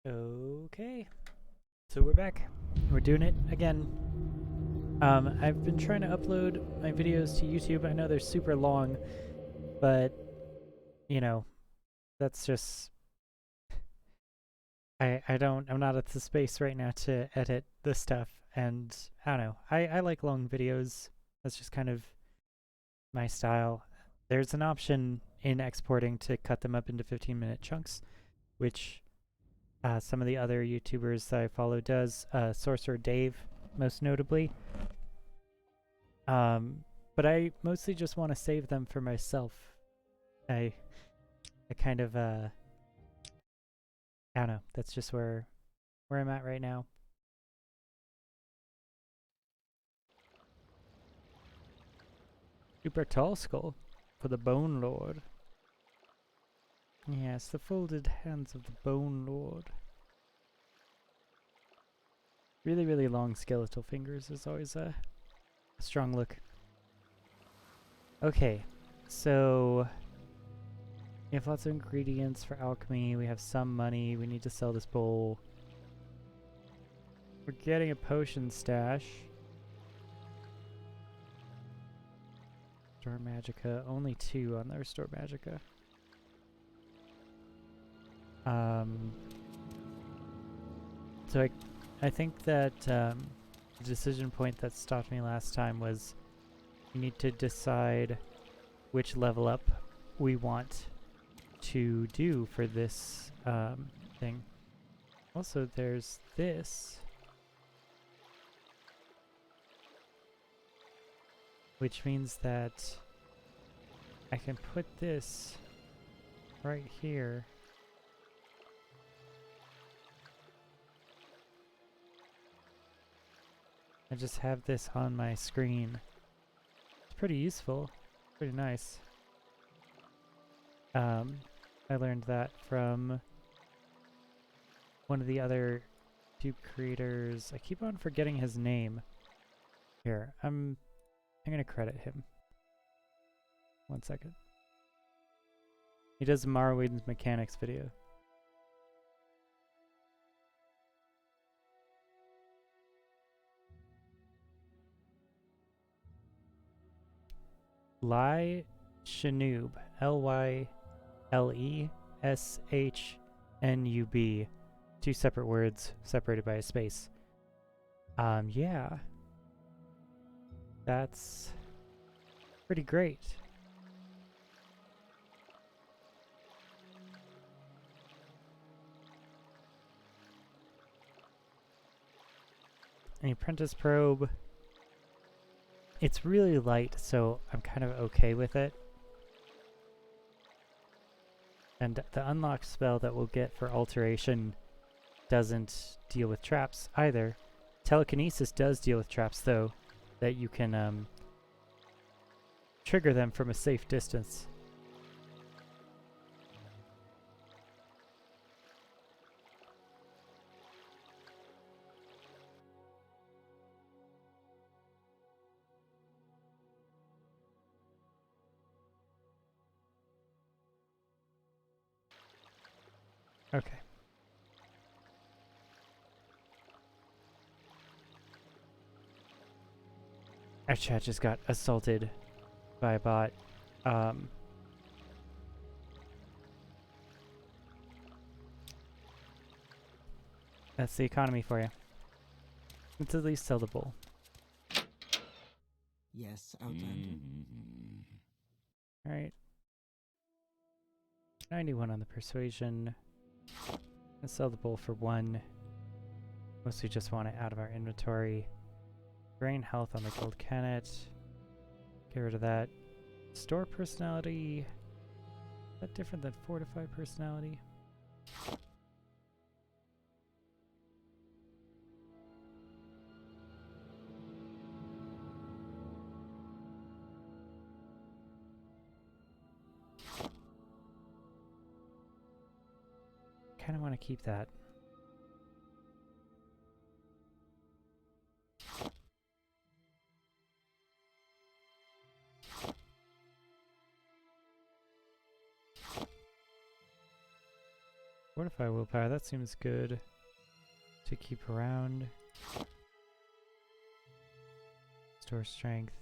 Okay, so we're back. We're doing it again. I've been trying to upload my videos to YouTube. I know they're super long, but you know, that's just I'm not at the space right now to edit this stuff, and I don't know. I like long videos. That's just kind of my style. There's an option in exporting to cut them up into 15-minute chunks, which some of the other YouTubers that I follow does, Sorcerer Dave most notably. But I mostly just want to save them for myself. I kind of I don't know. That's just where I'm at right now. Super tall skull for the Bone Lord. Yes, the folded hands of the Bone Lord. Really, really long skeletal fingers is always a strong look. Okay, so we have lots of ingredients for alchemy. We have some money. We need to sell this bowl. We're getting a potion stash. Restore Magicka. Only 2 on the Restore Magicka. So I think that the decision point that stopped me last time was we need to decide which level up we want to do for this thing. Also, there's this, which means that I can put this right here. I just have this on my screen. It's pretty useful, pretty nice. I learned that from one of the other YouTube creators. I keep on forgetting his name. Here, I'm gonna credit him. 1 second. He does Morrowind's mechanics video. Lyshnub, Lyleshnub. 2 separate words separated by a space. Yeah. That's pretty great. An apprentice probe. It's really light, so I'm kind of okay with it. And the unlock spell that we'll get for alteration doesn't deal with traps either. Telekinesis does deal with traps, though, that you can trigger them from a safe distance. Okay. Our chat just got assaulted by a bot. That's the economy for you. Let's at least sell the bowl. Yes, Outlander. Alright. 91 on the persuasion. Let's sell the bowl for 1. Mostly just want it out of our inventory. Drain health on the gold cannet. Get rid of that. Store personality. Is that different than fortify personality? Kind of want to keep that. Fortify willpower, that seems good to keep around. Store strength.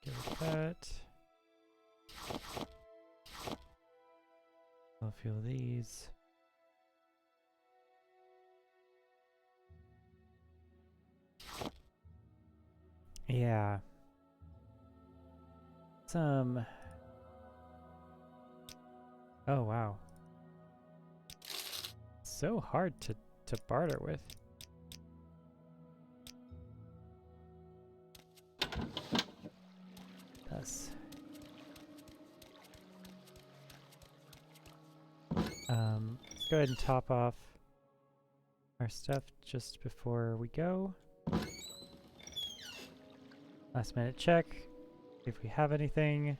Get rid of that. I'll fuel these. Yeah. Some. Oh wow. So hard to barter with. Thus. Let's go ahead and top off our stuff just before we go. Last minute check, if we have anything.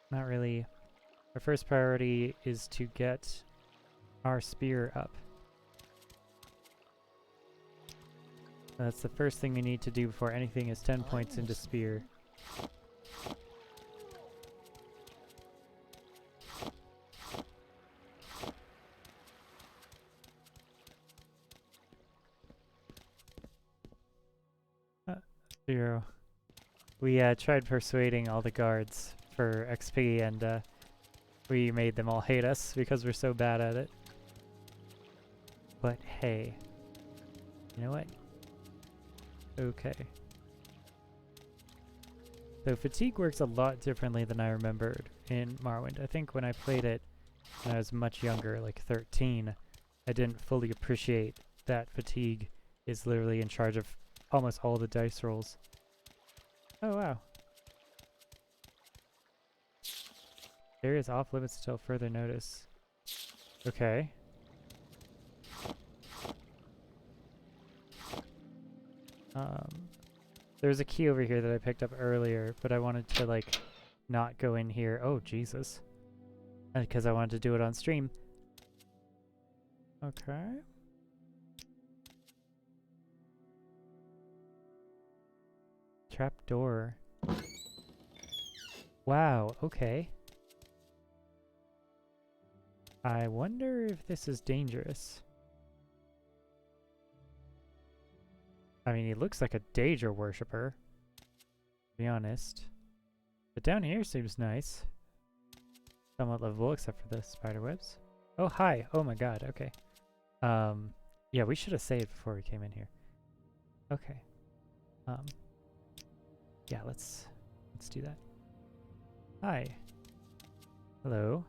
Not really. Our first priority is to get our spear up. That's the first thing we need to do before anything is 10 points into spear. Zero. We tried persuading all the guards for XP and we made them all hate us because we're so bad at it. But hey, you know what? Okay. So fatigue works a lot differently than I remembered in Morrowind. I think when I played it when I was much younger, like 13, I didn't fully appreciate that fatigue is literally in charge of almost all the dice rolls. Oh wow. Area is off limits until further notice. Okay. There's a key over here that I picked up earlier, but I wanted to like not go in here. Oh Jesus. Because I wanted to do it on stream. Okay. Trap door. Wow, okay. I wonder if this is dangerous. I mean, he looks like a Daedra worshipper, to be honest. But down here seems nice. Somewhat livable, except for the spider webs. Oh, hi. Oh my god, okay. Yeah, we should have saved before we came in here. Okay. Yeah, let's do that. Hi. Hello.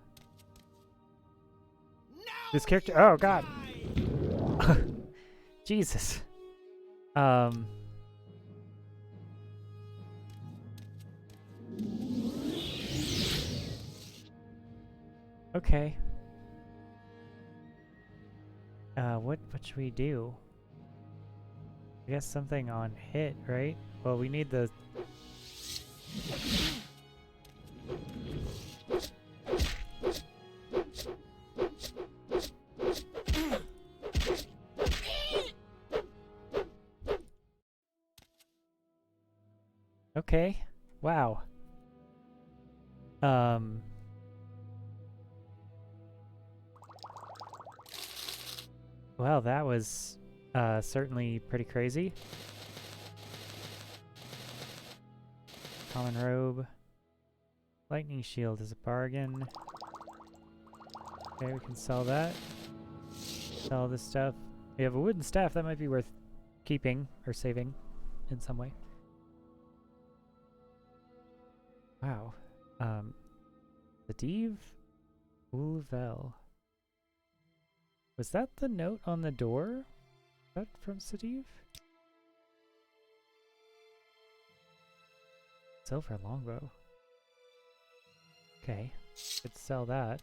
This character. Oh god. Jesus. Okay. What should we do? I guess something on hit, right? Well, we need the... Okay. Wow. Well, that was certainly pretty crazy. Common robe. Lightning shield is a bargain. Okay, we can sell that. Sell this stuff. We have a wooden staff that might be worth keeping or saving in some way. Wow. Sedive Ulvel. Was that the note on the door? Is that from Sedive? Silver longbow. Okay. Could sell that.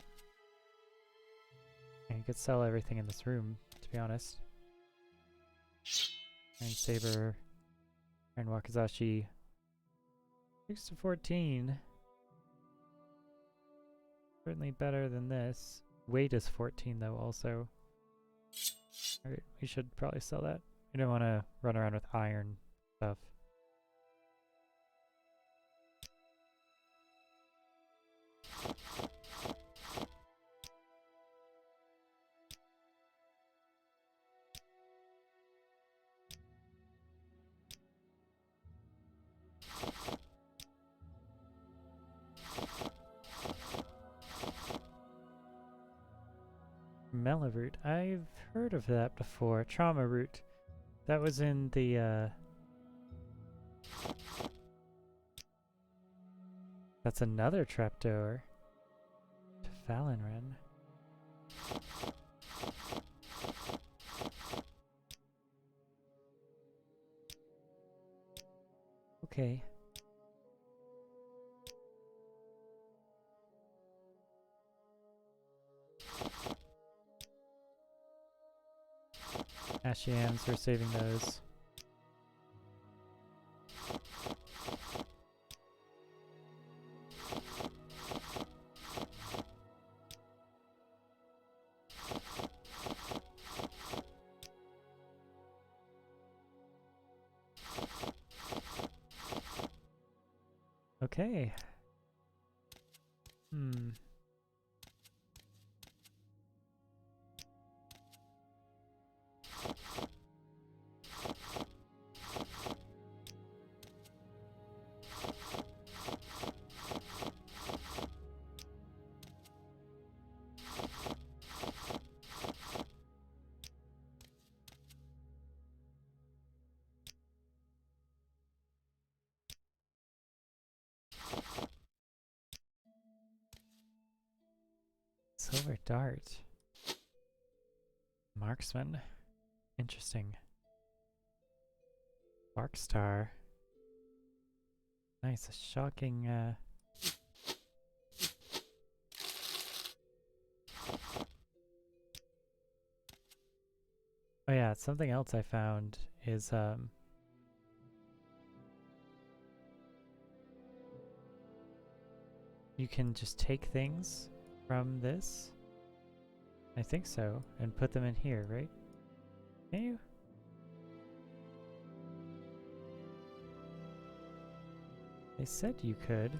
And you could sell everything in this room, to be honest. Iron Saber. Iron Wakizashi. 6 to 14. Certainly better than this. Weight is 14 though also. Alright, we should probably sell that. We don't want to run around with iron stuff. Mela root. I've heard of that before. Trauma root. That was in the that's another trapdoor. To Valenren. Okay. Ashians, we're saving those. Okay. Silver dart. Marksman. Interesting. Spark star. Nice, a shocking oh yeah, something else I found is you can just take things from this. I think so, and put them in here, right? Can you? They said you could.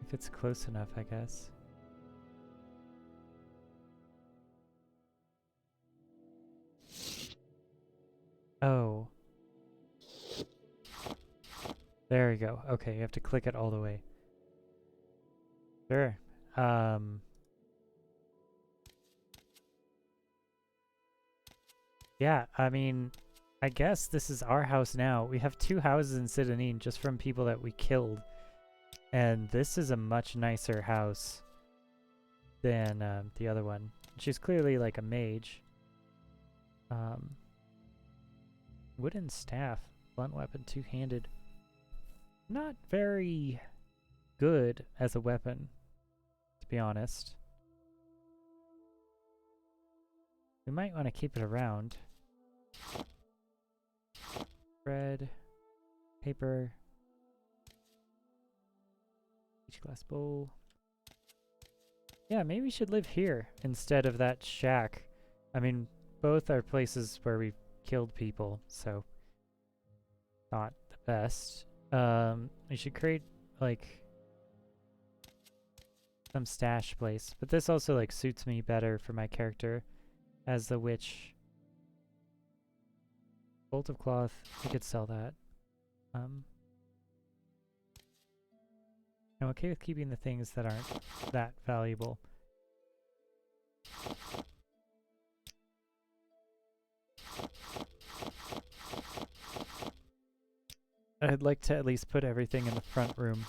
If it's close enough, I guess. Oh. There we go. Okay, you have to click it all the way. Sure. Yeah, I mean, I guess this is our house now. We have 2 houses in Citadine just from people that we killed. And this is a much nicer house than the other one. She's clearly like a mage. Wooden staff, blunt weapon, 2-handed. Not very good as a weapon, to be honest. We might want to keep it around. Bread, paper, each glass bowl. Yeah, maybe we should live here instead of that shack. I mean, both are places where we've killed people, so not the best. We should create like some stash place, but this also like suits me better for my character as the witch. Bolt of cloth, we could sell that. I'm okay with keeping the things that aren't that valuable. I'd like to at least put everything in the front room.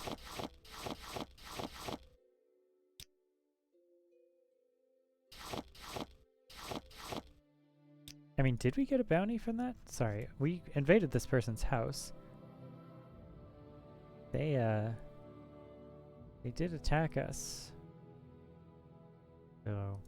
I mean, did we get a bounty from that? Sorry, we invaded this person's house. They did attack us. So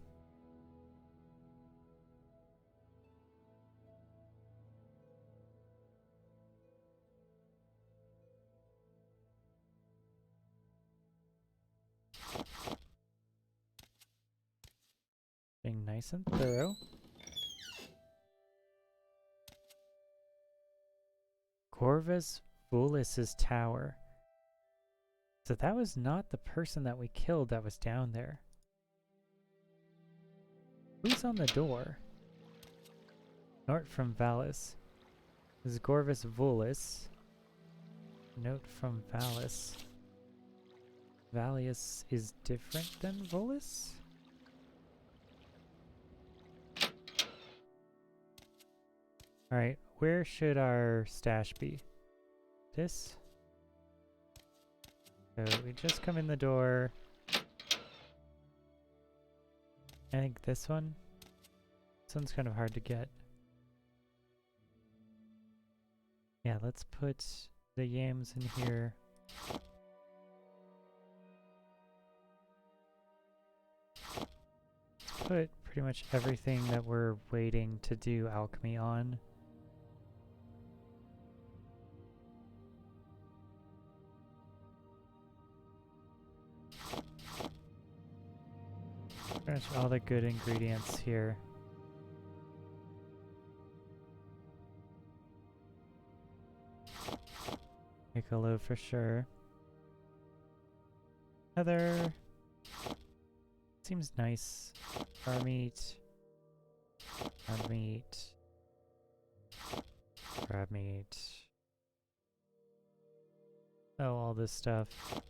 Nice and thorough. Corvus Vullis's tower. So that was not the person that we killed that was down there. Who's on the door? Note from Valis. This is Corvus Vullis. Note from Valis. Valius is different than Vullis? Alright, where should our stash be? This? So we just come in the door. I think this one? This one's kind of hard to get. Yeah, let's put the yams in here. Let's put pretty much everything that we're waiting to do alchemy on. Pretty much all the good ingredients here. Piccolo for sure. Heather seems nice. Car meat. Crab meat. Crab meat. Oh, all this stuff.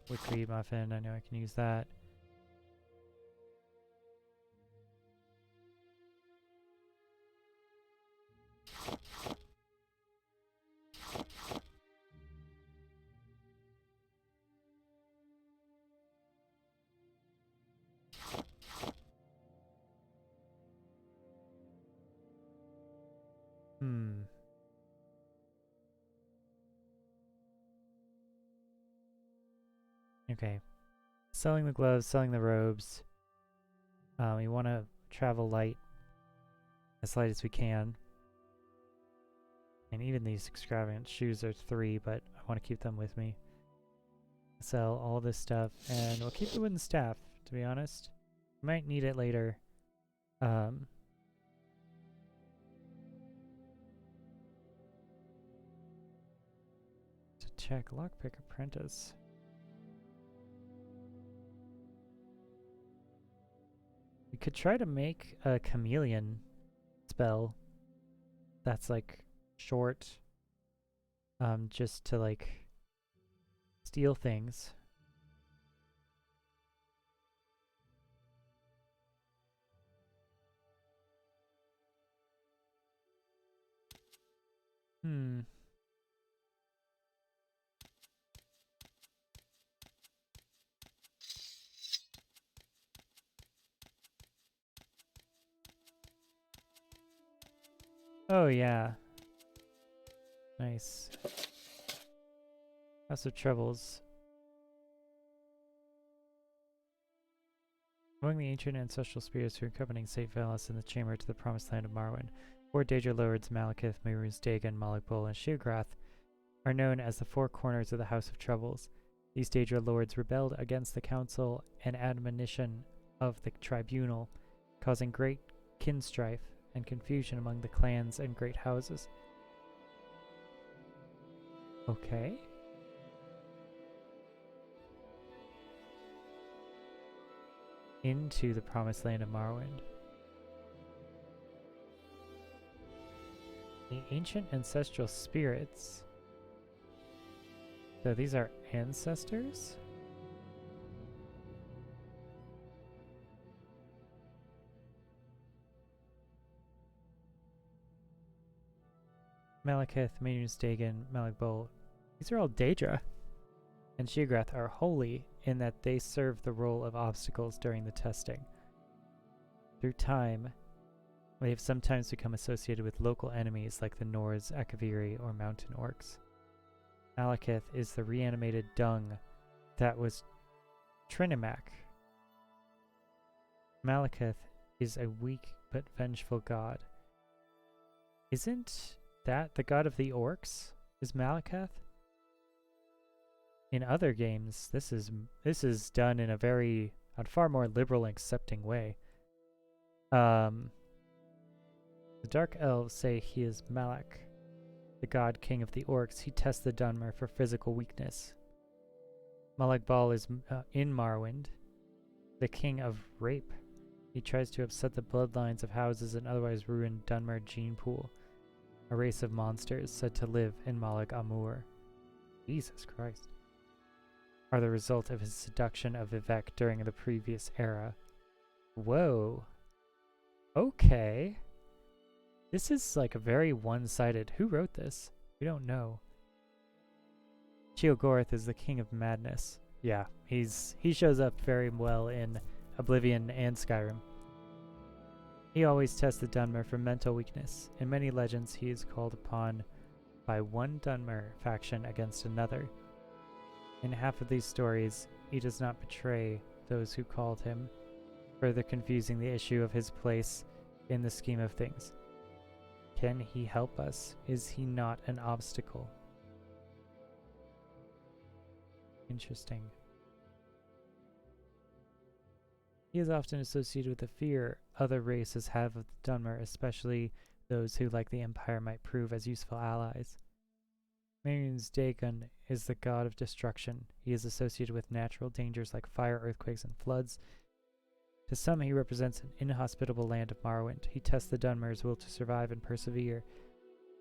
Liquid muffin, I know I can use that. Okay. Selling the gloves, selling the robes. We want to travel light. As light as we can. And even these extravagant shoes are 3, but I want to keep them with me. Sell all this stuff, and we'll keep the wooden staff, to be honest. Might need it later. To check lockpick apprentice. We could try to make a chameleon spell that's like short, just to like steal things. Oh yeah. Nice. House of Troubles. Among the ancient ancestral spirits who are accompanying St. Valis in the chamber to the promised land of Morrowind, 4 Daedra lords, Malekith, Mehrunes Dagon, Malakbul, and Sheograth, are known as the Four Corners of the House of Troubles. These Daedra lords rebelled against the council and admonition of the tribunal, causing great kin strife and confusion among the clans and great houses. Okay. Into the promised land of Morrowind. The ancient ancestral spirits. So these are ancestors? Malekith, Mehrunes Dagon, Malakbul. These are all Daedra. And Sheograth are holy in that they serve the role of obstacles during the testing. Through time, they have sometimes become associated with local enemies like the Nords, Akaviri, or mountain orcs. Malekith is the reanimated dung that was Trinimac. Malekith is a weak but vengeful god. Isn't that the god of the orcs? Is Malekith? In other games, this is done in a far more liberal and accepting way. The Dark Elves say he is Malak, the god king of the orcs. He tests the Dunmer for physical weakness. Malak Bal is in Morrowind, the king of rape. He tries to upset the bloodlines of houses and otherwise ruin Dunmer gene pool, a race of monsters said to live in Malak Amur. Jesus Christ. Are the result of his seduction of Vivec during the previous era. Whoa. Okay. This is like a very one-sided. Who wrote this? We don't know. Sheogorath is the king of madness. Yeah, he shows up very well in Oblivion and Skyrim. He always tests the Dunmer for mental weakness. In many legends, he is called upon by one Dunmer faction against another. In half of these stories, he does not betray those who called him, further confusing the issue of his place in the scheme of things. Can he help us? Is he not an obstacle? Interesting. He is often associated with the fear other races have of the Dunmer, especially those who, like the Empire, might prove as useful allies. Marion's Dagon is the god of destruction. He is associated with natural dangers like fire, earthquakes, and floods. To some, he represents an inhospitable land of Morrowind. He tests the Dunmer's will to survive and persevere.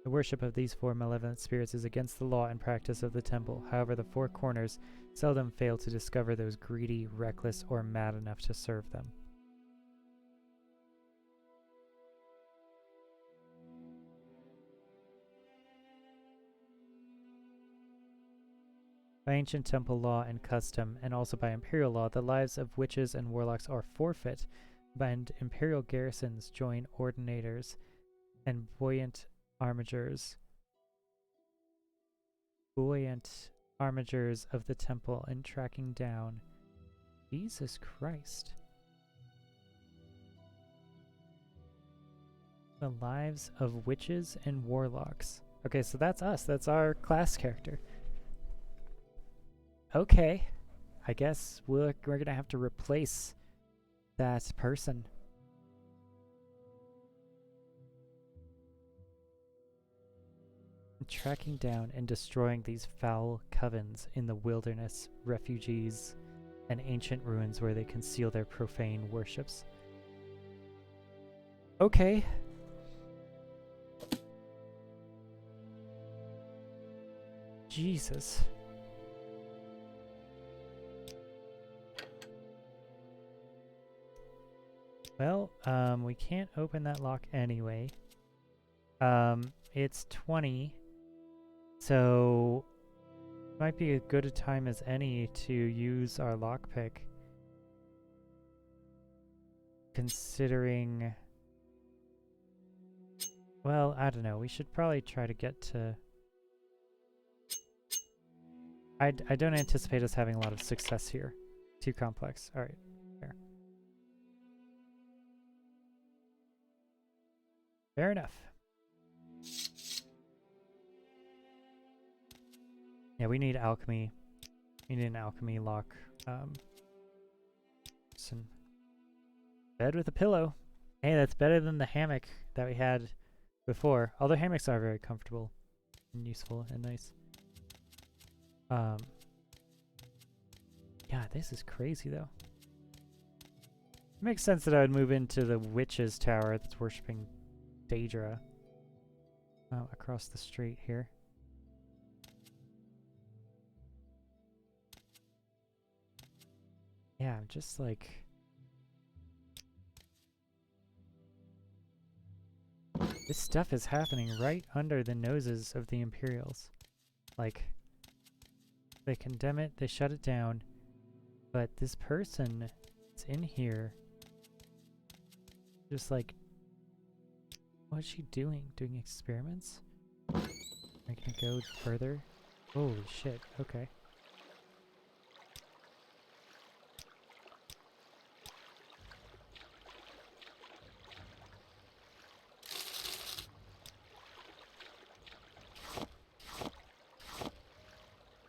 The worship of these four malevolent spirits is against the law and practice of the temple. However, the Four Corners seldom fail to discover those greedy, reckless, or mad enough to serve them. By ancient temple law and custom, and also by imperial law, the lives of witches and warlocks are forfeit, and imperial garrisons join ordinators and buoyant armigers of the temple in tracking down. Jesus Christ. The lives of witches and warlocks. Okay, so that's us. That's our class character. Okay, I guess we're gonna have to replace that person. Tracking down and destroying these foul covens in the wilderness, refugees, and ancient ruins where they conceal their profane worships. Okay. Jesus. Well, we can't open that lock anyway. It's 20, so might be as good a time as any to use our lockpick. Considering, well, I don't know. We should probably try to get to. I don't anticipate us having a lot of success here. Too complex. All right. Fair enough. Yeah, we need alchemy. We need an alchemy lock. Some bed with a pillow. Hey, that's better than the hammock that we had before. Although hammocks are very comfortable and useful and nice. Yeah, this is crazy though. It makes sense that I would move into the witch's tower that's worshipping Daedra. Across the street here. Yeah, I'm just like... This stuff is happening right under the noses of the Imperials. Like, they condemn it, they shut it down, but this person is in here just like... What's she doing? Doing experiments? Are we gonna go further? Holy shit, okay.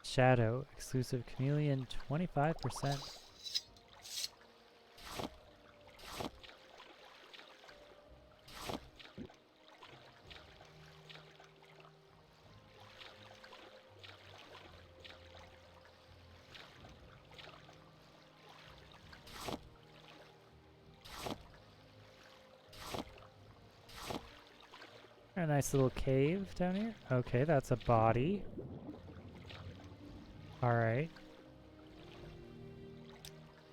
Shadow, exclusive chameleon, 25%. A nice little cave down here. Okay, that's a body. Alright.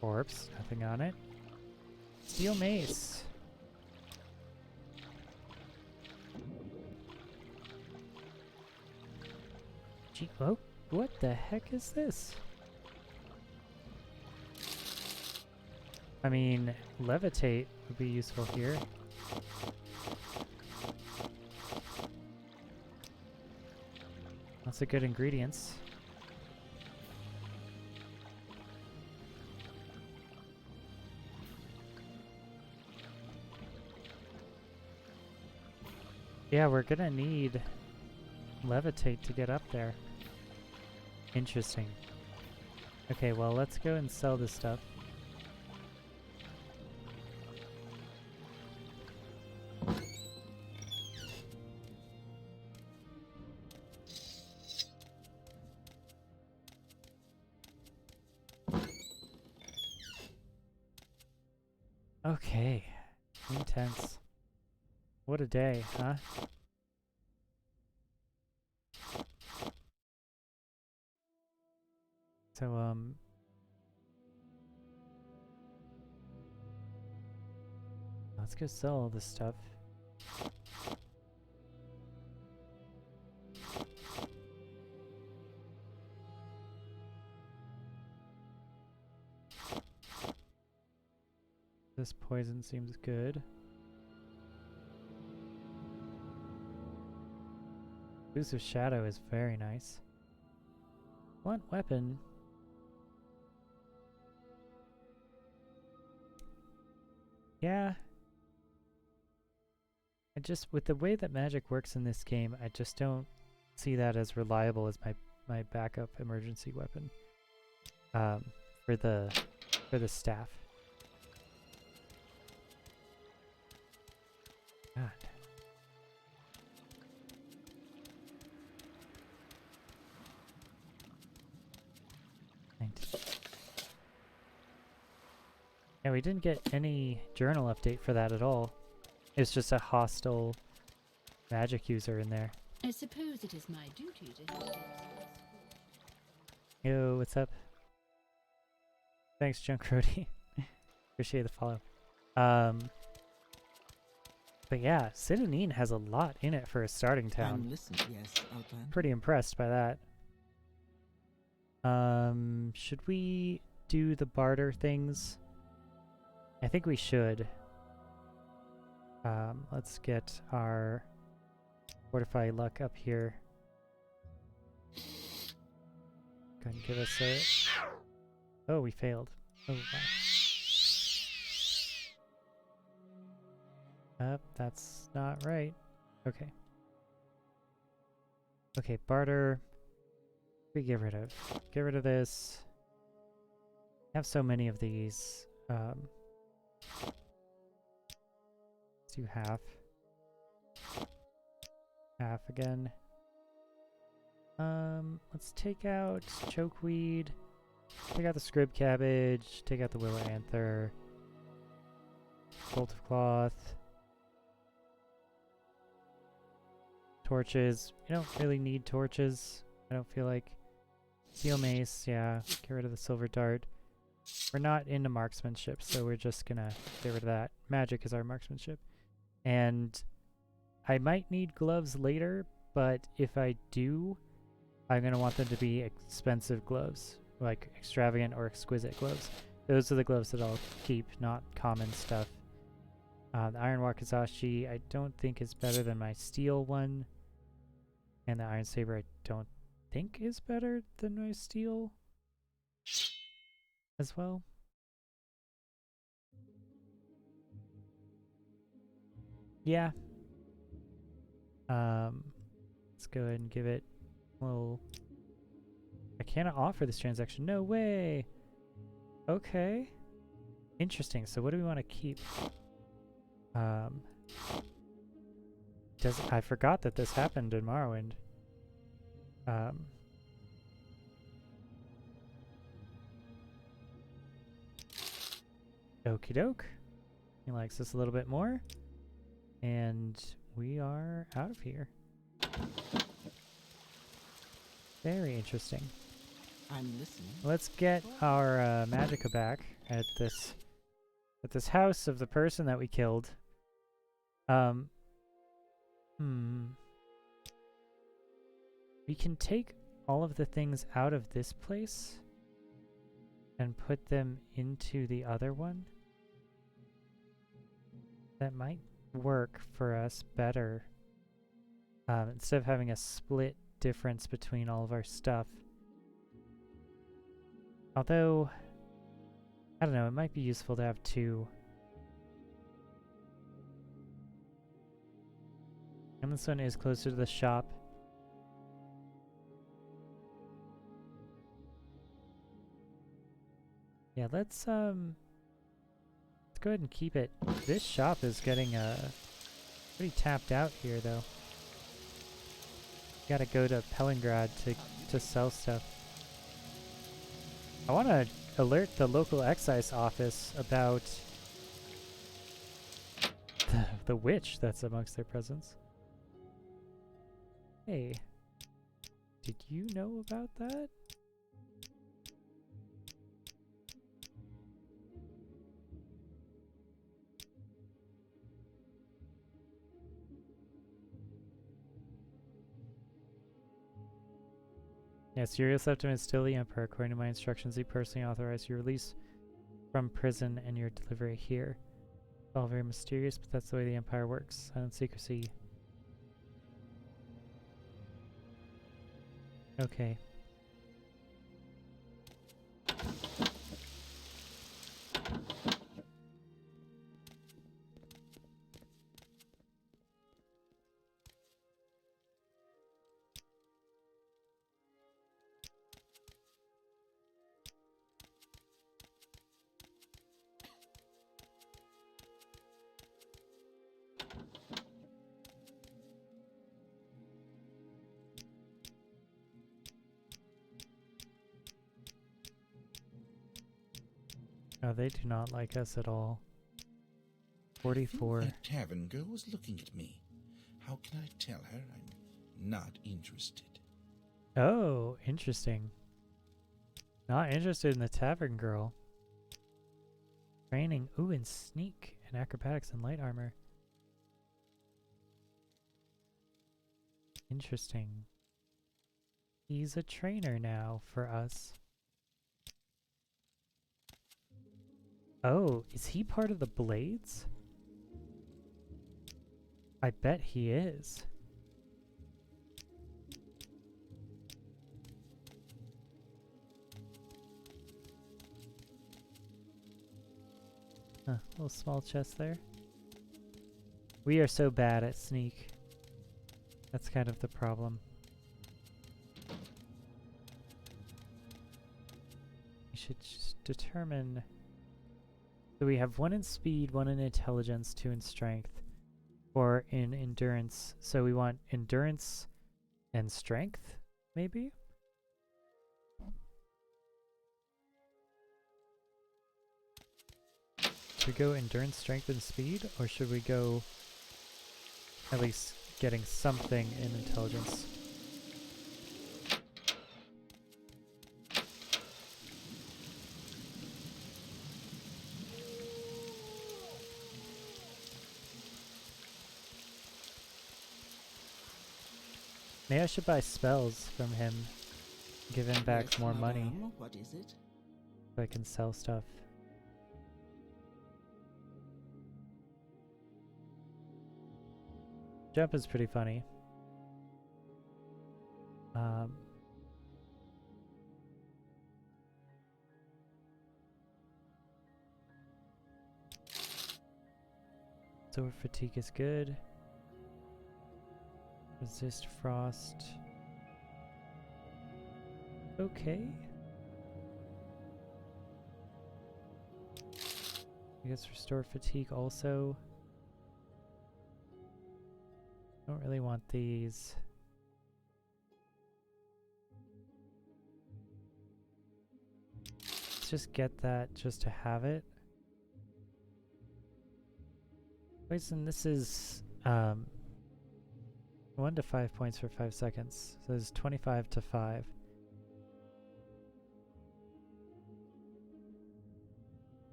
Corpse, nothing on it. Steel mace. Gee, oh, what the heck is this? I mean, levitate would be useful here. Lots of good ingredients. Yeah, we're gonna need levitate to get up there. Interesting. Okay, well, let's go and sell this stuff. Okay. Intense. What a day, huh? So, let's go sell all this stuff. This poison seems good. Elusive Shadow is very nice. Blunt weapon. Yeah. With the way that magic works in this game, I just don't see that as reliable as my backup emergency weapon. For the staff. God. Yeah, we didn't get any journal update for that at all. It's just a hostile magic user in there. I suppose it is my duty to help. Yo, what's up? Thanks, Junkrody. Appreciate the follow. But yeah, Sinanine has a lot in it for a starting town. Listen, yes, outline. Pretty impressed by that. Should we do the barter things? I think we should. Let's get our Fortify luck up here. Go ahead and give us a... Oh, we failed. Oh, wow. That's not right. Okay. Okay, barter. We get rid of. Get rid of this. I have so many of these. Let's do half. Half again. Let's take out chokeweed. Take out the scrib cabbage. Take out the willow anther. Bolt of cloth. Torches. You don't really need torches. I don't feel like. Steel mace, yeah. Get rid of the silver dart. We're not into marksmanship, so we're just gonna get rid of that. Magic is our marksmanship. And I might need gloves later, but if I do, I'm gonna want them to be expensive gloves. Like extravagant or exquisite gloves. Those are the gloves that I'll keep, not common stuff. The Iron Wakizashi I don't think is better than my steel one. And the Iron Saber I don't think is better than my steel as well. Yeah. Let's go ahead and give it a little... I cannot offer this transaction. No way! Okay. Interesting. So what do we want to keep? I forgot that this happened in Morrowind. Okie doke. He likes this a little bit more. And we are out of here. Very interesting. I'm listening. Let's get our magicka back at this house of the person that we killed. We can take all of the things out of this place and put them into the other one. That might work for us better. Instead of having a split difference between all of our stuff. Although, I don't know, it might be useful to have two. And this one is closer to the shop. Yeah, let's go ahead and keep it. This shop is getting pretty tapped out here, though. Gotta go to Pelingrad to sell stuff. I want to alert the local excise office about the witch that's amongst their presence. Hey, did you know about that? Yes, Uriel Septim is still the Emperor. According to my instructions, he personally authorized your release from prison and your delivery here. It's all very mysterious, but that's the way the Empire works. Silent secrecy. Okay. Oh, they do not like us at all. 44. I think that tavern girl was looking at me. How can I tell her I'm not interested? Oh, interesting. Not interested in the tavern girl. Training. Ooh, and sneak and acrobatics and light armor. Interesting. He's a trainer now for us. Oh, is he part of the Blades? I bet he is. Huh, little small chest there. We are so bad at sneak. That's kind of the problem. We should just determine... So we have 1 in speed, 1 in intelligence, 2 in strength, 4 in endurance. So we want endurance and strength, maybe? Should we go endurance, strength, and speed? Or should we go at least getting something in intelligence? Maybe I should buy spells from him. Give him back Yes, more money madame, what is it? so I can sell stuff. Jump is pretty funny. Sword fatigue is good. Resist frost. Okay. I guess restore fatigue also. Don't really want these. Let's just get that just to have it. Poison, this is 1 to 5 points for 5 seconds. So it's 25 to 5.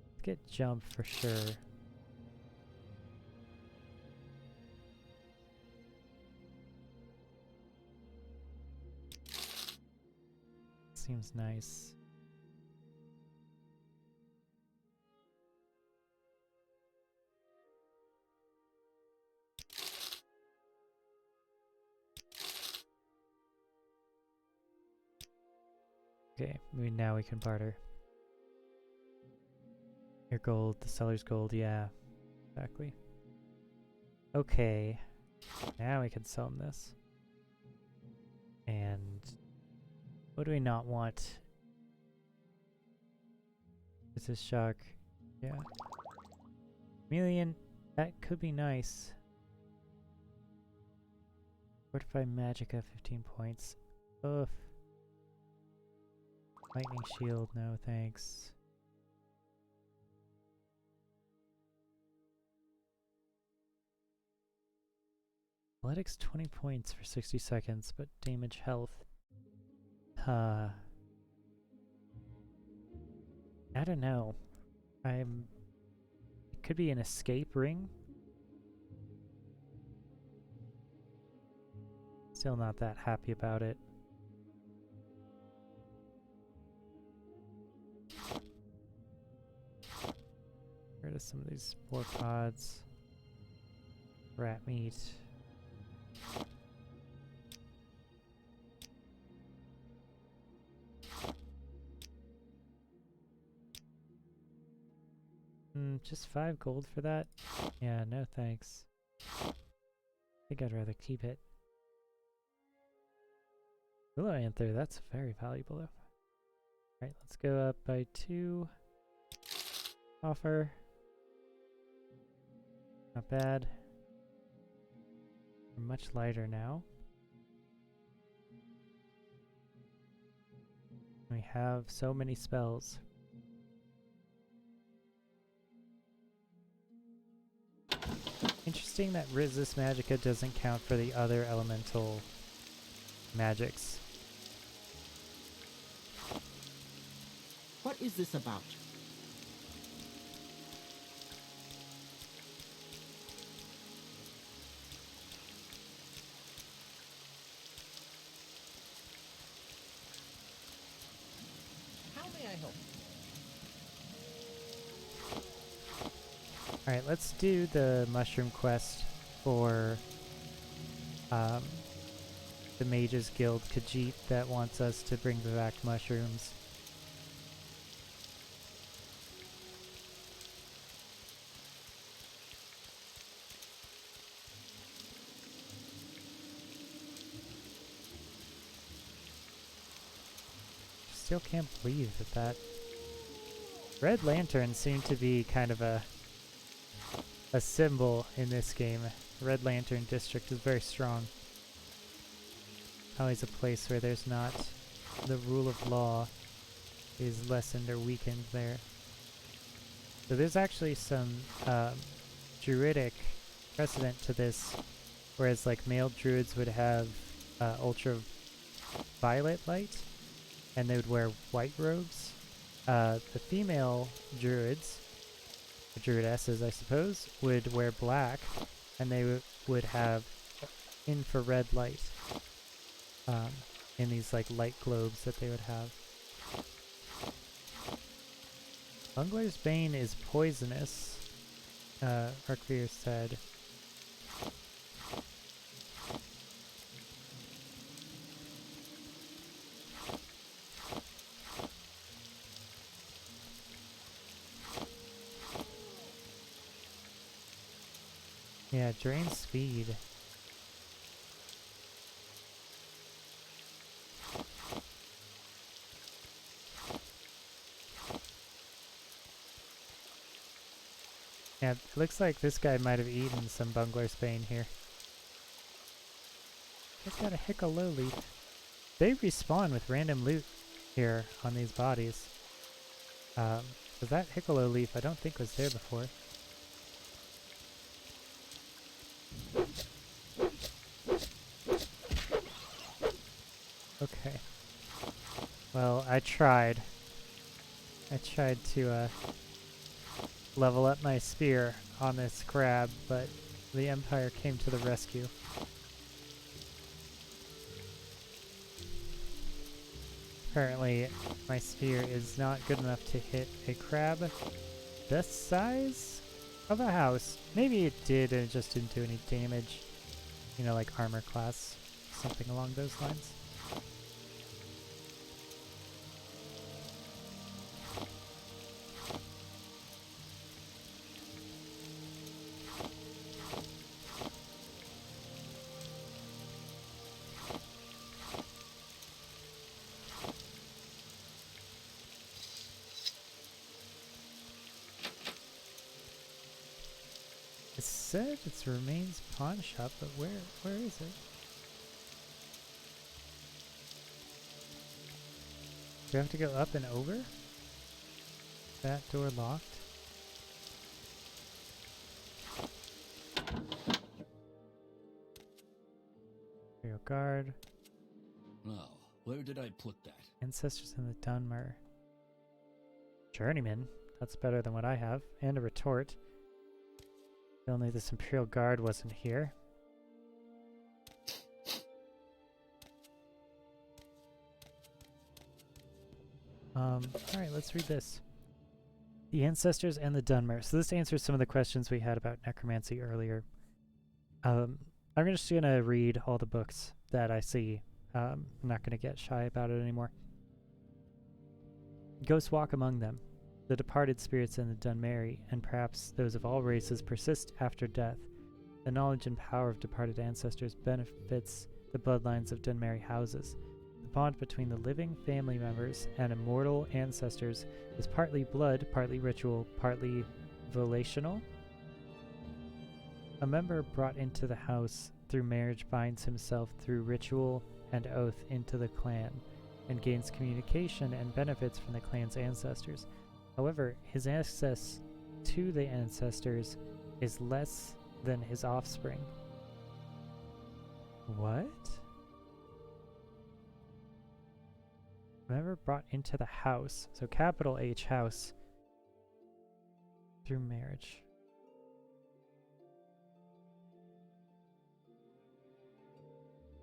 Let's get jump for sure. Seems nice. Okay, now we can barter. Your gold, the seller's gold, yeah, exactly. Okay, now we can sell him this. And what do we not want? Is this shock? Yeah. Chameleon, that could be nice. Fortify Magicka, 15 points. Oof. Lightning shield, no thanks. Athletics 20 points for 60 seconds, but damage health. I don't know. It could be an escape ring. Still not that happy about it. Get rid of some of these spore pods. Rat meat. Just 5 gold for that? Yeah, no thanks. I think I'd rather keep it. Willow Anther, that's very valuable though. Alright, let's go up by 2. Offer. Not bad. We're much lighter now. We have so many spells. Interesting that Resist Magicka doesn't count for the other elemental magics. What is this about? How may I help? Alright, let's do the mushroom quest for the Mages Guild Khajiit that wants us to bring Vivec mushrooms. Still can't believe that Red Lantern seemed to be kind of a symbol in this game. Red Lantern District is very strong. Always a place where there's not the rule of law is lessened or weakened there. So there's actually some druidic precedent to this, whereas like male druids would have ultraviolet light and they would wear white robes. The female druids, or druidesses I suppose, would wear black and they would have infrared light in these like light globes that they would have. Bungler's Bane is poisonous, Arkveer said. Yeah, drain speed. Yeah, it looks like this guy might have eaten some Bungler's Bane here. He's got a Hickalo leaf. They respawn with random loot here on these bodies. Because that Hickalo leaf I don't think was there before. Well, I tried. I tried to level up my spear on this crab, but the Empire came to the rescue. Apparently, my spear is not good enough to hit a crab this size of a house. Maybe it did and it just didn't do any damage. You know, like armor class, something along those lines. It said it's remains pawn shop, but where is it? Do I have to go up and over? That door locked? Imperial Guard. Now, where did I put that? Ancestors in the Dunmer. Journeyman? That's better than what I have. And a retort. If only this Imperial Guard wasn't here. Alright, let's read this. The Ancestors and the Dunmer. So this answers some of the questions we had about necromancy earlier. I'm just gonna read all the books that I see. I'm not gonna get shy about it anymore. Ghosts walk among them. The departed spirits in the Dunmeri, and perhaps those of all races, persist after death. The knowledge and power of departed ancestors benefits the bloodlines of Dunmeri houses. The bond between the living family members and immortal ancestors is partly blood, partly ritual, partly volitional. A member brought into the house through marriage binds himself through ritual and oath into the clan, and gains communication and benefits from the clan's ancestors. However, his access to the ancestors is less than his offspring. What? Member brought into the house, so capital H house, through marriage.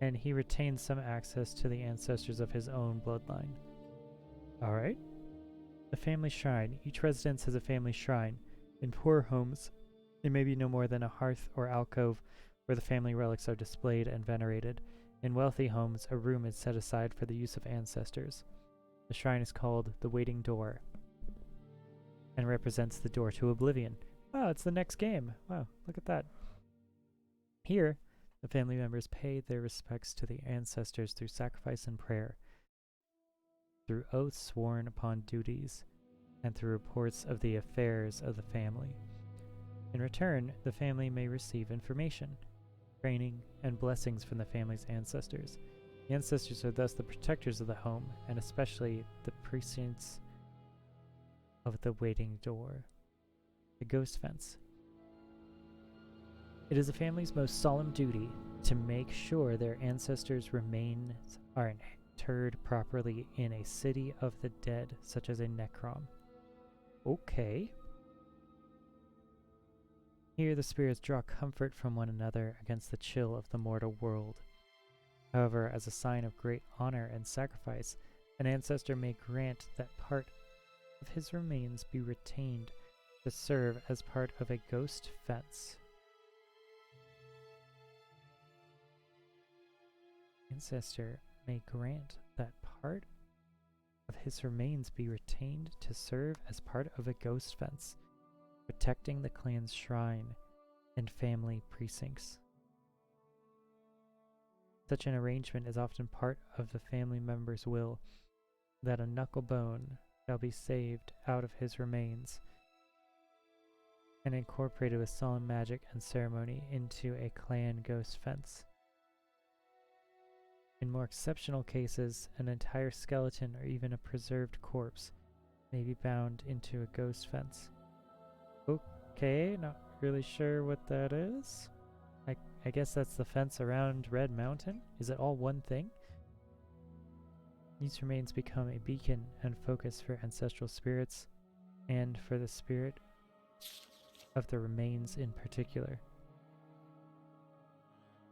And he retains some access to the ancestors of his own bloodline. Alright. The family shrine. Each residence has a family shrine. In poor homes, it may be no more than a hearth or alcove where the family relics are displayed and venerated. In wealthy homes, a room is set aside for the use of ancestors. The shrine is called the Waiting Door and represents the door to oblivion. Wow, it's the next game. Wow, look at that. Here, the family members pay their respects to the ancestors through sacrifice and prayer, through oaths sworn upon duties, and through reports of the affairs of the family. In return, the family may receive information, training, and blessings from the family's ancestors. The ancestors are thus the protectors of the home, and especially the precincts of the Waiting Door. The Ghost Fence. It is a family's most solemn duty to make sure their ancestors' remains are interred properly in a city of the dead, such as a necrom. Okay. Here the spirits draw comfort from one another against the chill of the mortal world. However, as a sign of great honor and sacrifice, an ancestor may grant that part of his remains be retained to serve as part of a ghost fence. Ancestor may grant that part of his remains be retained to serve as part of a ghost fence, protecting the clan's shrine and family precincts. Such an arrangement is often part of the family member's will, that a knucklebone shall be saved out of his remains and incorporated with solemn magic and ceremony into a clan ghost fence. In more exceptional cases, an entire skeleton or even a preserved corpse may be bound into a ghost fence. Okay, not really sure what that is. I guess that's the fence around Red Mountain. Is it all one thing? These remains become a beacon and focus for ancestral spirits and for the spirit of the remains in particular.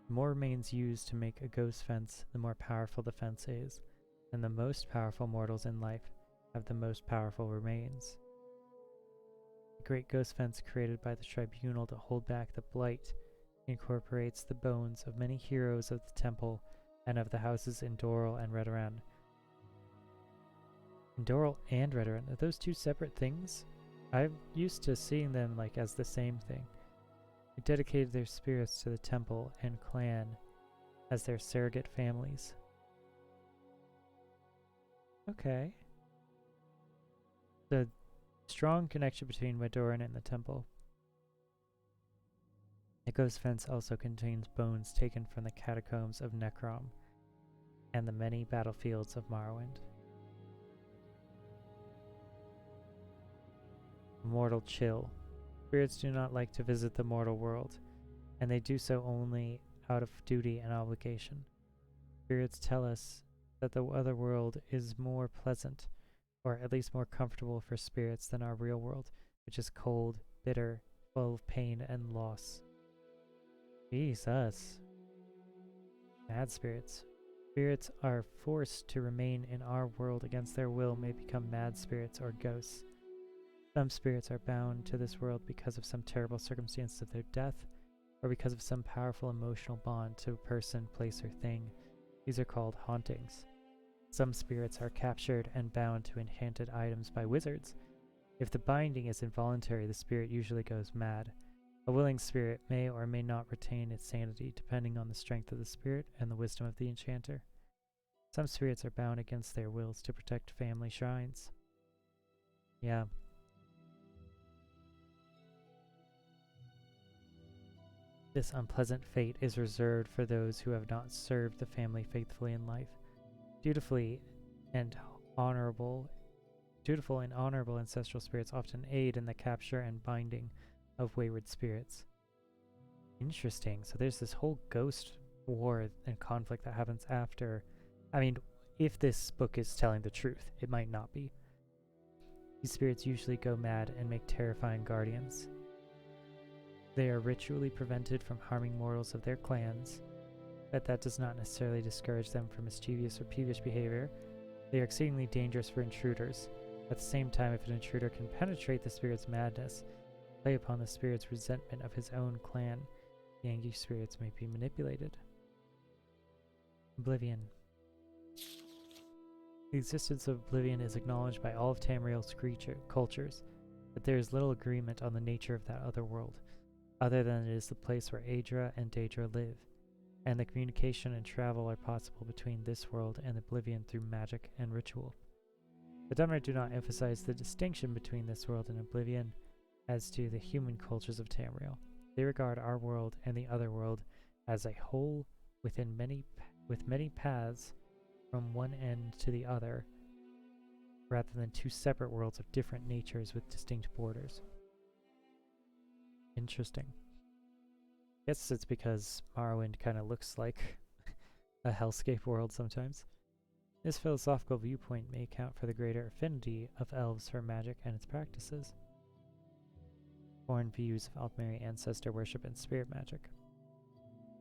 The more remains used to make a ghost fence, the more powerful the fence is, and the most powerful mortals in life have the most powerful remains. The great ghost fence created by the tribunal to hold back the blight incorporates the bones of many heroes of the temple and of the houses in Doral and Redoran. Doral and Redoran, are those two separate things? I'm used to seeing them like as the same thing. They dedicated their spirits to the temple and clan as their surrogate families. Okay. The strong connection between Redoran and the temple. The ghost fence also contains bones taken from the catacombs of Necrom and the many battlefields of Morrowind. Mortal chill. Spirits do not like to visit the mortal world, and they do so only out of duty and obligation. Spirits tell us that the other world is more pleasant, or at least more comfortable for spirits than our real world, which is cold, bitter, full of pain and loss. Jesus. Mad spirits. Spirits are forced to remain in our world against their will may become mad spirits or ghosts. Some spirits are bound to this world because of some terrible circumstance of their death, or because of some powerful emotional bond to a person, place, or thing. These are called hauntings. Some spirits are captured and bound to enchanted items by wizards. If the binding is involuntary, the spirit usually goes mad. A willing spirit may or may not retain its sanity, depending on the strength of the spirit and the wisdom of the enchanter. Some spirits are bound against their wills to protect family shrines. Yeah. This unpleasant fate is reserved for those who have not served the family faithfully in life. Dutiful and honorable ancestral spirits often aid in the capture and binding of wayward spirits. Interesting. So there's this whole ghost war and conflict that happens after. I mean, if this book is telling the truth, it might not be. These spirits usually go mad and make terrifying guardians. They are ritually prevented from harming mortals of their clans, but that does not necessarily discourage them from mischievous or peevish behavior. They are exceedingly dangerous for intruders. At the same time, if an intruder can penetrate the spirit's madness, play upon the spirit's resentment of his own clan, the angry spirits may be manipulated. Oblivion. The existence of Oblivion is acknowledged by all of Tamriel's cultures, but there is little agreement on the nature of that other world, other than it is the place where Aedra and Daedra live, and the communication and travel are possible between this world and Oblivion through magic and ritual. The Dunmer do not emphasize the distinction between this world and Oblivion, as do the human cultures of Tamriel. They regard our world and the other world as a whole with many paths from one end to the other, rather than two separate worlds of different natures with distinct borders. Interesting. Guess it's because Morrowind kind of looks like a hellscape world sometimes. This philosophical viewpoint may account for the greater affinity of elves for magic and its practices. Foreign views of Altmeri ancestor worship and spirit magic.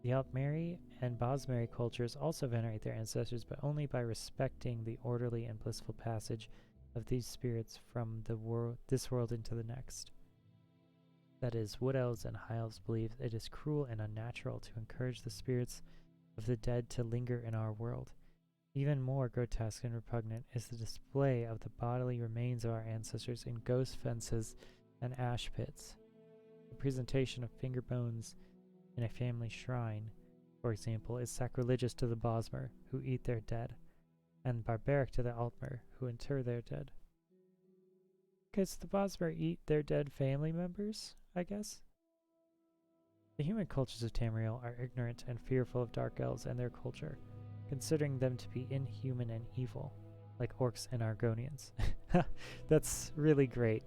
The Altmeri and Bosmeri cultures also venerate their ancestors, but only by respecting the orderly and blissful passage of these spirits from this world into the next. That is, Wood Elves and High Elves believe it is cruel and unnatural to encourage the spirits of the dead to linger in our world. Even more grotesque and repugnant is the display of the bodily remains of our ancestors in ghost fences and ash pits. The presentation of finger bones in a family shrine, for example, is sacrilegious to the Bosmer, who eat their dead, and barbaric to the Altmer, who inter their dead. Because the Bosmer eat their dead family members, I guess? The human cultures of Tamriel are ignorant and fearful of Dark Elves and their culture, considering them to be inhuman and evil, like orcs and Argonians. That's really great.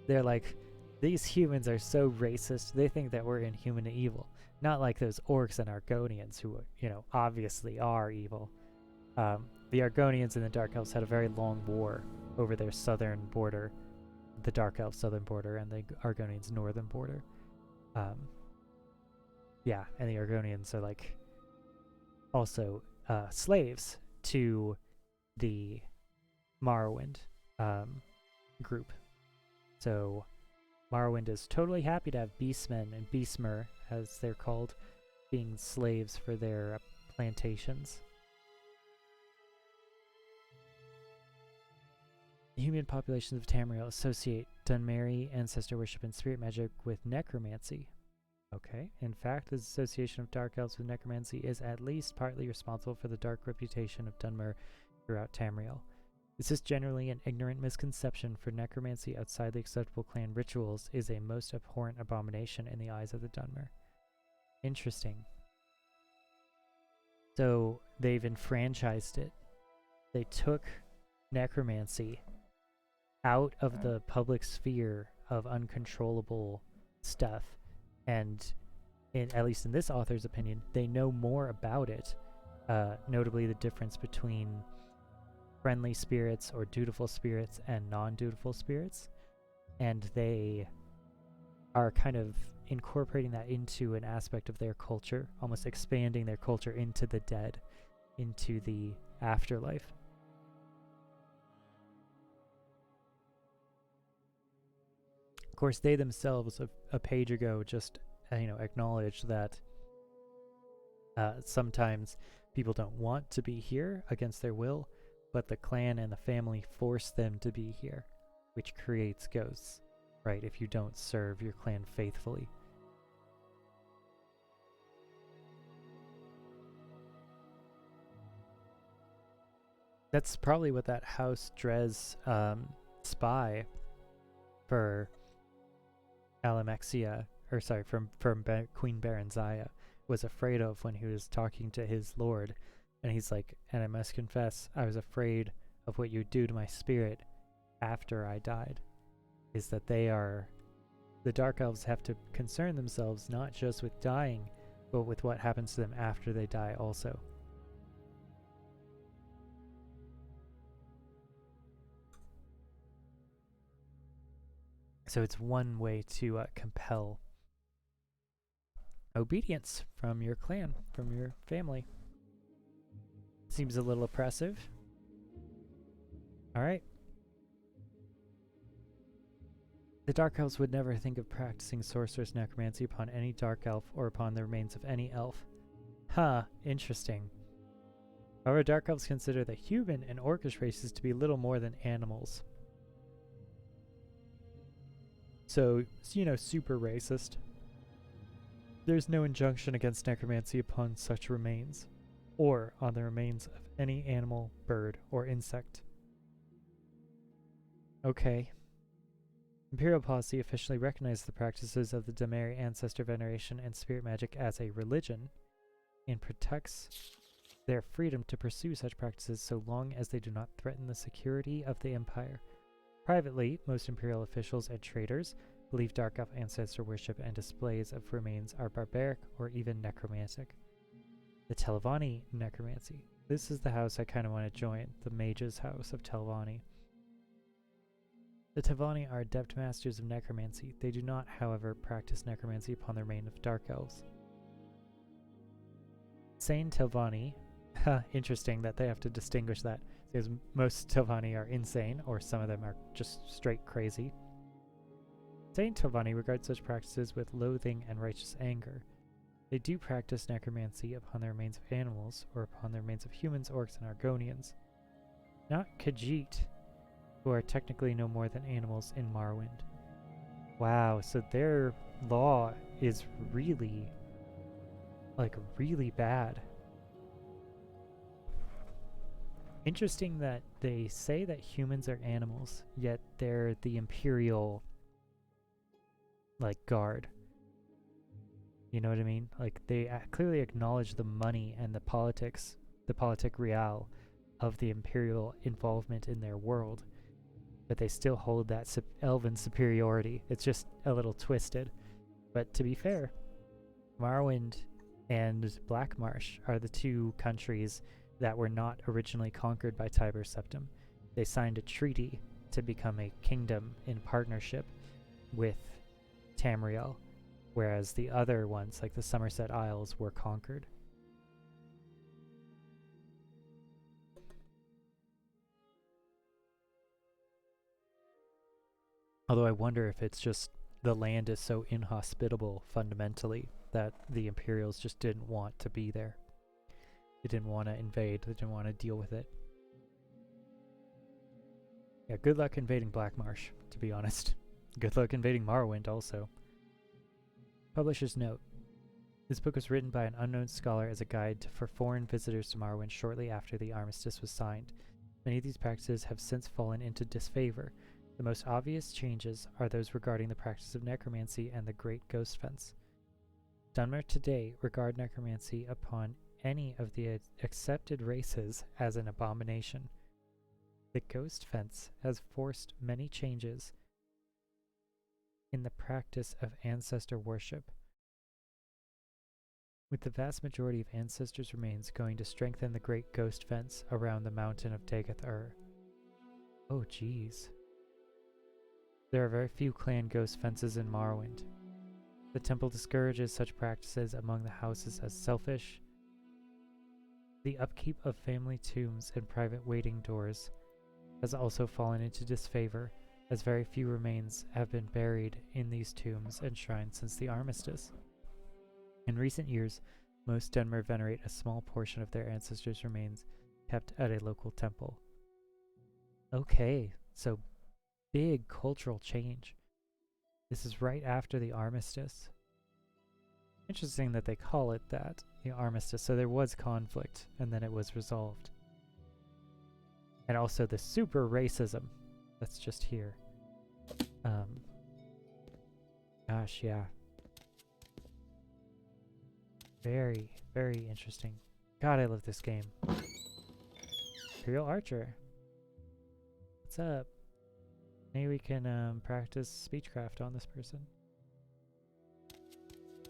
They're like, these humans are so racist, they think that we're inhuman and evil. Not like those orcs and Argonians who, obviously are evil. the Argonians and the Dark Elves had a very long war over their southern border, the Dark Elves' southern border and the Argonians' northern border. Yeah, and the Argonians are like also slaves to the Morrowind group. So Morrowind is totally happy to have beastmen and beastmer, as they're called, being slaves for their plantations. The human populations of Tamriel associate Dunmeri ancestor worship and spirit magic with necromancy. Okay. In fact, this association of dark elves with necromancy is at least partly responsible for the dark reputation of Dunmer throughout Tamriel. This is generally an ignorant misconception, for necromancy outside the acceptable clan rituals is a most abhorrent abomination in the eyes of the Dunmer. Interesting. So they've enfranchised it. They took necromancy out of the public sphere of uncontrollable stuff, and at least in this author's opinion, they know more about it, notably the difference between friendly spirits or dutiful spirits and non-dutiful spirits, and they are kind of incorporating that into an aspect of their culture, almost expanding their culture into the dead, into the afterlife. Of course, they themselves a page ago just acknowledged that sometimes people don't want to be here against their will, but the clan and the family force them to be here, which creates ghosts, right? If you don't serve your clan faithfully. That's probably what that House Drez spy for Alamexia, or sorry, from Queen Baranzaya was afraid of when he was talking to his lord. And he's like, and I must confess, I was afraid of what you would do to my spirit after I died. Is that the Dark Elves have to concern themselves not just with dying, but with what happens to them after they die also. So it's one way to compel obedience from your clan, from your family. Seems a little oppressive. Alright. The Dark Elves would never think of practicing sorcerous necromancy upon any Dark Elf or upon the remains of any elf. Huh, interesting. However, Dark Elves consider the human and orcish races to be little more than animals. So, super racist. There's no injunction against necromancy upon such remains, or on the remains of any animal, bird, or insect. Okay. Imperial policy officially recognizes the practices of the Dunmeri ancestor veneration and spirit magic as a religion, and protects their freedom to pursue such practices so long as they do not threaten the security of the Empire. Privately, most Imperial officials and traders believe Dark Elf ancestor worship and displays of remains are barbaric or even necromantic. The Telvanni necromancy. This is the house I kind of want to join, the Mage's House of Telvanni. The Telvanni are adept masters of necromancy. They do not, however, practice necromancy upon the remain of Dark Elves. Sane Telvanni, interesting that they have to distinguish that, because most Telvanni are insane, or some of them are just straight crazy. Sane Telvanni regard such practices with loathing and righteous anger. They do practice necromancy upon the remains of animals, or upon the remains of humans, orcs, and Argonians. Not Khajiit, who are technically no more than animals in Morrowind. Wow, so their law is really, really bad. Interesting that they say that humans are animals, yet they're the Imperial, guard. You know what I mean? They clearly acknowledge the money and the politic real of the Imperial involvement in their world, but they still hold that elven superiority. It's just a little twisted. But to be fair, Morrowind and Blackmarsh are the two countries that were not originally conquered by Tiber Septim. They signed a treaty to become a kingdom in partnership with Tamriel, whereas the other ones, like the Somerset Isles, were conquered. Although I wonder if it's just the land is so inhospitable fundamentally that the Imperials just didn't want to be there. They didn't want to invade, they didn't want to deal with it. Yeah, good luck invading Blackmarsh, to be honest. Good luck invading Morrowind also. Publisher's note. This book was written by an unknown scholar as a guide for foreign visitors to Morrowind shortly after the armistice was signed. Many of these practices have since fallen into disfavor. The most obvious changes are those regarding the practice of necromancy and the Great Ghost Fence. Dunmer today regard necromancy upon any of the accepted races as an abomination. The Ghost Fence has forced many changes in the practice of ancestor worship, with the vast majority of ancestors' remains going to strengthen the Great Ghost Fence around the mountain of Dagath-Ur. Oh jeez. There are very few clan ghost fences in Morrowind. The temple discourages such practices among the houses as selfish. The upkeep of family tombs and private waiting doors has also fallen into disfavor, as very few remains have been buried in these tombs and shrines since the armistice. In recent years, most Dunmer venerate a small portion of their ancestors' remains kept at a local temple. Okay, so big cultural change. This is right after the armistice. Interesting that they call it that, the armistice. So there was conflict, and then it was resolved. And also the super racism that's just here. Gosh, yeah. Very, very interesting. God, I love this game. Imperial Archer. What's up? Maybe we can practice speechcraft on this person.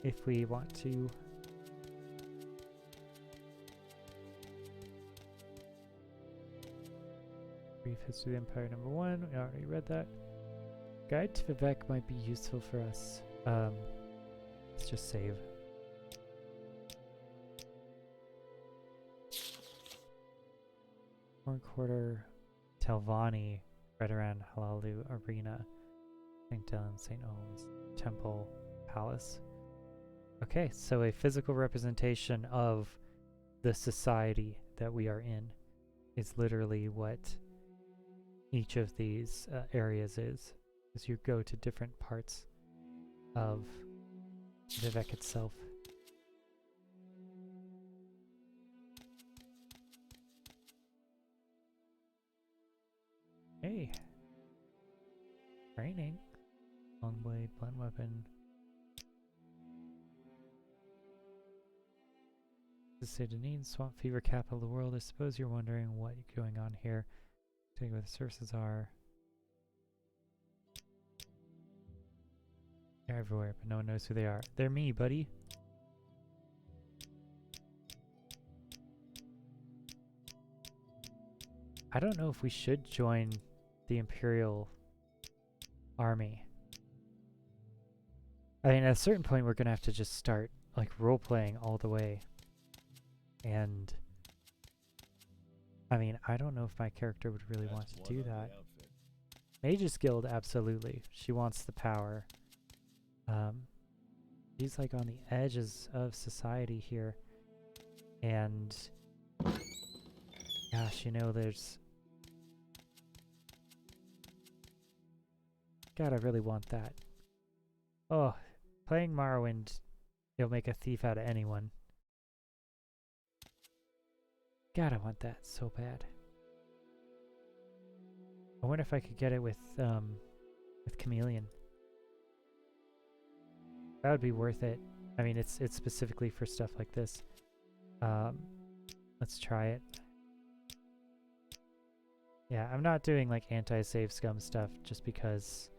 If we want to. Brief History of the Empire #1. We already read that. Guide to Vivec might be useful for us. Let's just save. Horn Quarter, Telvanni, right around Halalu Arena, St. Dylan, St. Owen's, Temple, Palace. Okay, so a physical representation of the society that we are in is literally what each of these areas is. As you go to different parts of Vivec itself. Hey. Training. Long blade, blunt weapon. The Sedanine swamp fever capital of the world. I suppose you're wondering what's going on here. Tell you where the sources are. They're everywhere, but no one knows who they are. They're me, buddy. I don't know if we should join the Imperial Army. I mean, at a certain point, we're gonna have to just start, like, role-playing all the way. And I mean, I don't know if my character would really want to do that. Mage's Guild, absolutely. She wants the power. She's like on the edges of society here. And gosh, you know, there's... God, I really want that. Oh, playing Morrowind, it'll make a thief out of anyone. God, I want that so bad. I wonder if I could get it with Chameleon. That would be worth it. I mean, it's specifically for stuff like this. Let's try it. Yeah, I'm not doing like anti-save scum stuff just because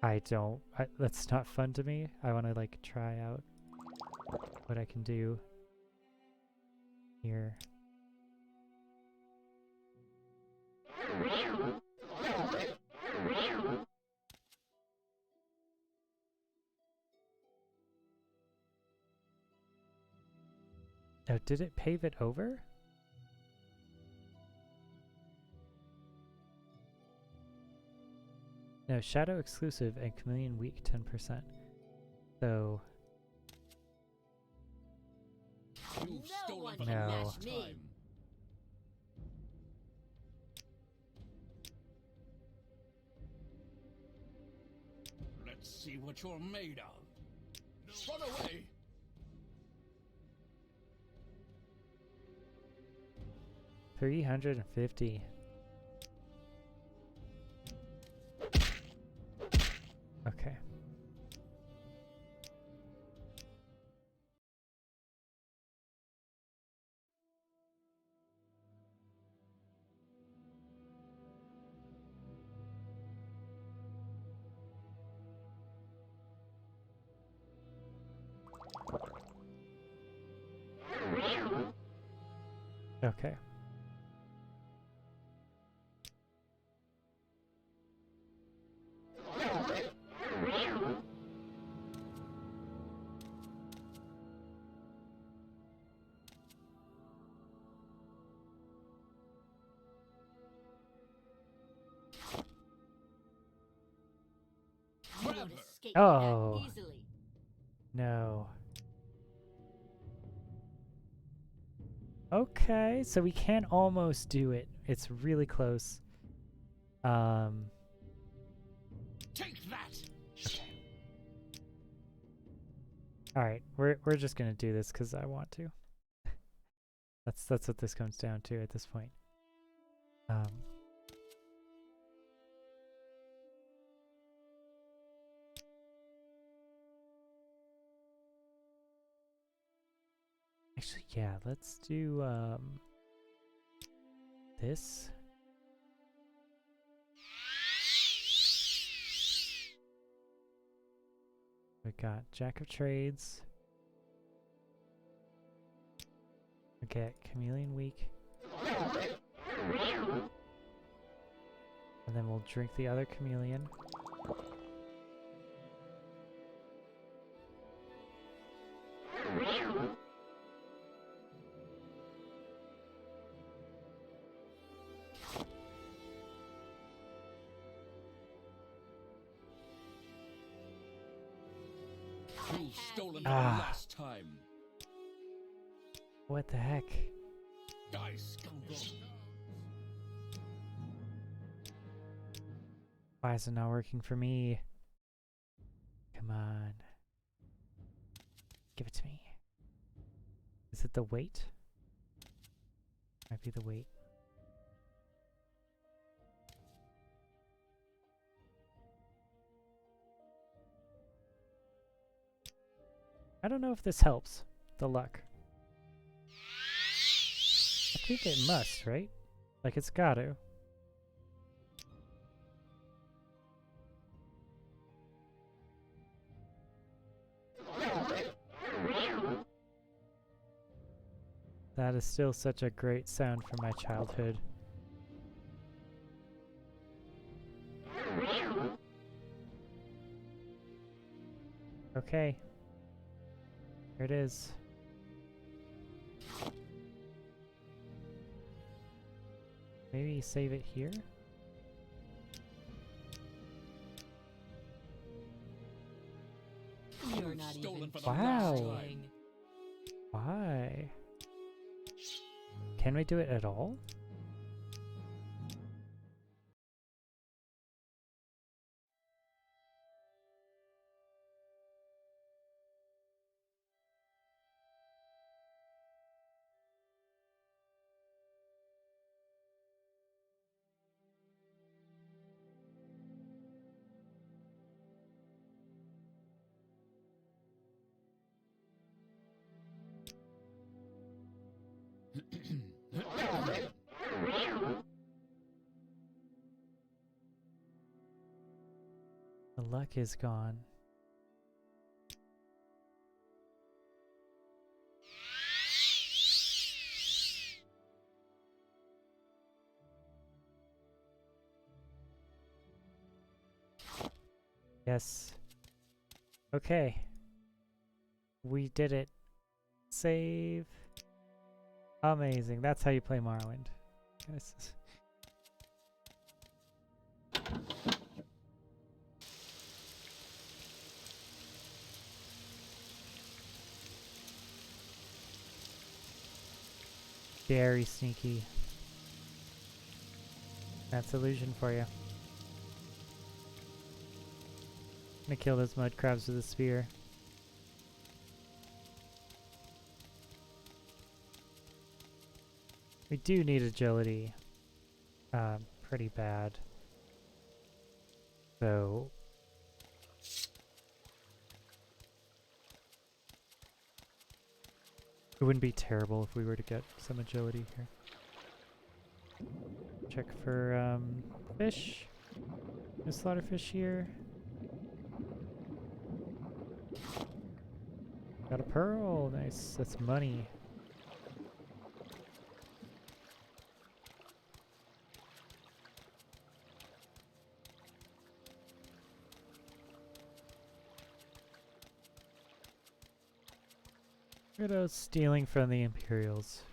that's not fun to me. I want to like try out what I can do here. Oh, did it pave it over? No, Shadow exclusive and Chameleon weak 10%. So You've No stolen one for can the match last me. time. Let's see what you're made of. Run away! 350. Okay. Okay. You Grab won't her. escape Oh. that easily. No. Okay, so we can almost do it. It's really close. Take that! Okay. All right, we're just gonna do this because I want to. That's what this comes down to at this point. Actually, yeah, let's do this. We got Jack of Trades. We get Chameleon Week. And then we'll drink the other Chameleon. You've stolen for the Ah. last time. What the heck? Die, scoundrel. Why is it not working for me? Come on. Give it to me. Is it the weight? Might be the weight. I don't know if this helps. The luck. I think it must, right? Like it's gotta. That is still such a great sound from my childhood. Okay. Here it is. Maybe save it here? You're not Stolen even for the Wow. last trying. time. Why? Can we do it at all? The luck is gone. Yes. Okay. We did it. Save. Amazing. That's how you play Morrowind. Guys. Very sneaky. That's illusion for you. Gonna kill those mud crabs with a spear. We do need agility. Pretty bad. So it wouldn't be terrible if we were to get some agility here. Check for fish. No slaughterfish here. Got a pearl. Nice. That's money. Look at us stealing from the Imperials.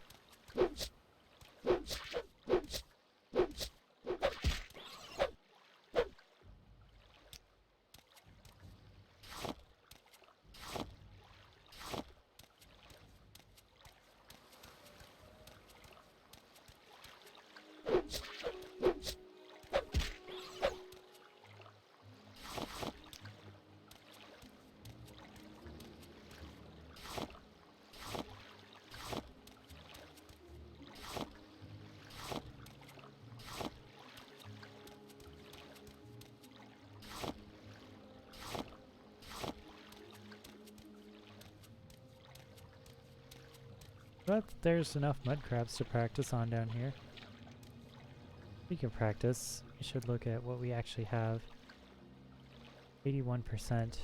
But there's enough mud crabs to practice on down here. Speaking of practice, we should look at what we actually have. 81%.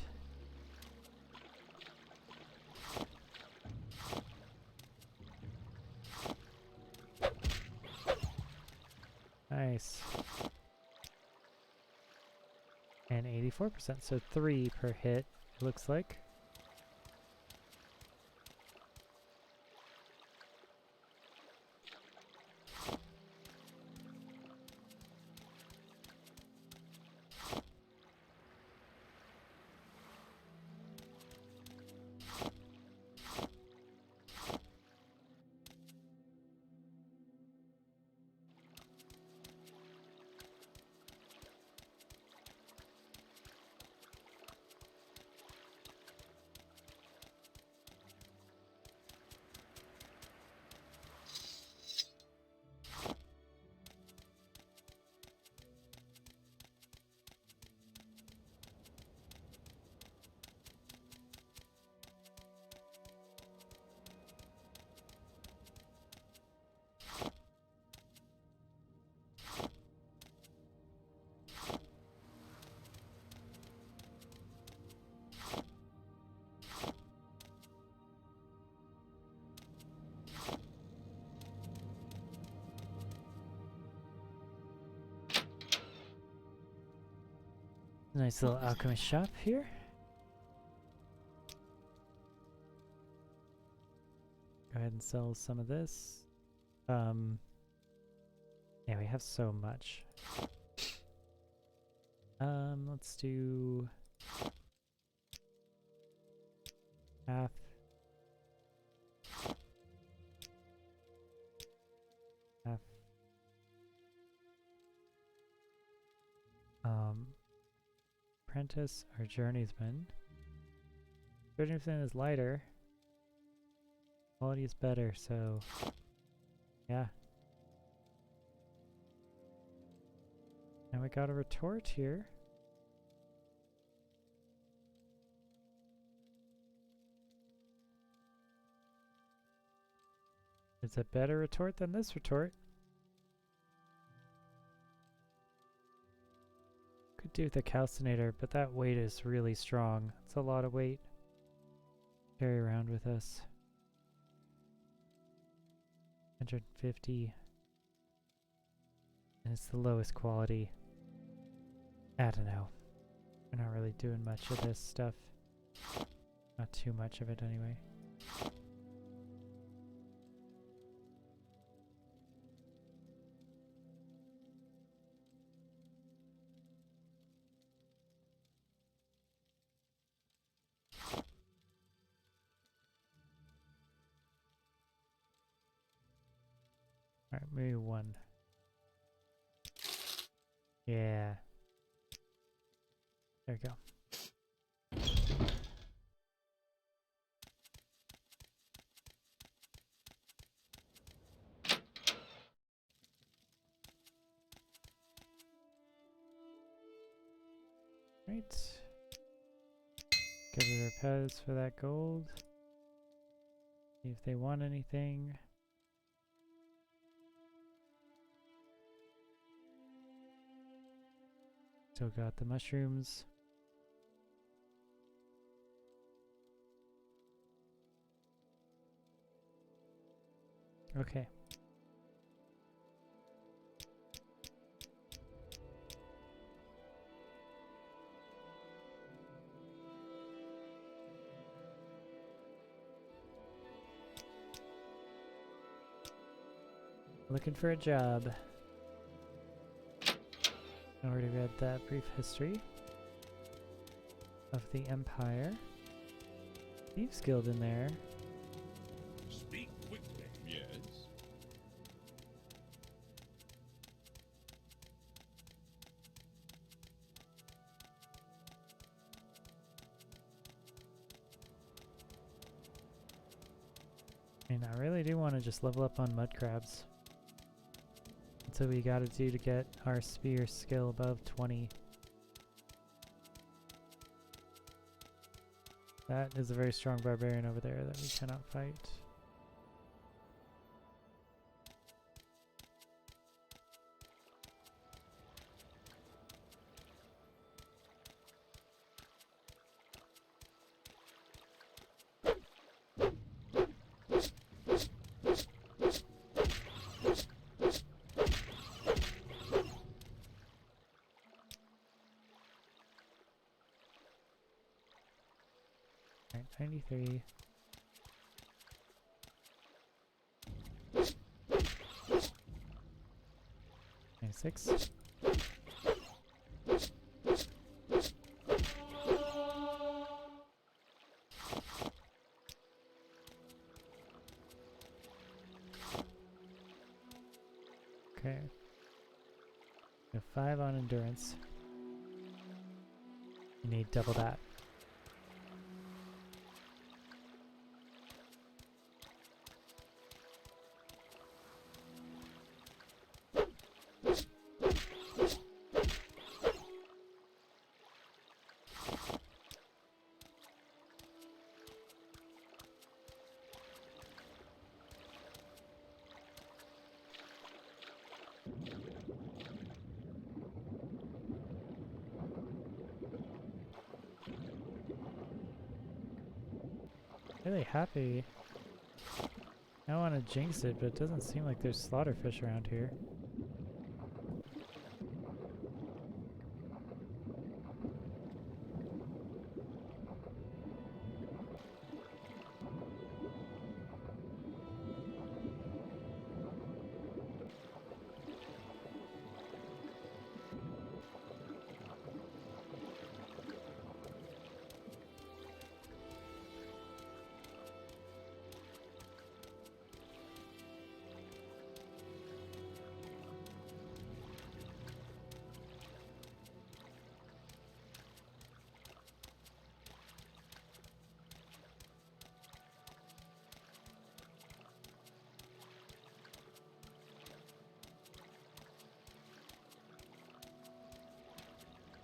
Nice. And 84%, so 3 per hit, it looks like. Nice little alchemist shop here. Go ahead and sell some of this. Yeah, we have so much. Let's do half. Half. Apprentice or journeyman. Journeyman is lighter. Quality is better, so yeah. And we got a retort here. It's a better retort than this retort. Could do the calcinator, but that weight is really strong. It's a lot of weight to carry around with us. 150. And it's the lowest quality. I don't know. We're not really doing much of this stuff. Not too much of it anyway. maybe one. Yeah. There we go. Right. Give the repairs for that gold. See if they want anything. Still got the mushrooms. Okay. Looking for a job. I already read that brief history of the Empire. Thieves Guild in there. Speak quickly. Yes. I mean, I really do want to just level up on mud crabs. That's what we gotta do to get our spear skill above 20. That is a very strong barbarian over there that we cannot fight. Alright, 93. Six. Okay. We have 5 on endurance. You need double that. Really happy. I don't want to jinx it, but it doesn't seem like there's slaughterfish around here.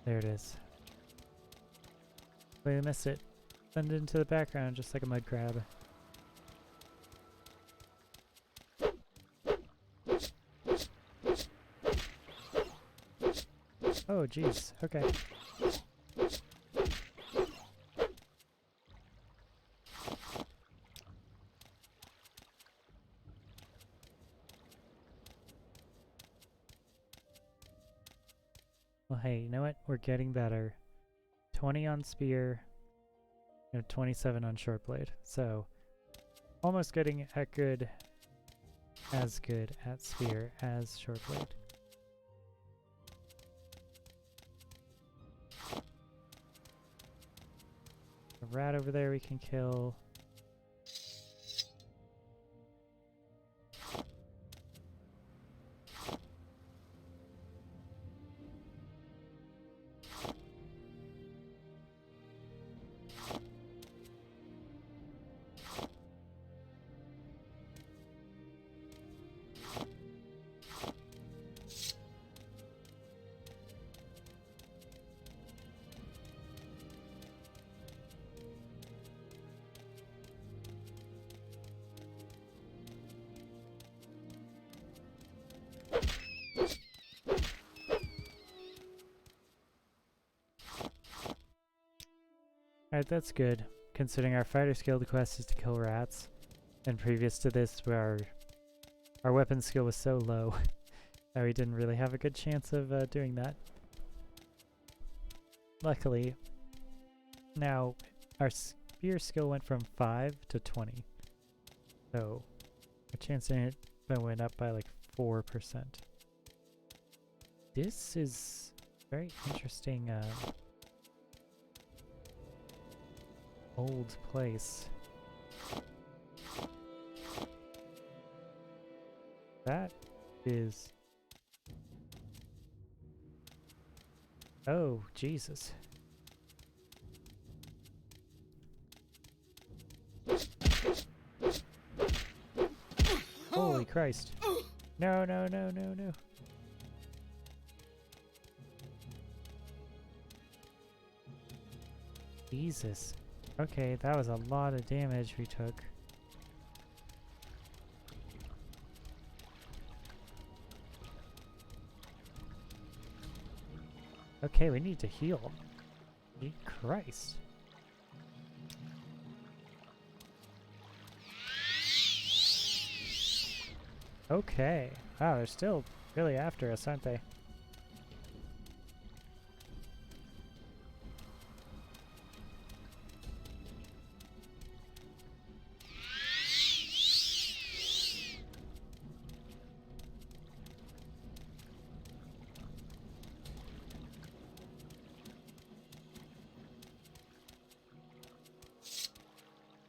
There it is. Wait, I missed it. Send it into the background just like a mud crab. Oh, jeez. Okay. Well, hey, you know what? We're getting better. 20 on spear, and 27 on short blade. So, almost getting as good at spear as short blade. A rat over there we can kill. Alright, that's good. Considering our fighter skill quest is to kill rats. And previous to this, where our weapon skill was so low that we didn't really have a good chance of doing that. Luckily, now our spear skill went from 5 to 20. So, our chance in it went up by like 4%. This is very interesting old place. That is... Oh, Jesus. Holy Christ. No, no, no, no, no. Jesus. Okay, that was a lot of damage we took. Okay, we need to heal. Ye Christ. Okay. Wow, they're still really after us, aren't they?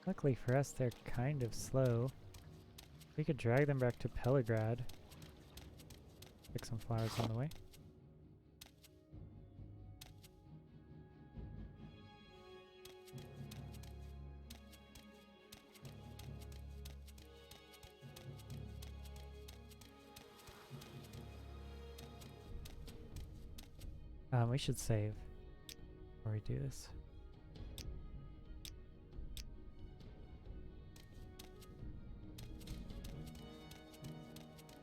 Luckily for us, they're kind of slow. We could drag them back to Peligrad. Pick some flowers on the way. We should save before we do this.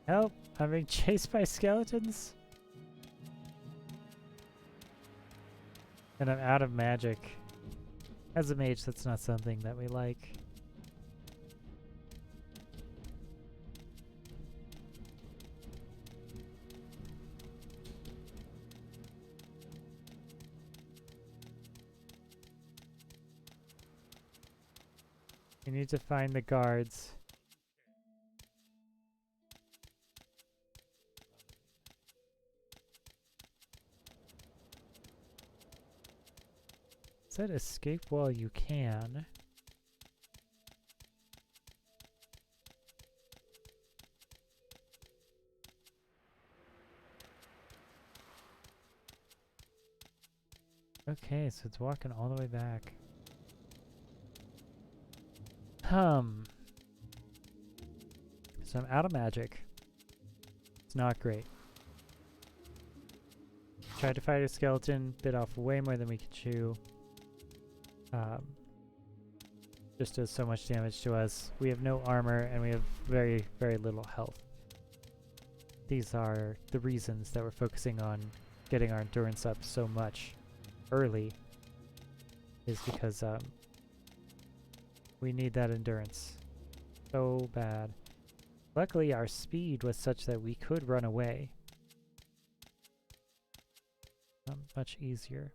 Help! I'm being chased by skeletons! And I'm out of magic. As a mage, that's not something that we like. We need to find the guards. Said escape while you can. Okay, so it's walking all the way back. So I'm out of magic. It's not great. Tried to fight a skeleton, bit off way more than we could chew. Just does so much damage to us. We have no armor and we have very, very little health. These are the reasons that we're focusing on getting our endurance up so much early, is because we need that endurance so bad. Luckily our speed was such that we could run away. Much easier.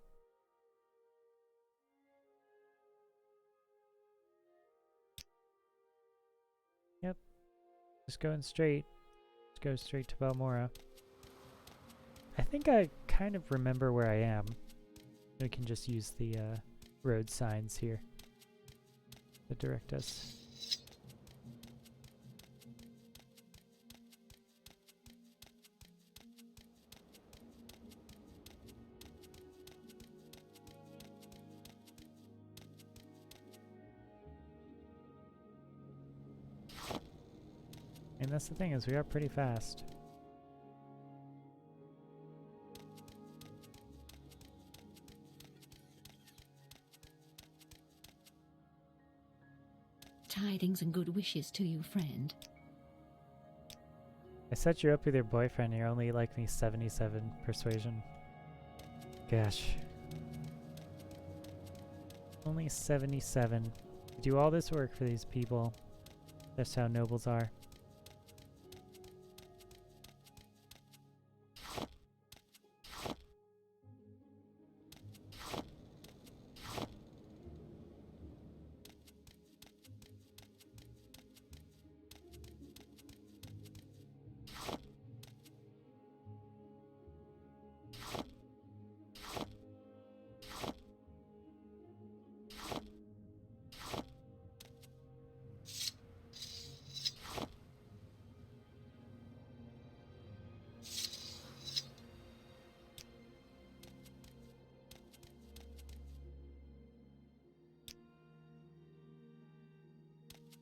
Yep. Just going straight. Just go straight to Balmora. I think I kind of remember where I am. We can just use the road signs here to direct us. And that's the thing, is we are pretty fast. Tidings and good wishes to you, friend. I set you up with your boyfriend, you're only like me 77 persuasion. Gosh. Only 77. We do all this work for these people. That's how nobles are.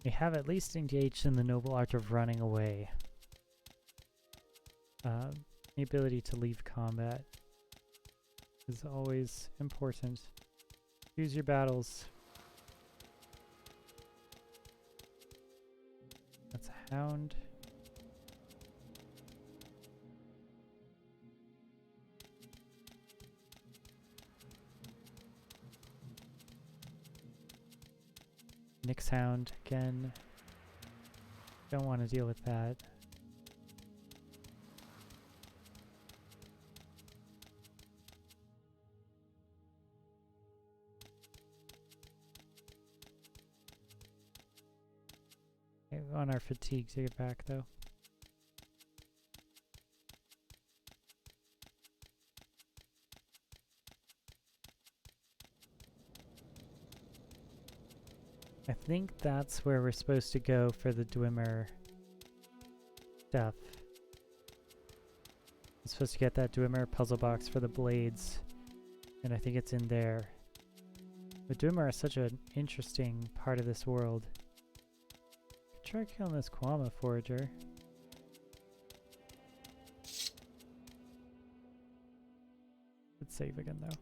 We have at least engaged in the noble art of running away. The ability to leave combat is always important. Choose your battles. That's a hound. Nyx hound again. Don't want to deal with that. Okay, we want our fatigue to get back though. I think that's where we're supposed to go for the Dwemer stuff. I'm supposed to get that Dwemer puzzle box for the blades, and I think it's in there. The Dwemer are such an interesting part of this world. Try killing this Kwama forager. Let's save again though.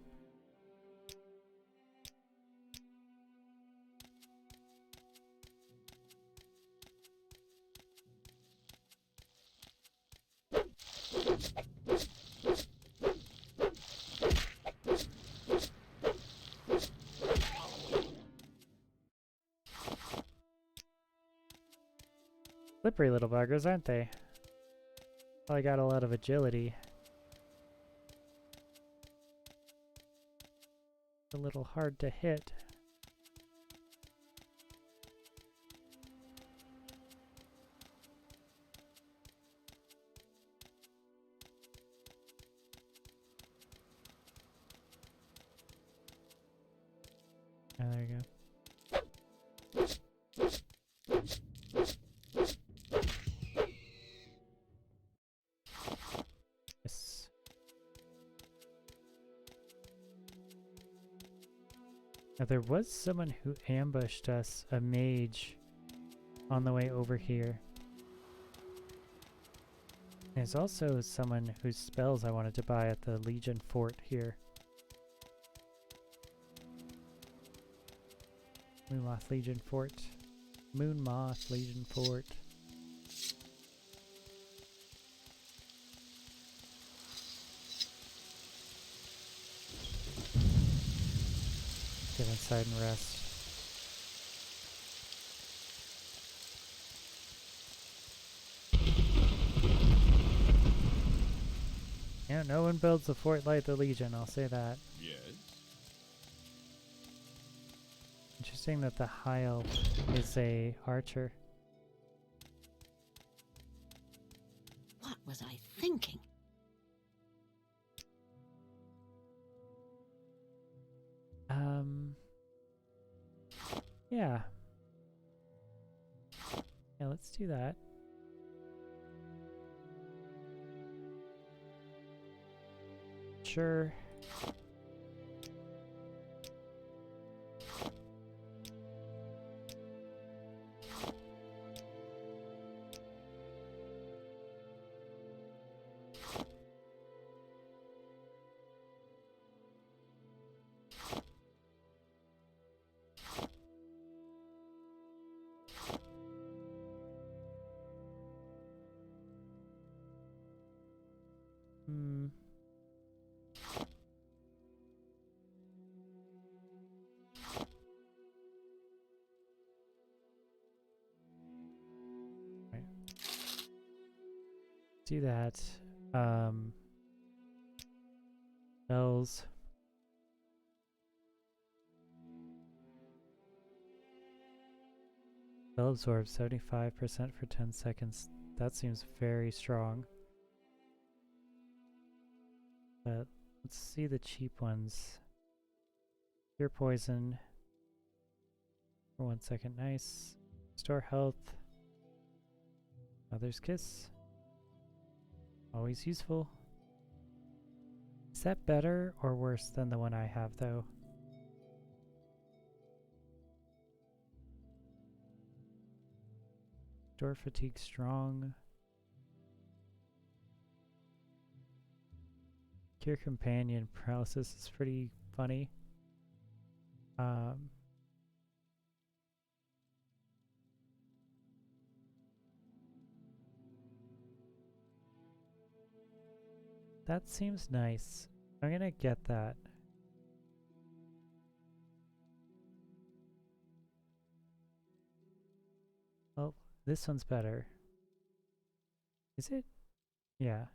Slippery little buggers, aren't they? Probably got a lot of agility. A little hard to hit. Oh, there you go. Yes. Now there was someone who ambushed us, a mage, on the way over here. There's also someone whose spells I wanted to buy at the Legion Fort here. Moonmoth Legion Fort. Moonmoth Legion Fort. Get inside and rest. Yeah, no one builds a fort like the Legion, I'll say that. Yes. Interesting that the High Elf is a archer. What was I thinking? Yeah. Yeah, let's do that. Sure. Do that. Bells. Spell absorb 75% for 10 seconds. That seems very strong. But let's see the cheap ones. Cure poison. For 1 second, nice. Restore health. Mother's kiss. Always useful. Is that better or worse than the one I have though? Restore fatigue strong. Cure companion paralysis is pretty funny. That seems nice. I'm gonna get that. Oh, this one's better. Is it? Yeah.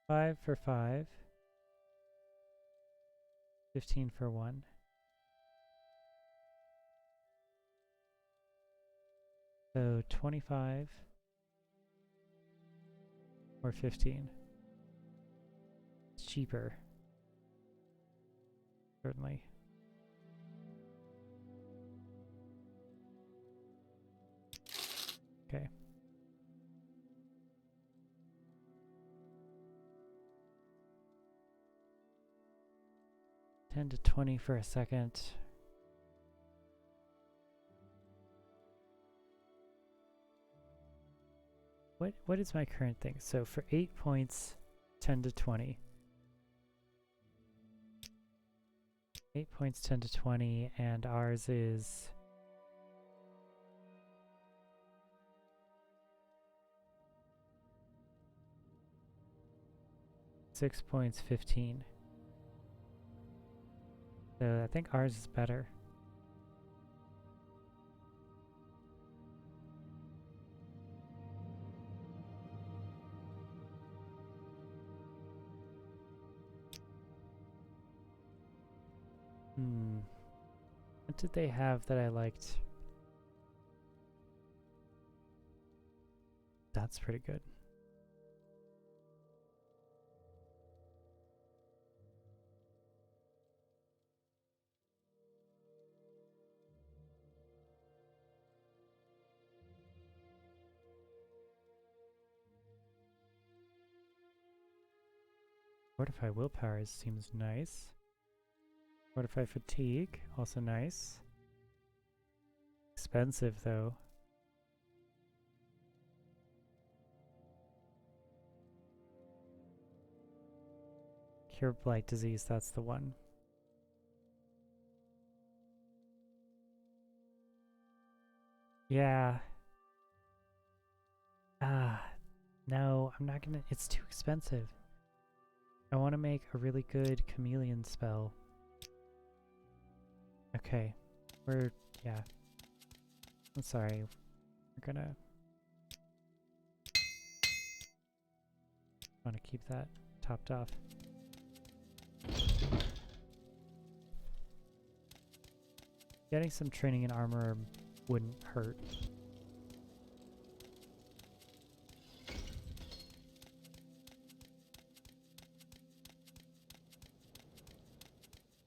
5 for 5. 15 for 1. So 25 or 15. It's cheaper. Certainly. Okay. $10 to $20 for a second. What is my current thing? So for 8 points, 10 to 20. 8 points, 10 to 20, and ours is 6 points, 15. So I think ours is better. What did they have that I liked? That's pretty good. Fortify willpower seems nice. Fortify fatigue, also nice. Expensive though. Cure blight disease, that's the one. Yeah. No, I'm not gonna, it's too expensive. I want to make a really good chameleon spell. Okay, yeah. I'm sorry, we're gonna want to keep that topped off. Getting some training in armor wouldn't hurt.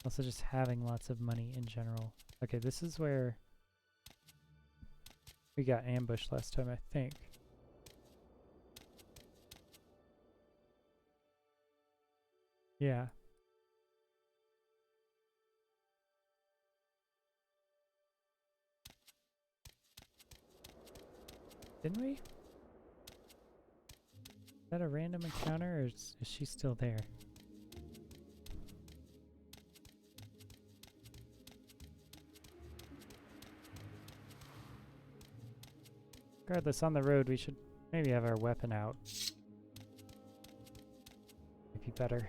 Also just having lots of money in general. Okay, this is where we got ambushed last time, I think. Yeah. Didn't we? Is that a random encounter or is she still there? Regardless, on the road we should maybe have our weapon out. Might be better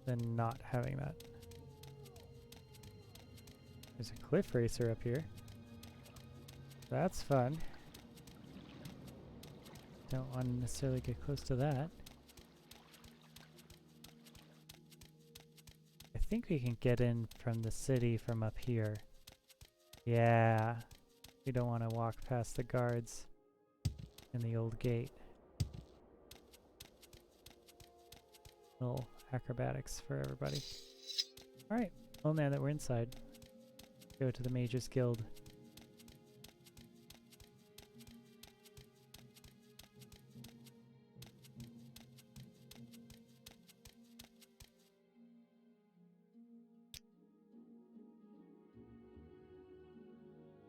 than not having that. There's a cliff racer up here. That's fun. Don't want to necessarily get close to that. I think we can get in from the city from up here. Yeah. We don't want to walk past the guards in the old gate. Little acrobatics for everybody. Alright, well now that we're inside, go to the Mage's Guild.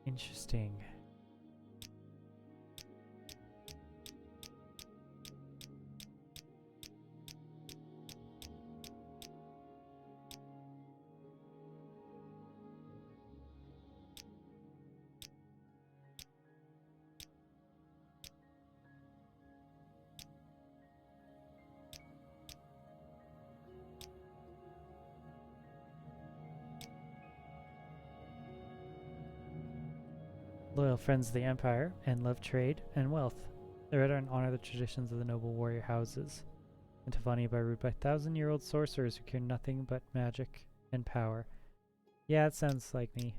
Interesting. Loyal friends of the Empire and love trade and wealth. They read and honor the traditions of the noble warrior houses. And Tavani by ruled by 1,000-year-old sorcerers who care nothing but magic and power. Yeah, it sounds like me.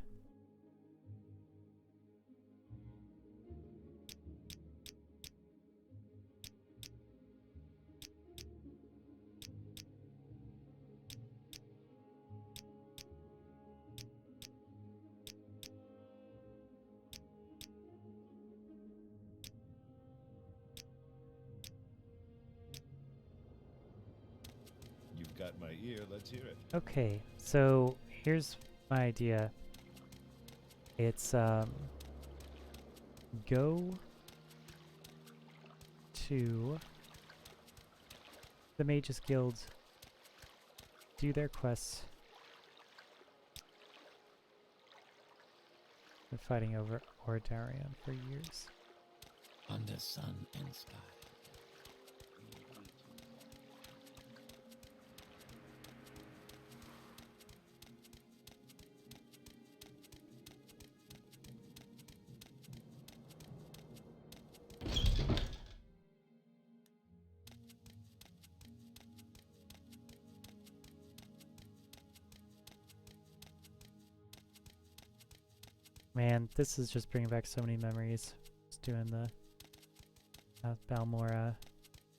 You've got my ear, let's hear it. Okay, so here's my idea. It's go to the Mage's Guild, do their quests. Been fighting over Ordarion for years. Under sun and sky. Man, this is just bringing back so many memories. Just doing the Balmora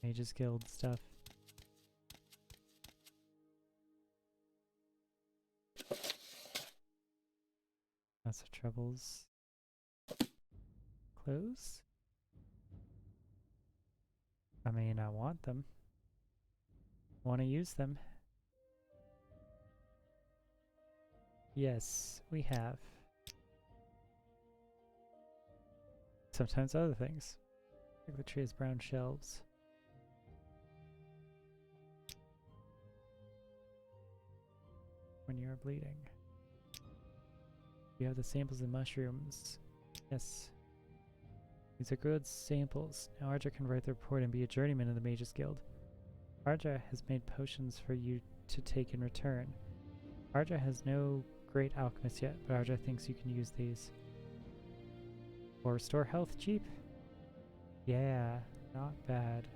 Mage's Guild stuff. Lots of troubles. Close? I mean, I want them. Want to use them. Yes, we have. Sometimes other things. Like the tree has brown shelves. When you are bleeding. You have the samples of mushrooms. Yes. These are good samples. Now Arja can write the report and be a journeyman in the Mage's Guild. Arja has made potions for you to take in return. Arja has no great alchemist yet, but Arja thinks you can use these. Or restore health cheap? Yeah, not bad.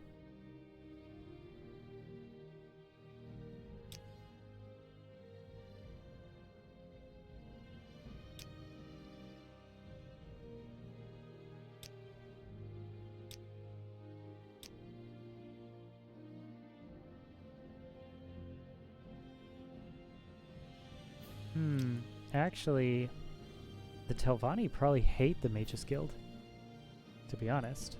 Actually, the Telvanni probably hate the Mage's Guild, to be honest.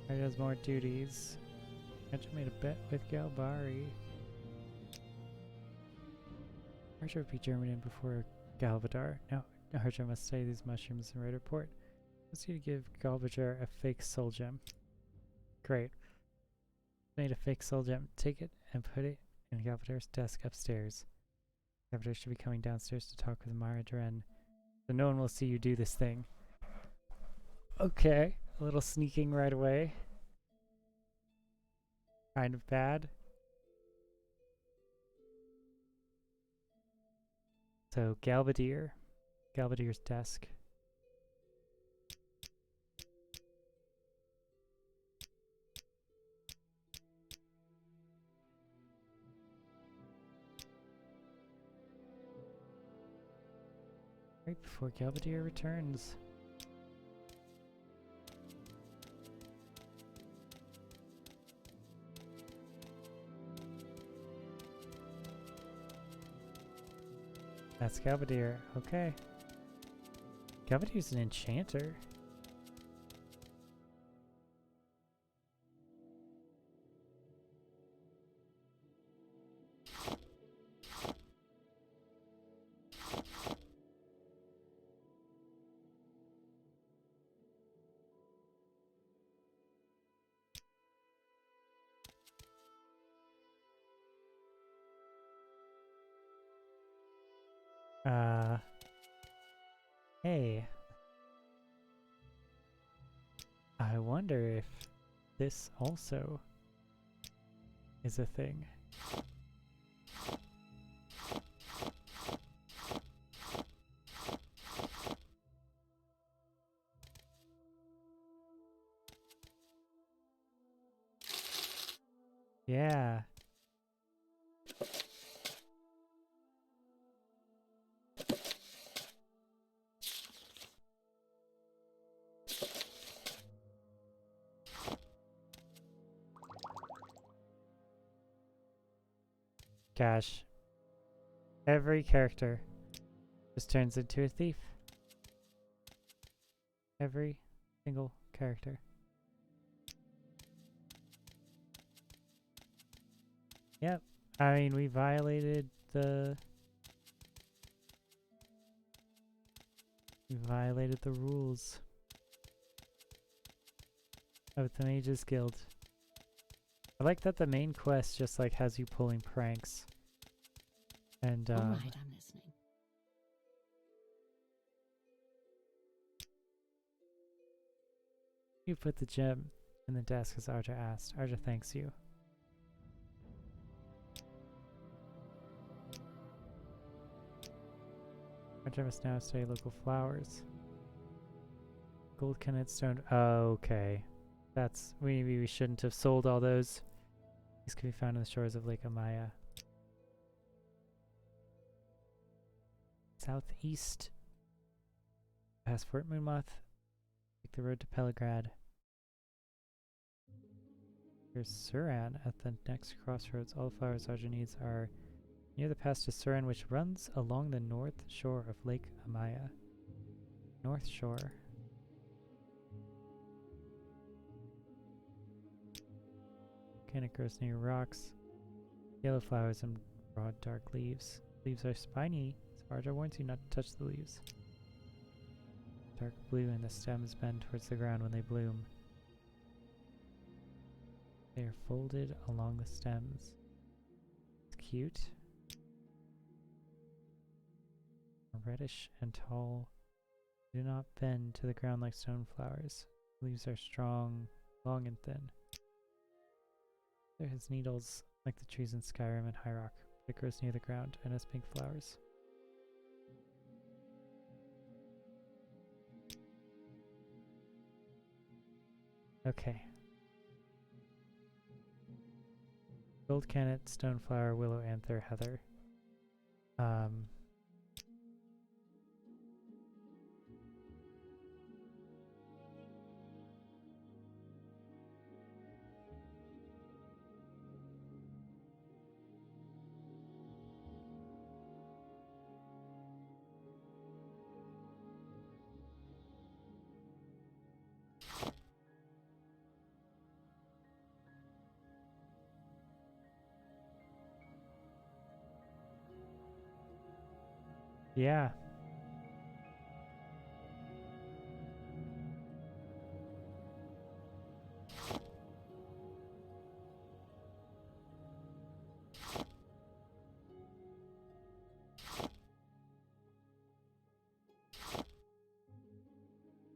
He does more duties. Archer made a bet with Galbari. Archer would be German before Galvadar. Now Archer must study these mushrooms and write a report. Let's see to give Galvadar a fake soul gem. Great. Made a fake soul gem. Take it and put it in Galvadar's desk upstairs. Galvadar should be coming downstairs to talk with Mara Dren. So no one will see you do this thing. Okay. A little sneaking right away. kind of bad. So Galvadier's desk. Right before Galvadier returns. That's Galvadier. Okay. Galvadier's an enchanter. Hey. I wonder if this also is a thing. Yeah. Gosh. Every character just turns into a thief. Every single character. Yep. I mean, we violated the rules of the Mages Guild. I like that the main quest just like has you pulling pranks. And All right, I'm listening. you put the gem in the desk as Arja asked. Arja thanks you. Arja must now study local flowers. Gold Kennet stone. Oh, okay. That's maybe we shouldn't have sold all those. These can be found on the shores of Lake Amaya. Southeast. Past Fort Moonmoth. Take the road to Pelagrad. Here's Suran at the next crossroads. All the flowers Arja needs are near the pass to Suran, which runs along the north shore of Lake Amaya. North shore. And it grows near rocks. Yellow flowers and broad dark leaves. Leaves are spiny, so Arja warns you not to touch the leaves. Dark blue and the stems bend towards the ground when they bloom. They are folded along the stems. It's cute. Reddish and tall. Do not bend to the ground like stone flowers. Leaves are strong, long and thin. It has needles like the trees in Skyrim and High Rock. It grows near the ground and has pink flowers. Okay. Gold Kennet, Stoneflower, Willow Anther, Heather. Yeah.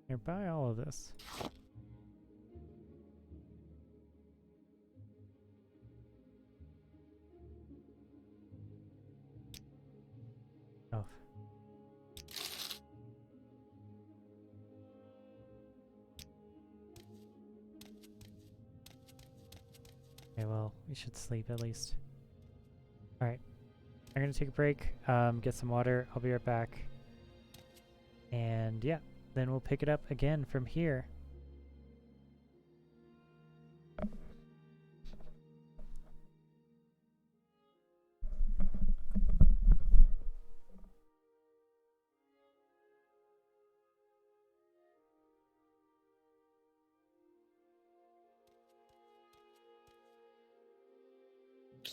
Here, buy all of this. Okay, well, we should sleep at least. Alright. I'm gonna take a break, get some water. I'll be right back. And yeah, then we'll pick it up again from here.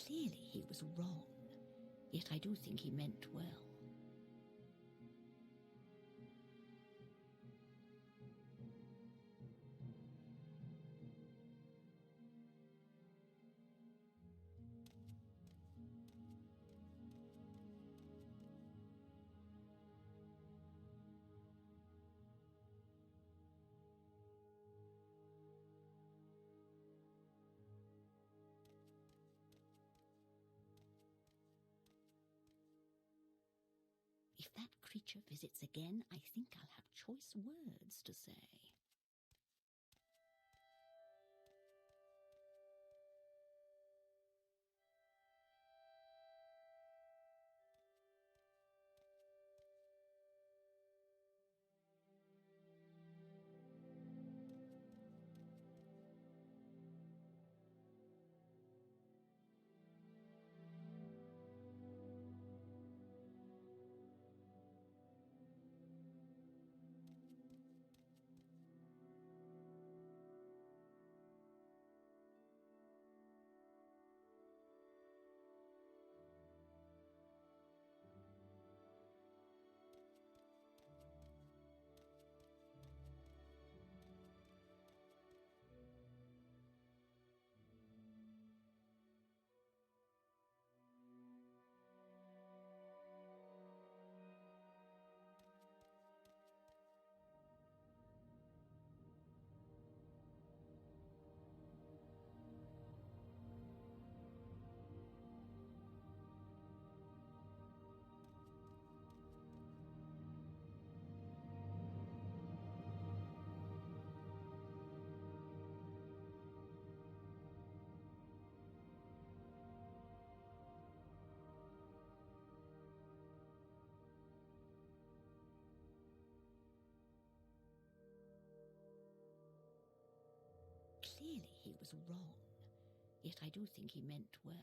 Clearly he was wrong, yet I do think he meant well. If that creature visits again, I think I'll have choice words to say. Clearly he was wrong, yet I do think he meant well.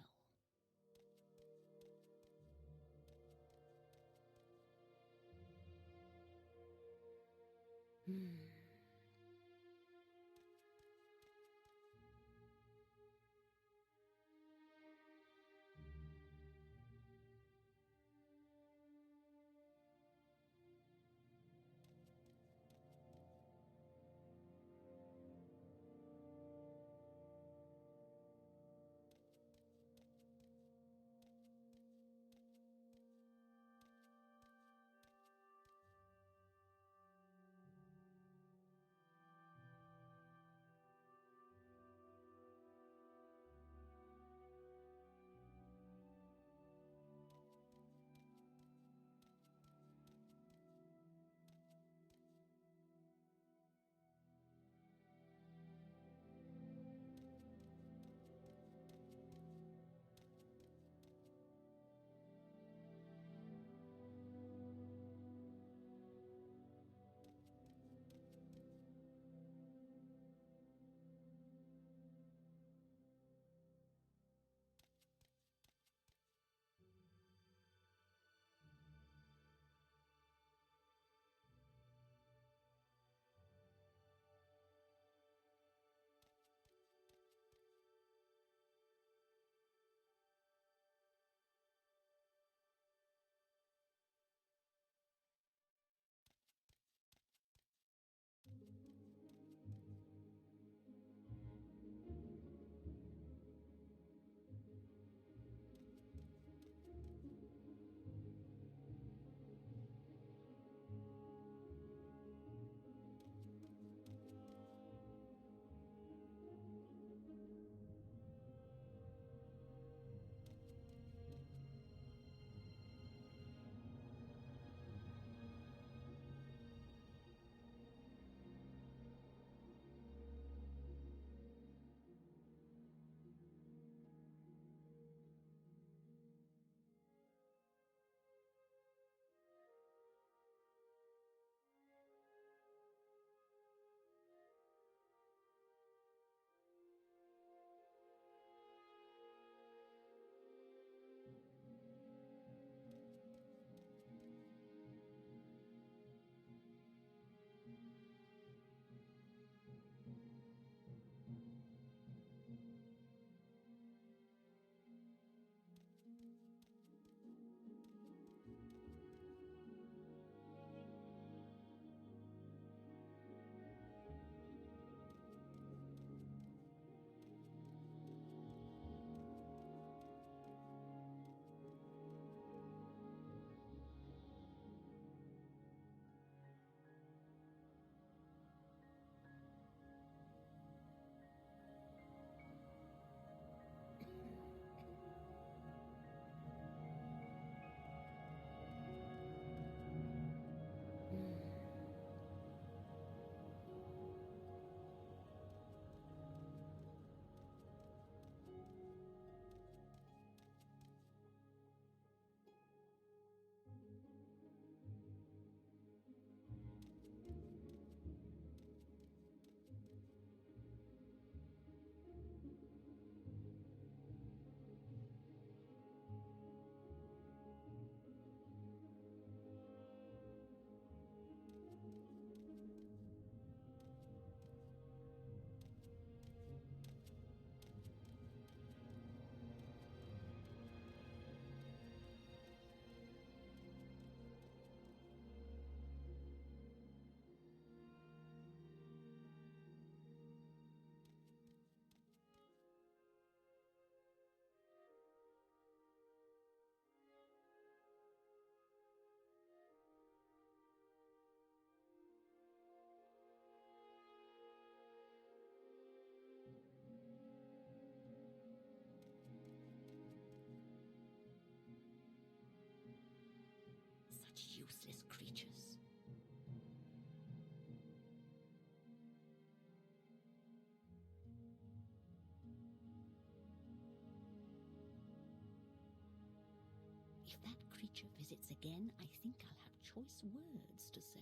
creature visits again, I think I'll have choice words to say.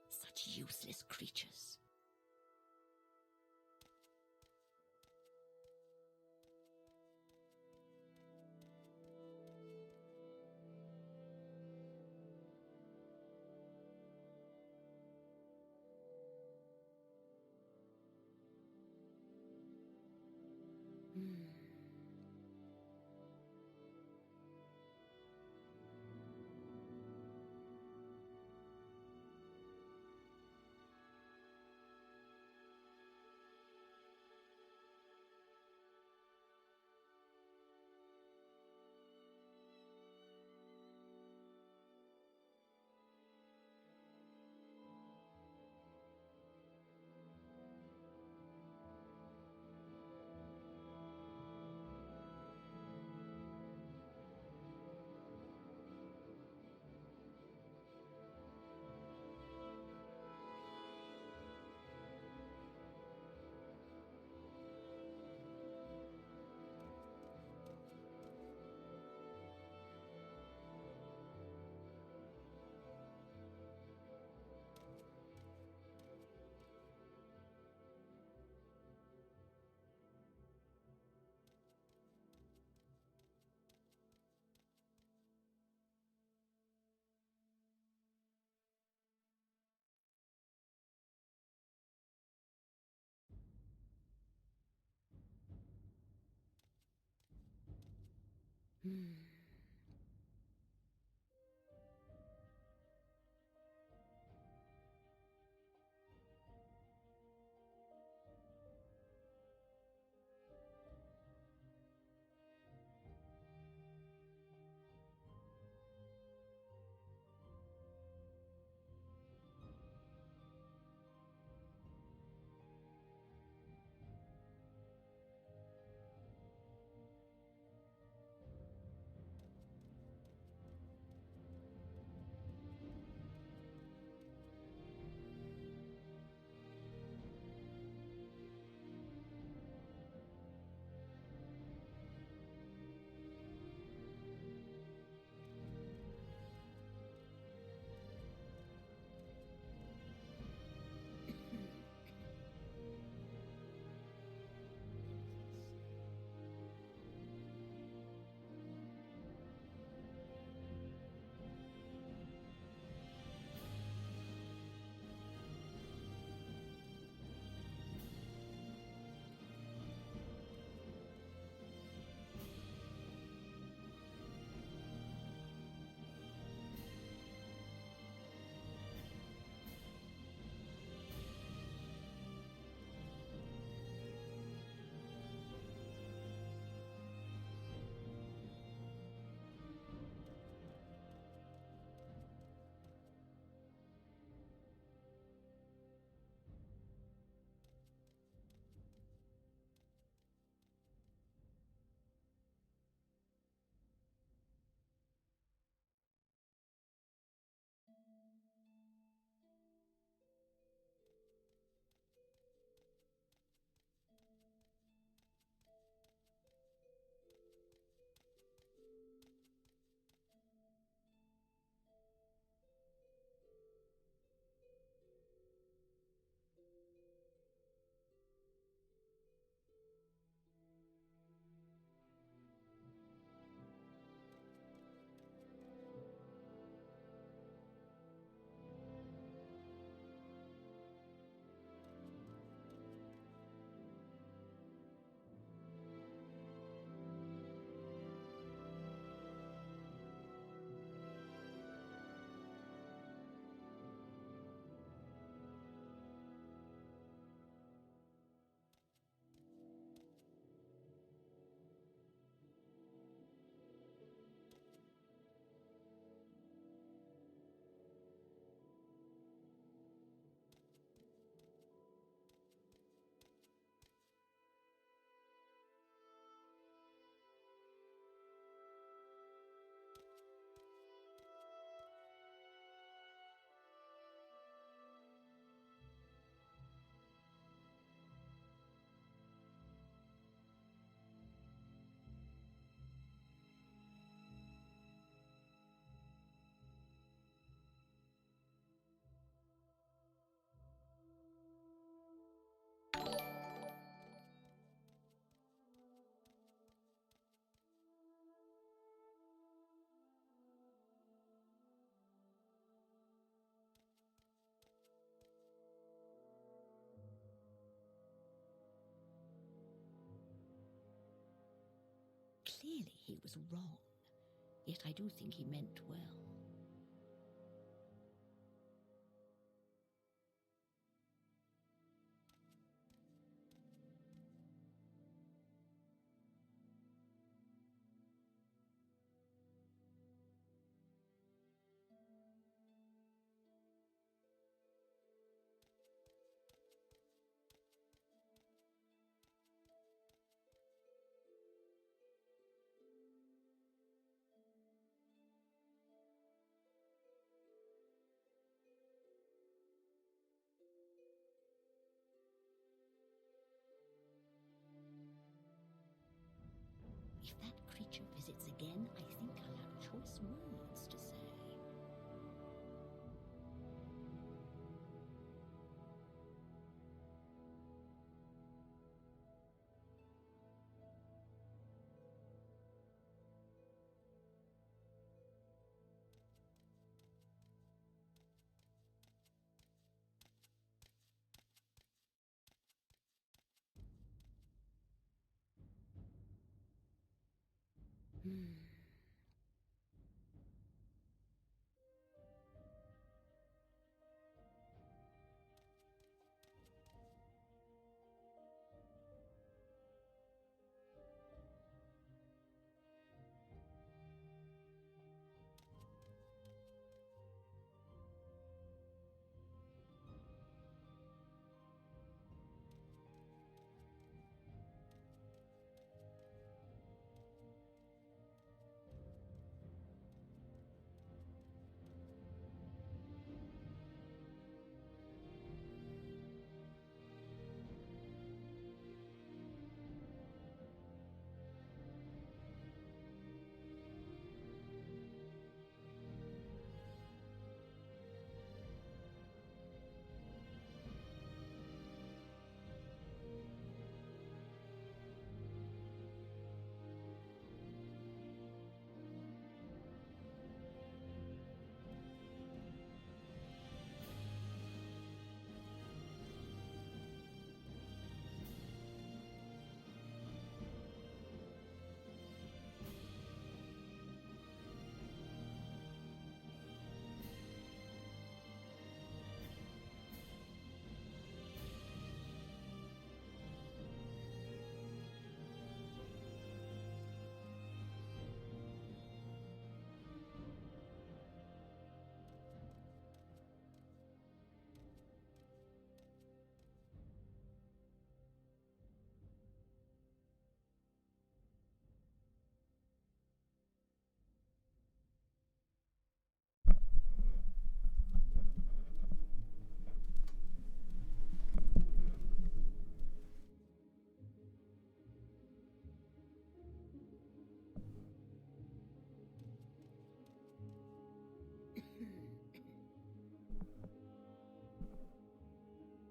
Such useless creatures. Clearly he was wrong, yet I do think he meant well. If that creature visits again, I think I'll have choice words to say.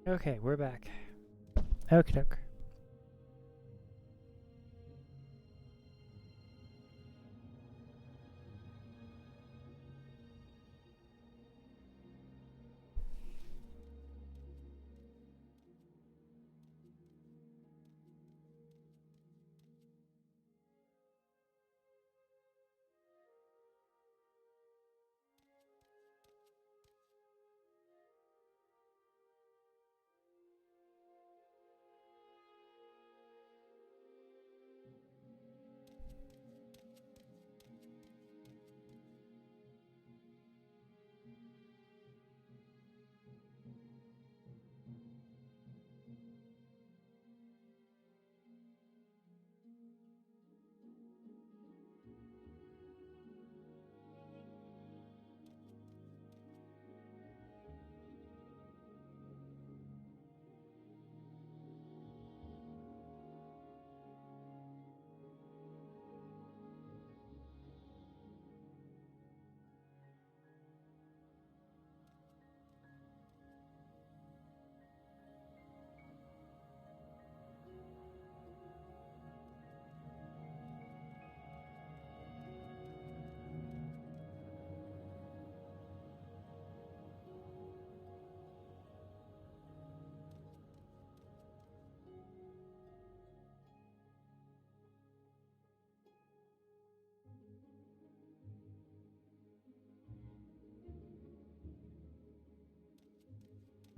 Okay, we're back. Okie doke.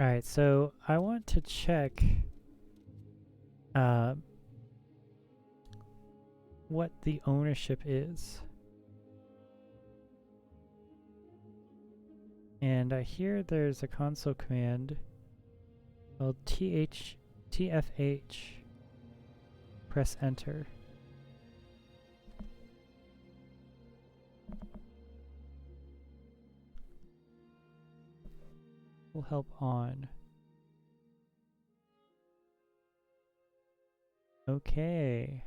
Alright, so I want to check what the ownership is. And I hear there's a console command called TFH. Press enter. Will help on. Okay.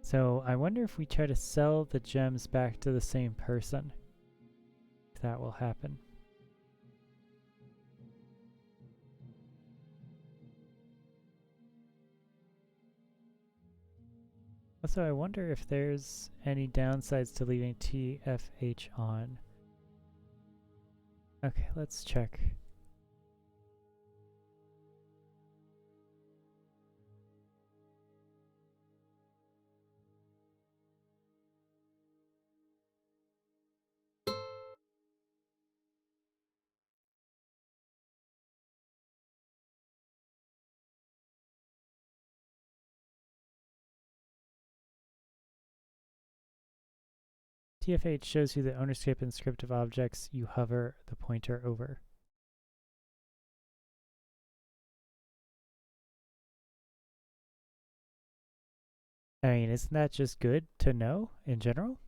So I wonder if we try to sell the gems back to the same person, if that will happen. Also, I wonder if there's any downsides to leaving TFH on. Okay, let's check. TFH shows you the ownership and script of objects you hover the pointer over. I mean, isn't that just good to know in general?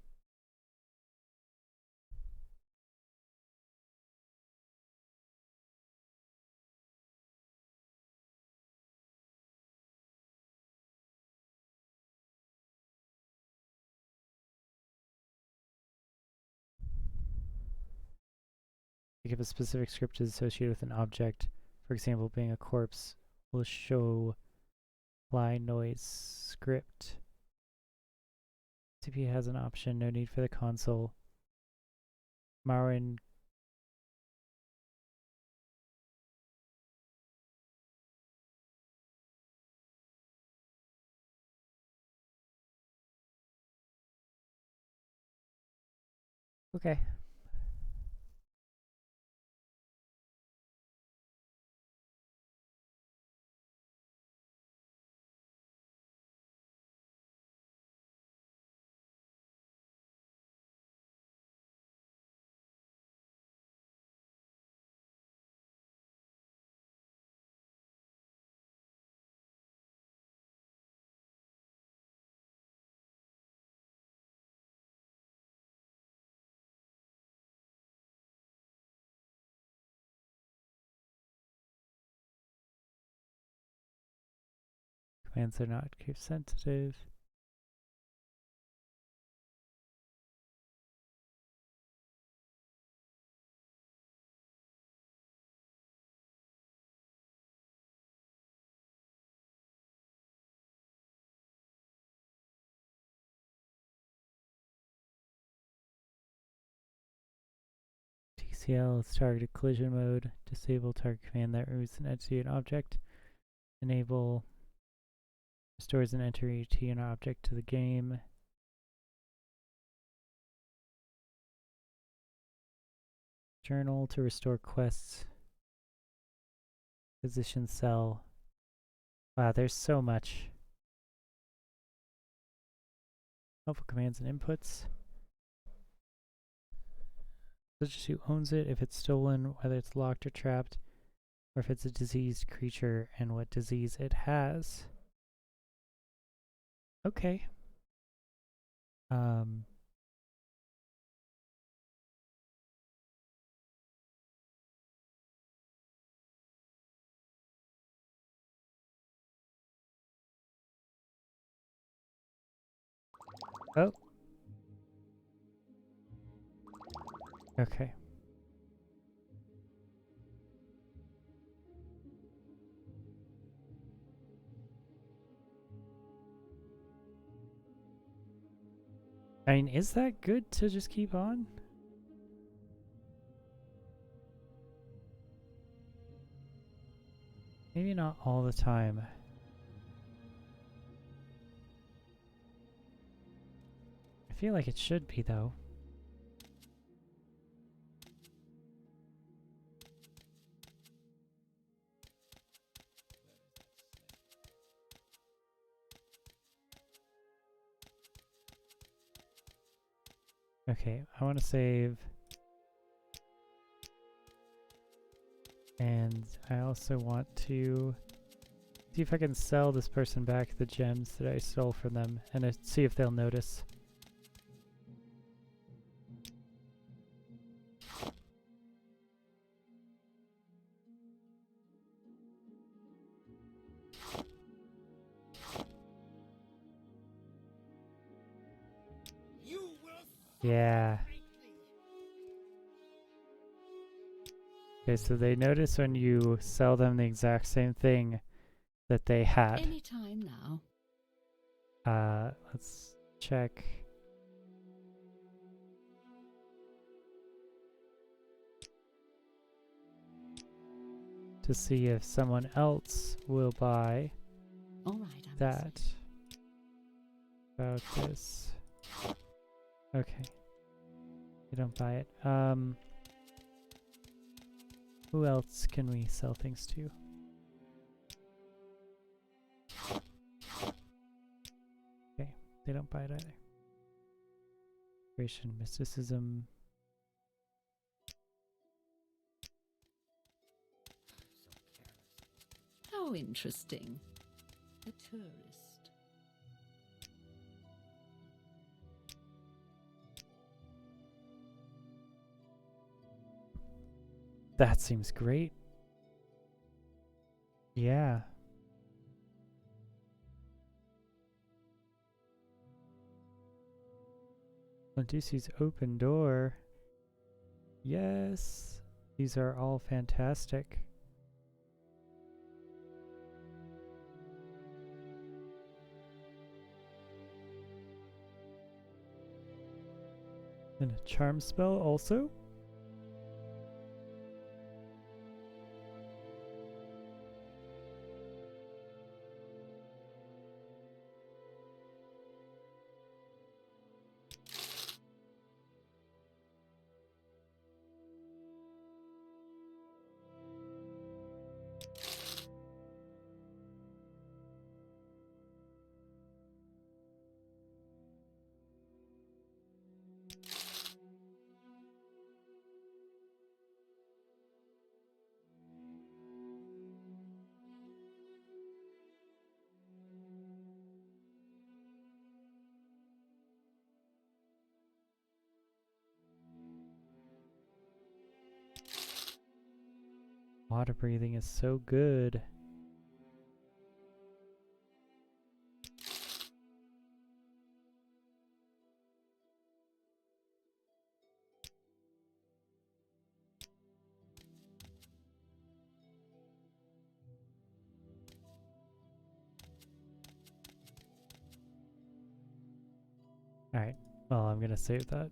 If a specific script is associated with an object, for example, being a corpse, will show fly noise script. CPU has an option, no need for the console. Morrowind. Okay. Commands are not case sensitive. TCL is targeted collision mode. Disable target command that removes an entity and object. Enable restores an entity and object to the game. Journal to restore quests. Position cell. Wow, there's so much. Helpful commands and inputs. Such as who owns it, if it's stolen, whether it's locked or trapped, or if it's a diseased creature and what disease it has. Okay. Oh. Okay. I mean, is that good to just keep on? Maybe not all the time. feel like it should be, though. Okay, I want to save. And I also want to see if I can sell this person back the gems that I stole from them and see if they'll notice. Yeah. Okay, so they notice when you sell them the exact same thing that they had. Anytime now. Let's check. To see if someone else will buy All right, I'm that. About this. Okay. You don't buy it. Who else can we sell things to? Okay, they don't buy it either. Creation, mysticism. How interesting. A tourist. That seems great. Yeah. Medusi's open door. Yes. These are all fantastic. And a charm spell also? Water breathing is so good. Alright, well, I'm gonna save that.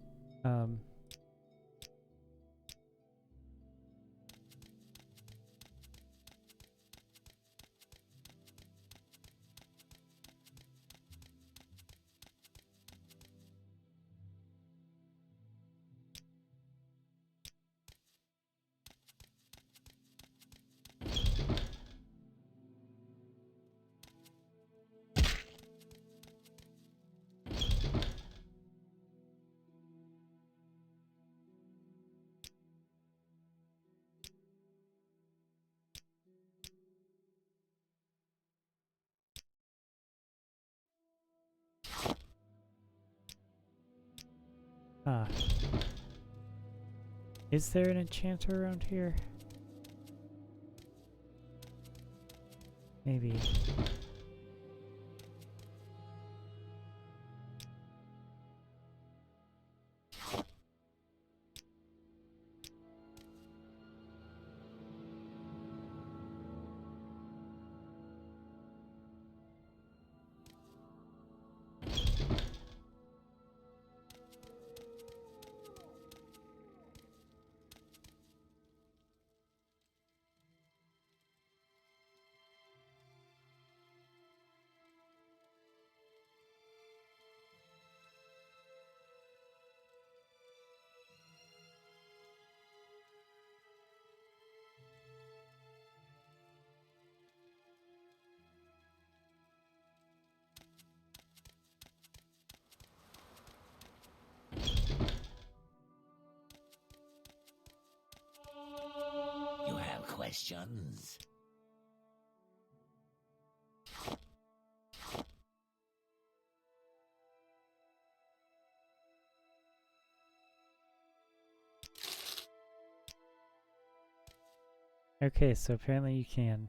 Ah. Is there an enchanter around here? Maybe. questions? Okay, so apparently you can.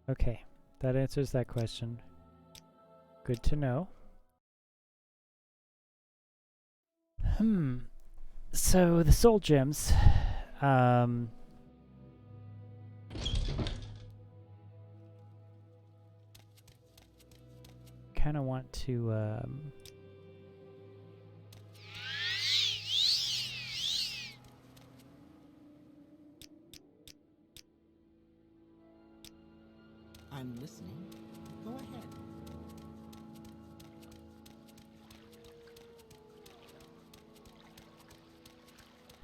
Okay, that answers that question. Good to know. So the soul gems, kind of want to, I'm listening. Go ahead.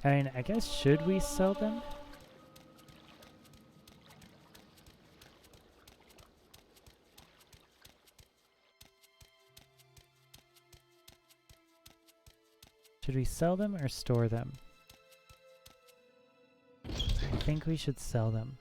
I mean, I guess, should we sell them? Should we sell them or store them? I think we should sell them.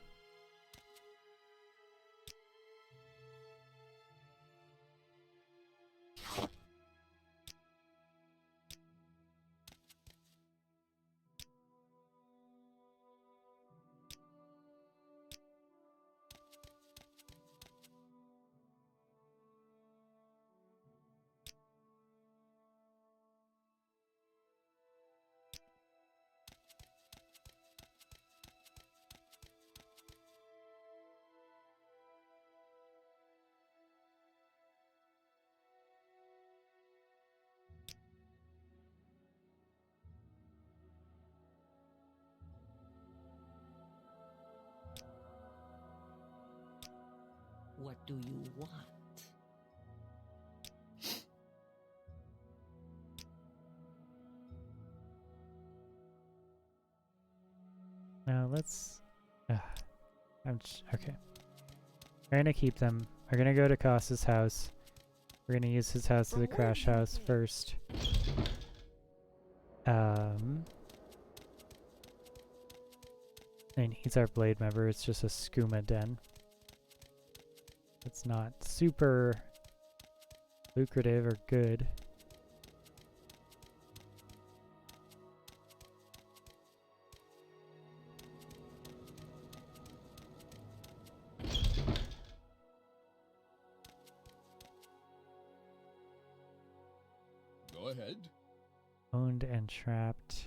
What do you want? Now let's... okay. We're gonna keep them. We're gonna go to Koss's house. We're gonna use his house as a crash house first. And he's our blade member. It's just a skooma den. It's not super lucrative or good. Go ahead. Owned and trapped.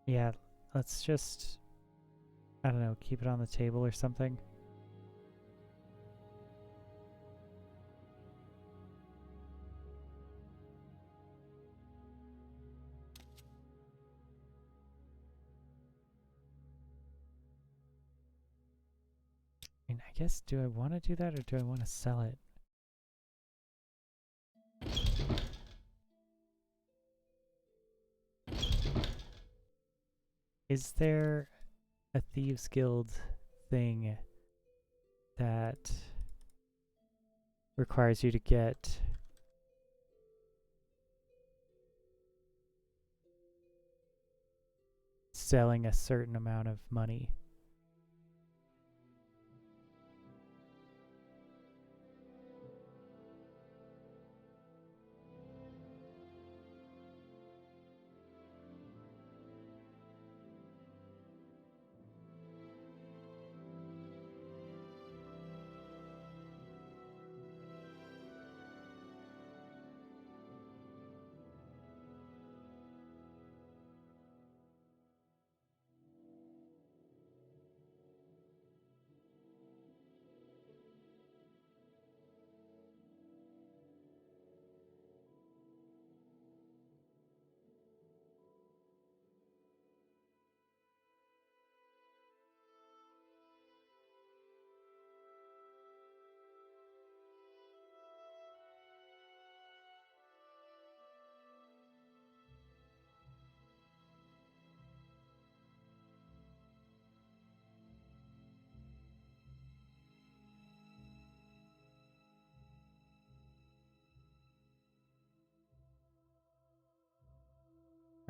Yeah, let's just, I don't know, keep it on the table or something. I mean, I guess, do I want to do that or do I want to sell it? Is there a Thieves Guild thing that requires you to get selling a certain amount of money?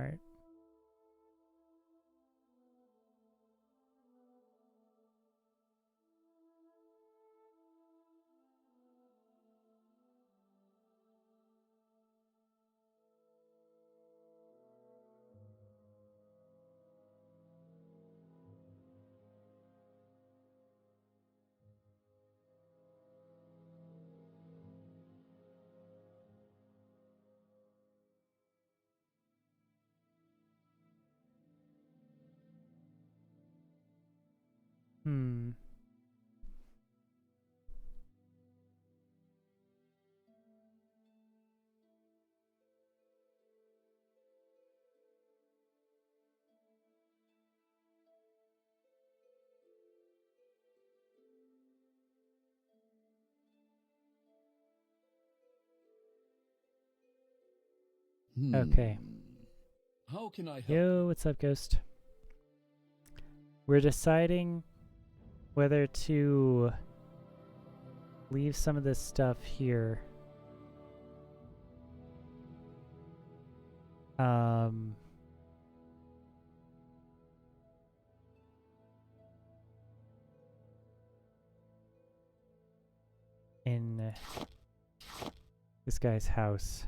Alright. Hmm. Okay. How can I help? Yo, what's up, Ghost? We're deciding whether to leave some of this stuff here. In this guy's house.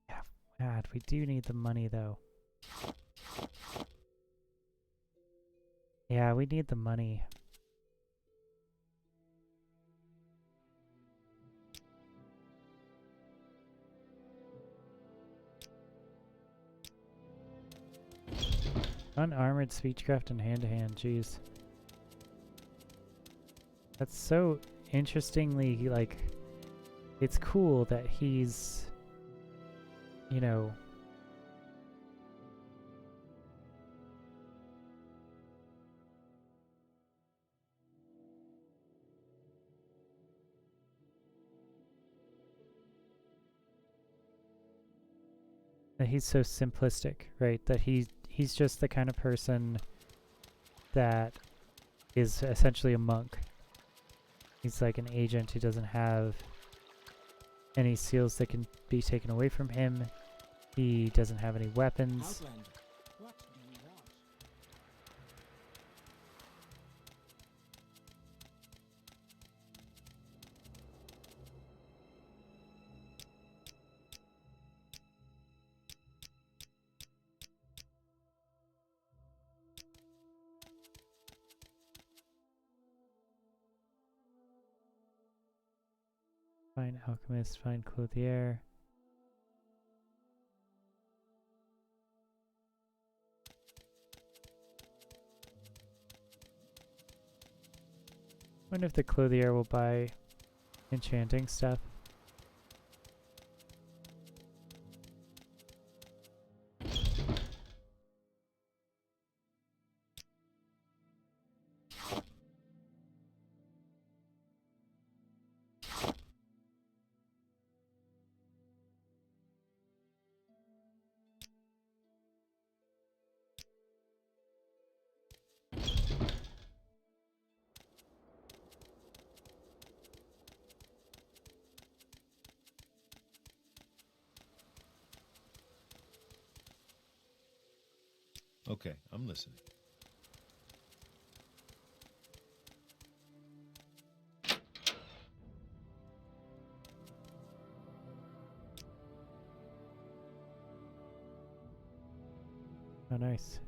Yeah, God, we do need the money though. Yeah, we need the money. Unarmored speechcraft and hand-to-hand, jeez. That's so interestingly, like, it's cool that he's, you know, that he's so simplistic, right? That he's just the kind of person that is essentially a monk. He's like an agent who doesn't have any seals that can be taken away from him. He doesn't have any weapons. Outlander, what do you want? Fine alchemist, fine clothier. Wonder if the clothier will buy enchanting stuff. Okay, I'm listening. Oh, nice.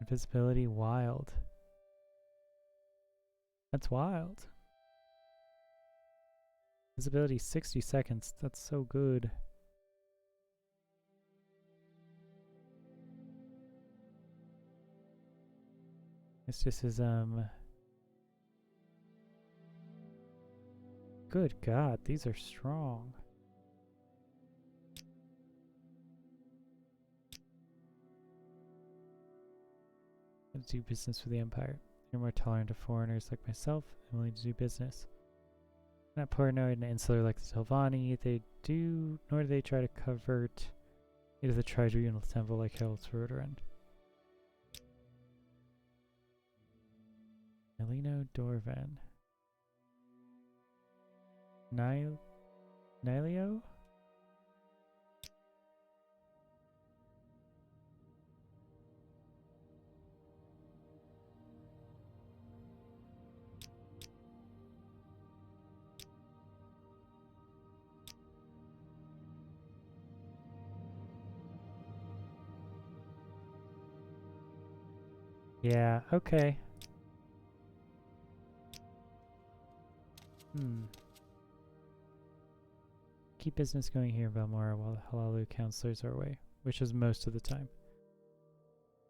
Invisibility wild. That's wild. Visibility 60 seconds. That's so good. It's just his Good God, these are strong. To do business with the Empire. You're more tolerant of foreigners like myself and willing to do business. Not paranoid and insular like the Telvanni, nor do they try to convert into the tribunal temple like Herald's Rotorend. Elino Dorvan. Nilio? Yeah, okay. Keep business going here in Balmora while the Halalu counselors are away, which is most of the time.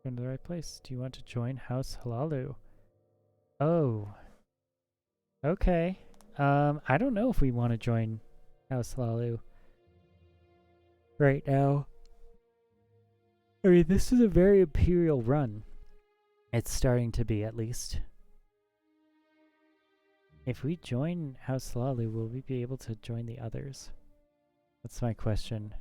Going to the right place. Do you want to join House Halalu? Oh. Okay. I don't know if we want to join House Halalu right now. I mean, this is a very imperial run. It's starting to be, at least. If we join House Halalu, will we be able to join the others? That's my question.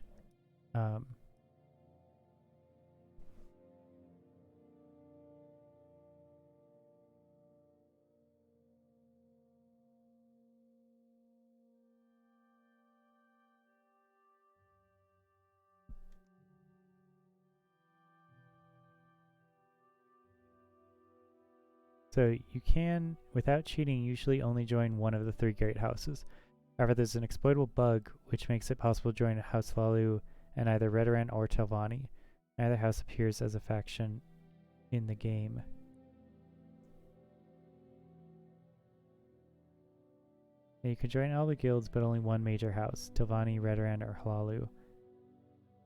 So you can, without cheating, usually only join one of the 3 great houses. However, there's an exploitable bug which makes it possible to join House Lalu and either Redoran or Telvanni. Neither house appears as a faction in the game. Now you can join all the guilds, but only one major house, Telvanni, Redoran, or Halalu.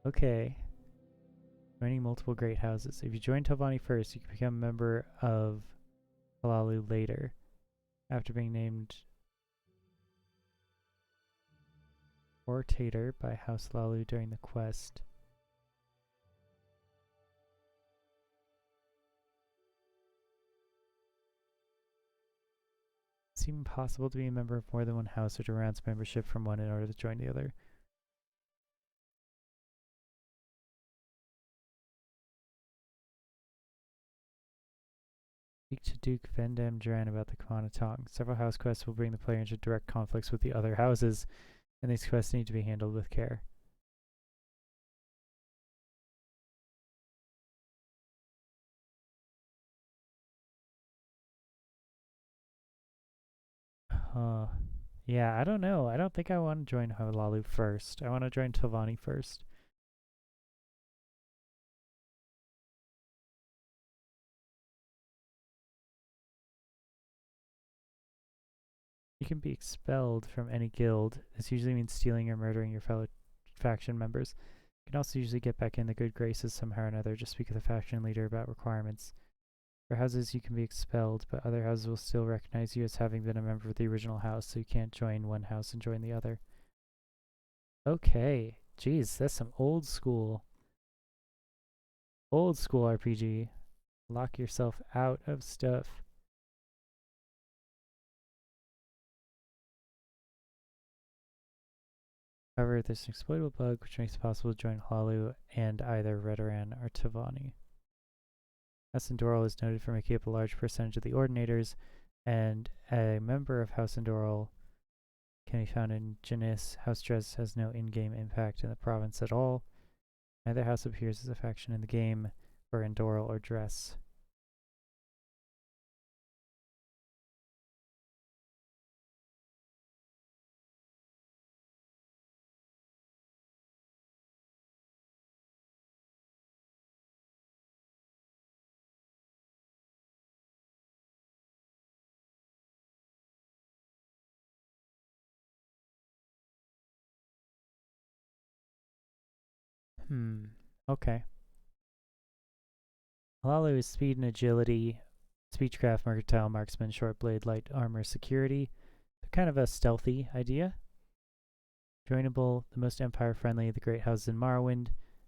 Okay. Joining multiple great houses. If you join Telvanni first, you can become a member of Halalu later, after being named Orator by House Lalu during the quest. It's even possible to be a member of more than one house or to renounce membership from one in order to join the other. Speak to Duke Vendam Duran about the Kamana Tong. Several house quests will bring the player into direct conflicts with the other houses, and these quests need to be handled with care. Yeah, I don't know. I don't think I want to join Halalu first. I want to join Telvanni first. You can be expelled from any guild. This usually means stealing or murdering your fellow faction members. You can also usually get back in the good graces somehow or another. Just speak with the faction leader about requirements. For houses, you can be expelled, but other houses will still recognize you as having been a member of the original house, so you can't join one house and join the other. Okay. Jeez, that's some old school RPG. Lock yourself out of stuff. However, there's an exploitable bug which makes it possible to join Halalu and either Redoran or Telvanni. House Endoral is noted for making up a large percentage of the Ordinators, and a member of House Endoral can be found in Janis. House Dress has no in-game impact in the province at all. Neither house appears as a faction in the game for Endoral or Dress. Okay. Halalu is speed and agility, speechcraft, mercantile, marksman, short blade, light armor, security. The kind of a stealthy idea. Joinable, the most empire-friendly, the great houses in Morrowind.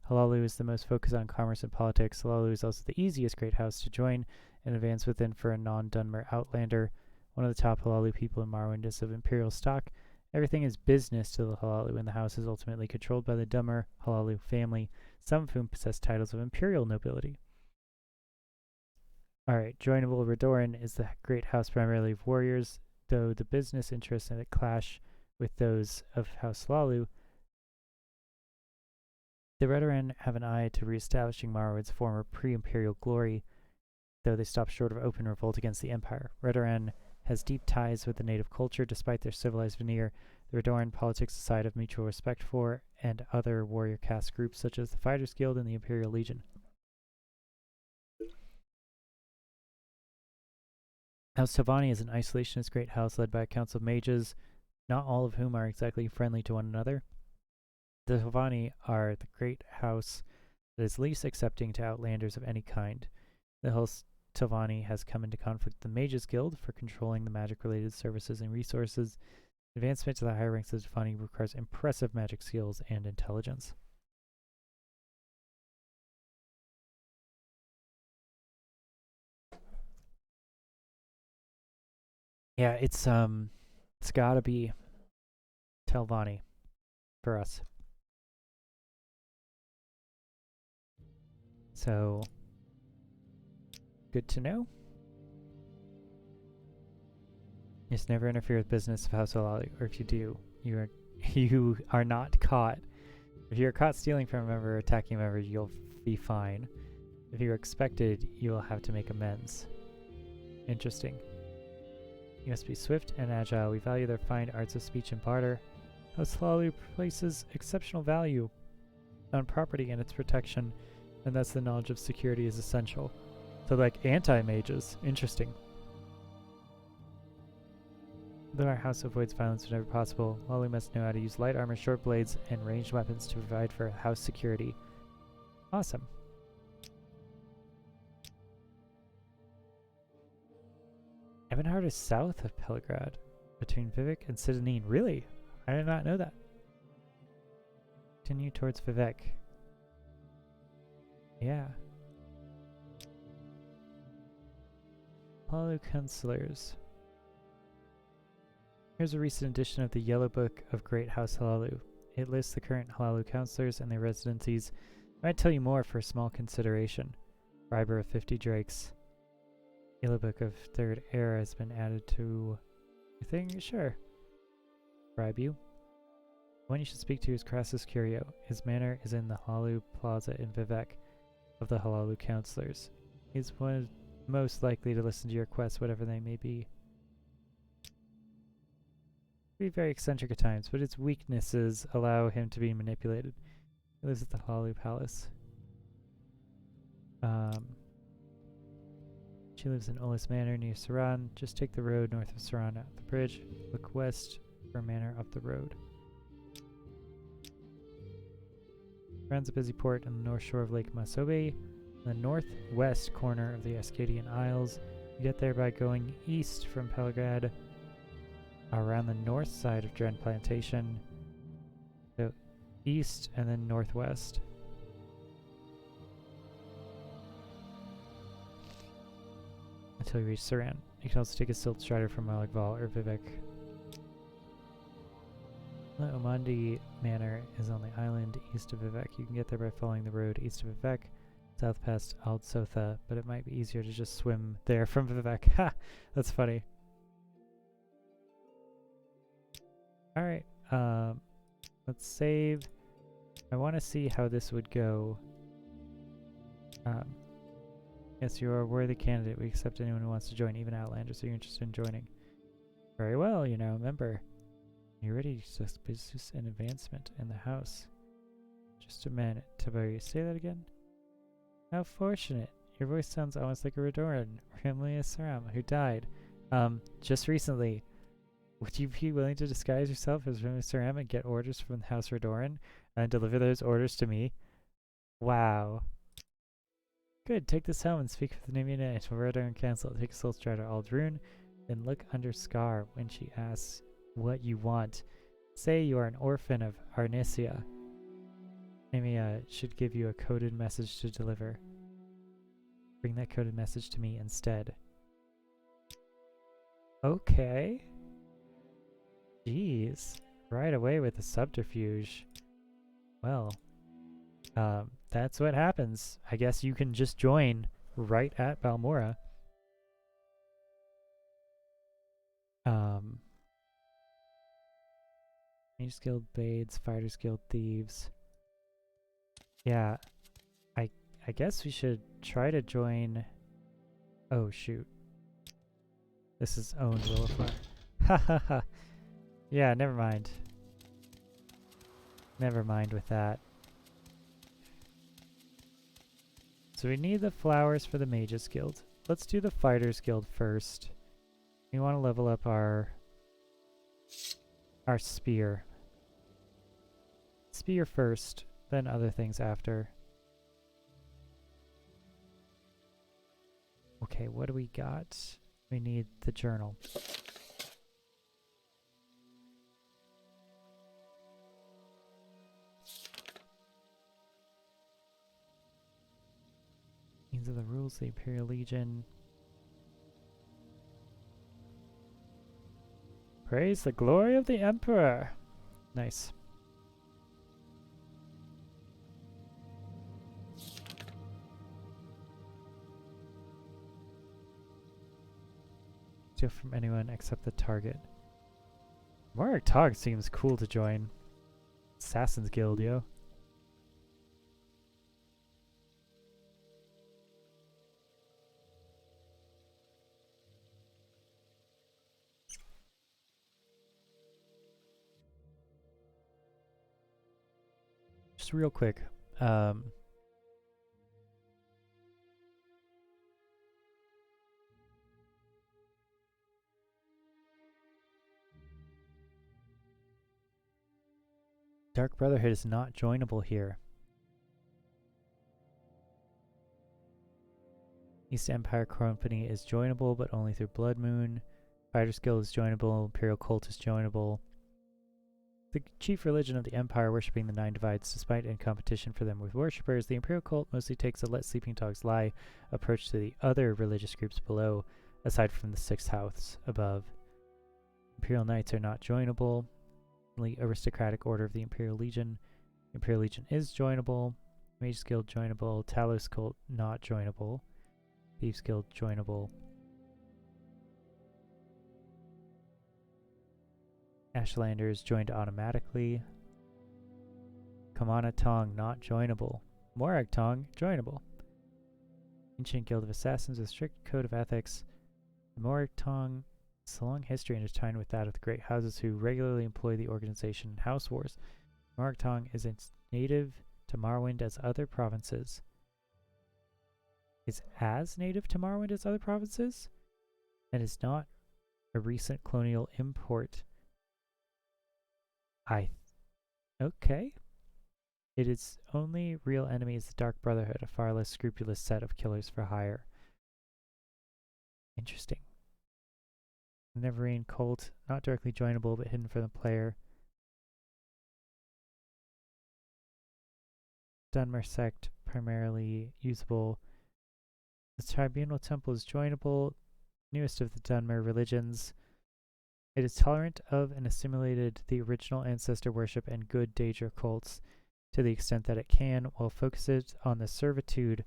Halalu is the most focused on commerce and politics. Halalu is also the easiest great house to join and advance within for a non-Dunmer outlander. One of the top Halalu people in Morrowind is of imperial stock. Everything is business to the Halalu, and the house is ultimately controlled by the Dunmer Halalu family, some of whom possess titles of imperial nobility. Alright, joinable Redoran is the great house primarily of warriors, though the business interests in it clash with those of House Halalu. The Redoran have an eye to re-establishing Morrowind's former pre-imperial glory, though they stop short of open revolt against the Empire. Redoran has deep ties with the native culture despite their civilized veneer. The Redoran politics aside of mutual respect for and other warrior caste groups such as the Fighters Guild and the Imperial Legion. House Tavani is an isolationist great house led by a council of mages, not all of whom are exactly friendly to one another. The Tavani are the great house that is least accepting to outlanders of any kind. The House Tavani has come into conflict with the Mages Guild for controlling the magic-related services and resources. Advancement to the higher ranks of the Tavani requires impressive magic skills and intelligence. Yeah, it's gotta be Telvanni for us. So, good to know. Just never interfere with business of House Halalu, or if you do, you are not caught. If you're caught stealing from a member or attacking a member, you'll be fine. If you're expected, you will have to make amends. Interesting. You must be swift and agile. We value their fine arts of speech and barter. House Halalu places exceptional value on property and its protection, and thus the knowledge of security is essential. So like anti-mages. Interesting. Though our house avoids violence whenever possible, Halalu must know how to use light armor, short blades, and ranged weapons to provide for house security. Awesome. Ebonheart is south of Pelgrad, between Vivec and Sidanine. Really? I did not know that. Continue towards Vivec. Yeah. Halalu Counselors. Here's a recent edition of the Yellow Book of Great House Halalu. It lists the current Halalu counselors and their residencies. I might tell you more for a small consideration. Briber of 50 Drakes. Yellow Book of Third Era has been added to your thing? Sure. Bribe you. The one you should speak to is Crassus Curio. His manor is in the Halalu Plaza in Vivec of the Halalu counselors. He's one most likely to listen to your quests, whatever they may be. Be very eccentric at times, but its weaknesses allow him to be manipulated. He lives at the Halalu Palace. She lives in Olis Manor near Saran. Just take the road north of Saran at the bridge. Look west for a manor up the road. Saran's a busy port on the north shore of Lake Masobe, the northwest corner of the Ascadian Isles. You get there by going east from Pelgrad, around the north side of Dren Plantation, so east and then northwest. Until you reach Saran. You can also take a Silt Strider from Malagval or Vivec. The Omandi Manor is on the island east of Vivec. You can get there by following the road east of Vivec, south past Aldsotha, but it might be easier to just swim there from Vivec. Ha! That's funny. Alright, let's save. I want to see how this would go. Yes, you are a worthy candidate. We accept anyone who wants to join, even Outlanders. Are you interested in joining? Very well, you know, member. You're ready to discuss business and advancement in the house. Just a minute. Tabari, say that again? How fortunate. Your voice sounds almost like a Redoran, Rimlia Saram, who died. Just recently. Would you be willing to disguise yourself as Rimlia Saram and get orders from the House Redoran and deliver those orders to me? Wow. Good, take this helm and speak with the name unit. Redoran cancel. Take a Soul Strider Aldrune, then look under Scar when she asks what you want. Say you are an orphan of Arnesia. Maybe should give you a coded message to deliver. Bring that coded message to me instead. Okay. Jeez. Right away with the subterfuge. Well, that's what happens. I guess you can just join right at Balmora. Mage Guild Bades, Fighters Guild Thieves. Yeah, I guess we should try to join. Oh shoot. This is owned Willowflower. Ha ha ha. Yeah, never mind. Never mind with that. So we need the flowers for the Mages Guild. Let's do the Fighters Guild first. We want to level up our spear. Spear first, then other things after. Okay, what do we got? We need the journal. These are the rules of the Imperial Legion. Praise the glory of the Emperor! Nice. Steal from anyone except the target. Warwick Tog seems cool to join. Assassin's Guild, yo. Just real quick. Dark Brotherhood is not joinable here. East Empire Company is joinable, but only through Blood Moon. Fighters Guild is joinable. Imperial Cult is joinable. The chief religion of the Empire, worshipping the Nine Divides, despite in competition for them with worshippers, the Imperial Cult mostly takes a let sleeping dogs lie approach to the other religious groups below, aside from the sixth house above. Imperial Knights are not joinable. Aristocratic Order of the Imperial Legion. Imperial Legion is joinable. Mages Guild joinable. Talos Cult not joinable. Thieves Guild joinable. Ashlanders joined automatically. Kamana Tong not joinable. Morag Tong joinable. Ancient Guild of Assassins with strict code of ethics. The Morag Tong has a long history intertwined with that of the great houses who regularly employ the organization in house wars. Morag Tong is native to Morrowind as other provinces. Is as native to Morrowind as other provinces? And is not a recent colonial import. Okay. It is only real enemy is the Dark Brotherhood, a far less scrupulous set of killers for hire. Interesting. The Neverine Cult, not directly joinable, but hidden from the player. Dunmer Sect, primarily usable. The Tribunal Temple is joinable, newest of the Dunmer religions. It is tolerant of and assimilated the original ancestor worship and good Daedra cults to the extent that it can, while focused on the servitude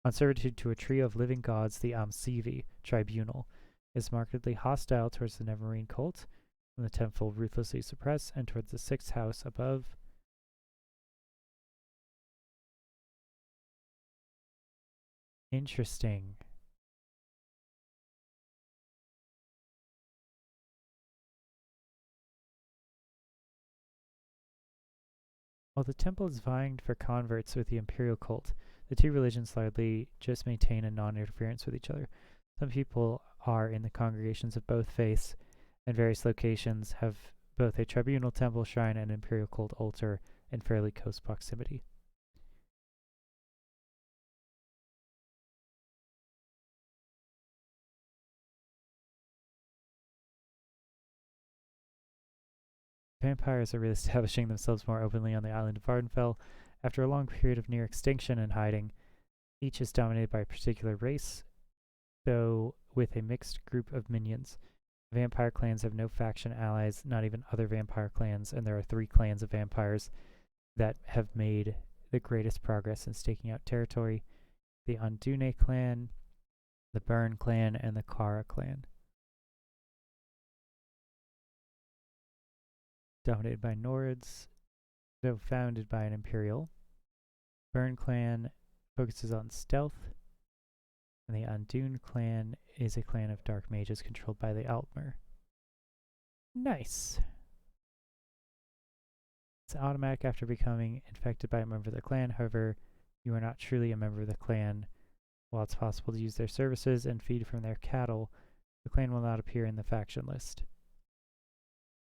to a trio of living gods, the Amsivi Tribunal, is markedly hostile towards the Neverine cult, whom the Tenfold ruthlessly suppress, and towards the sixth house above. Interesting. While the temple is vying for converts with the imperial cult, the two religions largely just maintain a non-interference with each other. Some people are in the congregations of both faiths, and various locations have both a tribunal temple shrine and imperial cult altar in fairly close proximity. Vampires are reestablishing themselves more openly on the island of Vardenfell after a long period of near extinction and hiding. Each is dominated by a particular race, though with a mixed group of minions. Vampire clans have no faction allies, not even other vampire clans, and there are 3 clans of vampires that have made the greatest progress in staking out territory: the Undune clan, the Burn clan, and the Kara clan. Dominated by Nords, though founded by an Imperial. Burn clan focuses on stealth, and the Undune clan is a clan of Dark Mages controlled by the Altmer. Nice! It's automatic after becoming infected by a member of the clan. However, you are not truly a member of the clan. While it's possible to use their services and feed from their cattle, the clan will not appear in the faction list.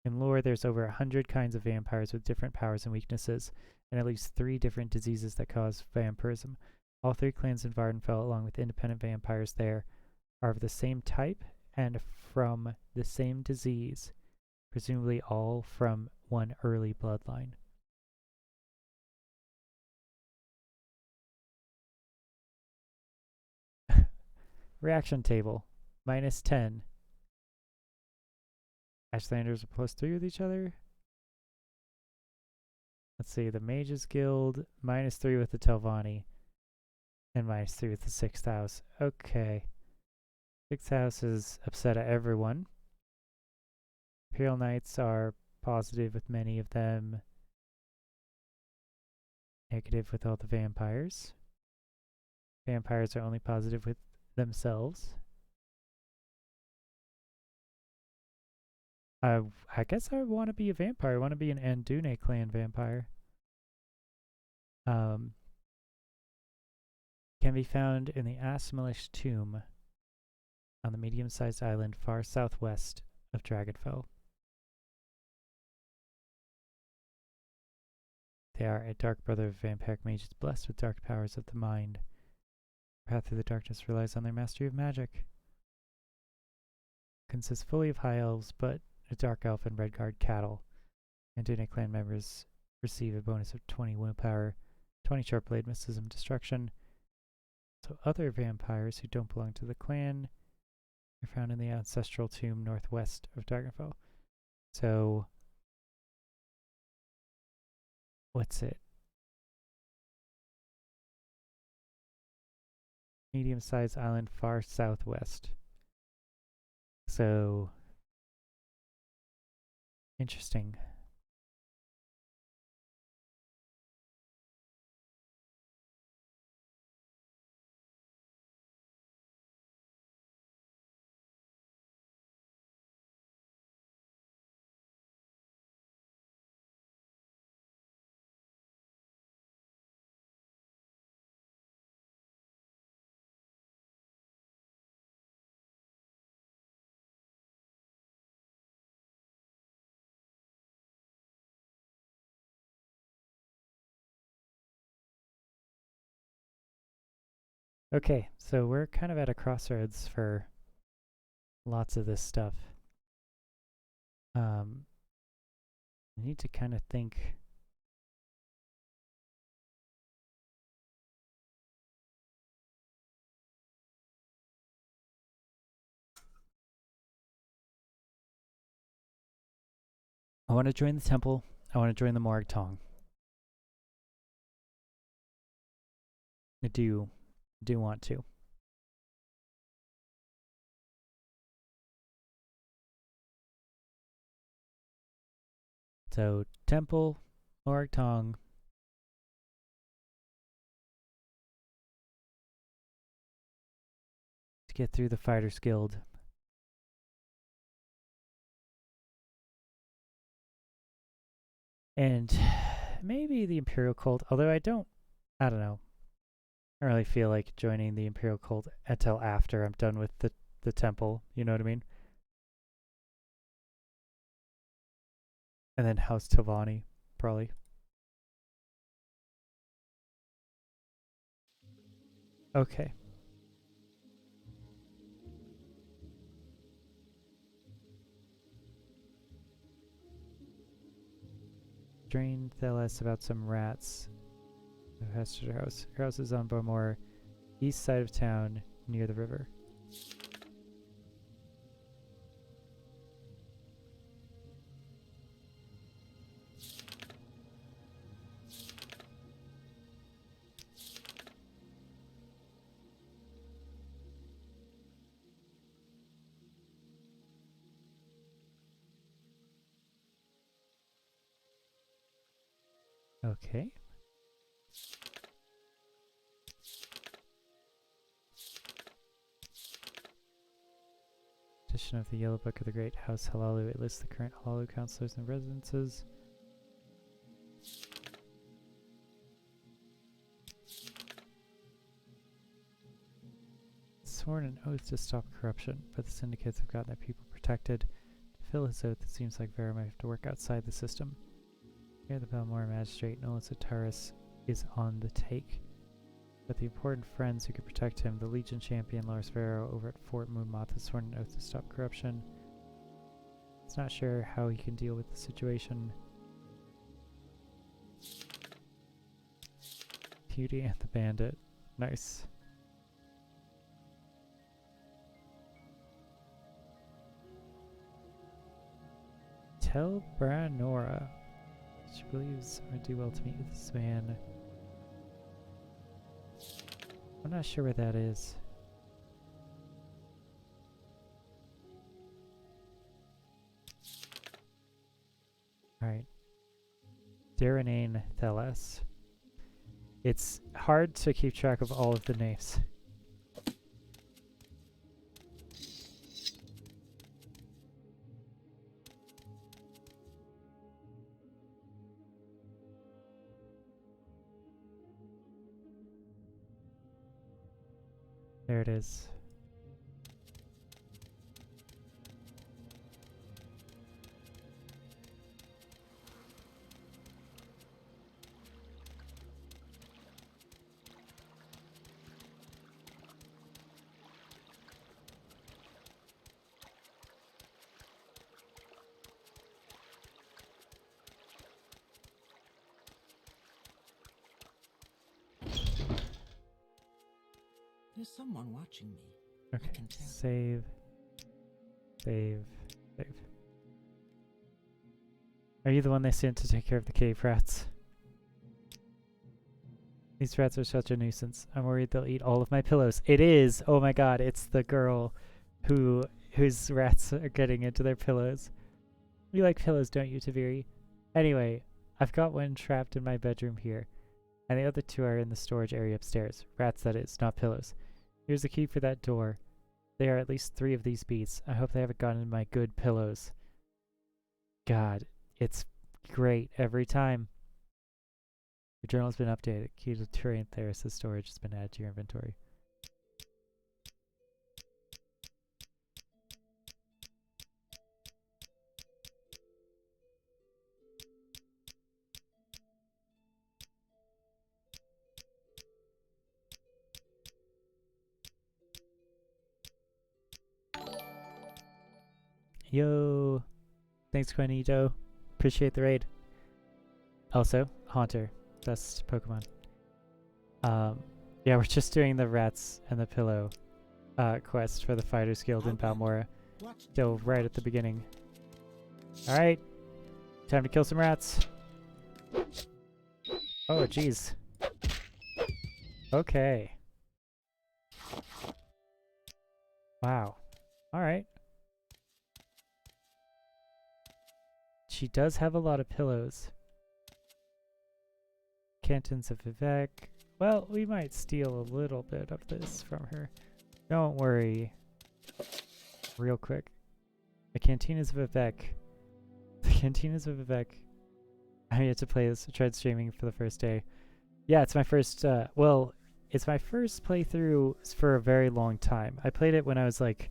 In lore, there's over 100 kinds of vampires with different powers and weaknesses, and at least 3 different diseases that cause vampirism. All 3 clans in Vardenfell, along with independent vampires there, are of the same type and from the same disease, presumably all from one early bloodline. Reaction table. -10. Ashlanders are +3 with each other. Let's see, the Mages Guild, -3 with the Telvanni, and -3 with the 6th house. Okay. 6th house is upset at everyone. Imperial Knights are positive with many of them. Negative with all the vampires. Vampires are only positive with themselves. I guess I want to be a vampire. I want to be an Andune clan vampire. Can be found in the Asmelish tomb on the medium-sized island far southwest of Dragonfell. They are a dark brother of vampiric mages blessed with dark powers of the mind. Their path through the darkness relies on their mastery of magic. Consists fully of high elves, but a dark elf and redguard cattle. Andune clan members receive a bonus of 20 willpower, 20 sharp blade, mysticism, destruction. So other vampires who don't belong to the clan are found in the ancestral tomb northwest of Dragonfell. So what's it? Medium-sized island far southwest. So interesting. Okay, so we're kind of at a crossroads for lots of this stuff. I need to kind of think. I want to join the temple. I want to join the Morag Tong. I do want to. So, temple, Morag Tong. To get through the Fighters Guild. And maybe the Imperial Cult, although I don't know. I don't really feel like joining the Imperial Cult until after I'm done with the temple, you know what I mean? And then House Telvanni, probably. Okay. Drain Theles about some rats. Her house. Her house is on Bormore, east side of town, near the river. Okay. Edition of the Yellow Book of the Great House Halalu. It lists the current Halalu counselors and residences. Sworn an oath to stop corruption, but the syndicates have gotten their people protected. To fill his oath, it seems like Vera might have to work outside the system. Here, the Balmora magistrate, Nolan Sataris, is on the take. But the important friends who could protect him, the Legion champion Lars Vero over at Fort Moonmoth, has sworn an oath to stop corruption. He's not sure how he can deal with the situation. Beauty and the Bandit. Nice. Tell Branora. She believes I would do well to meet with this man. I'm not sure where that is. Alright. Daranane Theles. It's hard to keep track of all of the names. There it is. There's someone watching me. Okay, can tell. save. Save. Save. Are you the one they sent to take care of the cave rats? These rats are such a nuisance. I'm worried they'll eat all of my pillows. It is! Oh my god, it's the girl whose rats are getting into their pillows. You like pillows, don't you, Taviri? Anyway, I've got one trapped in my bedroom here, and the other two are in the storage area upstairs. Rats, that is, not pillows. Here's the key for that door. There are at least 3 of these beasts. I hope they haven't gotten in my good pillows. God, it's great every time. Your journal has been updated. Key to Turian Theris' storage has been added to your inventory. Yo! Thanks, Juanito. Appreciate the raid. Also, Haunter. Best Pokemon. Yeah, we're just doing the rats and the pillow quest for the Fighters Guild in Balmora. Still right at the beginning. Alright. Time to kill some rats. Oh, jeez. Okay. Wow. Alright. She does have a lot of pillows. Cantons of Vivec. Well, we might steal a little bit of this from her. Don't worry. Real quick. The Cantinas of Vivec. The Cantinas of Vivec. I had to play this. I tried streaming for the first day. Yeah, it's my first, well, it's my first playthrough for a very long time. I played it when I was like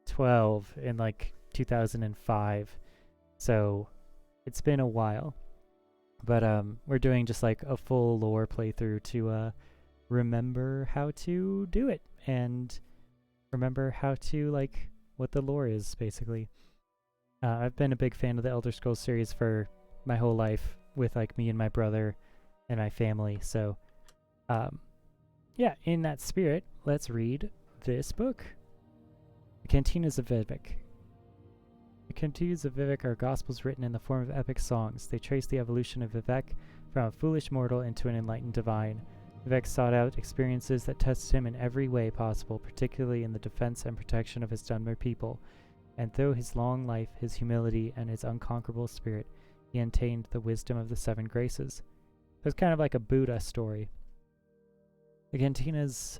12 in like 2005. So it's been a while. But we're doing just like a full lore playthrough to remember how to do it and remember how to like what the lore is basically. I've been a big fan of the Elder Scrolls series for my whole life. with like me and my brother and my family. So, yeah, in that spirit, let's read this book. The Cantinas of Vivec. The Cantinas of Vivec are gospels written in the form of epic songs. They trace the evolution of Vivec from a foolish mortal into an enlightened divine. Vivec sought out experiences that tested him in every way possible, particularly in the defense and protection of his Dunmer people. And through his long life, his humility, and his unconquerable spirit, he attained the wisdom of the 7 graces. It's kind of like a Buddha story. The Cantinas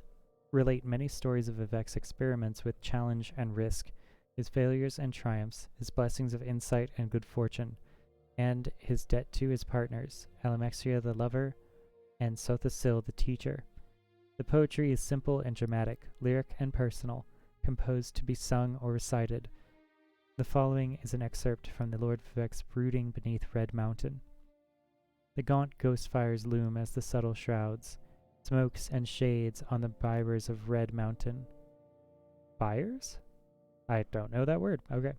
relate many stories of Vivec's experiments with challenge and risk, his failures and triumphs, his blessings of insight and good fortune, and his debt to his partners, Alamexia the lover, and Sothasil the teacher. The poetry is simple and dramatic, lyric and personal, composed to be sung or recited. The following is an excerpt from the Lord Vivec's brooding beneath Red Mountain. The gaunt ghost fires loom as the subtle shrouds, smokes and shades on the byres of Red Mountain. Byres? I don't know that word. Okay.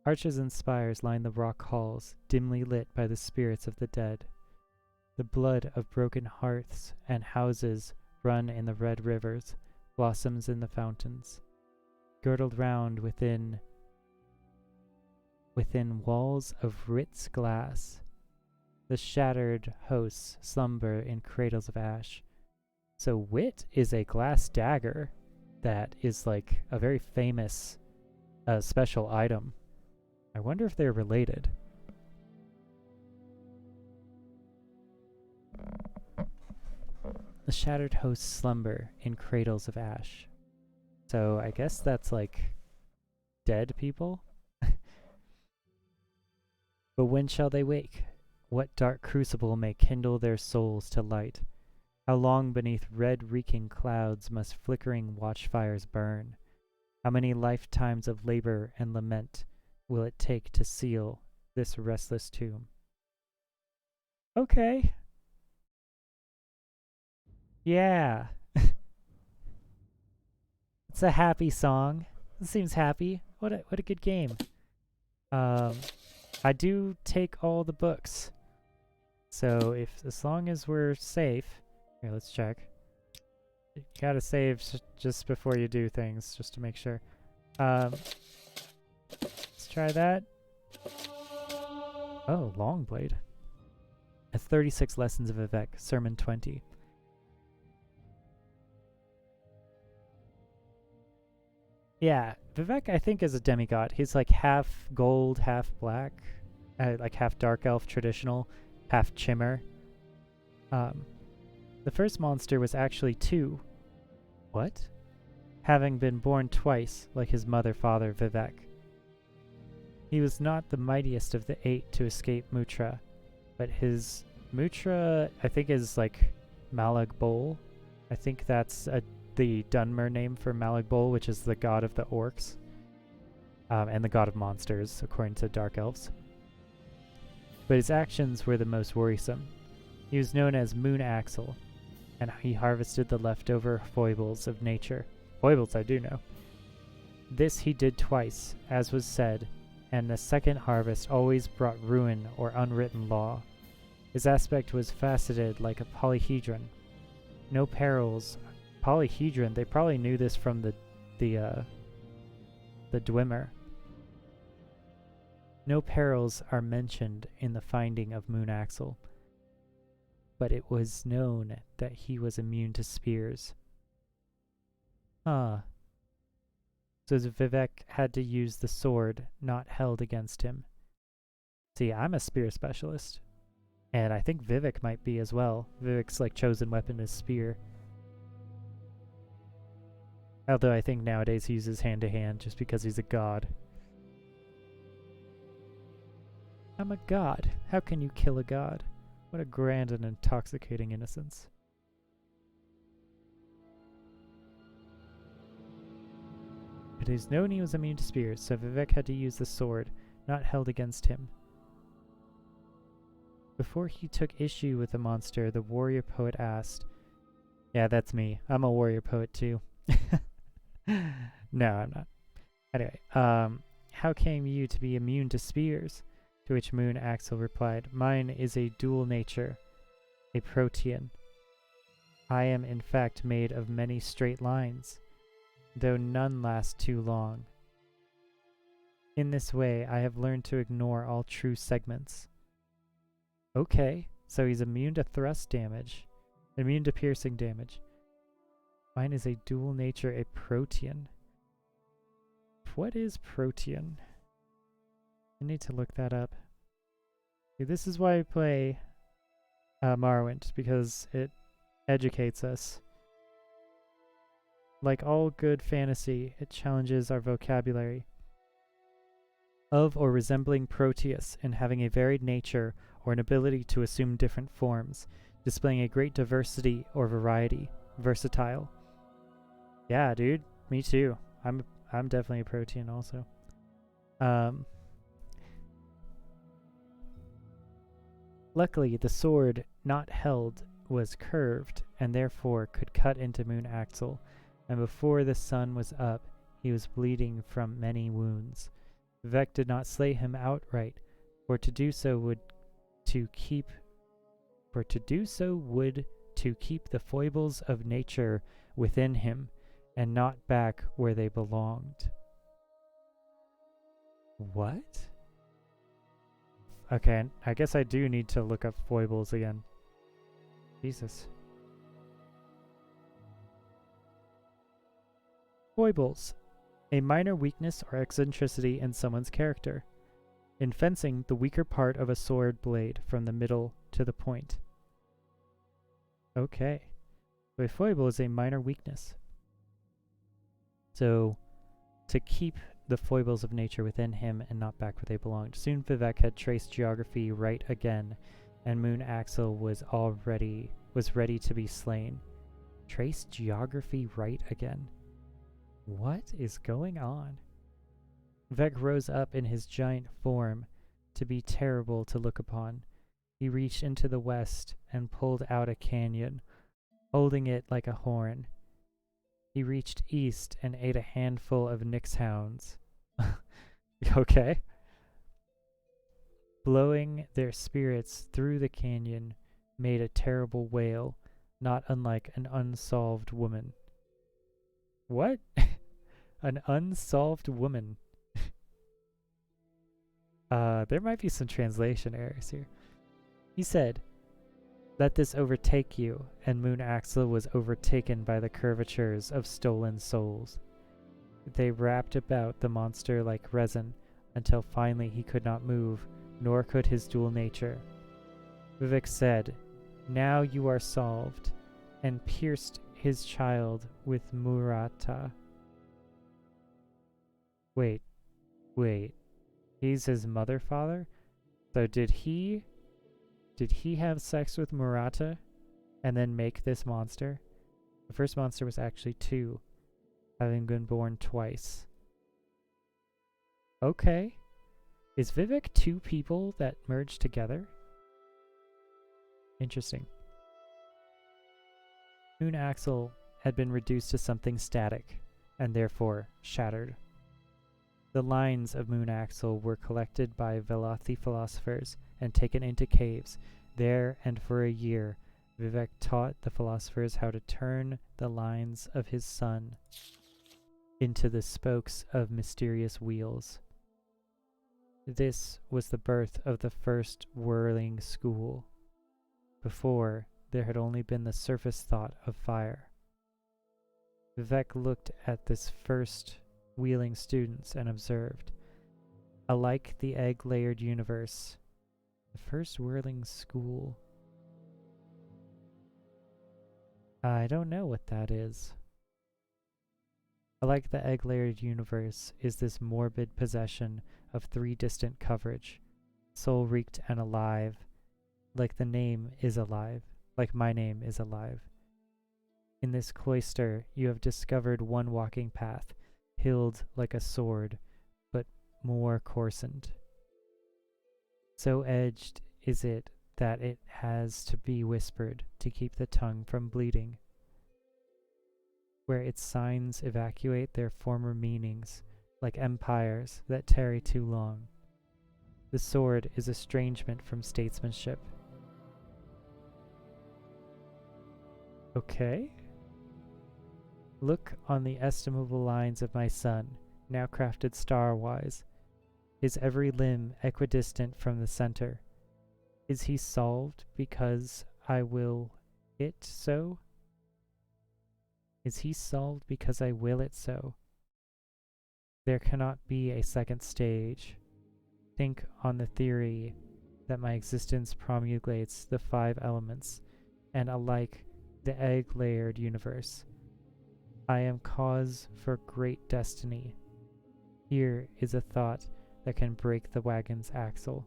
Arches and spires line the rock halls, dimly lit by the spirits of the dead. The blood of broken hearths and houses run in the red rivers, blossoms in the fountains. Girdled round within walls of Ritz glass, the shattered hosts slumber in cradles of ash. So wit is a glass dagger that is like a very famous special item. I wonder if they're related. The shattered hosts slumber in cradles of ash. So I guess that's like dead people? But when shall they wake? What dark crucible may kindle their souls to light? How long beneath red reeking clouds must flickering watchfires burn? How many lifetimes of labor and lament will it take to seal this restless tomb? Okay. Yeah. It's a happy song. It seems happy. What a good game. I do take all the books. So as long as we're safe, here, let's check. You gotta save just before you do things, just to make sure. Let's try that. Oh, Longblade. That's 36 Lessons of Vivec, Sermon 20. Yeah, Vivec I think is a demigod. He's like half gold, half black. Like half dark elf traditional, half chimmer. The first monster was actually 2. What? Having been born twice, like his father Vivec. He was not the mightiest of the 8 to escape Mutra, but his Mutra, I think, is like Malag Bol. I think that's the Dunmer name for Malag Bol, which is the god of the orcs, and the god of monsters, according to Dark Elves. But his actions were the most worrisome. He was known as Moon Axle, and he harvested the leftover foibles of nature. Foibles I do know. This he did twice, as was said, and the second harvest always brought ruin or unwritten law. His aspect was faceted like a polyhedron. No perils. Polyhedron, they probably knew this from the Dwemer. No perils are mentioned in the finding of Moon Axle, but it was known that he was immune to spears. So Vivec had to use the sword not held against him. See, I'm a spear specialist, and I think Vivec might be as well. Vivec's like chosen weapon is spear. Although I think nowadays he uses hand-to-hand just because he's a god. I'm a god. How can you kill a god? What a grand and intoxicating innocence. It is known he was immune to spears, so Vivec had to use the sword, not held against him. Before he took issue with the monster, the warrior poet asked, yeah, that's me. I'm a warrior poet too. No, I'm not. Anyway, how came you to be immune to spears? To which Moon Axel replied, "Mine is a dual nature, a protean. I am in fact made of many straight lines, though none last too long. In this way, I have learned to ignore all true segments." Okay, so he's immune to thrust damage, immune to piercing damage. Mine is a dual nature, a protean. What is protean? I need to look that up. See, this is why I play Morrowind, because it educates us. Like all good fantasy, it challenges our vocabulary. Of or resembling Proteus in having a varied nature or an ability to assume different forms, displaying a great diversity or variety, versatile. Yeah, dude, me too. I'm definitely a protean also. Luckily, the sword not held was curved and therefore could cut into Moon Axel, and before the sun was up, he was bleeding from many wounds. Vivec did not slay him outright, for to do so would to keep the foibles of nature within him, and not back where they belonged. What? Okay, I guess I do need to look up foibles again. Jesus. Foibles. A minor weakness or eccentricity in someone's character. In fencing, the weaker part of a sword blade from the middle to the point. Okay. So a foible is a minor weakness. So, to keep the foibles of nature within him and not back where they belonged. Soon Vivec had traced geography right again, and Moon Axel was ready to be slain. Traced geography right again. What is going on? Vivec rose up in his giant form to be terrible to look upon. He reached into the west and pulled out a canyon, holding it like a horn. He reached east and ate a handful of Nyx hounds. Okay. Blowing their spirits through the canyon made a terrible wail, not unlike an unsolved woman. What? An unsolved woman. There might be some translation errors here. He said, "Let this overtake you," and Moon Axel was overtaken by the curvatures of stolen souls. They wrapped about the monster like resin, until finally he could not move, nor could his dual nature. Vivec said, "Now you are solved," and pierced his child with Murata. Wait. He's his father? So did he have sex with Murata and then make this monster? The first monster was actually 2, having been born twice. Okay. Is Vivec 2 people that merged together? Interesting. Moon Axel had been reduced to something static, and therefore shattered. The lines of Moon Axel were collected by Velothi philosophers and taken into caves. There, and for a year, Vivec taught the philosophers how to turn the lines of his sun into the spokes of mysterious wheels. This was the birth of the first whirling school. Before, there had only been the surface thought of fire. Vivec looked at this first wheeling students and observed, alike the egg-layered universe, the first whirling school. I don't know what that is. Alike the egg-layered universe is this morbid possession of 3 distant coverage, soul-reeked and alive, like the name is alive, like my name is alive. In this cloister you have discovered one walking path, hilled like a sword, but more coarsened. So edged is it that it has to be whispered to keep the tongue from bleeding, where its signs evacuate their former meanings, like empires that tarry too long. The sword is estrangement from statesmanship. Okay. Look on the estimable lines of my son, now crafted star-wise. His every limb equidistant from the center. Is he solved because I will it so? Is he solved because I will it so? There cannot be a second stage. Think on the theory that my existence promulgates the 5 elements, and alike the egg-layered universe. I am cause for great destiny. Here is a thought that can break the wagon's axle.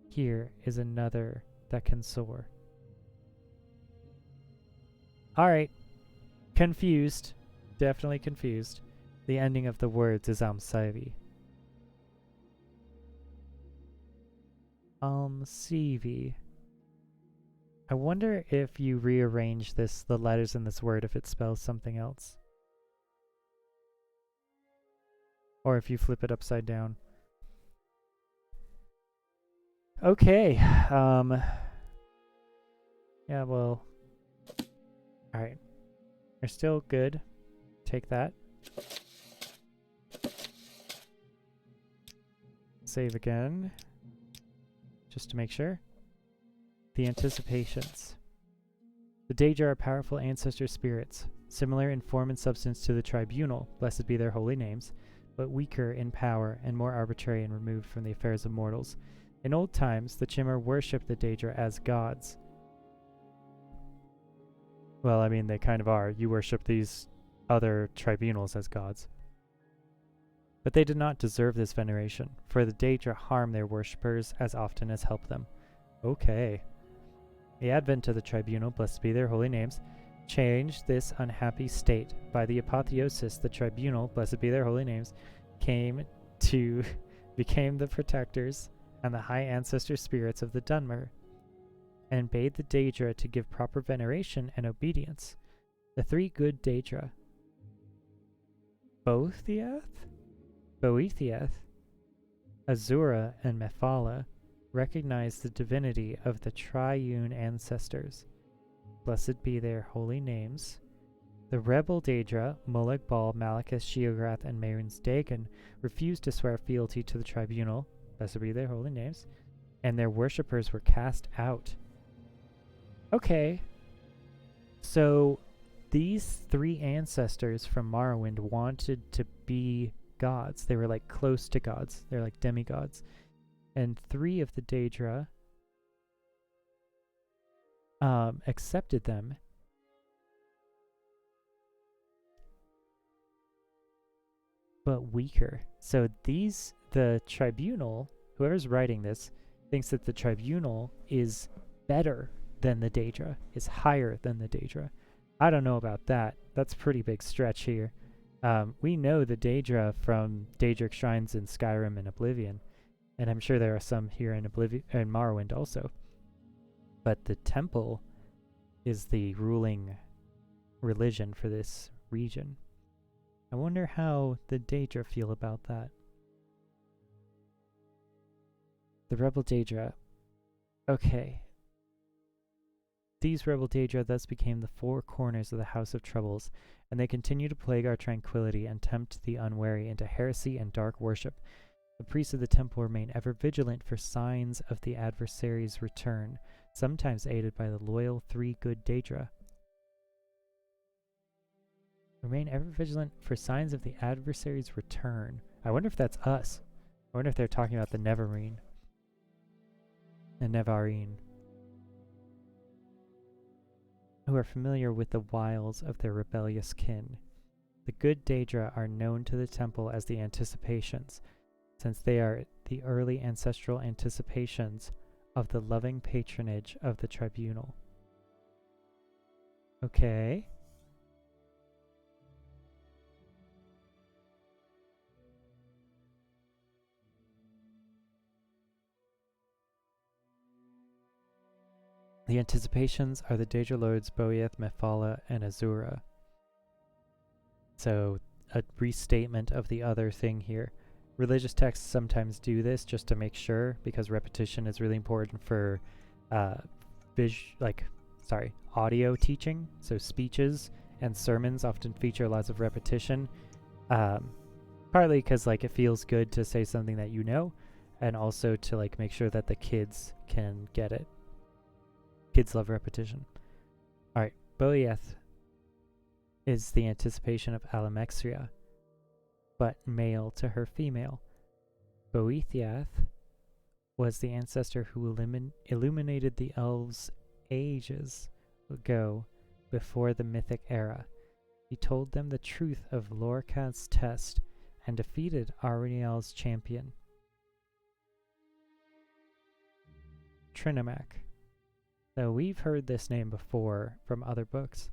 Here is another that can soar. Alright. Confused. Definitely confused. The ending of the words is Almsivi. Almsivi. I wonder if you rearrange the letters in this word, if it spells something else. Or if you flip it upside down. Okay. Yeah, well. Alright. You're still good. Take that. Save again. Just to make sure. The anticipations. The Daedra are powerful ancestor spirits, similar in form and substance to the Tribunal, blessed be their holy names, but weaker in power and more arbitrary and removed from the affairs of mortals. In old times, the Chimera worshipped the Daedra as gods. Well, I mean, they kind of are. You worship these other tribunals as gods. But they did not deserve this veneration, for the Daedra harm their worshippers as often as help them. Okay. The advent of the tribunal, blessed be their holy names, changed this unhappy state. By the apotheosis, the tribunal, blessed be their holy names, became the protectors and the high ancestor spirits of the Dunmer, and bade the Daedra to give proper veneration and obedience. The 3 good Daedra, Boethiath, Azura, and Mephala, recognize the divinity of the triune ancestors. Blessed be their holy names. The rebel Daedra, Molag Bal, Malachus, Sheograth, and Mehrunes Dagon, refused to swear fealty to the tribunal, blessed be their holy names, and their worshippers were cast out. Okay. So these 3 ancestors from Morrowind wanted to be gods. They were like close to gods. They're like demigods. And 3 of the Daedra accepted them. But weaker. So the tribunal, whoever's writing this, thinks that the tribunal is better than the Daedra, is higher than the Daedra. I don't know about that. That's a pretty big stretch here. We know the Daedra from Daedric shrines in Skyrim and Oblivion, and I'm sure there are some here in Morrowind also. But the temple is the ruling religion for this region. I wonder how the Daedra feel about that. The rebel Daedra. Okay. These rebel Daedra thus became the 4 corners of the House of Troubles, and they continue to plague our tranquility and tempt the unwary into heresy and dark worship. The priests of the temple remain ever vigilant for signs of the adversary's return, sometimes aided by the loyal 3 good Daedra. Remain ever vigilant for signs of the adversary's return. I wonder if that's us. I wonder if they're talking about the Nevarine. The Nevarine. Who are familiar with the wiles of their rebellious kin. The good Daedra are known to the temple as the Anticipations, since they are the early ancestral anticipations of the loving patronage of the tribunal. Okay. The Anticipations are the Daedra Lords Boeth, Mephala, and Azura. So, a restatement of the other thing here. religious texts sometimes do this just to make sure, because repetition is really important for audio teaching. So speeches and sermons often feature lots of repetition, partly because like it feels good to say something that you know, and also to like make sure that the kids can get it. Kids love repetition. All right, Boeth is the anticipation of Alamexria, but male to her female. Boethiath was the ancestor who illuminated the elves ages ago, before the mythic era. He told them the truth of Lorcath's test and defeated Ariel's champion. Trinimac. So we've heard this name before from other books.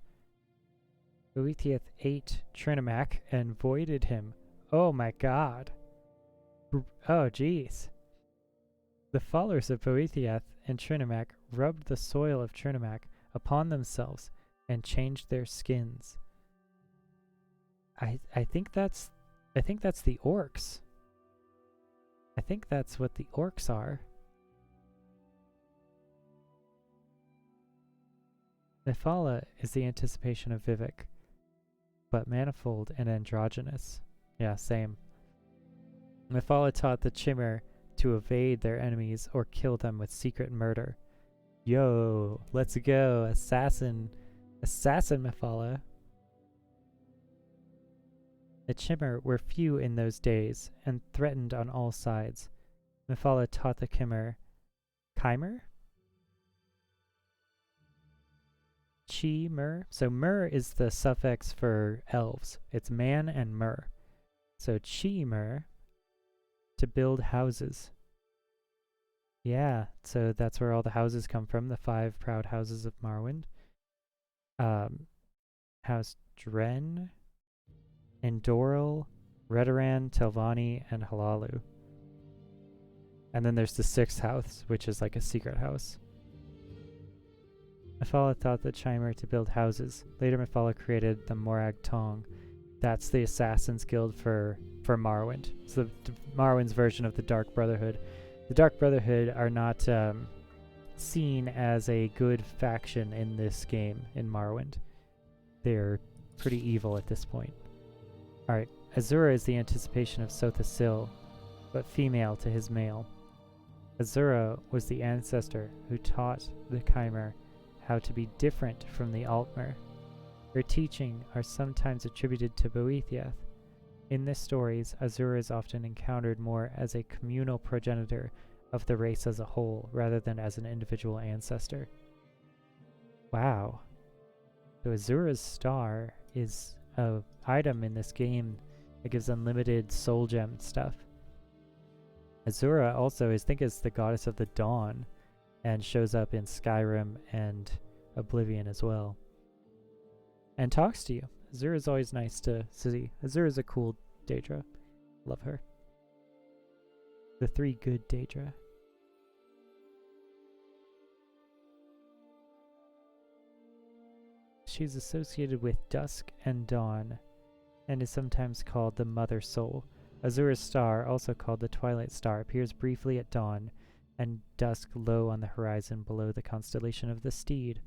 Boethiath ate Trinimac and voided him. Oh my god. Oh jeez. The followers of Boethiath and Trinimac rubbed the soil of Trinimac upon themselves and changed their skins. I think that's the orcs. I think that's what the orcs are. Nephala is the anticipation of Vivec, but manifold and androgynous. Yeah, same. Nephala taught the Chimera to evade their enemies or kill them with secret murder. Yo, let's go, assassin Nephala. The Chimera were few in those days and threatened on all sides. Nephala taught the Chimera. Chi-mer. So mer is the suffix for elves. It's man and mer. So chi-mer, to build houses. Yeah, so that's where all the houses come from, the 5 proud houses of Morrowind. House Dren, Endoril, Redoran, Telvanni, and Halalu. And then there's the 6th house, which is like a secret house. Nephala taught the Chimera to build houses. Later Nephala created the Morag Tong. That's the Assassin's Guild for Morrowind. It's the Morrowind's version of the Dark Brotherhood. The Dark Brotherhood are not seen as a good faction in this game, in Morrowind. They're pretty evil at this point. Alright, Azura is the anticipation of Sothasil, but female to his male. Azura was the ancestor who taught the Chimera how to be different from the Altmer. Her teaching are sometimes attributed to Boethiath. In the stories, Azura is often encountered more as a communal progenitor of the race as a whole, rather than as an individual ancestor. Wow. So Azura's star is an item in this game that gives unlimited soul gem stuff. Azura also is the goddess of the dawn, and shows up in Skyrim and Oblivion as well. And talks to you. Azura is always nice to see. Azura is a cool Daedra. Love her. The 3 good Daedra. She's associated with dusk and dawn, and is sometimes called the Mother Soul. Azura's star, also called the Twilight Star, appears briefly at dawn and dusk low on the horizon below the constellation of the Steed.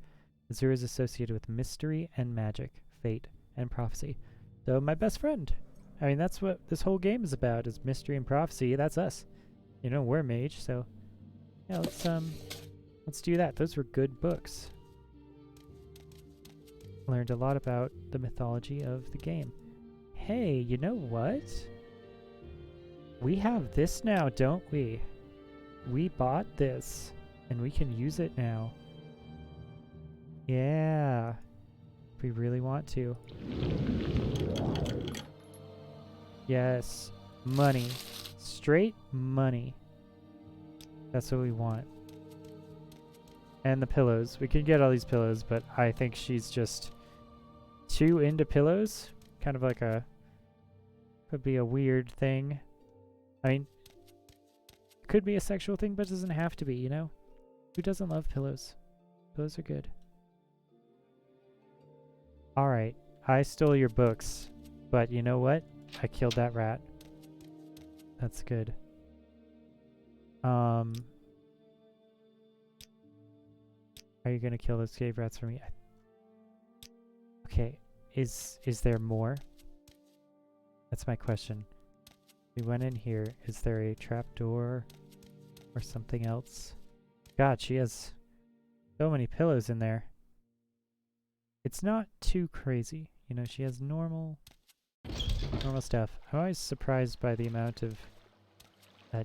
Azura is associated with mystery and magic, fate and prophecy. So my best friend. I mean, that's what this whole game is about, is mystery and prophecy. That's us. You know, we're mage, so yeah, let's do that. Those were good books. Learned a lot about the mythology of the game. Hey, you know what? We have this now, don't we? We bought this, and we can use it now. Yeah, if we really want to. Yes, money. Straight money. That's what we want. And the pillows. We can get all these pillows, but I think she's just too into pillows. Kind of like could be a weird thing. I mean, it could be a sexual thing, but it doesn't have to be, you know? Who doesn't love pillows? Pillows are good. Alright, I stole your books, but you know what? I killed that rat. That's good. Are you gonna kill those cave rats for me? Okay, is there more? That's my question. We went in here. Is there a trap door or something else? God, she has so many pillows in there. It's not too crazy. You know, she has normal stuff. I'm always surprised by the amount of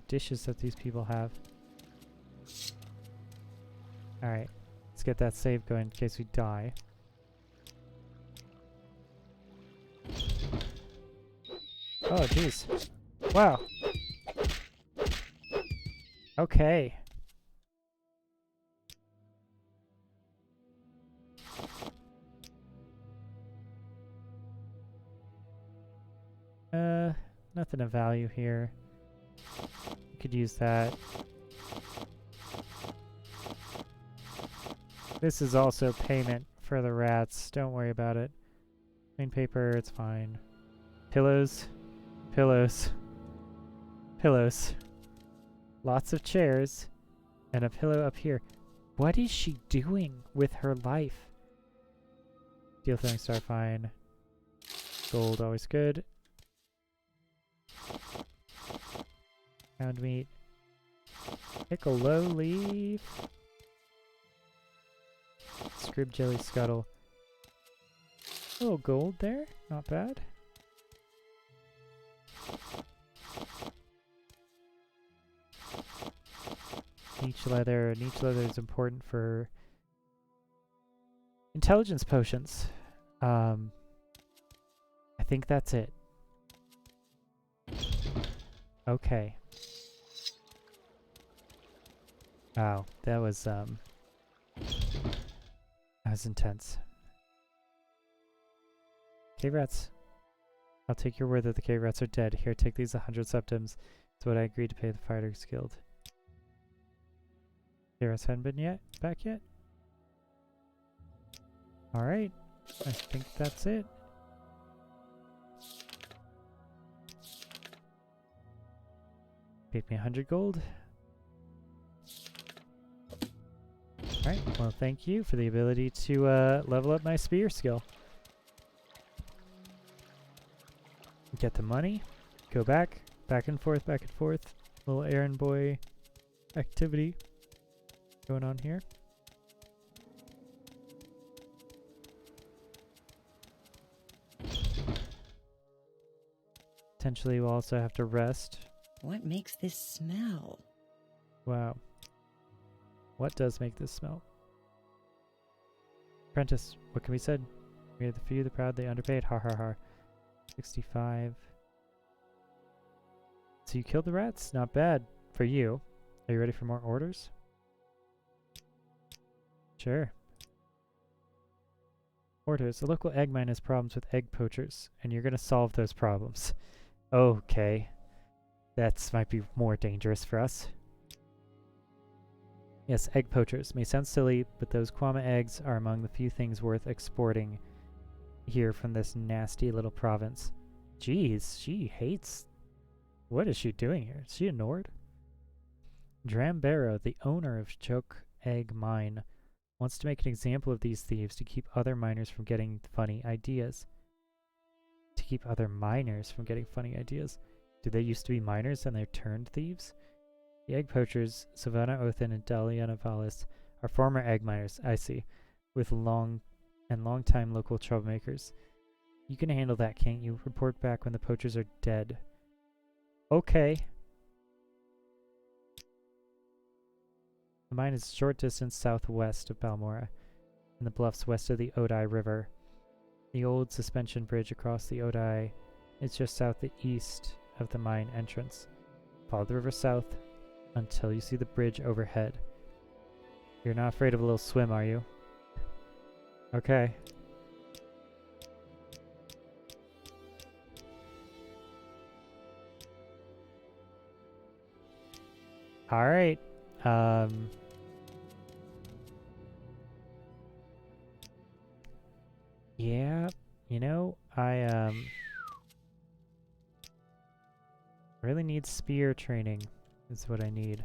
dishes that these people have. Alright, let's get that save going in case we die. Oh, jeez. Wow. Okay. Nothing of value here. Could use that. This is also payment for the rats. Don't worry about it. Plain paper, it's fine. Pillows. Pillows. Pillows. Lots of chairs. And a pillow up here. What is she doing with her life? Steel throwing star, fine. Gold, always good. Pound meat. Piccolo leaf. Scrib jelly scuttle. Oh, gold there. Not bad. Niche leather. Niche leather is important for intelligence potions. I think that's it. Okay. Wow, that was intense. Cave rats. I'll take your word that the cave rats are dead. Here, take these 100 septims. It's what I agreed to pay the Fighters Guild. Cave rats hadn't been back yet? Alright. I think that's it. Paid me 100 gold. Alright, well thank you for the ability to level up my spear skill. Get the money, go back and forth, little errand boy activity going on here. Potentially we'll also have to rest. What makes this smell? Wow. What does make this smell? Apprentice, what can be said? We are the few, the proud, the underpaid. Har har har. 65. So you killed the rats? Not bad for you. Are you ready for more orders? Sure. Orders. The local egg mine has problems with egg poachers, and you're gonna solve those problems. Okay. That might be more dangerous for us. Yes, egg poachers. May sound silly, but those Kwama eggs are among the few things worth exporting here from this nasty little province. Jeez, she hates... What is she doing here? Is she a Nord? Drambero, the owner of Choke Egg Mine, wants to make an example of these thieves to keep other miners from getting funny ideas. To keep other miners from getting funny ideas? Do they used to be miners and they're turned thieves? The egg poachers, Savannah Othin and Dahlia Navalis, are former egg miners, I see, with long-time local troublemakers. You can handle that, can't you? Report back when the poachers are dead. Okay. The mine is a short distance southwest of Balmora, in the bluffs west of the Odai River. The old suspension bridge across the Odai is just southeast of the mine entrance. Follow the river south until you see the bridge overhead. You're not afraid of a little swim, are you? Okay. Alright. Yeah, you know, I really need spear training is what I need.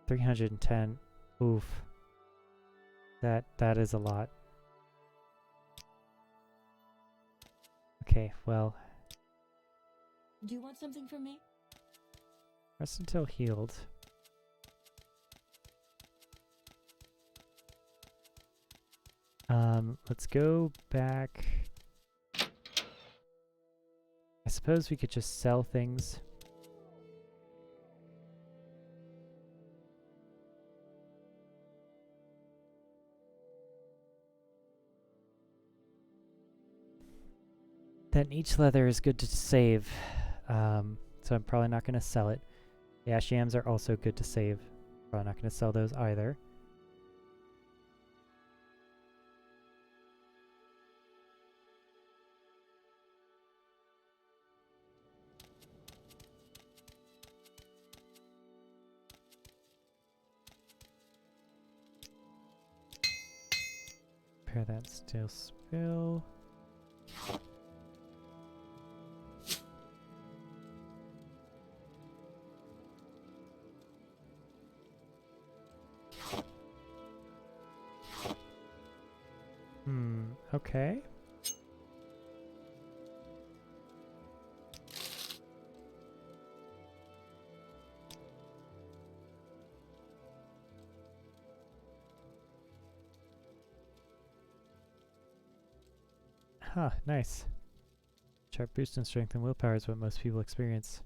310. Oof. That is a lot. Okay, well. Do you want something from me? Rest until healed. Let's go back. I suppose we could just sell things. Then each leather is good to save, so I'm probably not going to sell it. The ash yams are also good to save. Probably not going to sell those either. Repair that steel spill. Okay. Huh, nice. Sharp boost in strength and willpower is what most people experience.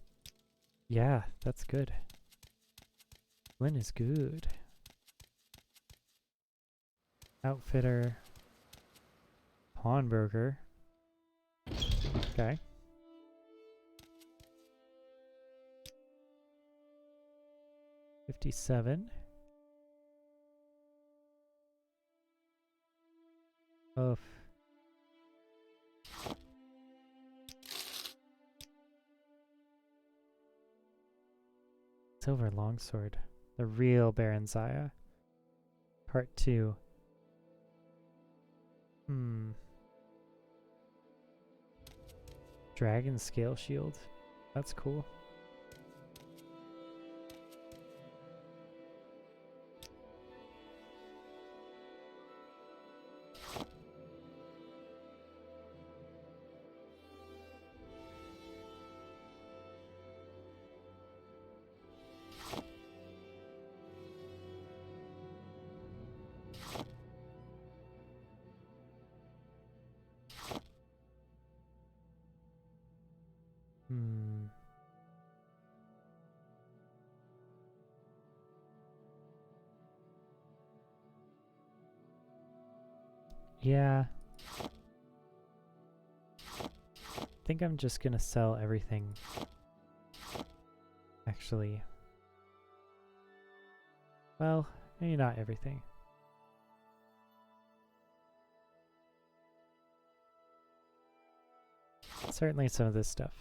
Yeah, that's good. Flynn is good. Outfitter. Pawnbroker. Okay. $57. Oof. Silver longsword. The real Baron Zaya. Part 2. Dragon scale shield. That's cool. Yeah. I think I'm just gonna sell everything. Actually. Well, maybe not everything. Certainly some of this stuff.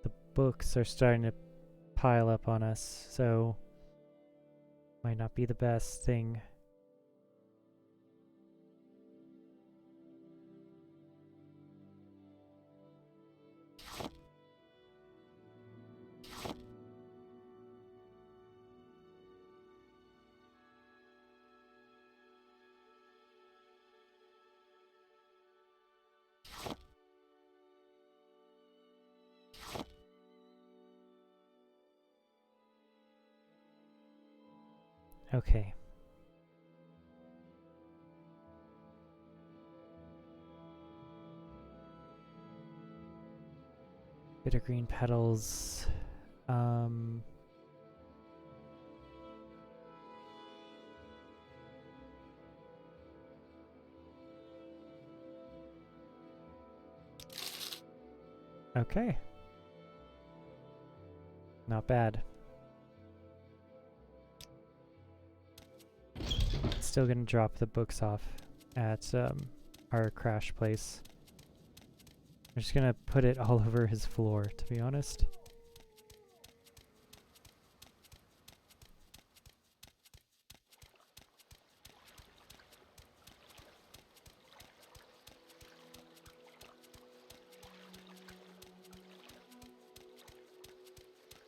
The books are starting to pile up on us, so might not be the best thing. Okay. Bit of green petals. Okay. Not bad. still gonna drop the books off at our crash place. I'm just gonna put it all over his floor, to be honest.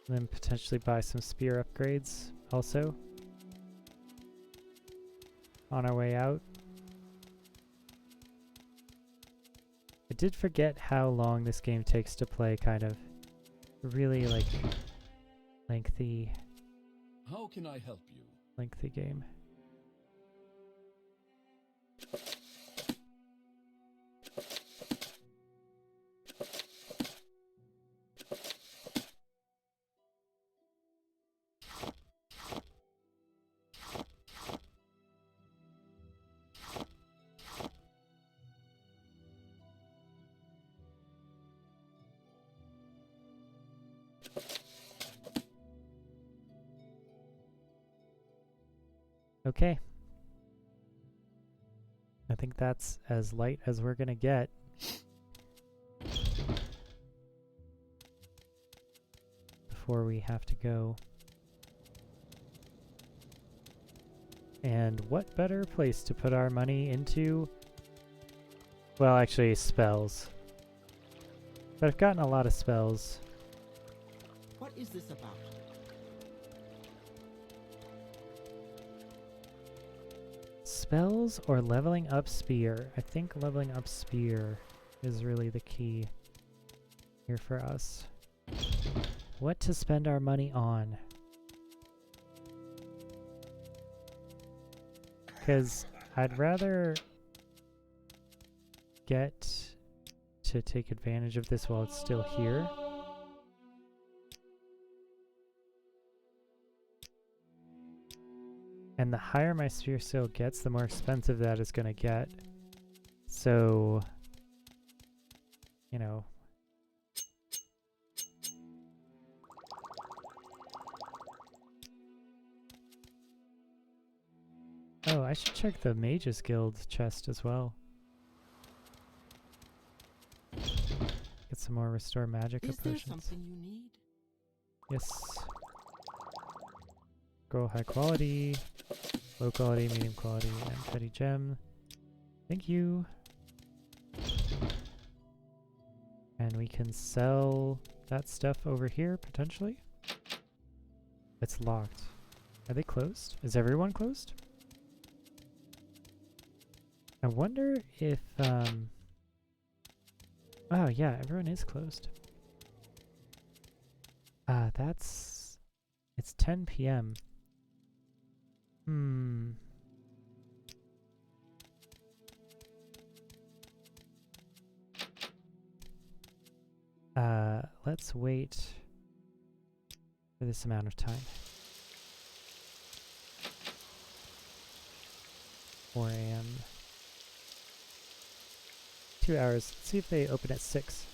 And then potentially buy some spear upgrades also on our way out. I did forget how long this game takes to play, kind of. Really, like, lengthy How can I help you? game. Okay. I think that's as light as we're gonna get. Before we have to go. And what better place to put our money into? Well, actually, spells. But I've gotten a lot of spells. What is this about? Spells or leveling up spear? I think leveling up spear is really the key here for us. What to spend our money on? Because I'd rather get to take advantage of this while it's still here. And the higher my spear skill gets, the more expensive that is going to get. So, you know. Oh, I should check the Mages Guild chest as well. Get some more Restore Magicka Is there potions. something you need? Yes. Scroll high quality, low quality, medium quality, and petty gem. Thank you. And we can sell that stuff over here, potentially. It's locked. Are they closed? Is everyone closed? I wonder if, oh yeah, everyone is closed. It's 10 p.m. Let's wait for this amount of time. 4 a.m. 2 hours. Let's see if they open at 6.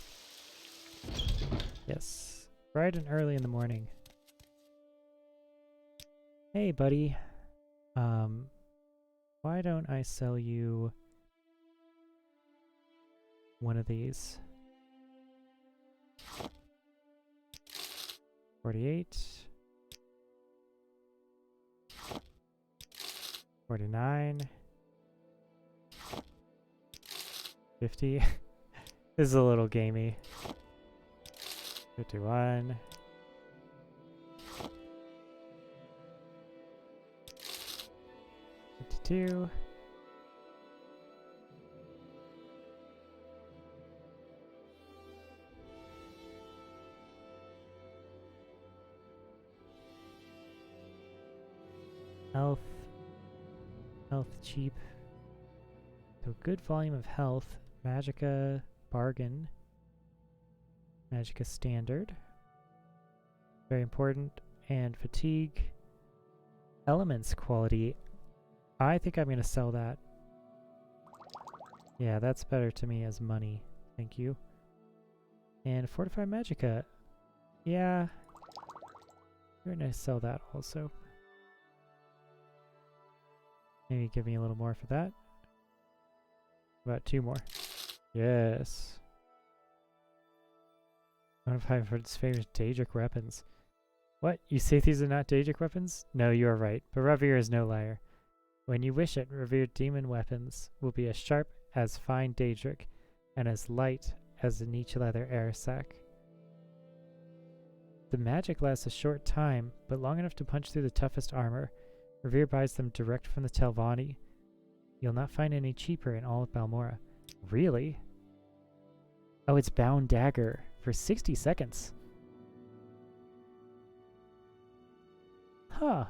Yes. Bright and early in the morning. Hey, buddy. Why don't I sell you one of these? 48. 49. 50. This is a little gamey. 51. 52. Health. Health cheap. So good volume of health. Magicka bargain. Magicka standard. Very important. And fatigue. Elements quality. I think I'm going to sell that. Yeah, that's better to me as money. Thank you. And Fortify Magicka. Yeah. We're going to sell that also. Maybe give me a little more for that. About 2 more. Yes. One of Highford's favorite Daedric weapons. What? You say these are not Daedric weapons? No, you are right, but Revere is no liar. When you wish it, revered demon weapons will be as sharp as fine Daedric, and as light as a niche leather air sac. The magic lasts a short time, but long enough to punch through the toughest armor. Revere buys them direct from the Telvanni. You'll not find any cheaper in all of Balmora. Really? Oh, it's Bound Dagger for 60 seconds. Huh.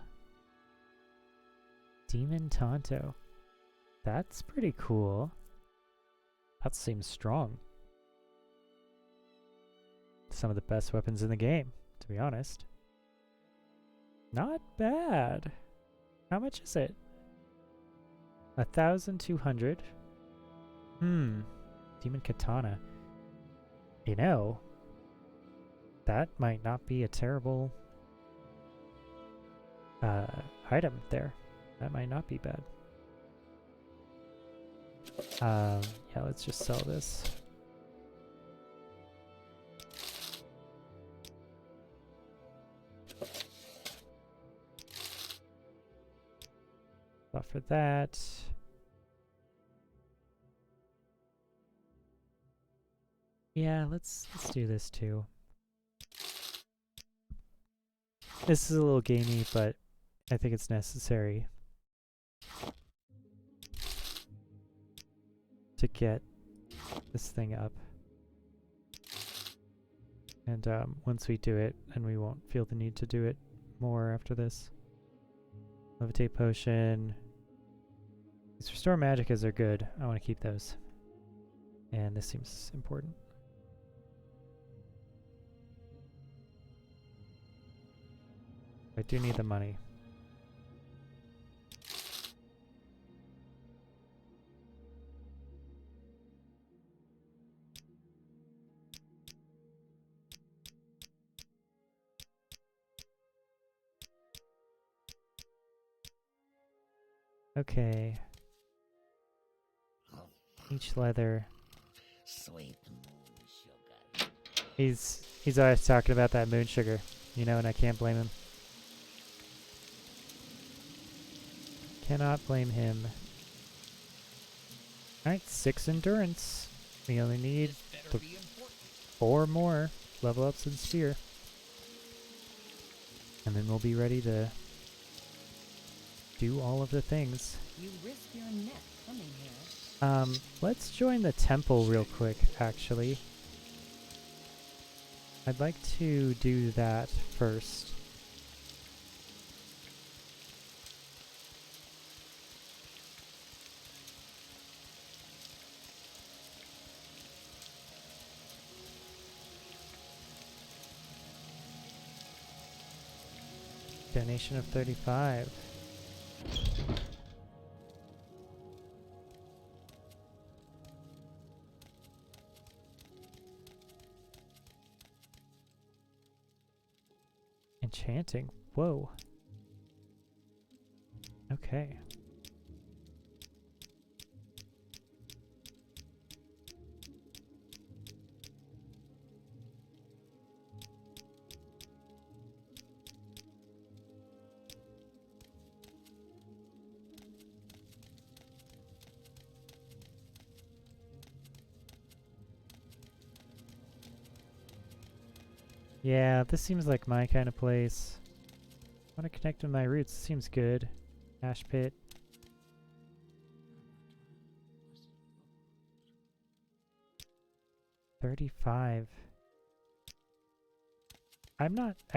Demon Tonto. That's pretty cool. That seems strong. Some of the best weapons in the game, to be honest. Not bad. How much is it? 1,200. Demon Katana. You know, that might not be a terrible item there. That might not be bad. Yeah, let's just sell this. For that. Yeah, let's do this too. This is a little gamey, but I think it's necessary to get this thing up. And once we do it, and we won't feel the need to do it more after this. Levitate potion. These restore magicas are good. I want to keep those. And this seems important. I do need the money. Okay. Each leather. Sweet moon sugar. He's always talking about that moon sugar, you know, and I can't blame him. Cannot blame him. Alright, 6 endurance. We only need 4 more level ups in Spear. And then we'll be ready to do all of the things. You risk your neck coming here. Let's join the temple real quick, actually. I'd like to do that first. Donation of 35. Enchanting. Whoa. Okay. Yeah, this seems like my kind of place. I want to connect with my roots. Seems good. Ash pit. $35. I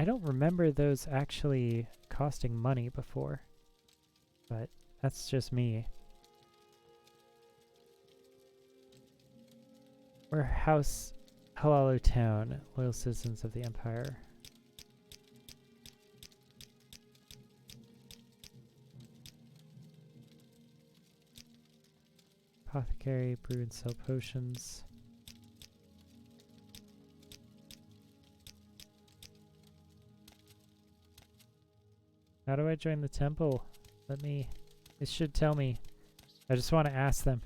don't remember those actually costing money before. But that's just me. We're House Halalo Town, loyal citizens of the Empire. Apothecary, brew and sell potions. How do I join the temple? Let me It should tell me. I just want to ask them.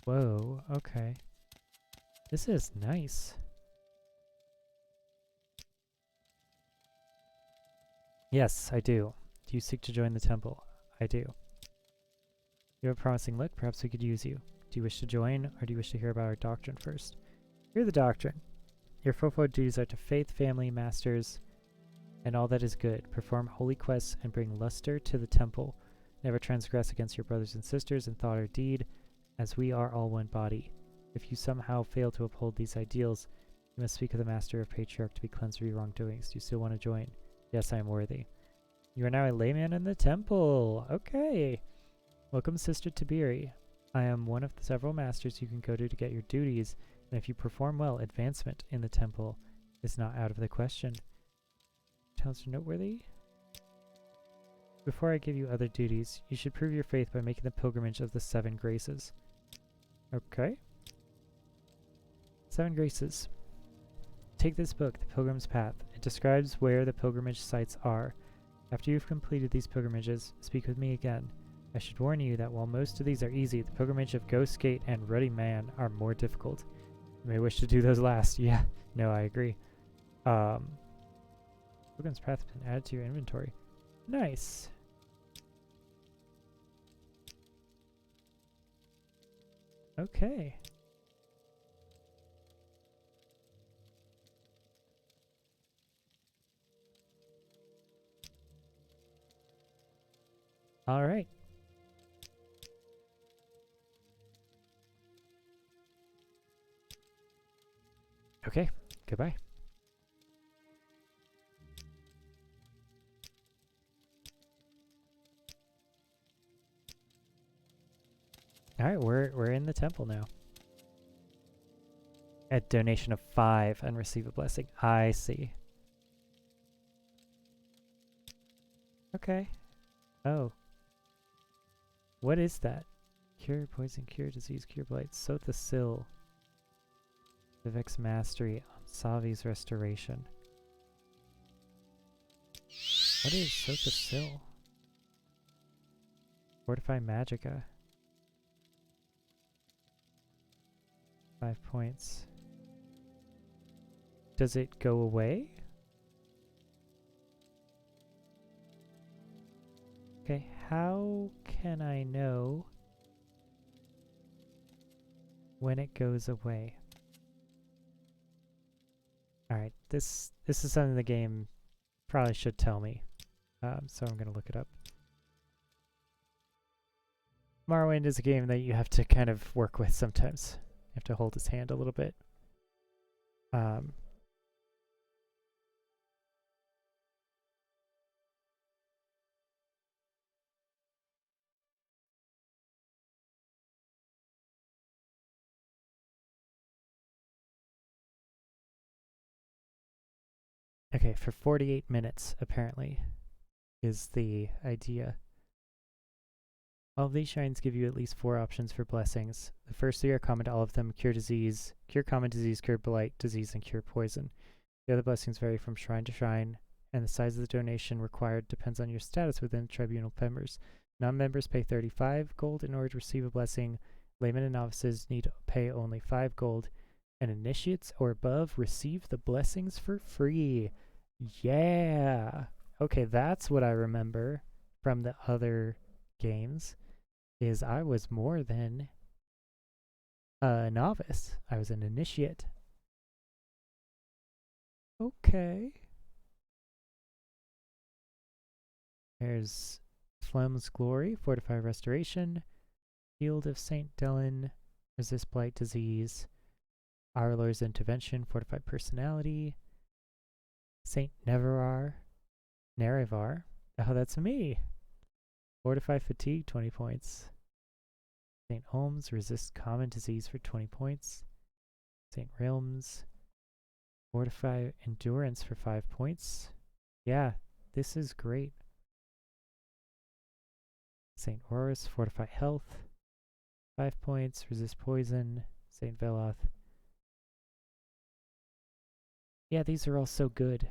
Whoa, okay. This is nice. Yes, I do. Do you seek to join the temple? I do. You have a promising look. Perhaps we could use you. Do you wish to join, or do you wish to hear about our doctrine first? Hear the doctrine. Your fourfold duties are to faith, family, masters, and all that is good. Perform holy quests and bring luster to the temple. Never transgress against your brothers and sisters in thought or deed, as we are all one body. If you somehow fail to uphold these ideals, you must speak of the Master of Patriarch to be cleansed of your wrongdoings. Do you still want to join? Yes, I am worthy. You are now a layman in the temple. Okay. Welcome, Sister Tiberi. I am one of the several masters you can go to get your duties, and if you perform well, advancement in the temple is not out of the question. Talents are noteworthy. Before I give you other duties, you should prove your faith by making the pilgrimage of the 7 graces. Okay. 7 graces. Take this book, The Pilgrim's Path. It describes where the pilgrimage sites are. After you've completed these pilgrimages, speak with me again. I should warn you that while most of these are easy, the pilgrimage of Ghost Gate and Ruddy Man are more difficult. You may wish to do those last. Yeah, no, I agree. Pilgrim's Path has been added to your inventory. Nice. Okay. All right. Okay, goodbye. All right, we're in the temple now. A donation of 5 and receive a blessing. I see. Okay. Oh. What is that? Cure poison, cure disease, cure blight. Sothicil. Vivec's mastery. Savi's restoration. What is Sothicil? Fortify Magicka. 5 points. Does it go away? Okay, how can I know when it goes away? Alright, this is something the game probably should tell me. So I'm gonna look it up. Morrowind is a game that you have to kind of work with sometimes. You have to hold his hand a little bit. Okay, for 48 minutes, apparently, is the idea. All of these shrines give you at least 4 options for blessings. The first 3 are common to all of them: cure disease, cure common disease, cure blight disease, and cure poison. The other blessings vary from shrine to shrine, and the size of the donation required depends on your status within tribunal members. Non-members pay 35 gold in order to receive a blessing. Laymen and novices need to pay only 5 gold, and initiates or above receive the blessings for free. Yeah! Okay, that's what I remember from the other games, is I was more than a novice. I was an initiate. Okay. There's Phlegm's Glory, Fortify Restoration, Field of St. Delen, Resist Blight Disease, Our Lord's Intervention, Fortify Personality, St. Nerevar. Oh, that's me. Fortify Fatigue, 20 points. St. Holmes, Resist Common Disease for 20 points. St. Realms, Fortify Endurance for 5 points. Yeah, this is great. St. Horus, Fortify Health, 5 points. Resist Poison. St. Veloth, Yeah, these are all so good.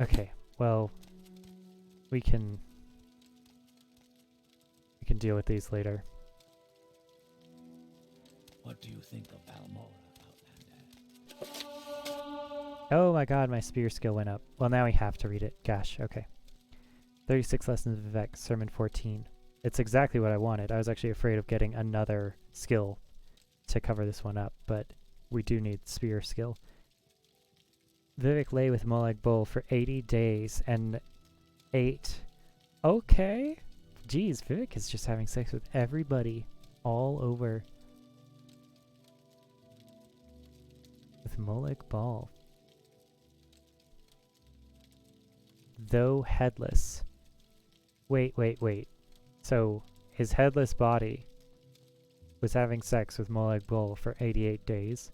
Okay, well, we can deal with these later. What do you think of Balmora, Outlander? Oh my god, my spear skill went up. Well, now we have to read it. Gosh, okay. 36 Lessons of Vivec, Sermon 14. It's exactly what I wanted. I was actually afraid of getting another skill to cover this one up, but we do need spear skill. Vivec lay with Molag Bol for 80 days and ate. Okay. Jeez, Vivec is just having sex with everybody all over. With Molag Bol. Though headless. Wait. So, his headless body was having sex with Molag Bol for 88 days.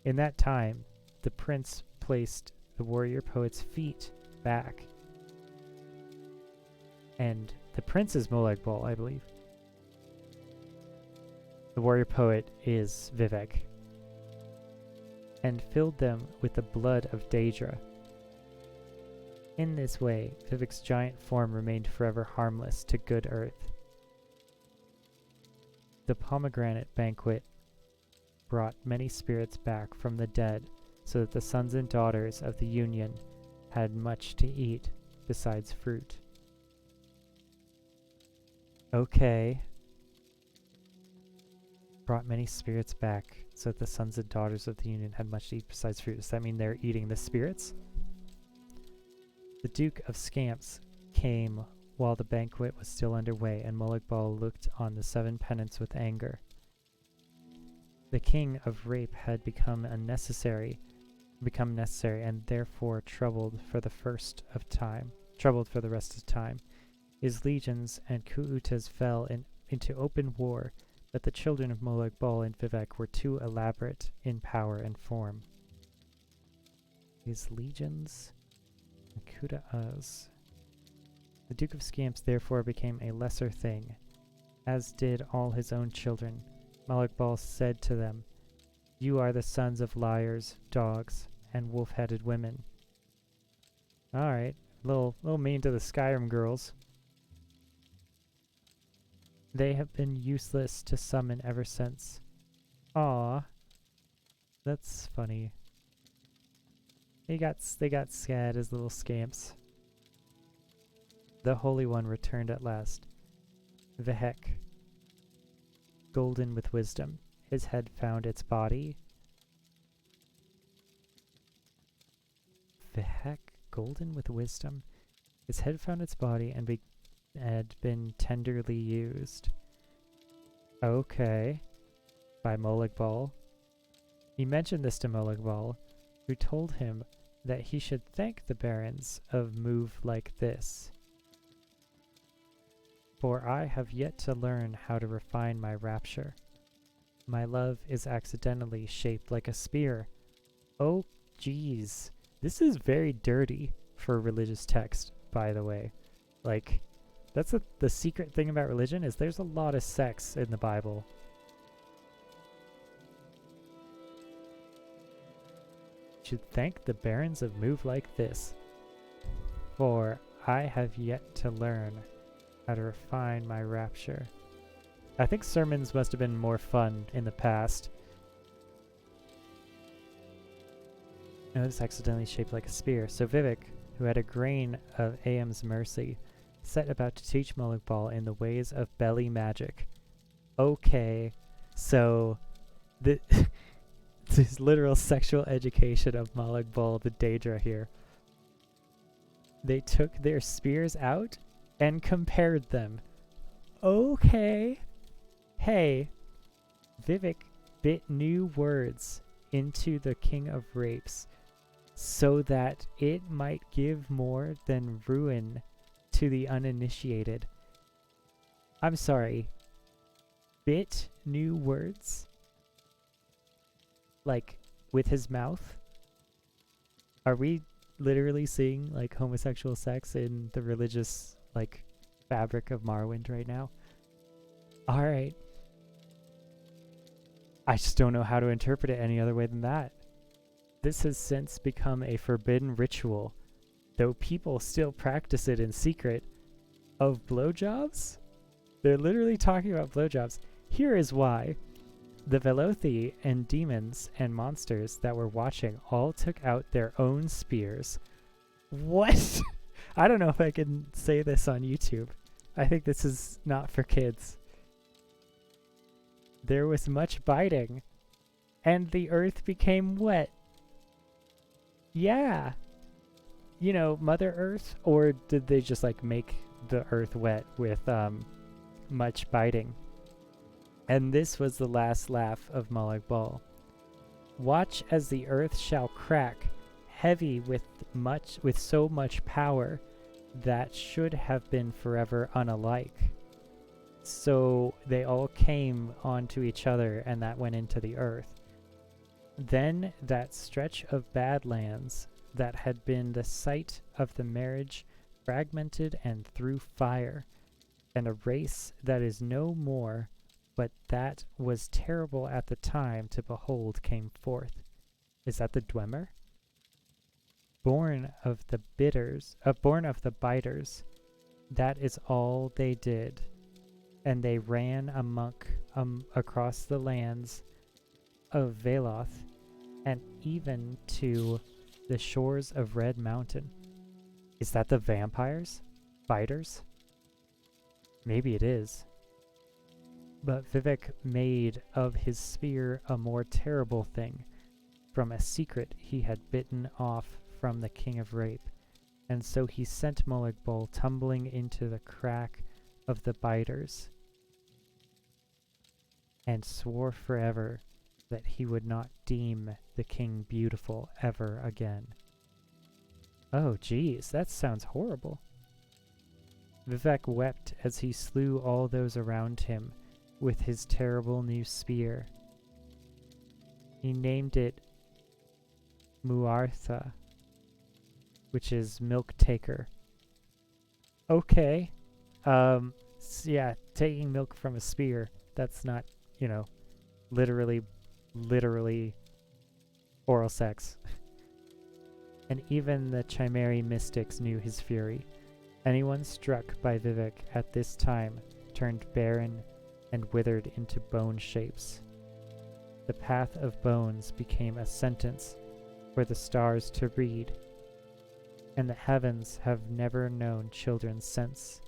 In that time, the prince placed the warrior poet's feet back. And the prince is Molag Bol, I believe. The warrior poet is Vivec. And filled them with the blood of Daedra. In this way, Vivec's giant form remained forever harmless to good earth. The pomegranate banquet brought many spirits back from the dead, so that the sons and daughters of the Union had much to eat besides fruit. Okay. Brought many spirits back, so that the sons and daughters of the Union had much to eat besides fruit. Does that mean they're eating the spirits? The Duke of Scamps came while the banquet was still underway, and Molag Bal looked on the 7 penance with anger. The king of rape had become necessary, and therefore troubled for the rest of time. His legions and Kuutas fell into open war, but the children of Molag Bal and Vivec were too elaborate in power and form. His legions and Kuutas. The Duke of Scamps therefore became a lesser thing, as did all his own children. Molag Bal said to them, "You are the sons of liars, dogs, and wolf-headed women." Alright, little mean to the Skyrim girls. They have been useless to summon ever since. Aw, that's funny. They got sad as little scamps. The Holy One returned at last. Vivec, golden with wisdom, his head found its body. Vivec, golden with wisdom, his head found its body and had been tenderly used. Okay. By Molag Bal. He mentioned this to Molag Bal, who told him that he should thank the barons of move like this. For I have yet to learn how to refine my rapture. My love is accidentally shaped like a spear. Oh, jeez. This is very dirty for a religious text, by the way. Like, that's the secret thing about religion, is there's a lot of sex in the Bible. Should thank the barons of move like this. For I have yet to learn how to refine my rapture. I think sermons must have been more fun in the past. No, it's accidentally shaped like a spear. So Vivec, who had a grain of Aem's mercy, set about to teach Molag Bal in the ways of belly magic. Okay, so this literal sexual education of Molag Bal, the Daedra here. They took their spears out and compared them. Okay. Hey, Vivec bit new words into the King of Rapes so that it might give more than ruin to the uninitiated. I'm sorry. Bit new words? Like, with his mouth? Are we literally seeing like homosexual sex in the religious like fabric of Morrowind right now. Alright. I just don't know how to interpret it any other way than that. This has since become a forbidden ritual, though people still practice it in secret, of blowjobs? They're literally talking about blowjobs. Here is why. The Velothi and demons and monsters that were watching all took out their own spears. What? I don't know if I can say this on YouTube. I think this is not for kids. There was much biting, and the earth became wet. Yeah. You know, Mother Earth? Or did they just like make the earth wet with much biting? And this was the last laugh of Molag Bal. Watch as the earth shall crack, heavy with so much power that should have been forever unalike. So they all came onto each other, and that went into the earth. Then that stretch of badlands that had been the site of the marriage fragmented and threw fire, and a race that is no more, but that was terrible at the time to behold came forth. Is that the Dwemer? Born of the biters, that is all they did. And they ran across the lands of Veloth, and even to the shores of Red Mountain. Is that the vampires? Biters? Maybe it is. But Vivec made of his spear a more terrible thing, from a secret he had bitten off from the King of Rape, and so he sent Molag Bal tumbling into the crack of the biters, and swore forever that he would not deem the king beautiful ever again. Oh geez, that sounds horrible. Vivec wept as he slew all those around him with his terrible new spear. He named it Muartha, which is milk taker. Okay. Yeah, taking milk from a spear. That's not, you know, literally oral sex. And even the Chimeri mystics knew his fury. Anyone struck by Vivec at this time turned barren and withered into bone shapes. The path of bones became a sentence for the stars to read, and the heavens have never known children since.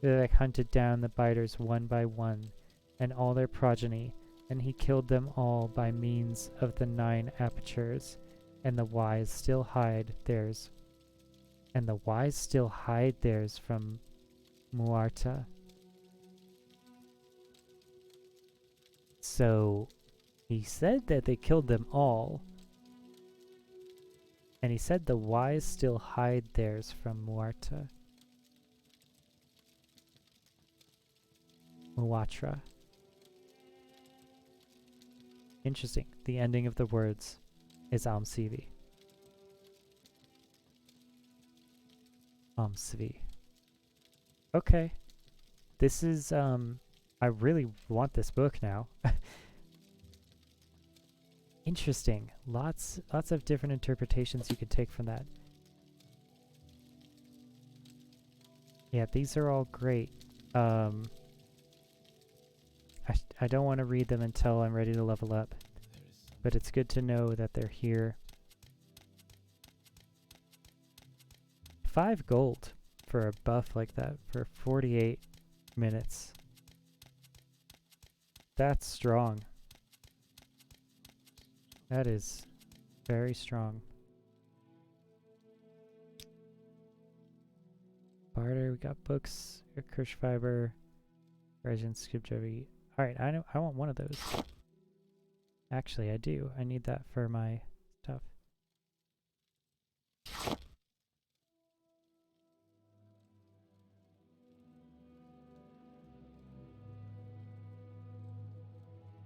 Vivec hunted down the biters one by one, and all their progeny, and he killed them all by means of the 9 apertures, and the wise still hide theirs. And the wise still hide theirs from Muarta. So, he said that they killed them all, and he said the wise still hide theirs from Muarta. Muatra. Interesting. The ending of the words is Amsivi. Amsvi. Okay. This is, I really want this book now. Interesting. Lots of different interpretations you could take from that. Yeah, these are all great. I don't want to read them until I'm ready to level up, but it's good to know that they're here. 5 gold for a buff like that for 48 minutes. That's strong. That is very strong. Barter, we got books, Kirsch fiber, resin, skip Jovi. Alright, I want one of those. Actually, I do. I need that for my stuff.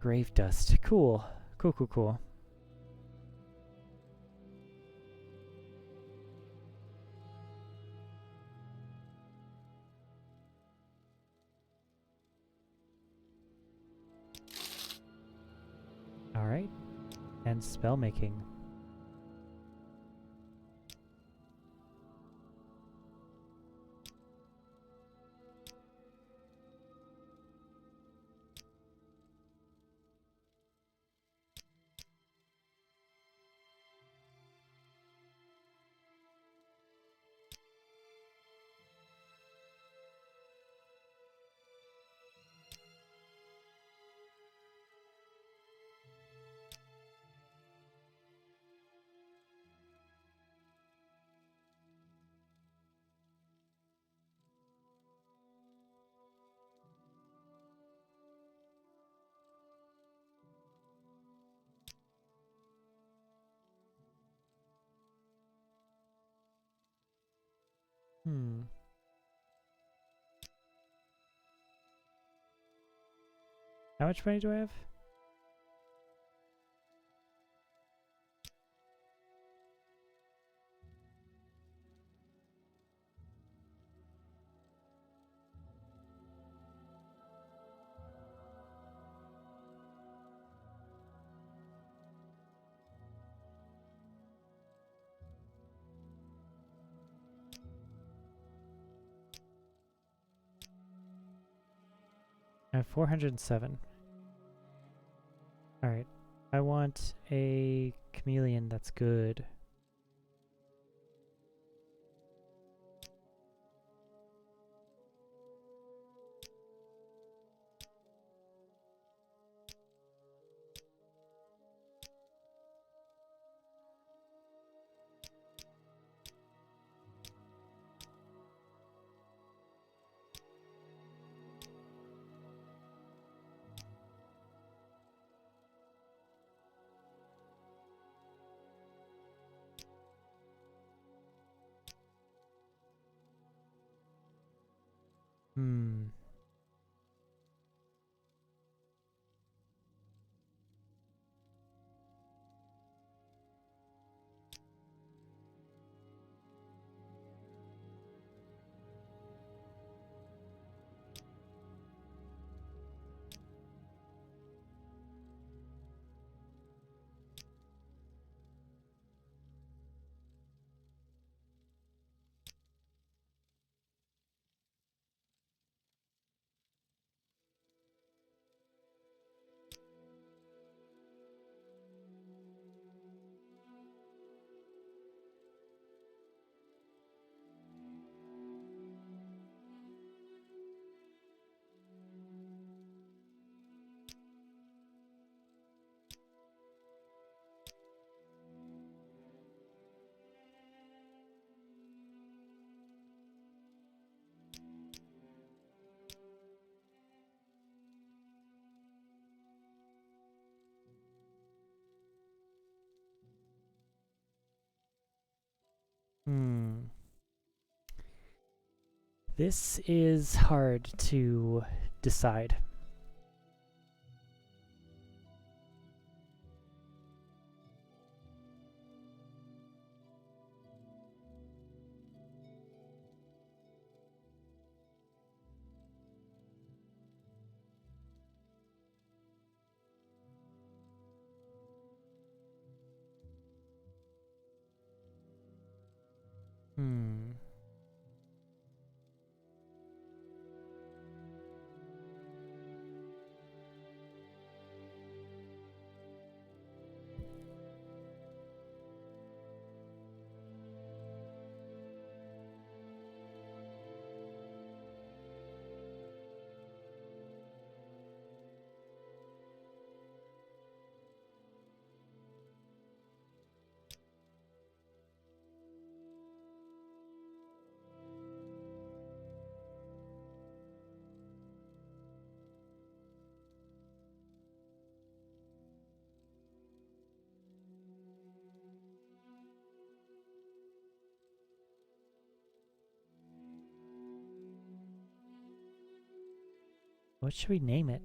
Grave dust. Cool. Cool. Alright. And spell making. How much money do I have? I have 407. Alright. I want a chameleon that's good. Hmm. Hmm. This is hard to decide. Hmm. What should we name it?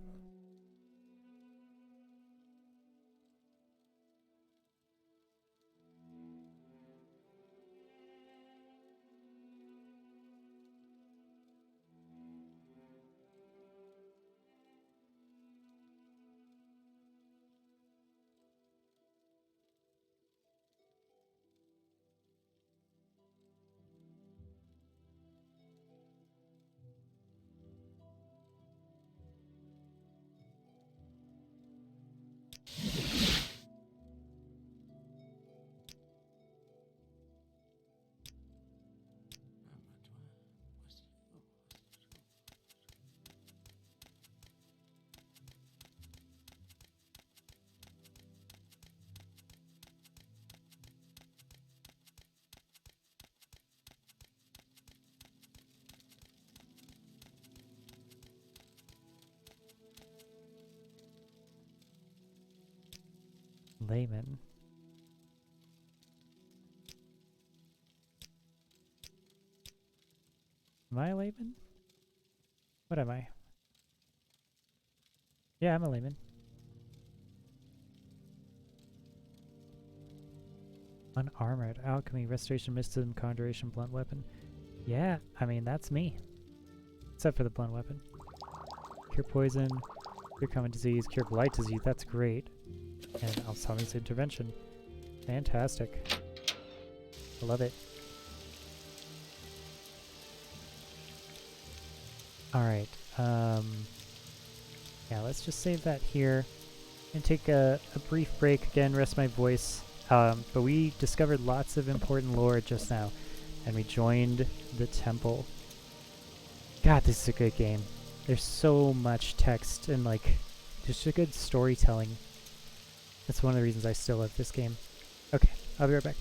Layman. Am I a layman? What am I? Yeah, I'm a layman. Unarmored. Alchemy, Restoration, Mysticism, Conjuration, Blunt Weapon. Yeah, I mean, that's me. Except for the blunt weapon. Cure poison, cure common disease, cure blight disease. That's great. And Alzheimer's intervention. Fantastic. I love it. Alright. Yeah, let's just save that here. And take a brief break again, rest my voice. But we discovered lots of important lore just now. And we joined the temple. God, this is a good game. There's so much text and like just a good storytelling. That's one of the reasons I still love this game. Okay, I'll be right back.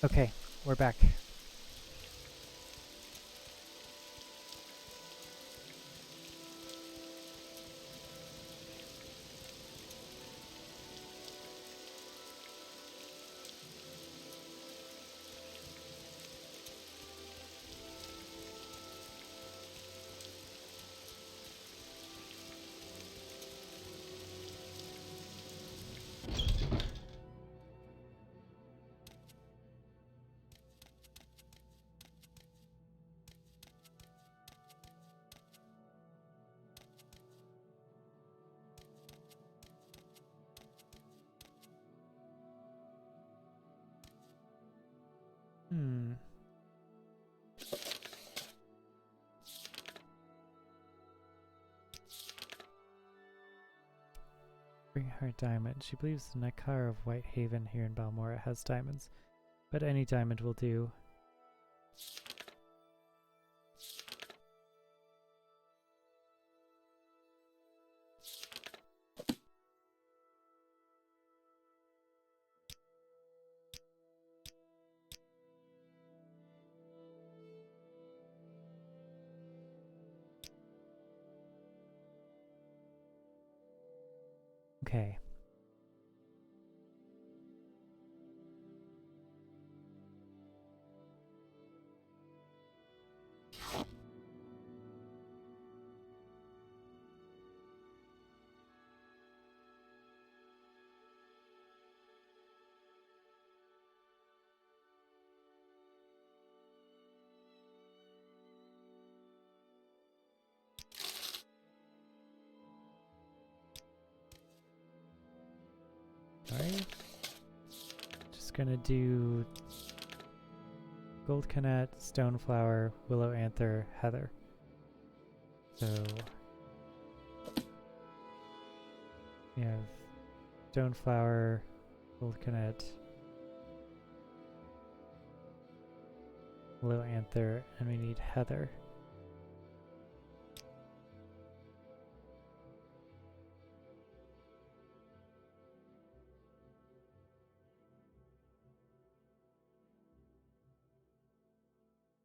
Okay, we're back. Bring her diamond. She believes the Nakar of Whitehaven here in Balmora has diamonds, but any diamond will do. Okay. Alright. Just gonna do Gold Canet, Stoneflower, Willow Anther, Heather. So we have Stoneflower, Gold Canet, Willow Anther, and we need Heather.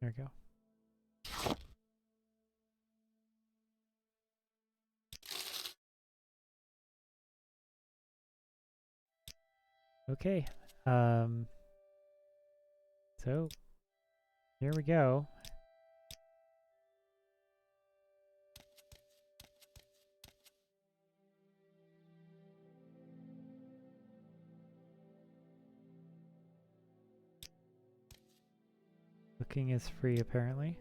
There we go. Okay. So here we go. Cooking is free apparently.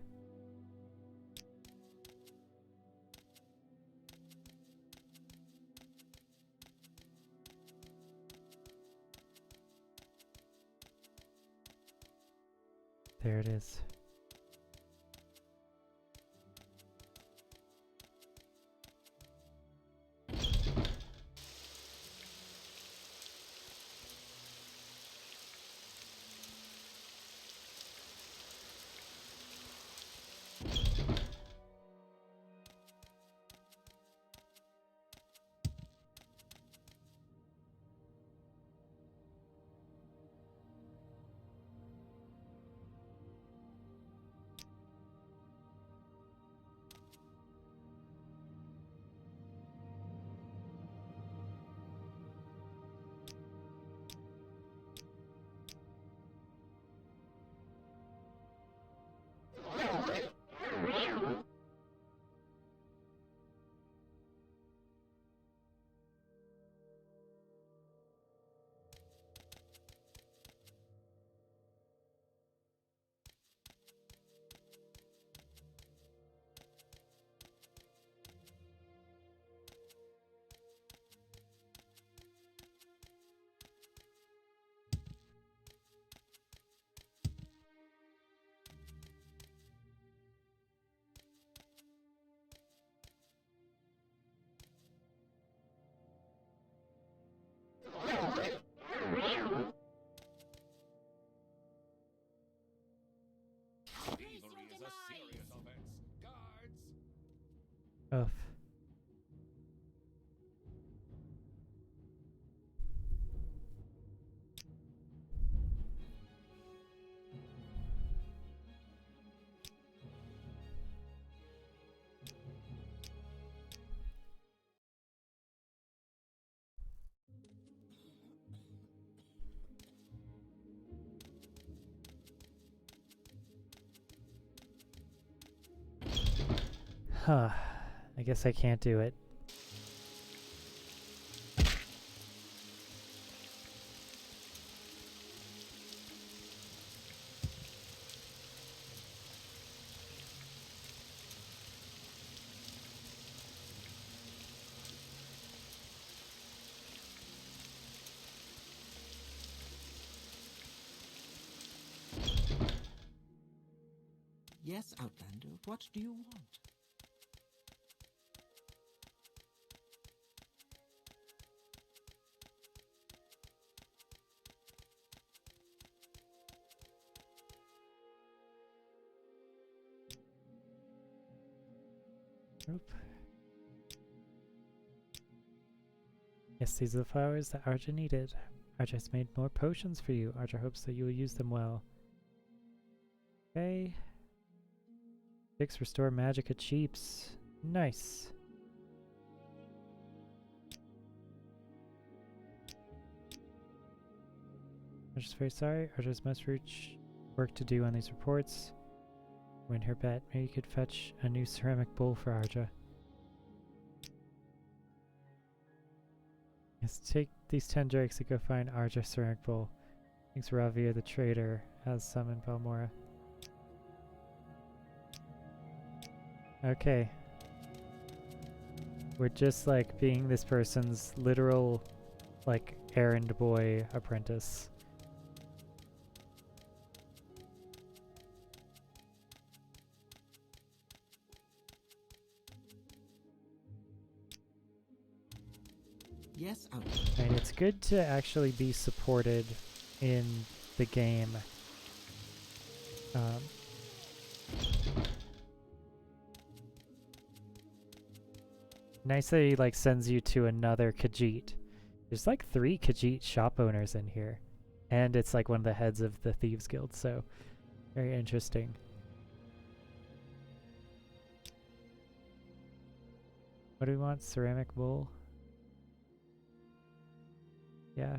There it is. Thievery is a serious offense. Guards! Oof. Huh. I guess I can't do it. Yes, Outlander, what do you want? Oop. Yes, these are the flowers that Arja needed. Arja has made more potions for you. Arja hopes that you will use them well. Okay. 6 restore magic at cheaps. Nice. Arja's very sorry. Arja's must reach work to do on these reports. Win her bet. Maybe you could fetch a new ceramic bowl for Arja. Let's take these 10 drakes and go find Arja ceramic bowl. Thanks Ravir the trader has some in Balmora. Okay. We're just like being this person's literal like errand boy apprentice. Yes, out. And it's good to actually be supported in the game. Nice that he like sends you to another Khajiit. There's like 3 Khajiit shop owners in here. And it's like one of the heads of the Thieves Guild, so very interesting. What do we want? Ceramic bowl? Yeah.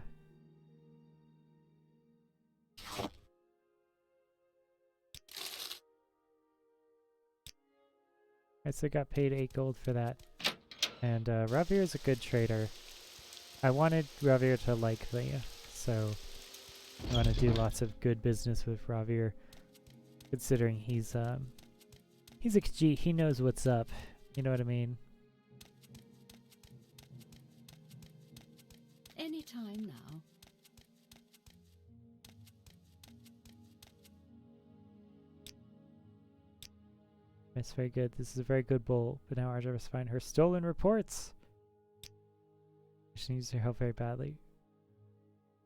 I still got paid 8 gold for that. And Ravir is a good trader. I wanted Ravir to like me, so I want to do lots of good business with Ravir. Considering he's a Khajiit, he knows what's up. You know what I mean? Anytime now. It's very good. This is a very good bowl. But now Arja must find her stolen reports. She needs your help very badly.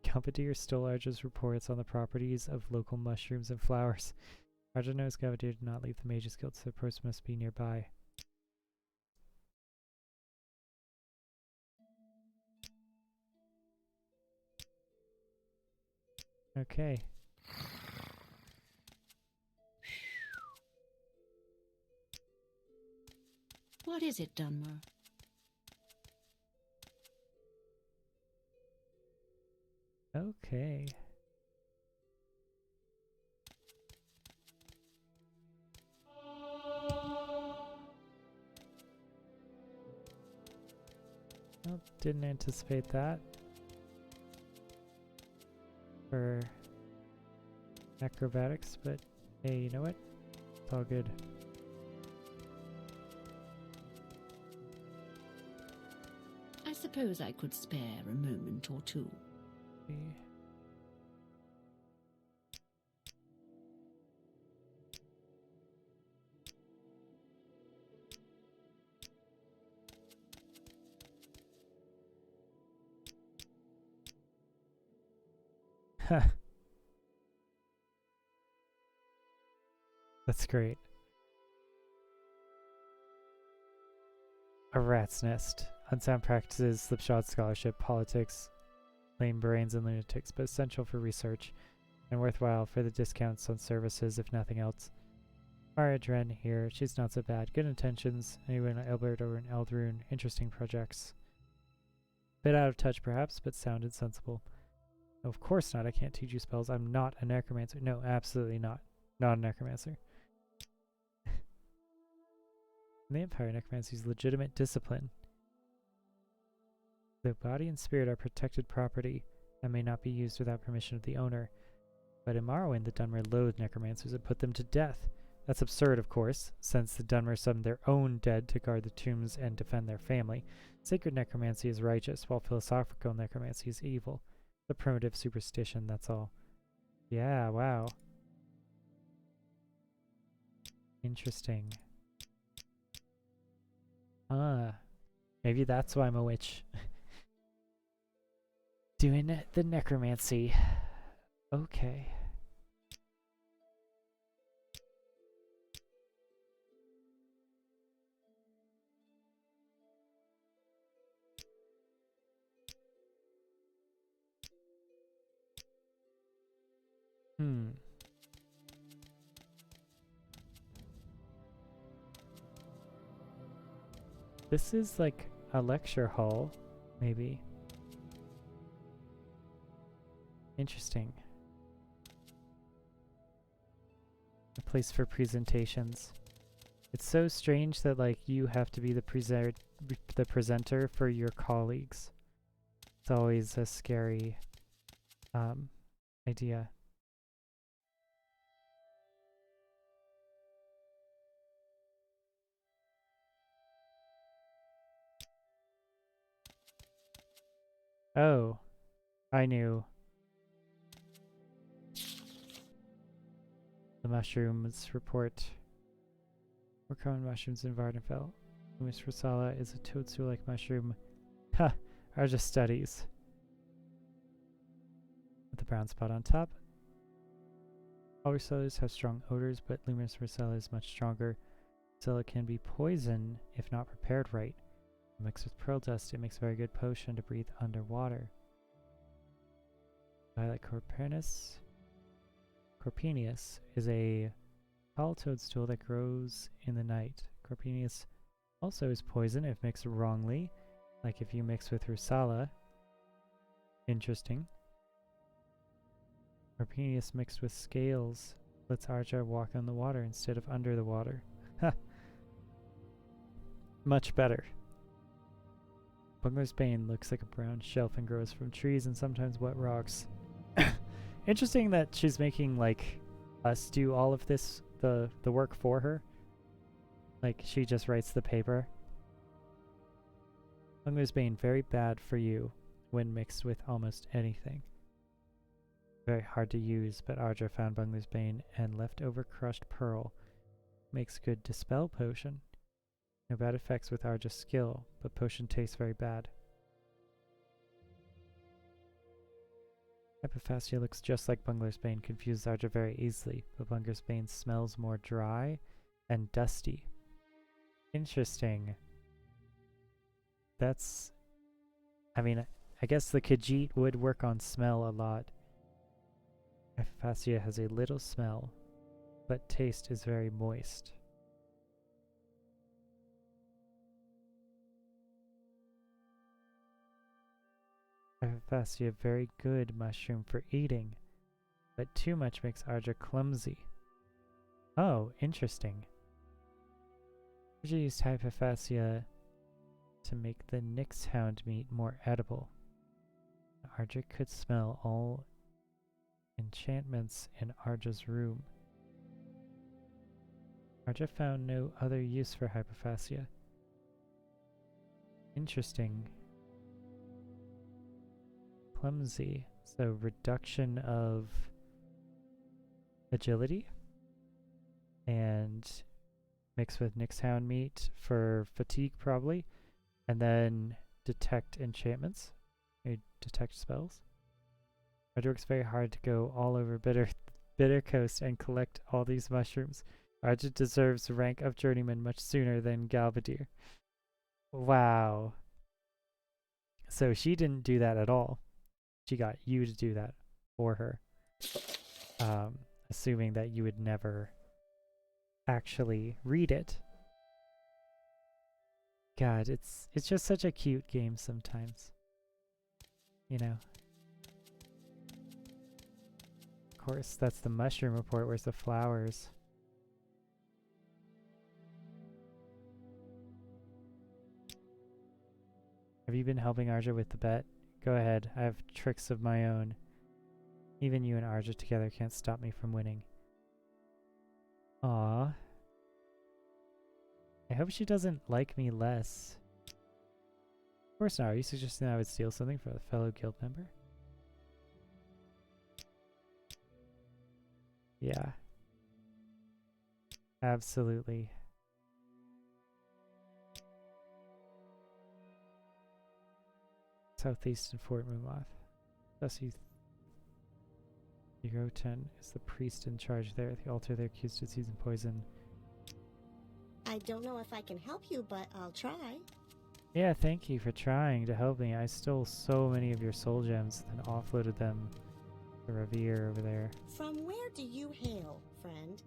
Gavadir stole Arja's reports on the properties of local mushrooms and flowers. Arja knows Gavadir did not leave the Mages Guild, so the reports must be nearby. Okay. What is it, Dunmer? Okay. Well, didn't anticipate that. For acrobatics, but hey, you know what? It's all good. I suppose I could spare a moment or two. That's great. A rat's nest. Unsound practices, slipshod scholarship, politics, lame brains and lunatics, but essential for research and worthwhile for the discounts on services, if nothing else. Mara Dren here. She's not so bad. Good intentions. Anyone Elbert over in Eldrune. Interesting projects. Bit out of touch perhaps, but sound and sensible. No, of course not. I can't teach you spells. I'm not a necromancer. No, absolutely not. Not a necromancer. In the Empire, necromancy is legitimate discipline. The body and spirit are protected property and may not be used without permission of the owner. But in Morrowind, the Dunmer loathed necromancers and put them to death. That's absurd, of course, since the Dunmer summoned their own dead to guard the tombs and defend their family. Sacred necromancy is righteous, while philosophical necromancy is evil. The primitive superstition, that's all. Yeah, wow. Interesting. Ah, maybe that's why I'm a witch. Doing the necromancy. Okay. This is like a lecture hall, maybe. Interesting. A place for presentations. It's so strange that like you have to be the presenter for your colleagues. It's always a scary idea. Oh, I knew. The mushrooms report. More common mushrooms in Vardenfell. Lumis rosala is a toadstool-like mushroom. Ha! Are just studies. With the brown spot on top. All rosalas have strong odors, but Lumis rosala is much stronger. Rosala can be poison if not prepared right. Mixed with pearl dust, it makes a very good potion to breathe underwater. Violet Corpinius is a tall toadstool that grows in the night. Corpinius also is poison if mixed wrongly, like if you mix with Rusala. Interesting. Corpinius mixed with scales lets Arja walk on the water instead of under the water. Ha! Much better. Bungler's Bane looks like a brown shelf and grows from trees and sometimes wet rocks. Interesting that she's making like us do all of this, the work for her. Like she just writes the paper. Bungler's Bane, very bad for you when mixed with almost anything. Very hard to use, but Arja found Bungler's Bane and leftover crushed pearl. Makes good dispel potion. No bad effects with Arja's skill, but potion tastes very bad. Hypophasia looks just like Bungler's Bane, confuses Arja very easily, but Bungler's Bane smells more dry and dusty. Interesting. That's... I mean, I guess the Khajiit would work on smell a lot. Hypophasia has a little smell, but taste is very moist. Hypophasia, very good mushroom for eating, but too much makes Arja clumsy. Oh, interesting. Arja used Hypophasia to make the Nyx Hound meat more edible. Arja could smell all enchantments in Arja's room. Arja found no other use for Hypophasia. Interesting. Clumsy, so reduction of agility and mixed with Nyx Hound meat for fatigue probably, and then detect enchantments, detect spells. Arja works very hard to go all over Bitter Coast and collect all these mushrooms. Arja deserves the rank of journeyman much sooner than Galvadir. Wow. So she didn't do that at all. She got you to do that for her. Assuming that you would never actually read it. God, it's just such a cute game sometimes. You know. Of course, that's the mushroom report. Where's the flowers? Have you been helping Arja with the bet? Go ahead, I have tricks of my own. Even you and Arja together can't stop me from winning. Aww. I hope she doesn't like me less. Of course not. Are you suggesting that I would steal something from a fellow guild member? Yeah. Absolutely. Southeastern Fort Mumath. Dusty Yeroten is the priest in charge there. At the altar they're accused of using poison. I don't know if I can help you, but I'll try. Yeah, thank you for trying to help me. I stole so many of your soul gems and offloaded them to Revere over there. From where do you hail, friend?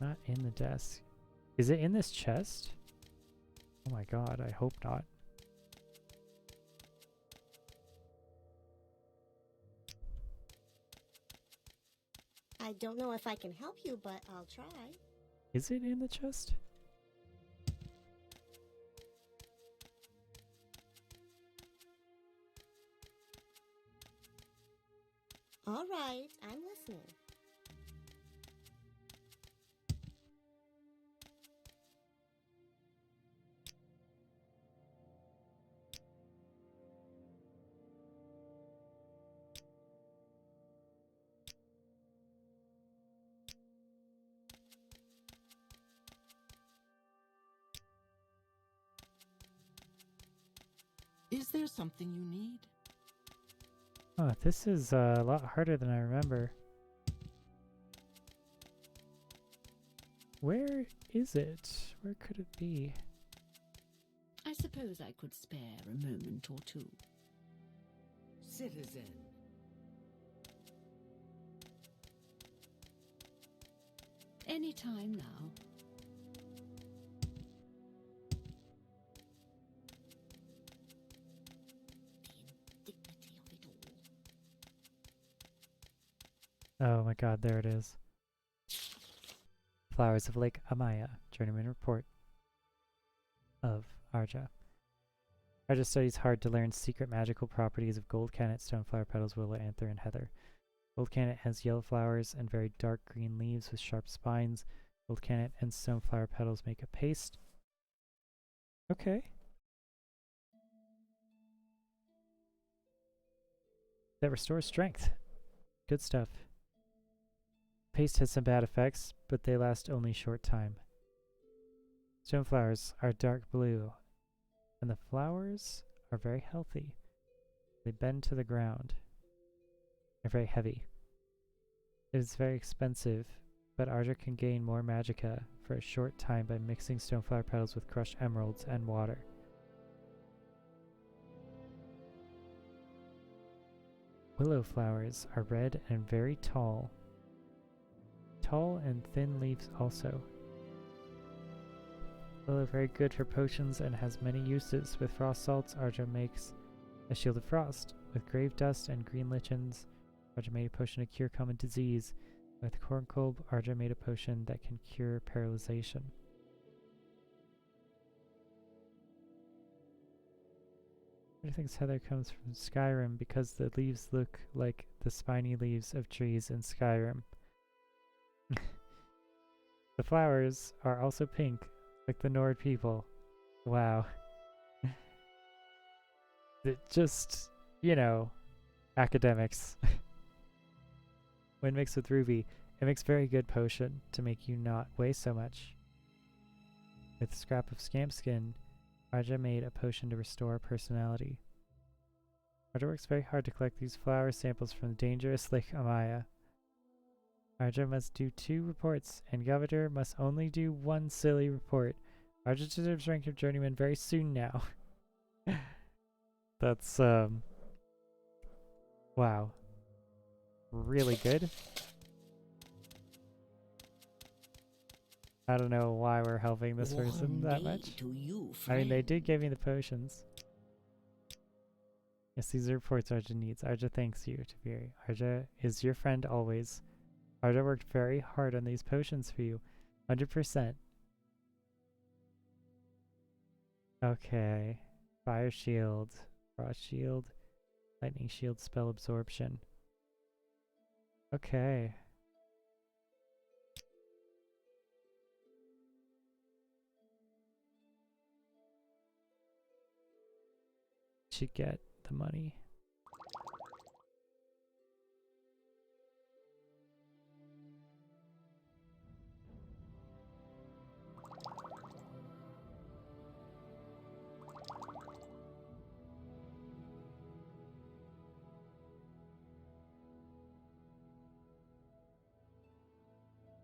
Not in the desk. Is it in this chest? Oh my god, I hope not. I don't know if I can help you, but I'll try. Is it in the chest? All right, I'm listening. Is there something you need? Oh, this is a lot harder than I remember. Where is it? Where could it be? I suppose I could spare a moment or two. Citizen. Any time now. The indignity of it all. Oh my god, there it is. Flowers of Lake Amaya, Journeyman Report of Arja. Arja studies hard to learn secret magical properties of gold cannet, stoneflower petals, willow anther, and heather. Gold cannet has yellow flowers and very dark green leaves with sharp spines. Gold cannet and stoneflower petals make a paste. Okay. That restores strength. Good stuff. Paste has some bad effects, but they last only a short time. Stoneflowers are dark blue, and the flowers are very healthy. They bend to the ground. They're very heavy. It is very expensive, but Arja can gain more magicka for a short time by mixing stoneflower petals with crushed emeralds and water. Willow flowers are red and very tall. Tall and thin leaves also. Willow very good for potions and has many uses. With frost salts, Arja makes a shield of frost. With grave dust and green lichens, Arja made a potion to cure common disease. With corncob, Arja made a potion that can cure paralyzation. Arja thinks heather comes from Skyrim because the leaves look like the spiny leaves of trees in Skyrim. The flowers are also pink, like the Nord people. Wow. It just, you know, academics. When mixed with ruby, it makes very good potion to make you not weigh so much. With scrap of scamp skin, Arja made a potion to restore personality. Arja works very hard to collect these flower samples from the dangerous Lake Amaya. Arja must do 2 reports, and Governor must only do 1 silly report. Arja deserves rank of journeyman very soon now. That's, wow. Really good. I don't know why we're helping this person that much. To you, I mean, they did give me the potions. Yes, these are reports Arja needs. Arja thanks you, Taviri. Arja is your friend always. Arja worked very hard on these potions for you. 100%. Okay. Fire shield. Frost shield. Lightning shield. Spell absorption. Okay. Should get the money.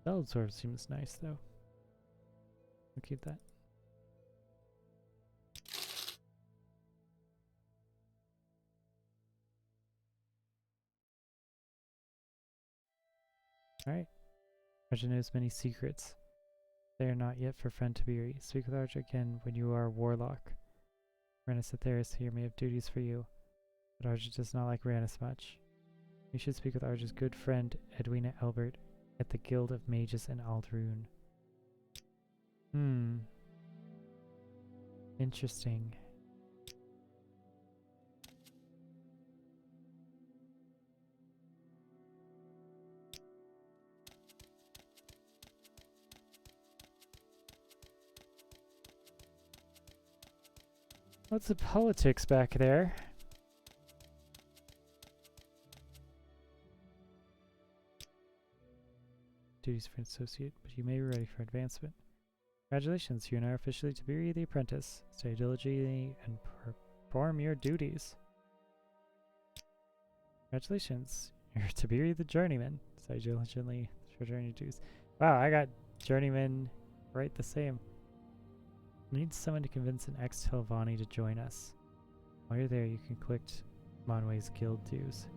Spell absorb seems nice though. We'll keep that. Alright. Arja knows many secrets. They are not yet for friend Tiberi. Speak with Arj again when you are a warlock. Rannis Atheris here may have duties for you, but Arj does not like Rannis much. You should speak with Arj's good friend Edwina Elbert at the Guild of Mages in Aldrune. Interesting. What's the politics back there? Duties for an associate, but you may be ready for advancement. Congratulations, you are now officially Tiberi the Apprentice. Stay diligently and perform your duties. Congratulations, you're Tiberi the Journeyman. Stay diligently for journey duties. Wow, I got Journeyman right the same. We need someone to convince an ex-Telvanni to join us. While you're there, you can collect Monway's guild dues.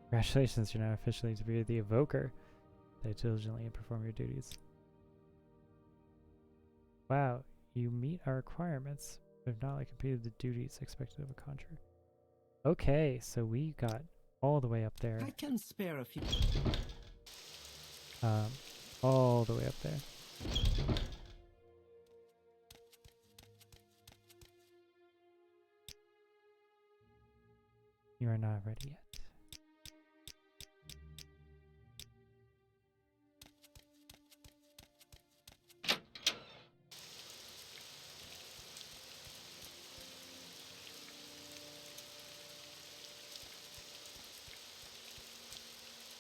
Congratulations, you're now officially to be the Evoker. Stay diligently and perform your duties. Wow, you meet our requirements, but have not completed the duties expected of a conjurer. Okay, so we got all the way up there. I can spare a few. All the way up there. You are not ready yet.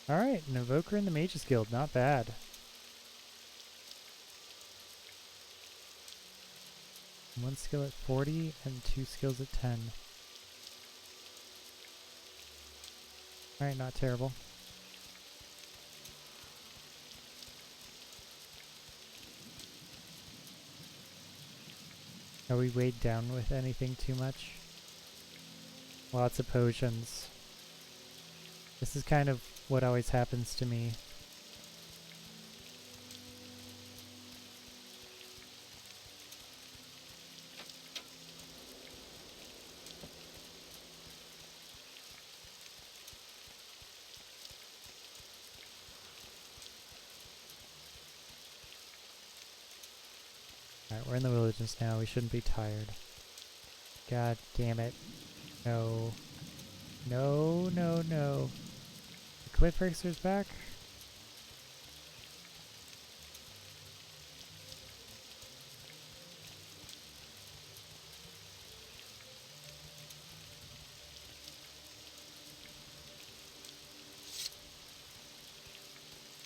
Alright, an Evoker in the Mages Guild, not bad. One skill at 40 and 2 skills at 10. Alright, not terrible. Are we weighed down with anything too much? Lots of potions. This is kind of what always happens to me. Alright, we're in the wilderness now. We shouldn't be tired. God damn it. No. No, no, no. The Cliff Racer's back?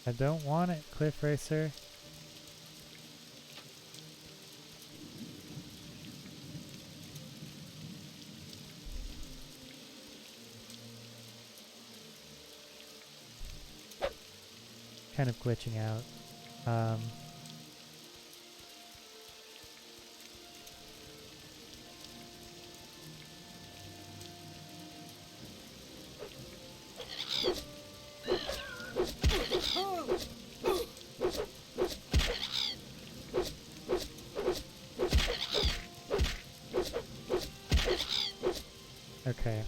I don't want it, Cliff Racer. Kind of glitching out. Okay.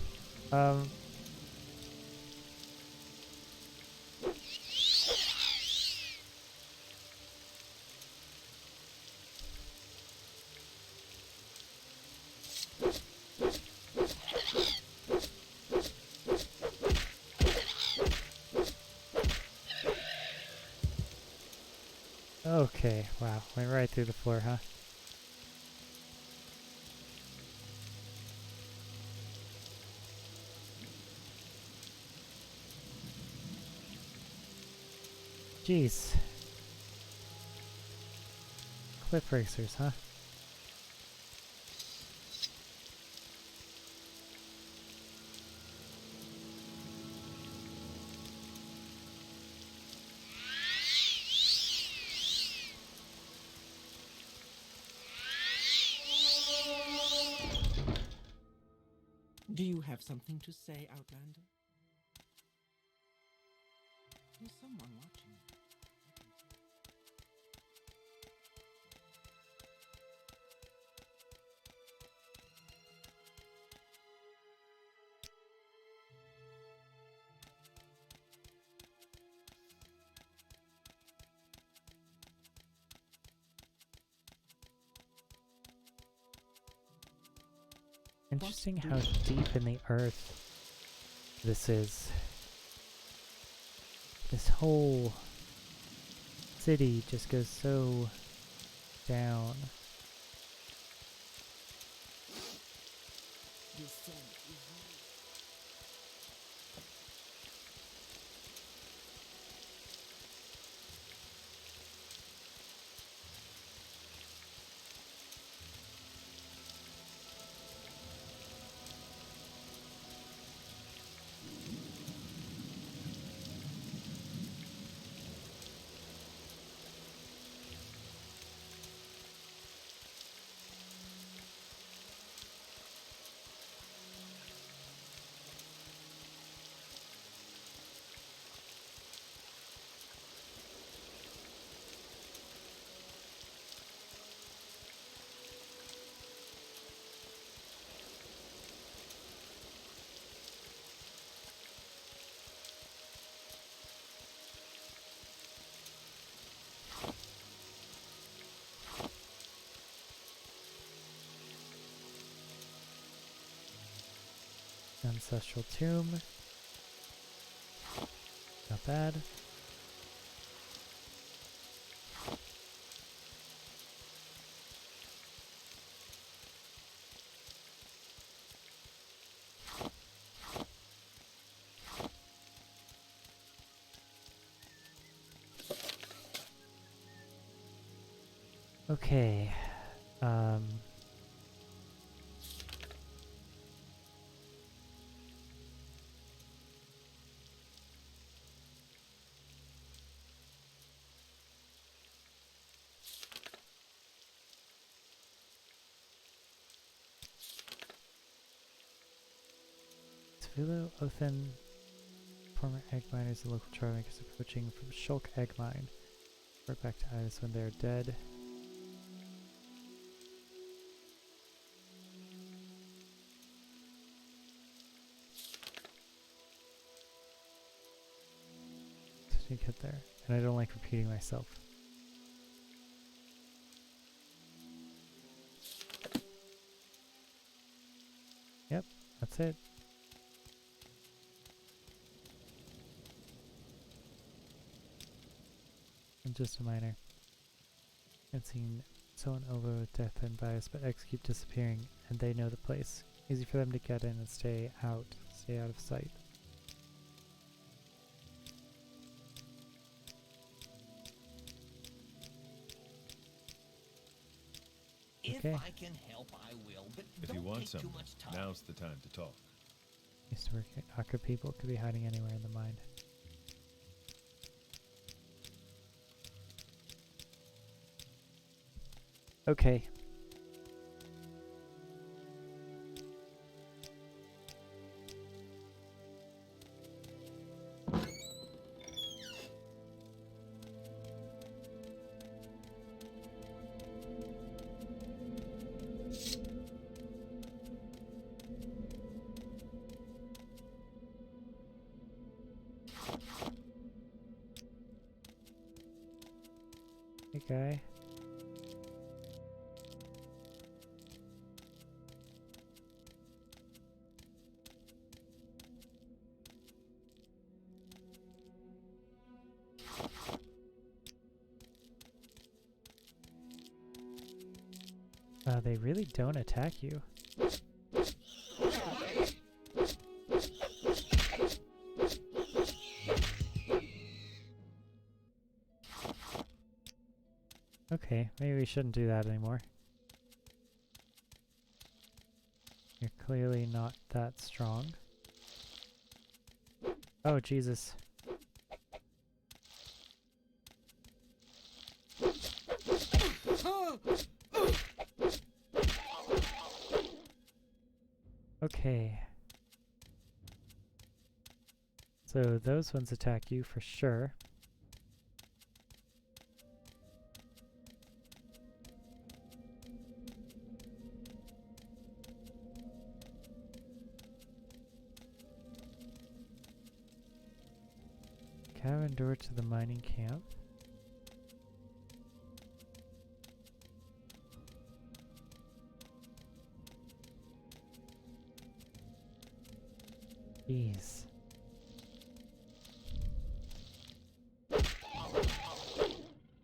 Okay, wow, went right through the floor, huh? Jeez. Cliff Racers, huh? Do you have something to say, Outlander? There's someone watching. Interesting how deep in the earth this is. This whole city just goes so down. Ancestral tomb. Not bad. Okay. Vilo, Othin, former egg miners and local trial makers approaching from Shulk Egg Mine. Report back to Iris when they are dead. Did you get there? And I don't like repeating myself. Yep, that's it. I'm just a miner. I've seen someone over with death and bias, but X keep disappearing, and they know the place. Easy for them to get in and stay out of sight. If Okay. I can help, I will, but If don't you want take too something, much time. now's the time to talk. Used to work at Akka. People could be hiding anywhere in the mine. Okay. Hey guy. They really don't attack you. Okay, maybe we shouldn't do that anymore. You're clearly not that strong. Oh, Jesus. Okay. So those ones attack you for sure. Cabin door to the mining camp. Jeez.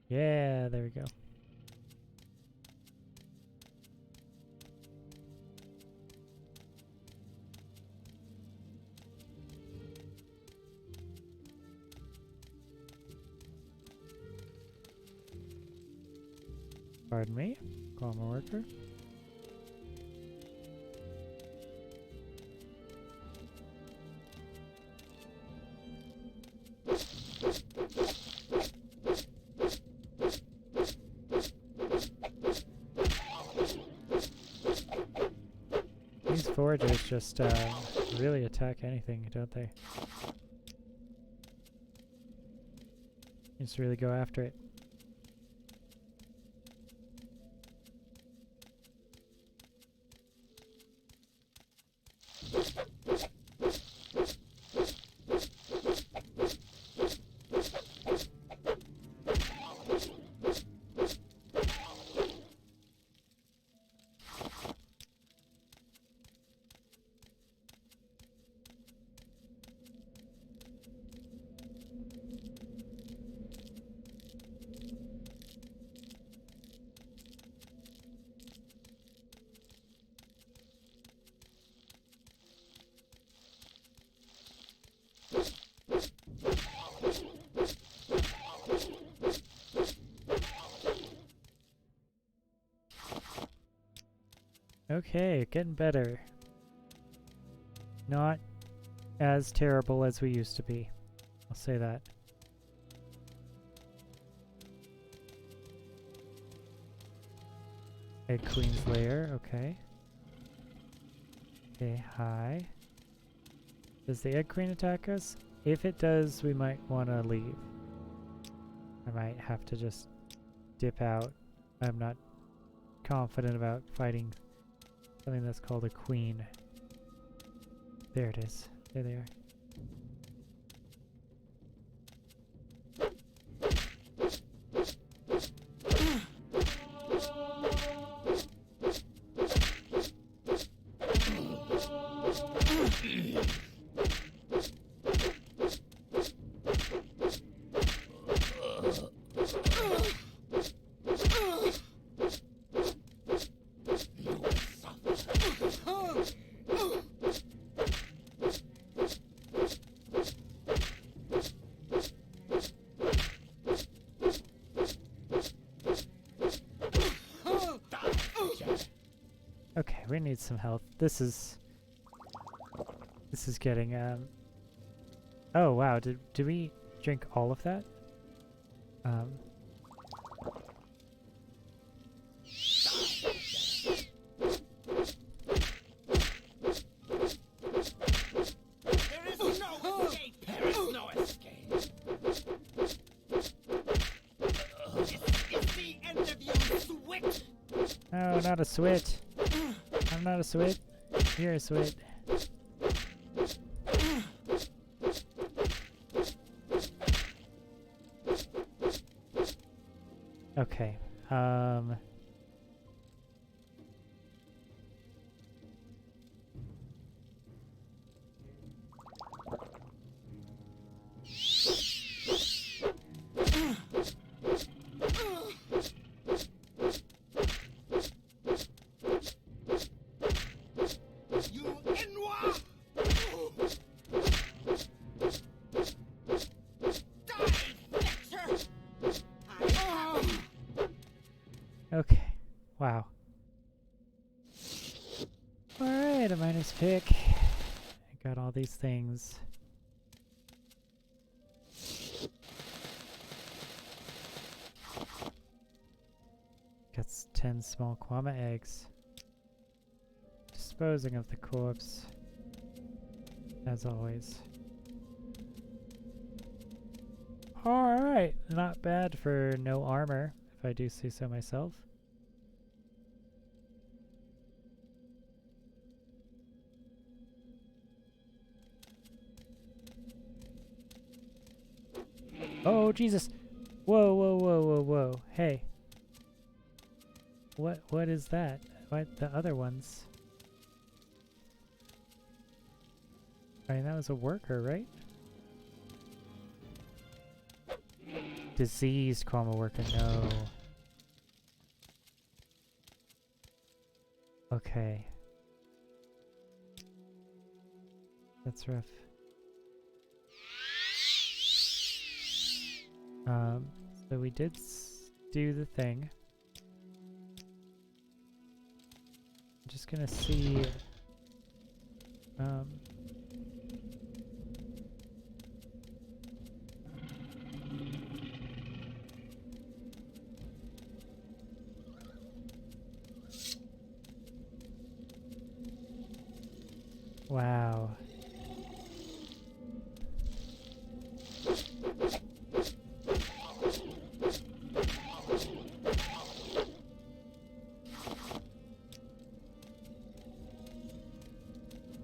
Yeah, there we go. Pardon me, call my worker. These foragers just really attack anything, don't they? Just really go after it. Okay, getting better. Not as terrible as we used to be. I'll say that. Egg Queen's lair, okay. Okay, hi. Does the Egg Queen attack us? If it does, we might want to leave. I might have to just dip out. I'm not confident about fighting something that's called a queen. There it is. There they are. Okay, we need some health. This is getting oh wow, did we drink all of that? There is no escape! There is no escape! This is the end of you, swit! No, not a swit. I'm not a swit. You're a swit. Okay. Okay. Wow. Alright, a minus pick. I got all these things. Got 10 small Kwama eggs. Disposing of the corpse. As always. Alright, not bad for no armor, if I do say so myself. Oh, Jesus! Whoa, whoa, whoa, whoa, whoa. Hey. What is that? What, the other ones? I mean, that was a worker, right? Diseased Kwama worker, no. Okay. That's rough. So we did do the thing. I'm just gonna see, wow.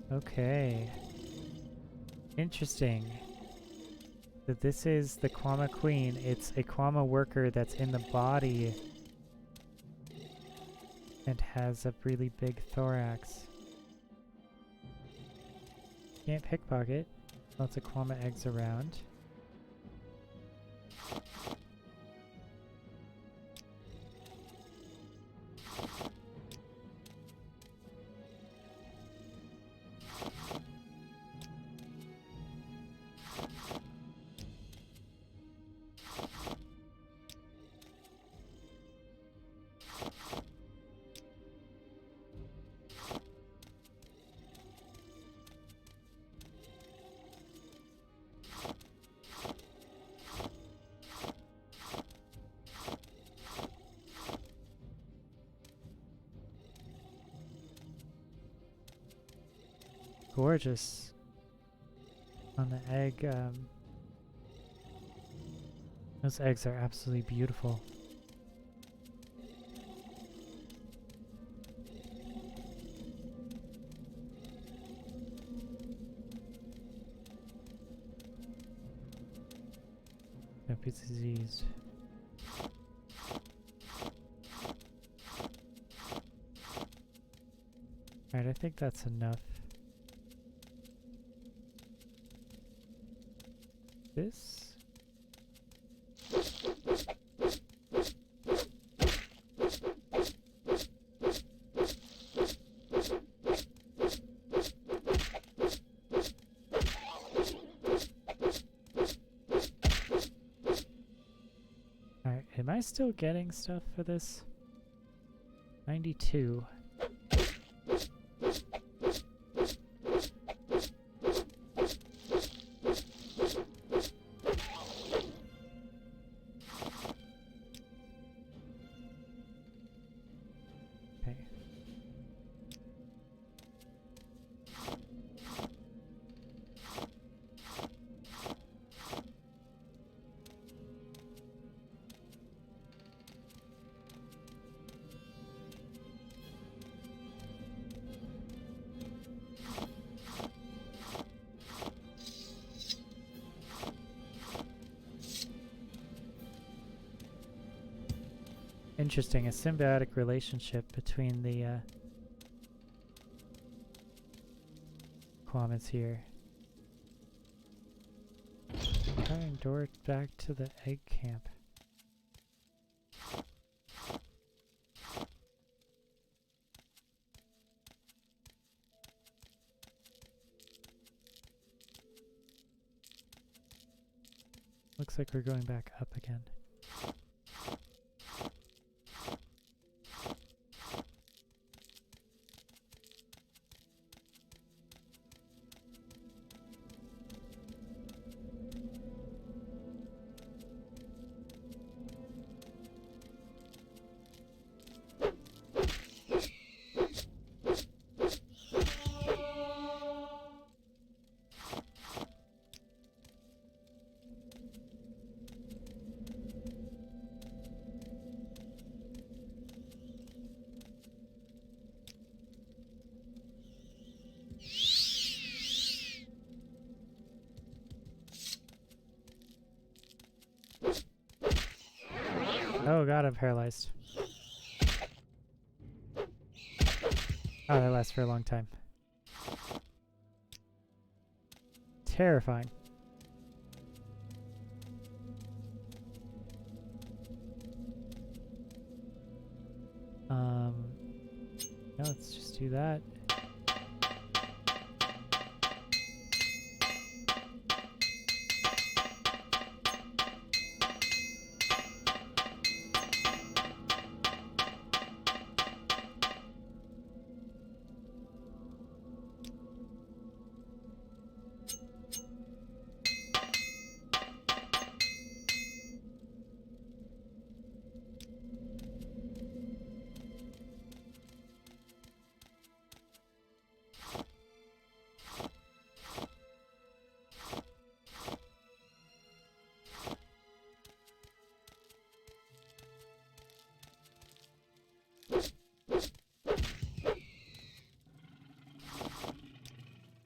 Okay. Interesting. So this is the Kwama Queen. It's a Kwama worker that's in the body and has a really big thorax. Can't pickpocket. Lots of Kwama eggs around. Gorgeous. On the egg, those eggs are absolutely beautiful. Nope, it's diseased. Alright, I think that's enough. This? Alright, am I still getting stuff for this? 92. Interesting, a symbiotic relationship between the Kwamas here. Carrying door back to the egg camp. Looks like we're going back up again. Oh god, I'm paralyzed. Oh, that lasts for a long time. Terrifying. Yeah, let's just do that.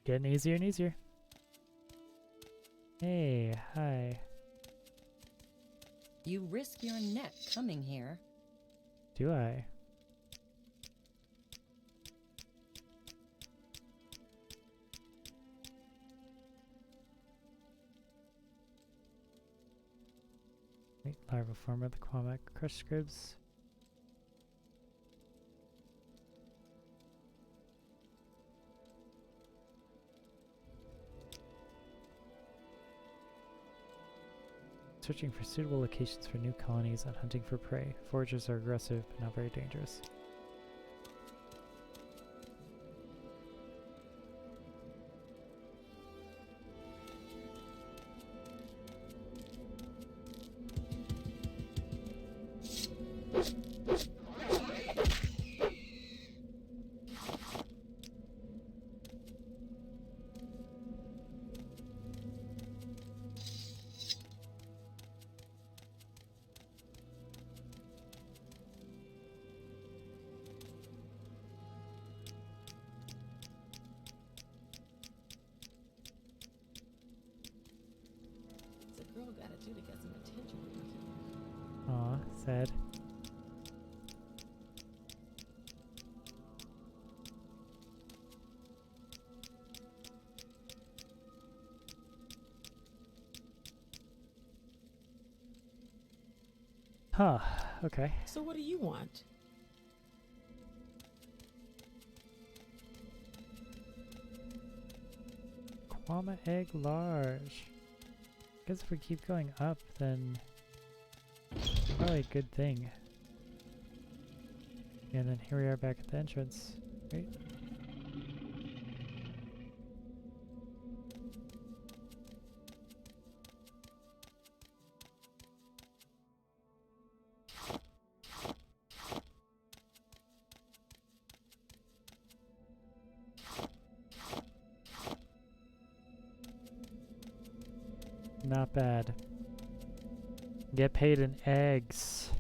Getting easier and easier. Hey, hi. You risk your neck coming here. Do I? Wait, larva form of the Quamac crush scribs. Searching for suitable locations for new colonies and hunting for prey. Foragers are aggressive, but not very dangerous. What's a girl gotta do to get some attention? Aw, sad. Huh, okay. So what do you want? Quama egg large. Guess if we keep going up, then probably a good thing. And then here we are back at the entrance, right? Not bad. Get paid in eggs.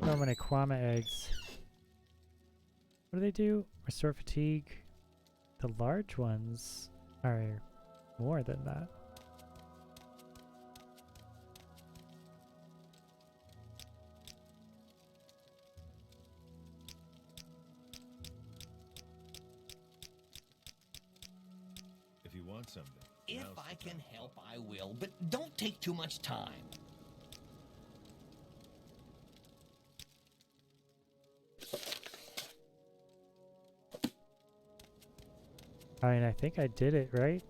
So many Quama eggs. What do they do? Restore fatigue. The large ones are more than that. If you want something. If I can help, I will, but don't take too much time. I mean, I think I did it, right?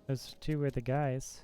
Those two were the guys.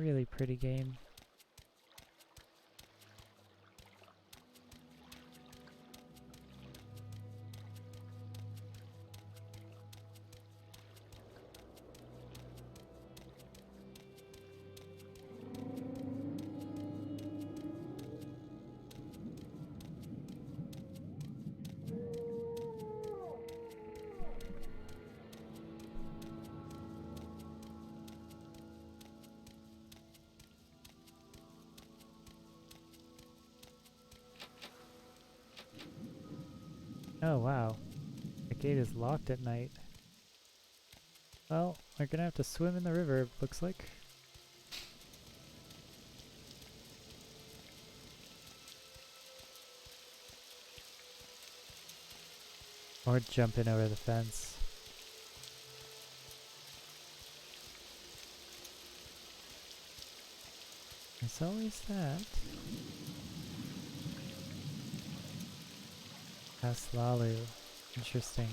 Really pretty game. Oh wow, the gate is locked at night. Well, we're gonna have to swim in the river, looks like. Or jump in over the fence. There's always that. Aslalu. Interesting.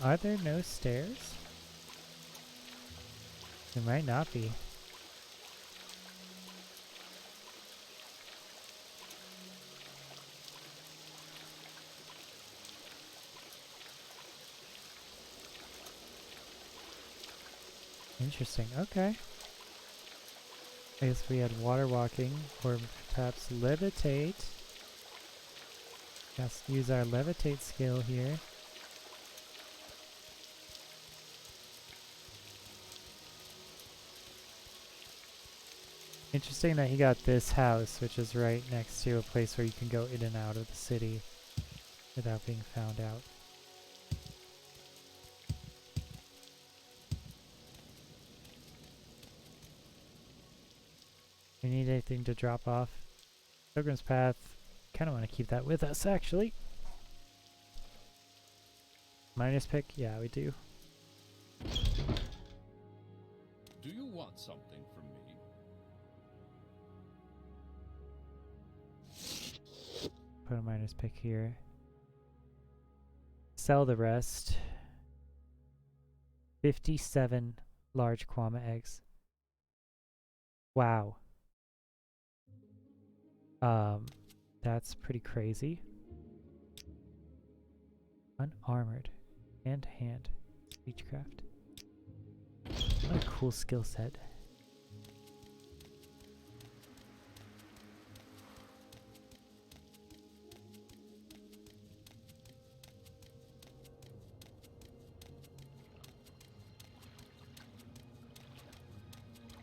Are there no stairs? There might not be. Interesting, okay. I guess we had water walking, or perhaps levitate. Let's use our levitate skill here. Interesting that he got this house, which is right next to a place where you can go in and out of the city without being found out. We need anything to drop off. Pilgrim's Path. Kind of want to keep that with us, actually. Minus pick? Yeah, we do. Do you want something from me? Put a minus pick here. Sell the rest. 57 large Kwama eggs. Wow. That's pretty crazy. Unarmored. Hand-to-hand. Speechcraft. What a cool skill set.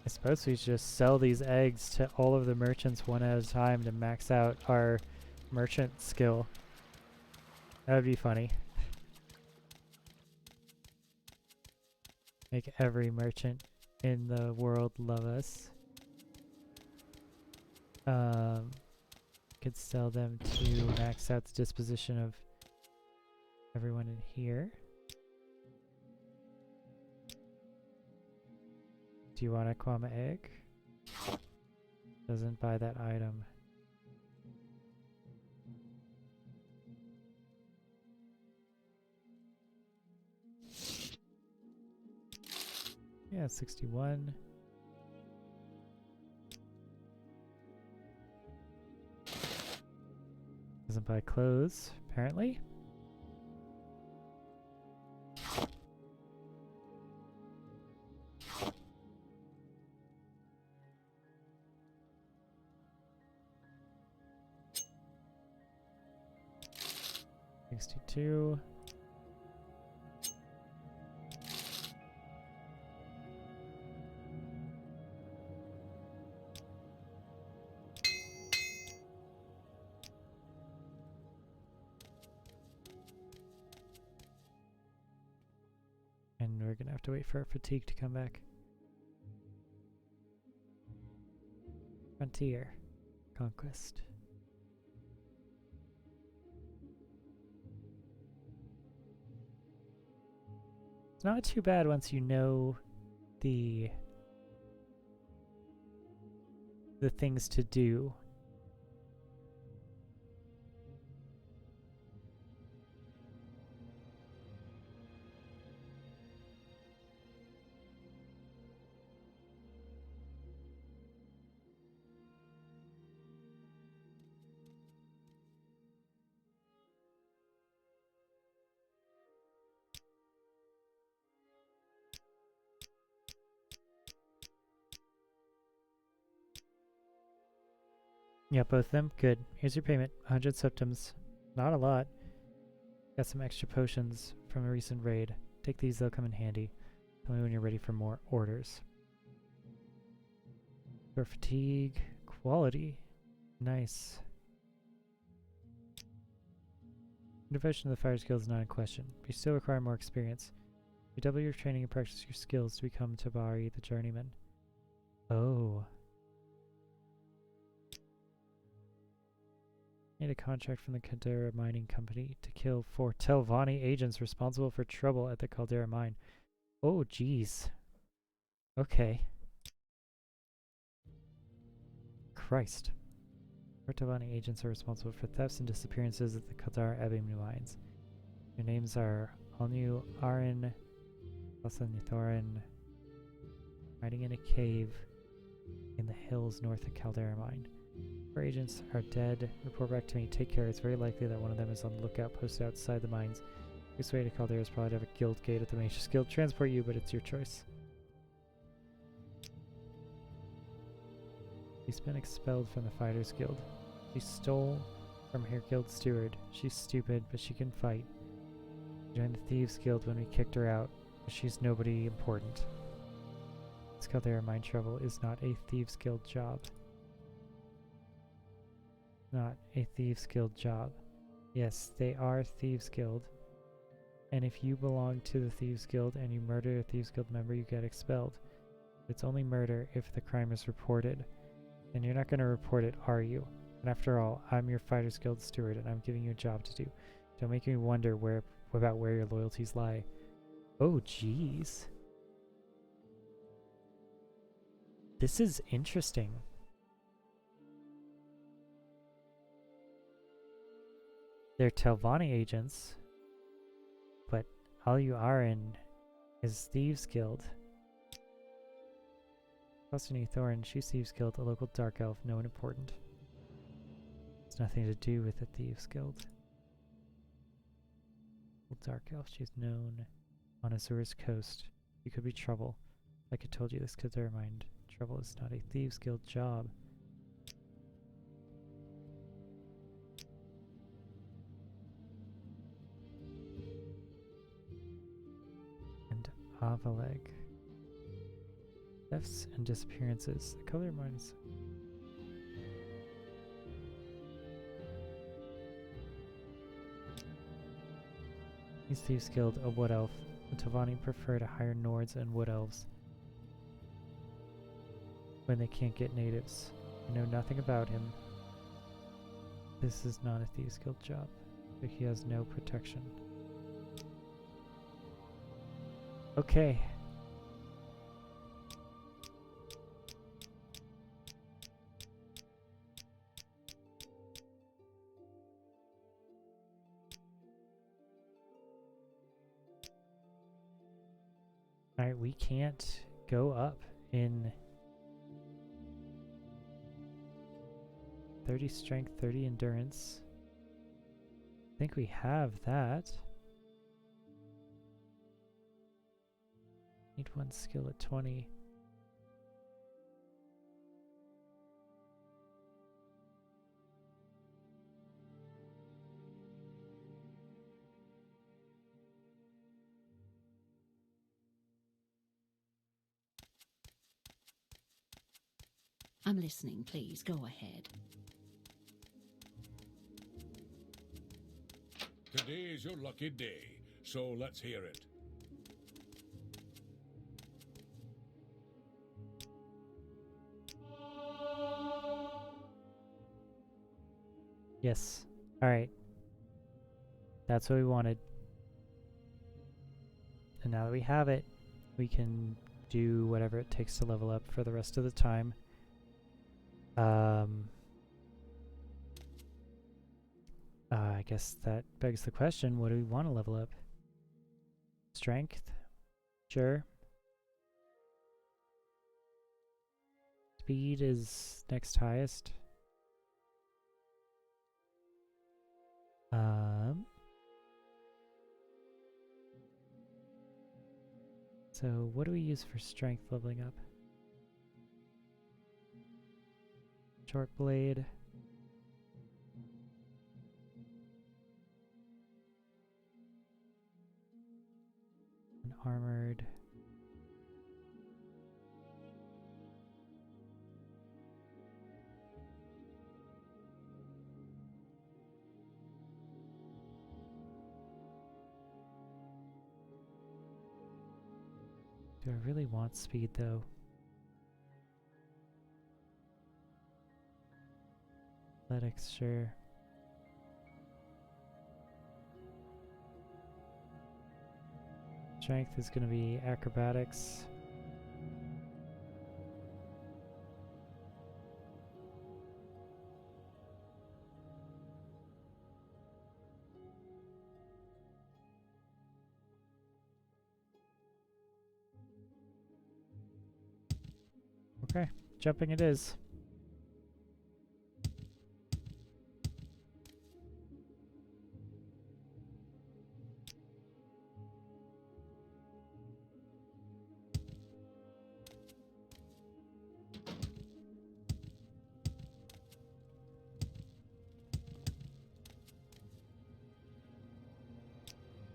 I suppose we should just sell these eggs to all of the merchants one at a time to max out our merchant skill. That would be funny. Make every merchant in the world love us. Could sell them to max out the disposition of everyone in here. Do you want a Kwama egg? Doesn't buy that item. Yeah, 61. Doesn't buy clothes, apparently. $62. And we're gonna have to wait for our fatigue to come back. Frontier. Conquest. It's not too bad once you know the things to do. Yeah, both of them. Good. Here's your payment. 100 septums. Not a lot. Got some extra potions from a recent raid. Take these, they'll come in handy. Tell me when you're ready for more orders. Your fatigue. Quality. Nice. Devotion to the Fire Skill is not in question, but you still require more experience. You double your training and practice your skills to become Tabari the Journeyman. Oh. Need a contract from the Caldera Mining Company to kill 4 Telvanni agents responsible for trouble at the Caldera Mine. Oh, jeez. Okay. Christ. 4 Telvanni agents are responsible for thefts and disappearances at the Caldera Abbey Mines. Your names are Alnu Arin, Thorin, hiding in a cave in the hills north of Caldera Mine. 4 agents are dead. Report back to me. Take care. It's very likely that one of them is on the lookout posted outside the mines. This way to Caldera is probably to have a guild gate at the Mage's Guild. Transport you, but it's your choice. She's been expelled from the Fighters Guild. She stole from her guild steward. She's stupid, but she can fight. She joined the Thieves Guild when we kicked her out, but she's nobody important. This Caldera mine travel is not a Thieves Guild job. Not a Thieves Guild job. Yes, they are Thieves Guild. And if you belong to the Thieves Guild and you murder a Thieves Guild member, you get expelled. It's only murder if the crime is reported. And you're not going to report it, are you? And after all, I'm your Fighters Guild steward and I'm giving you a job to do. Don't make me wonder about where your loyalties lie. Oh, jeez. This is interesting. They're Telvanni agents, but Alnu Arin is Thieves Guild. Costany Thorin, she's Thieves Guild, a local dark elf, no one important. It's nothing to do with the Thieves Guild. Dark elf, she's known on Azura's coast. You could be trouble. Like I told you, this Caldera mine trouble is not a Thieves Guild job. Avaleg. Thefts and disappearances. The color mines. He's Thieves Guild, a wood elf. The Telvanni prefer to hire Nords and wood elves when they can't get natives. I know nothing about him. This is not a Thieves Guild job, but he has no protection. Okay. Alright, we can't go up in 30 strength, 30 endurance. I think we have that. Need one skill at 20. I'm listening, please. Go ahead. Today is your lucky day, so let's hear it. Yes. Alright. That's what we wanted. And now that we have it, we can do whatever it takes to level up for the rest of the time. I guess that begs the question, what do we want to level up? Strength? Sure. Speed is next highest. So what do we use for strength leveling up? Short blade. And armored. Do I really want speed though? Athletics, sure. Strength is going to be acrobatics. Okay, jumping it is.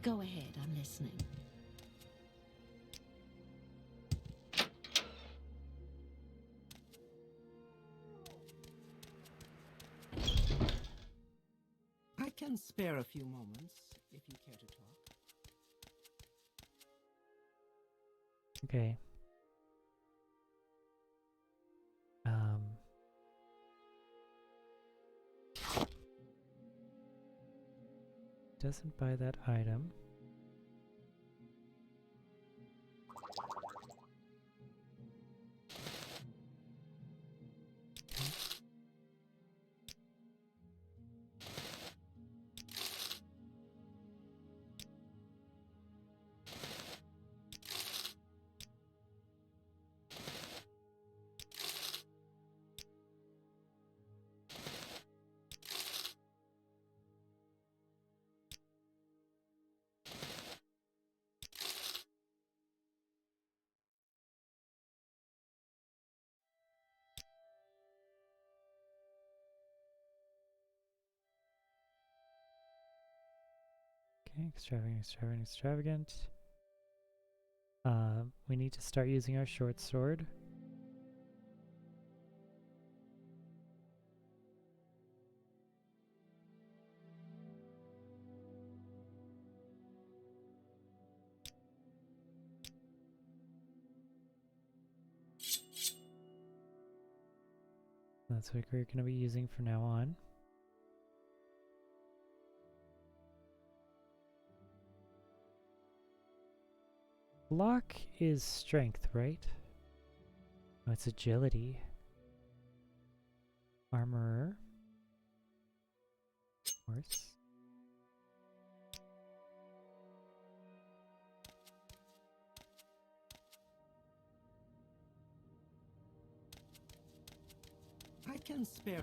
Go ahead, I'm listening. I can spare a few moments if you care to talk. Okay. Doesn't buy that item. Okay, extravagant. We need to start using our short sword. That's what we're going to be using from now on. Block is strength, right? Oh, it's agility. Armorer. Horse. I can spare.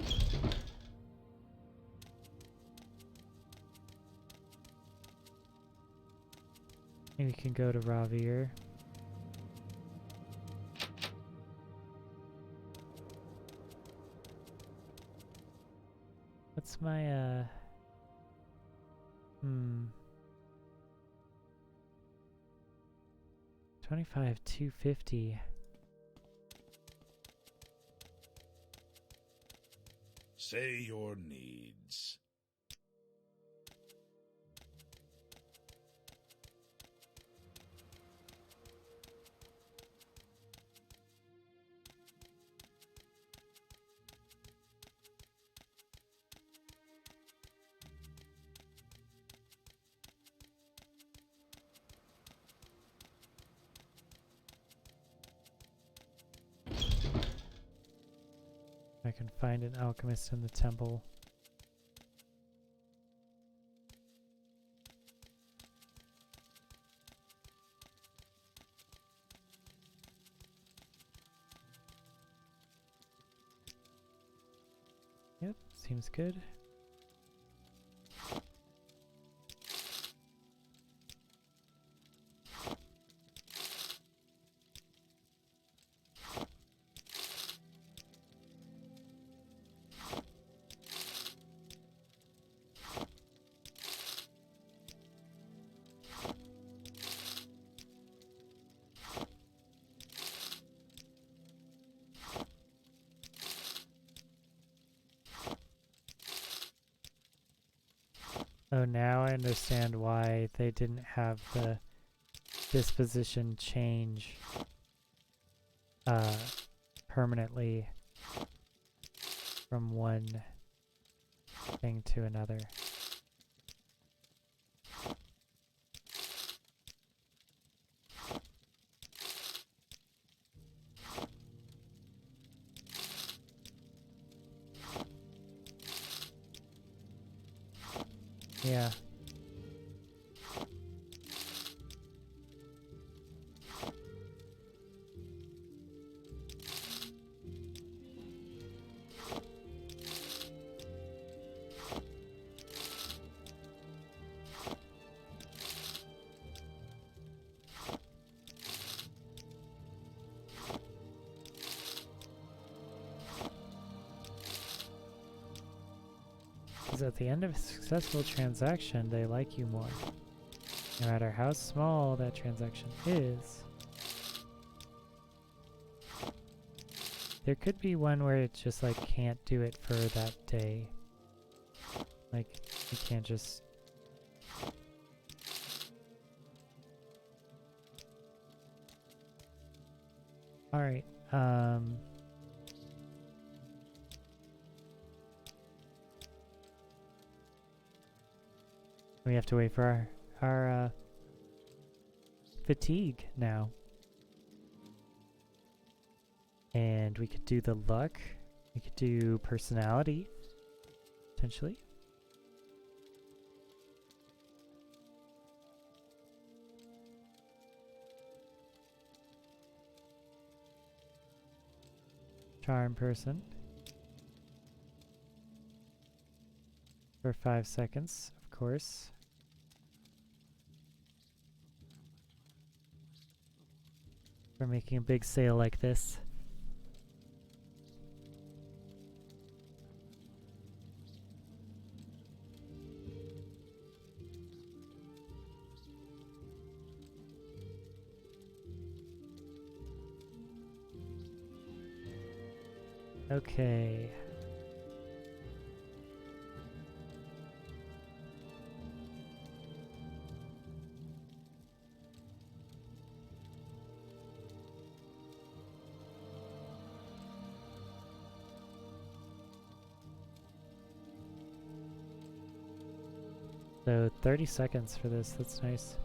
Maybe we can go to Ravir. What's my 25 250. Say your needs. I can find an alchemist in the temple. Yep, seems good. Oh, now I understand why they didn't have the disposition change permanently from one thing to another. Yeah. Because at the end of a successful transaction, they like you more. No matter how small that transaction is. There could be one where it just like can't do it for that day. Like, you can't just... Alright, we have to wait for our fatigue now. And we could do the luck. We could do personality, potentially. Charm person. For 5 seconds, of course. For making a big sale like this. Okay. So 30 seconds for this, that's nice.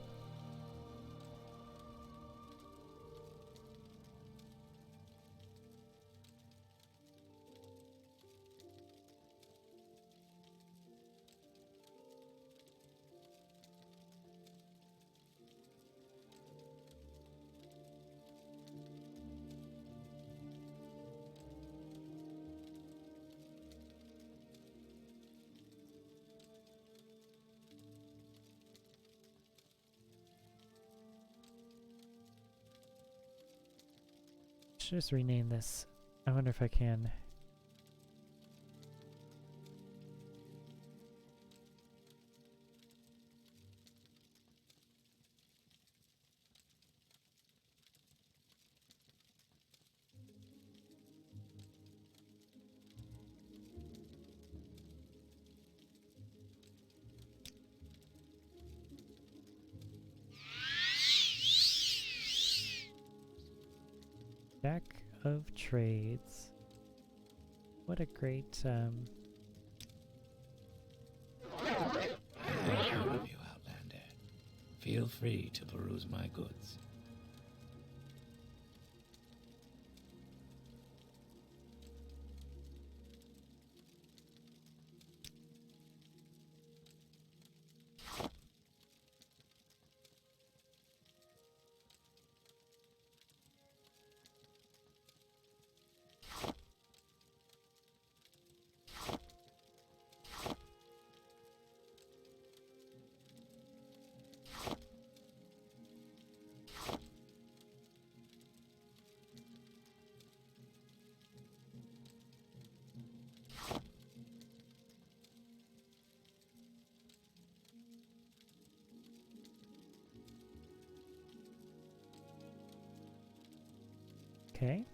Should just rename this. I wonder if I can. Jack of Trades. What a great, I approve of you, Outlander. Feel free to peruse my goods. Okay.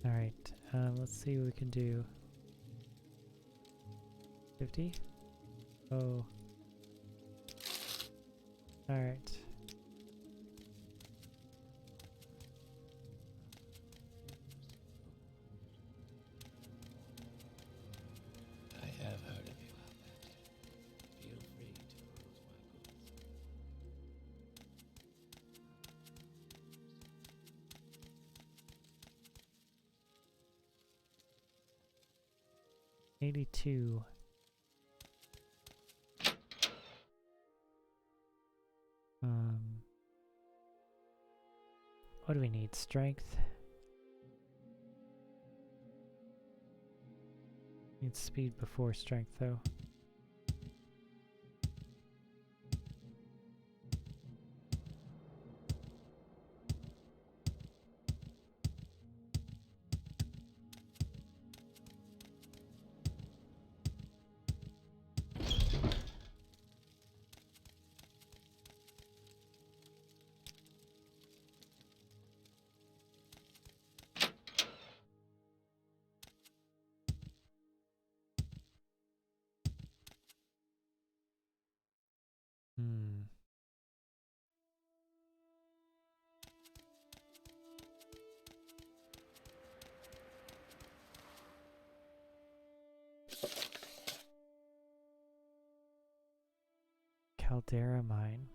Alright, let's see what we can do. 50? Oh. Alright. I have heard of you, Outlander. Feel free to peruse my goods. 82. What do we need? Strength? Need speed before strength, though. Caldera Mine.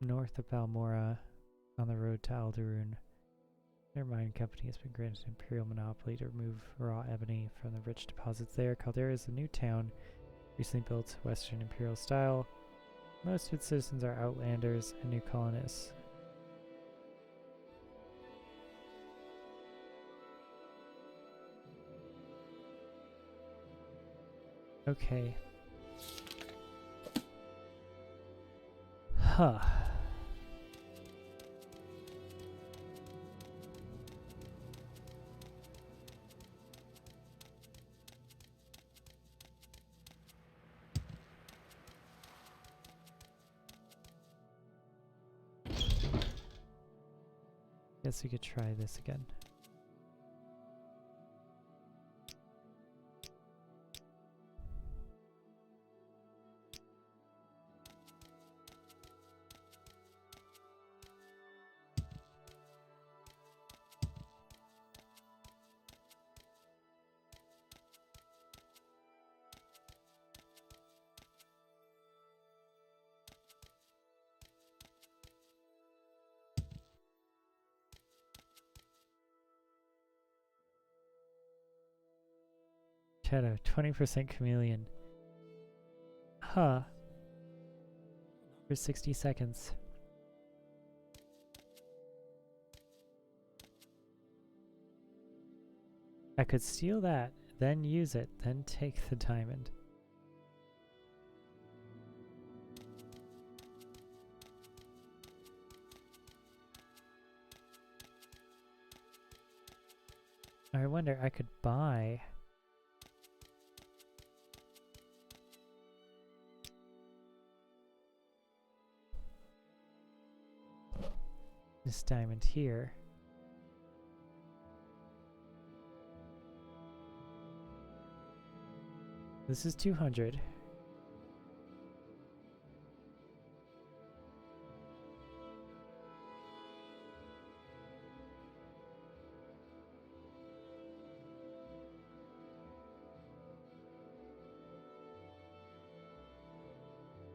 North of Balmora, on the road to Alderun. Their mine company has been granted imperial monopoly to remove raw ebony from the rich deposits there. Caldera is a new town, recently built Western Imperial style. Most of its citizens are outlanders and new colonists. Okay. Huh. Guess we could try this again. Shadow, 20% chameleon. Huh. For 60 seconds. I could steal that, then use it, then take the diamond. I wonder, I could buy... this diamond here. This is 200.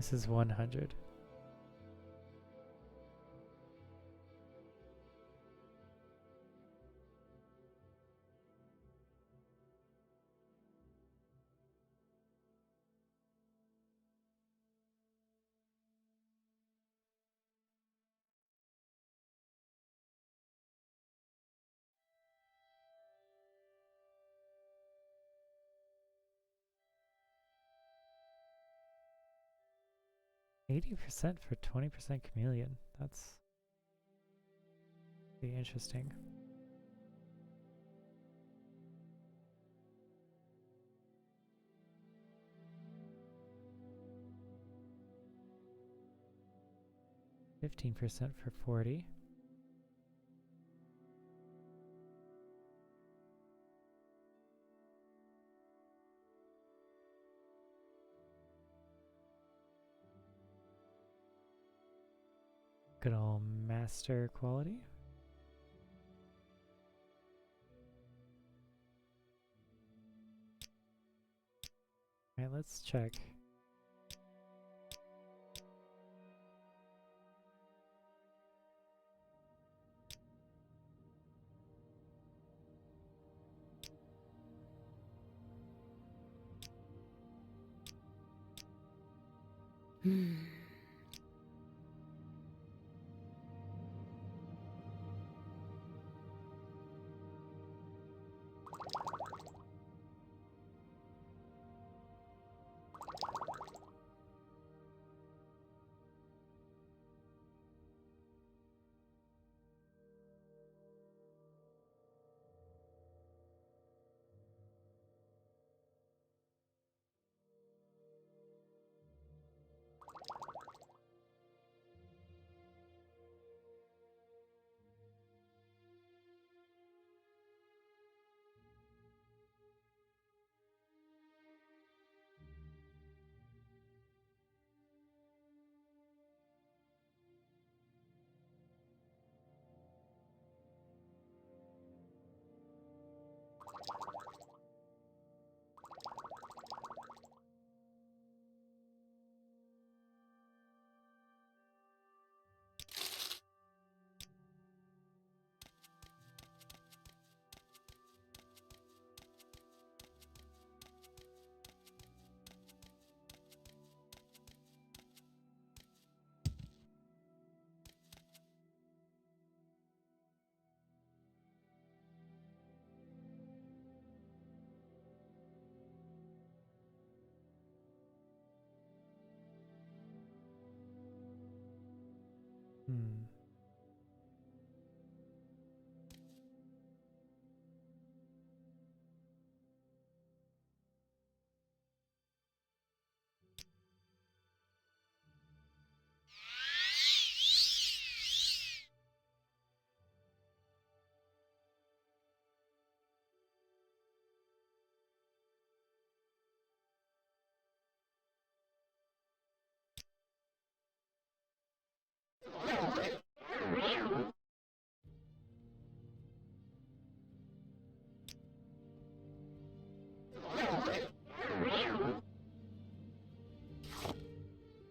This is 100. %for 20% chameleon. That's pretty interesting. %15 for 40. Good old master quality. Alright, let's check. Hmm.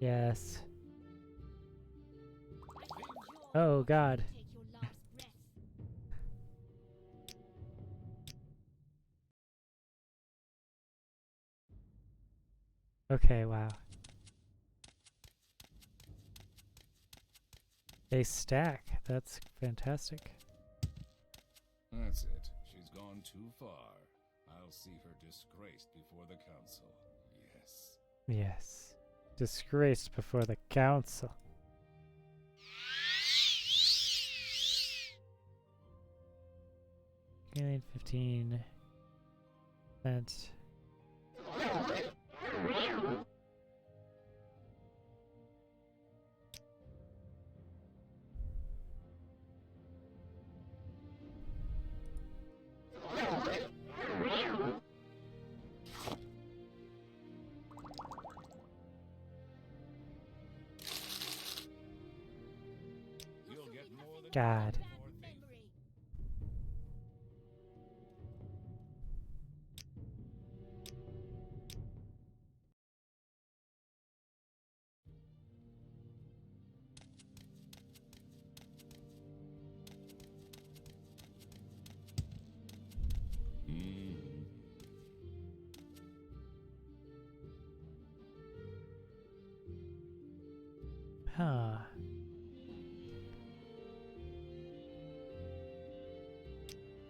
Yes. Oh God. Okay, wow. They stack. That's fantastic. That's it. She's gone too far. I'll see her disgraced before the council. Yes. Yes. Disgraced before the council. Alien 15%. God.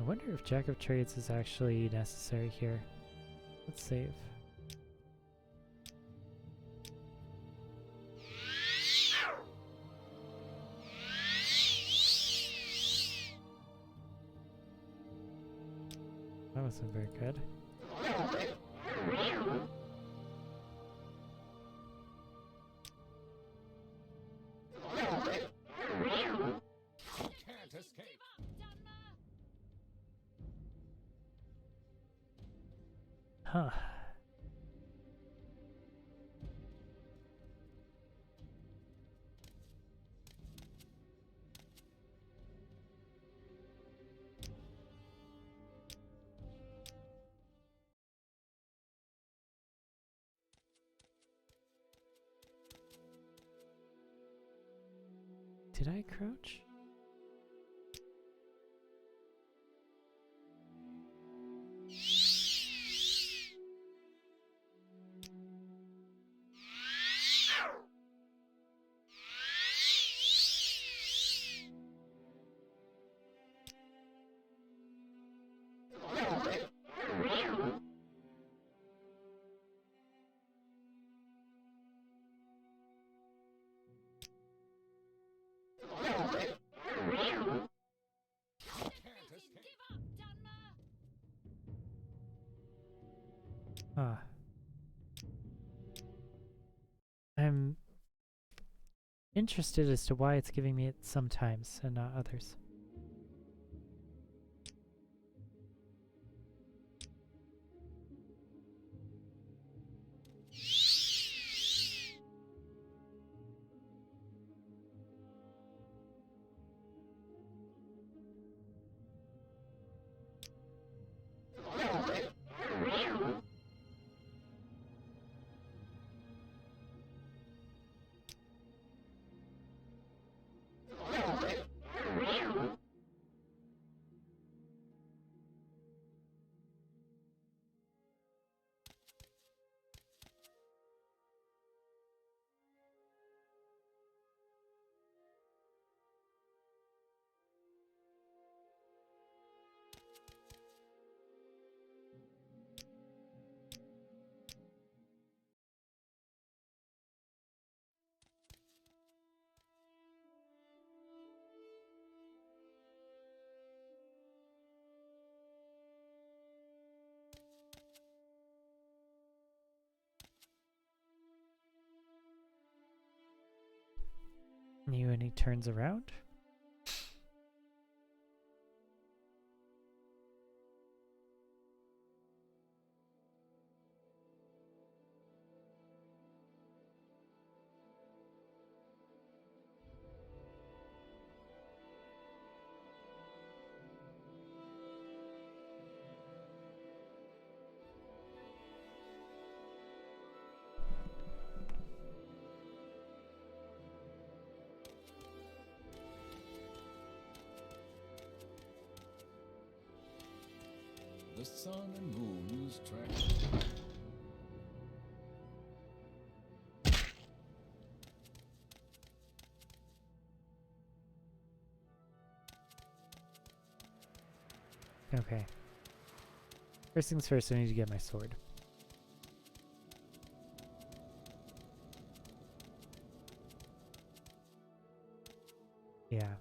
I wonder if Jack of Trades is actually necessary here. Let's save. That wasn't very good. Can't escape. Huh. Did I crouch? I'm interested as to why it's giving me it sometimes and not others. And he turns around. The sun and moon lose track. Okay. First things first, I need to get my sword. Yeah.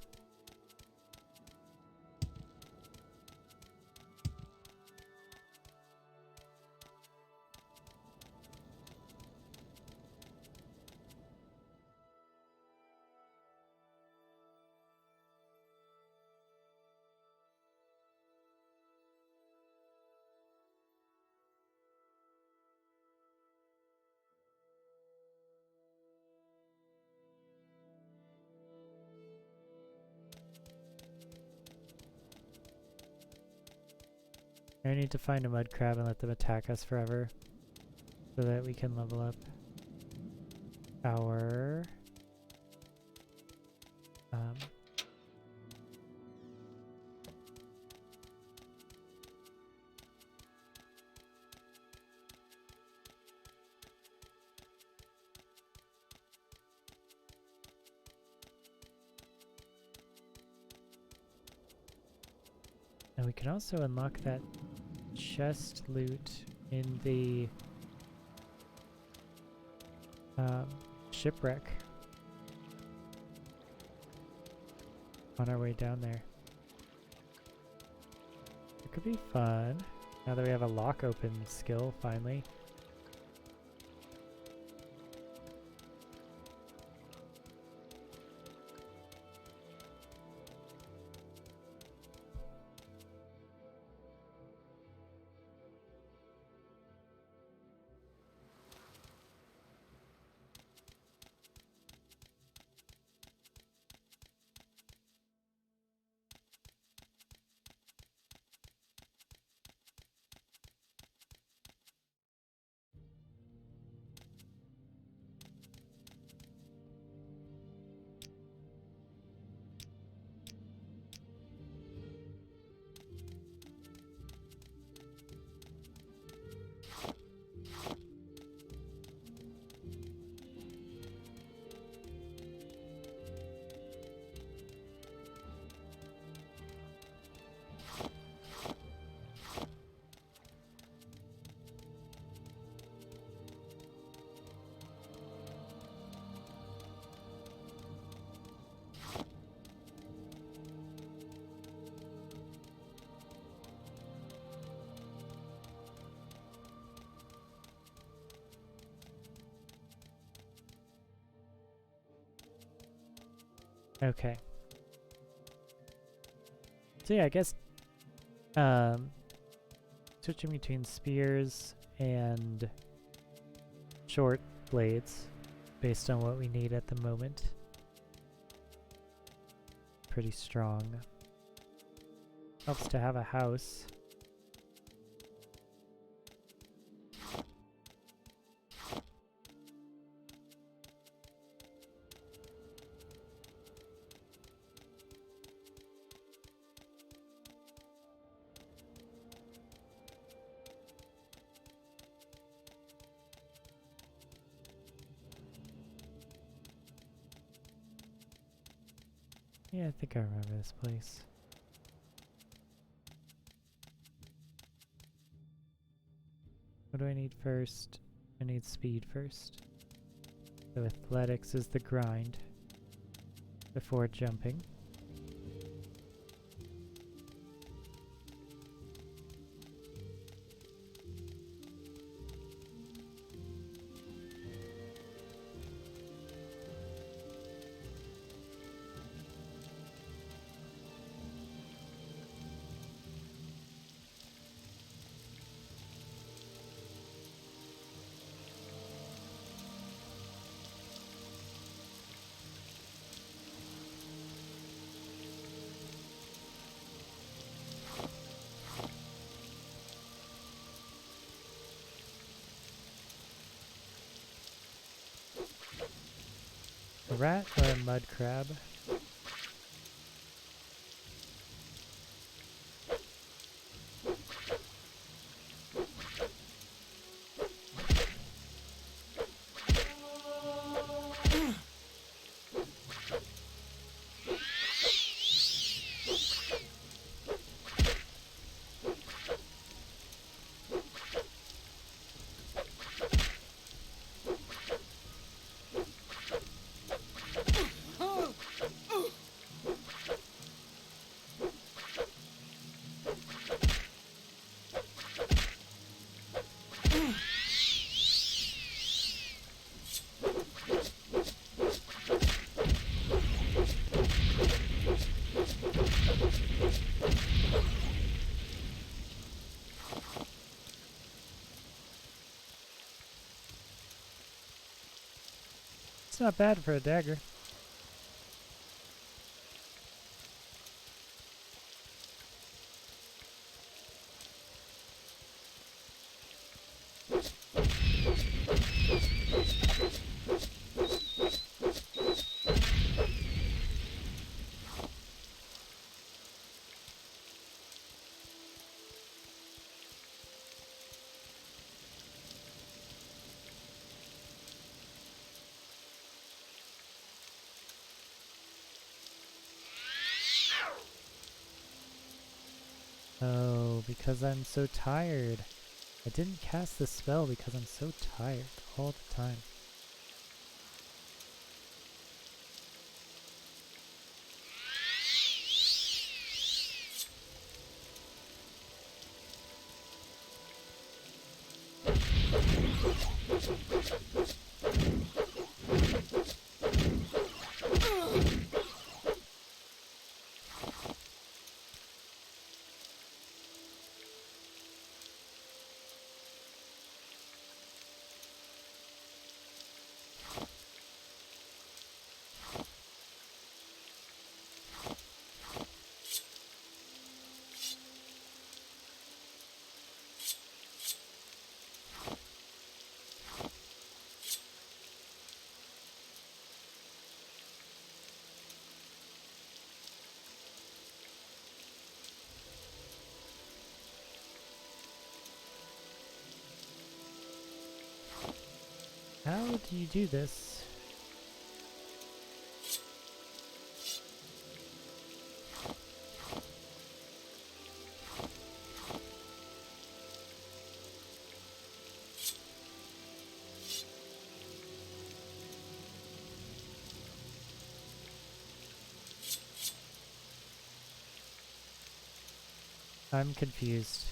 I need to find a mud crab and let them attack us forever so that we can level up our And we can also unlock that chest loot in the shipwreck on our way down there. It could be fun now that we have a lock open skill finally. Okay. So yeah, I guess switching between spears and short blades based on what we need at the moment. Pretty strong. Helps to have a house. Yeah, I think I remember this place. What do I need first? I need speed first. So athletics is the grind before jumping. A rat or a mud crab? It's not bad for a dagger. Oh, because I'm so tired. I didn't cast the spell because I'm so tired all the time. How do you do this? I'm confused.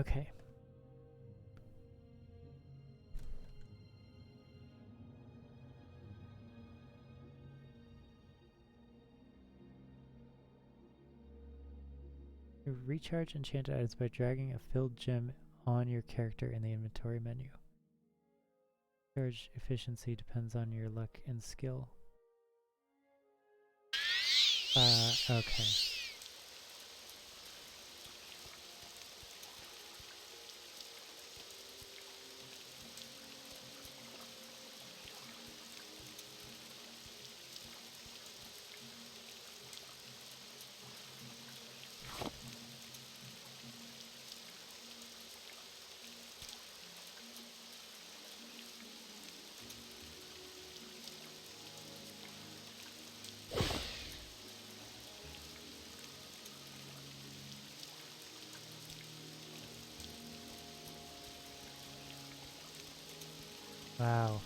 Okay. You recharge enchanted items by dragging a filled gem on your character in the inventory menu. Charge efficiency depends on your luck and skill. Okay. Wow.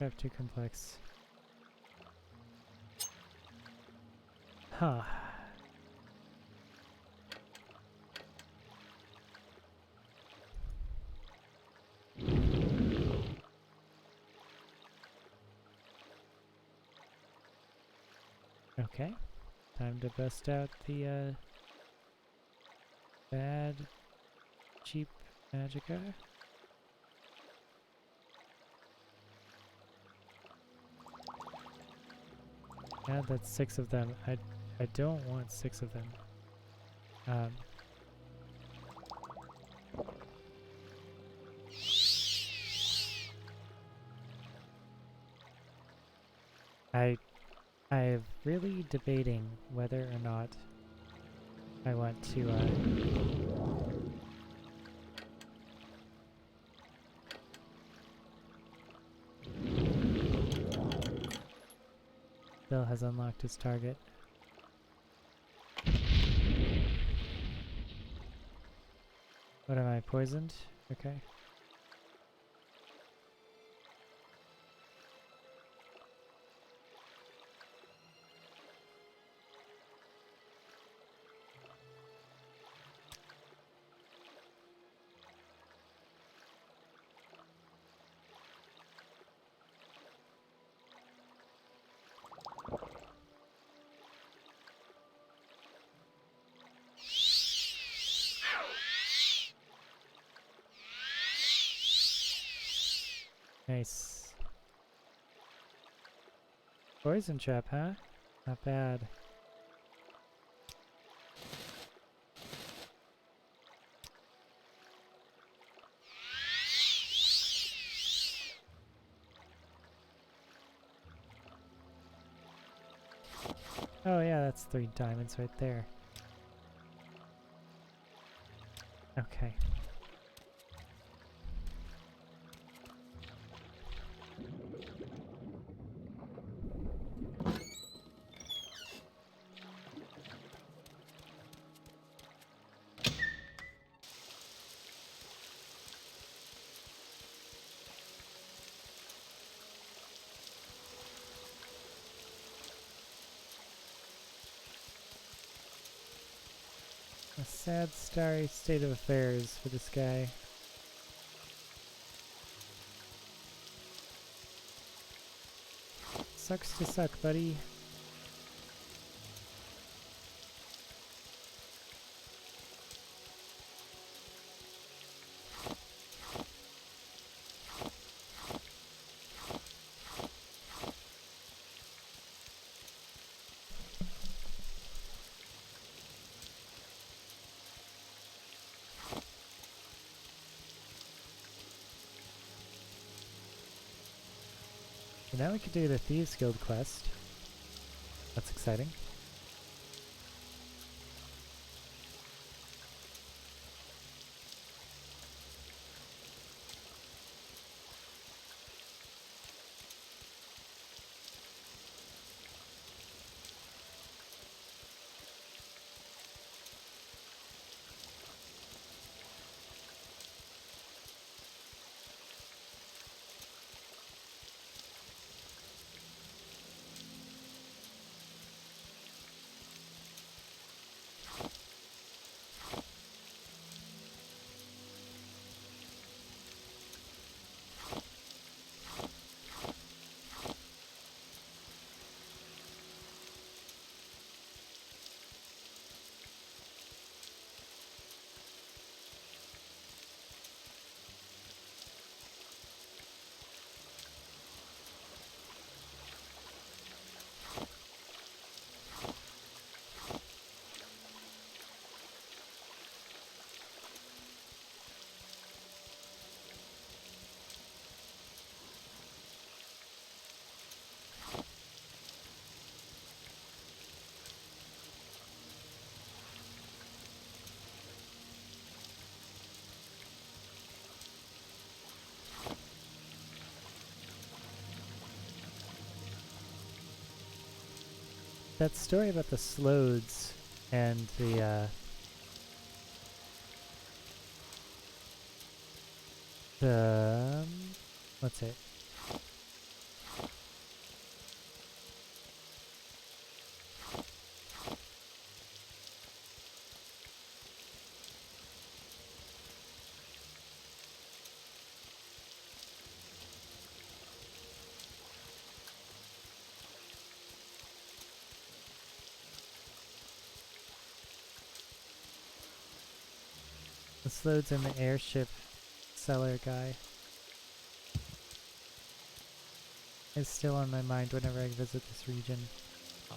Perhaps too complex. Huh. Okay. Time to bust out the bad, cheap magicka. Yeah, that's 6 of them. I don't want 6 of them. I'm really debating whether or not I want to Bill has unlocked his target. What am I, poisoned? Okay. Nice. Poison trap, huh? Not bad. Oh yeah, that's 3 diamonds right there. Okay. A sad, starry state of affairs for this guy. Sucks to suck, buddy. So now we can do the Thieves Guild quest. That's exciting. That story about the Slodes and the what's it? base loads and the airship seller guy is still on my mind whenever I visit this region. Oh.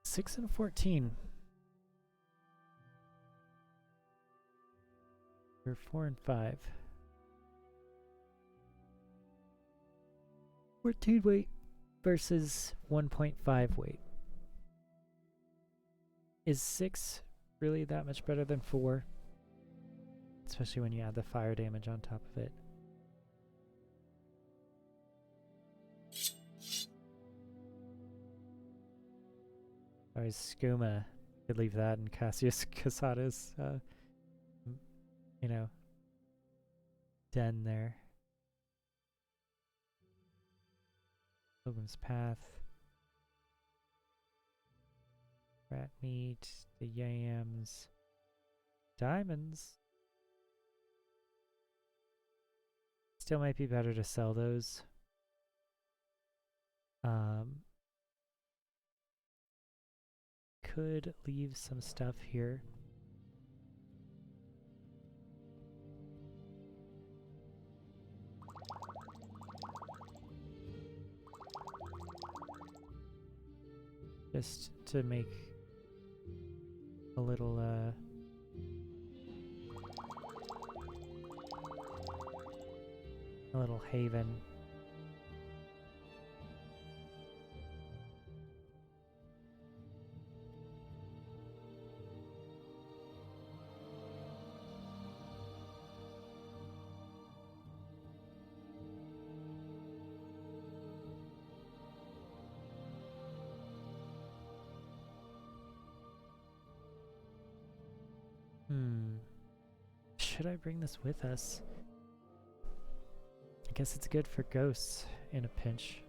6 and 14. Or 4 and 5. 14 weight versus 1.5 weight. Is 6 really that much better than 4? Especially when you add the fire damage on top of it. Sorry, Skooma could leave that in Cassius Casada's, you know, den there. Pilgrim's Path. Rat meat, the yams, diamonds. Still might be better to sell those. Could leave some stuff here. Just to make a little haven. Should I bring this with us? I guess it's good for ghosts in a pinch.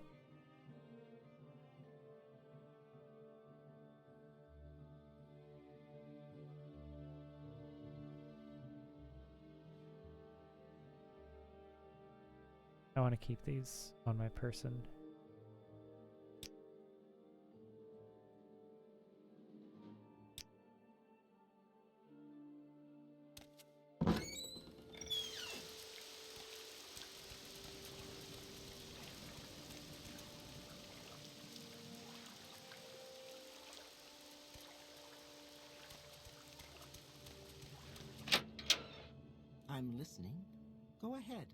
I want to keep these on my person. I'm listening. Go ahead.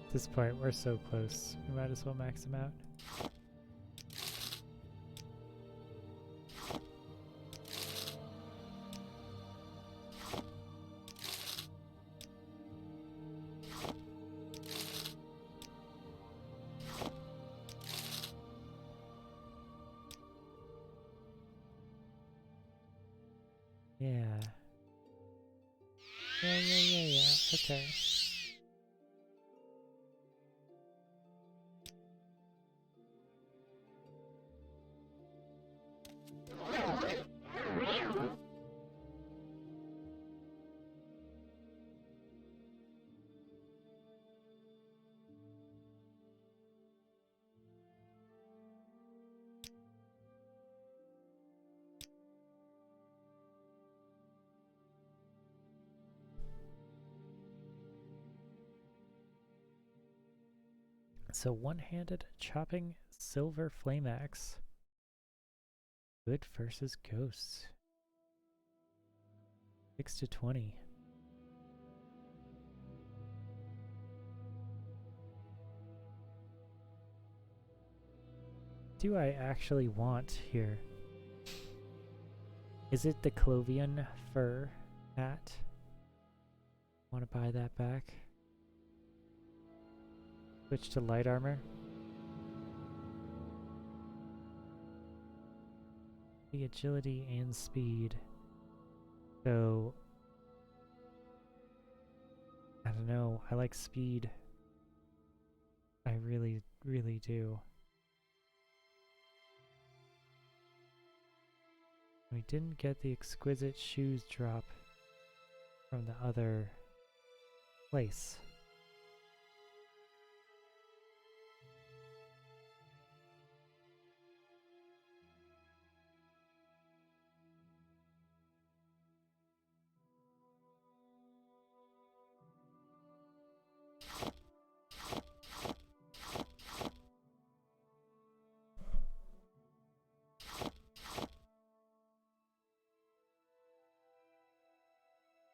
At this point, we're so close. We might as well max them out. Yeah. Yeah. Okay. So one-handed chopping silver flame axe. Good versus ghosts. 6 to 20. Do I actually want here? Is it the Clovian fur hat? Want to buy that back? Switch to light armor. The agility and speed. So I don't know, I like speed. I really, really do. We didn't get the exquisite shoes drop from the other place.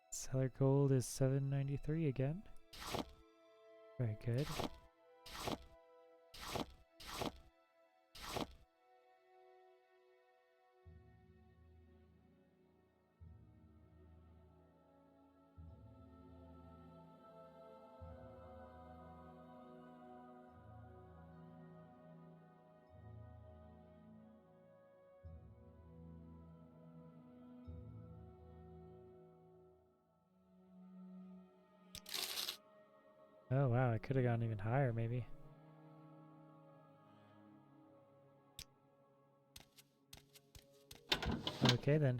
Seller gold is 793 again. Very good. Oh wow, I could have gone even higher maybe. Okay then.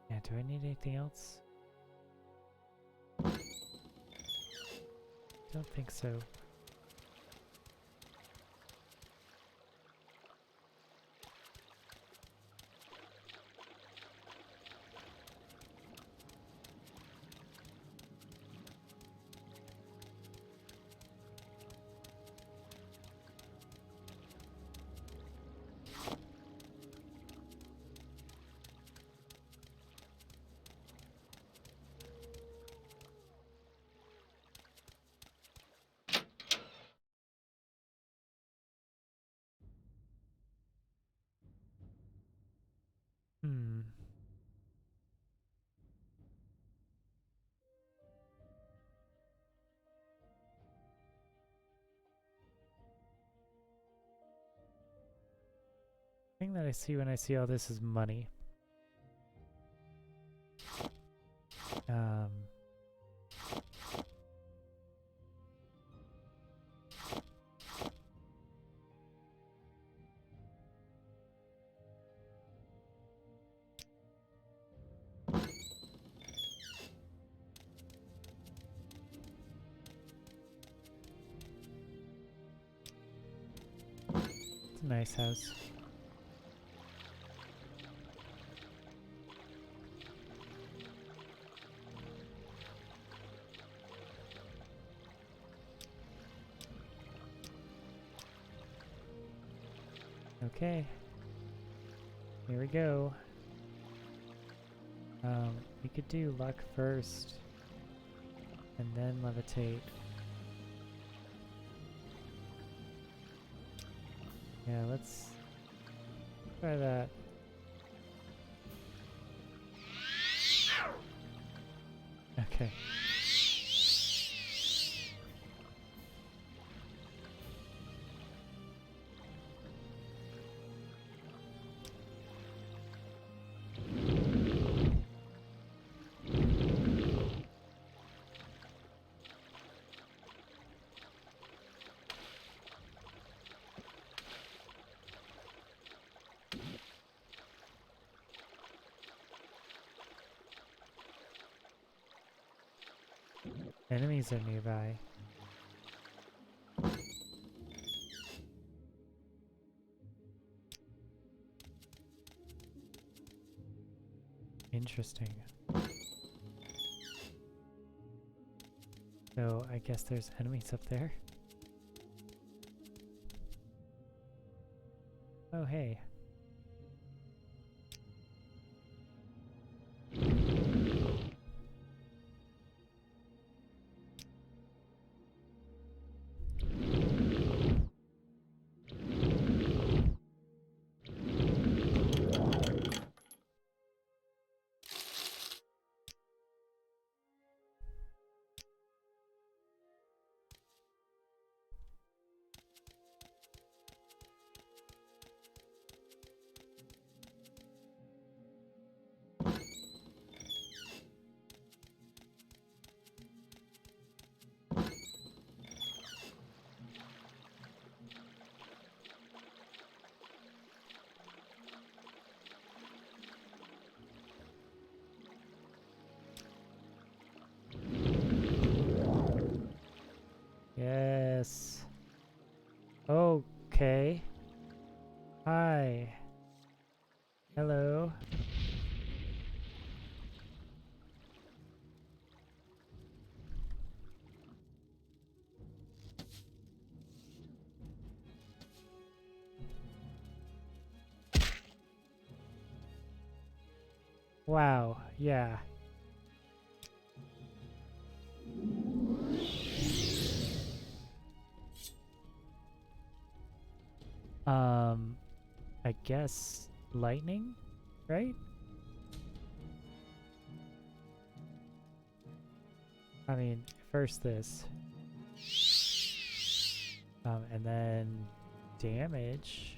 Yeah, do I need anything else? Don't think so. Hmm. The thing that I see when I see all this is money. It's a nice house. Okay. Here we go. We could do luck first and then levitate. Yeah, let's try that. Okay. Enemies are nearby. Interesting. So I guess there's enemies up there. Oh hey. Wow, yeah. I guess lightning, right? I mean, first this. And then damage.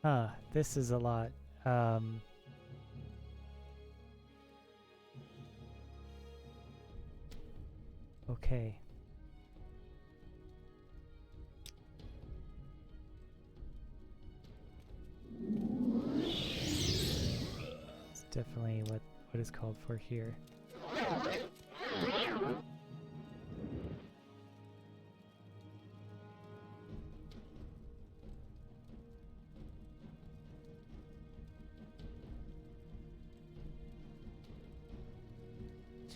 Huh, this is a lot. Okay. It's definitely what is called for here.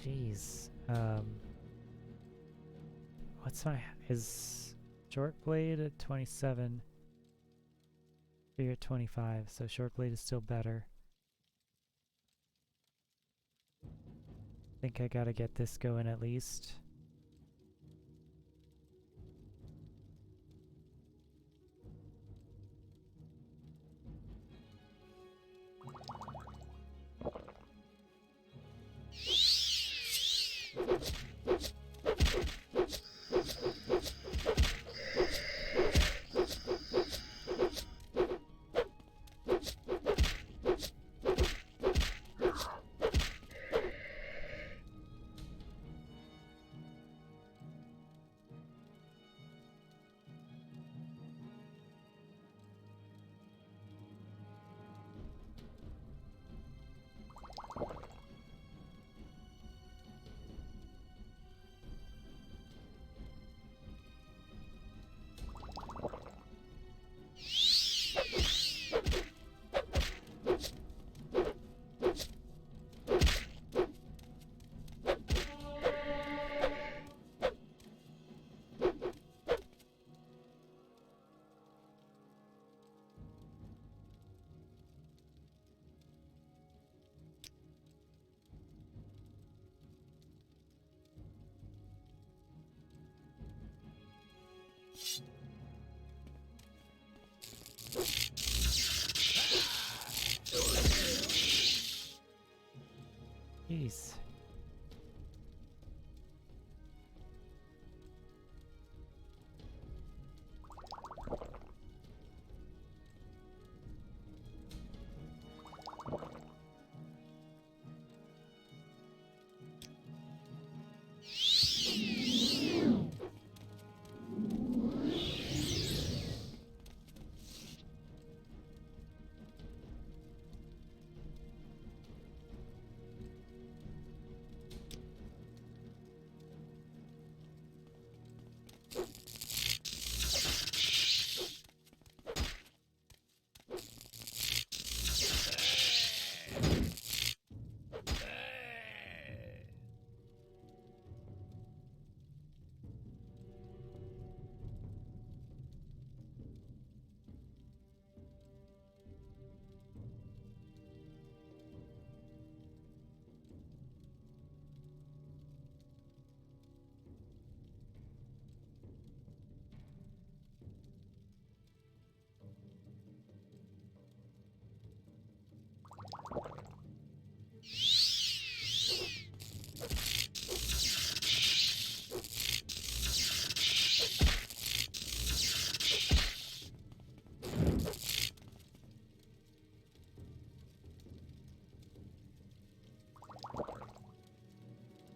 Jeez. What's my... is short blade at 27? You're at 25, so short blade is still better. I think I gotta get this going at least. Jeez.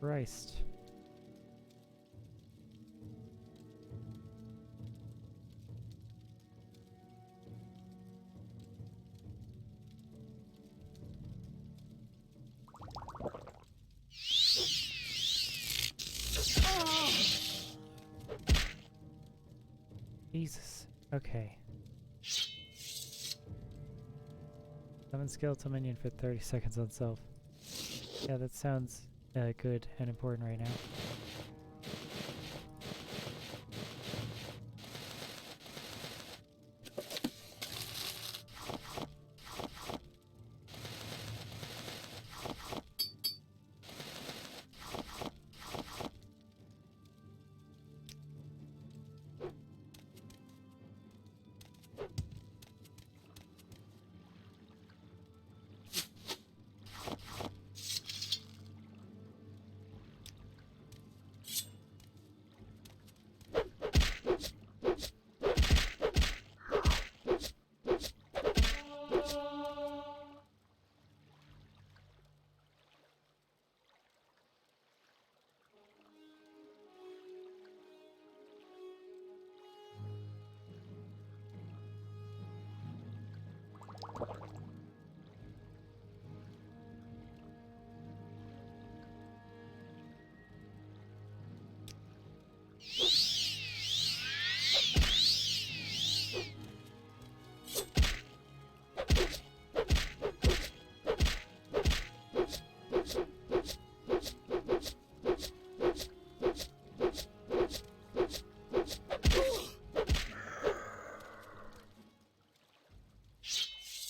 Christ. Jesus. Okay. Summon skeletal minion for 30 seconds on self. Yeah, that sounds good and important right now.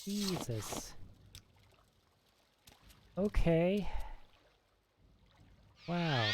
Jesus. Okay. Wow.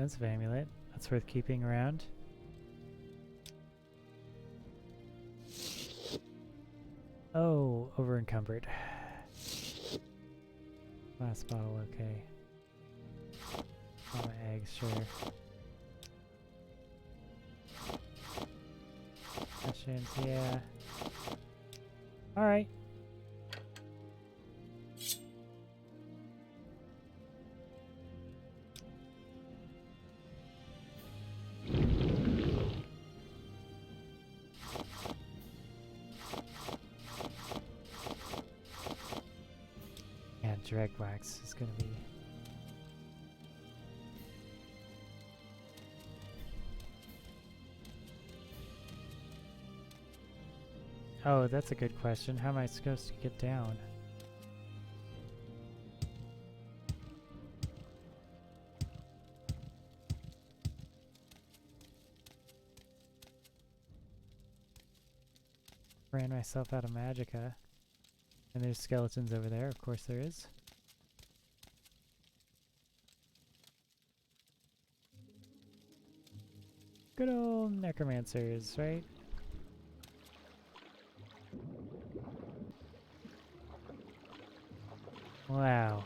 Defensive amulet. That's worth keeping around. Oh, over encumbered. Last bottle, okay. Mama eggs, sure. Questions, yeah. Alright. And direct wax is gonna be... Oh, that's a good question. How am I supposed to get down? Ran myself out of magicka. And there's skeletons over there, of course there is. Good old necromancers, right? Wow.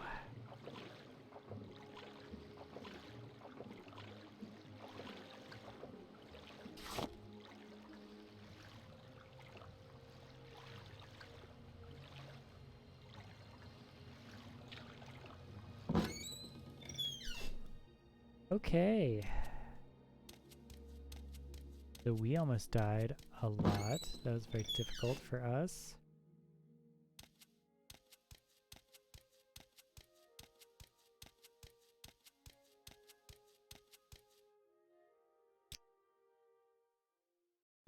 Okay. So we almost died a lot. That was very difficult for us.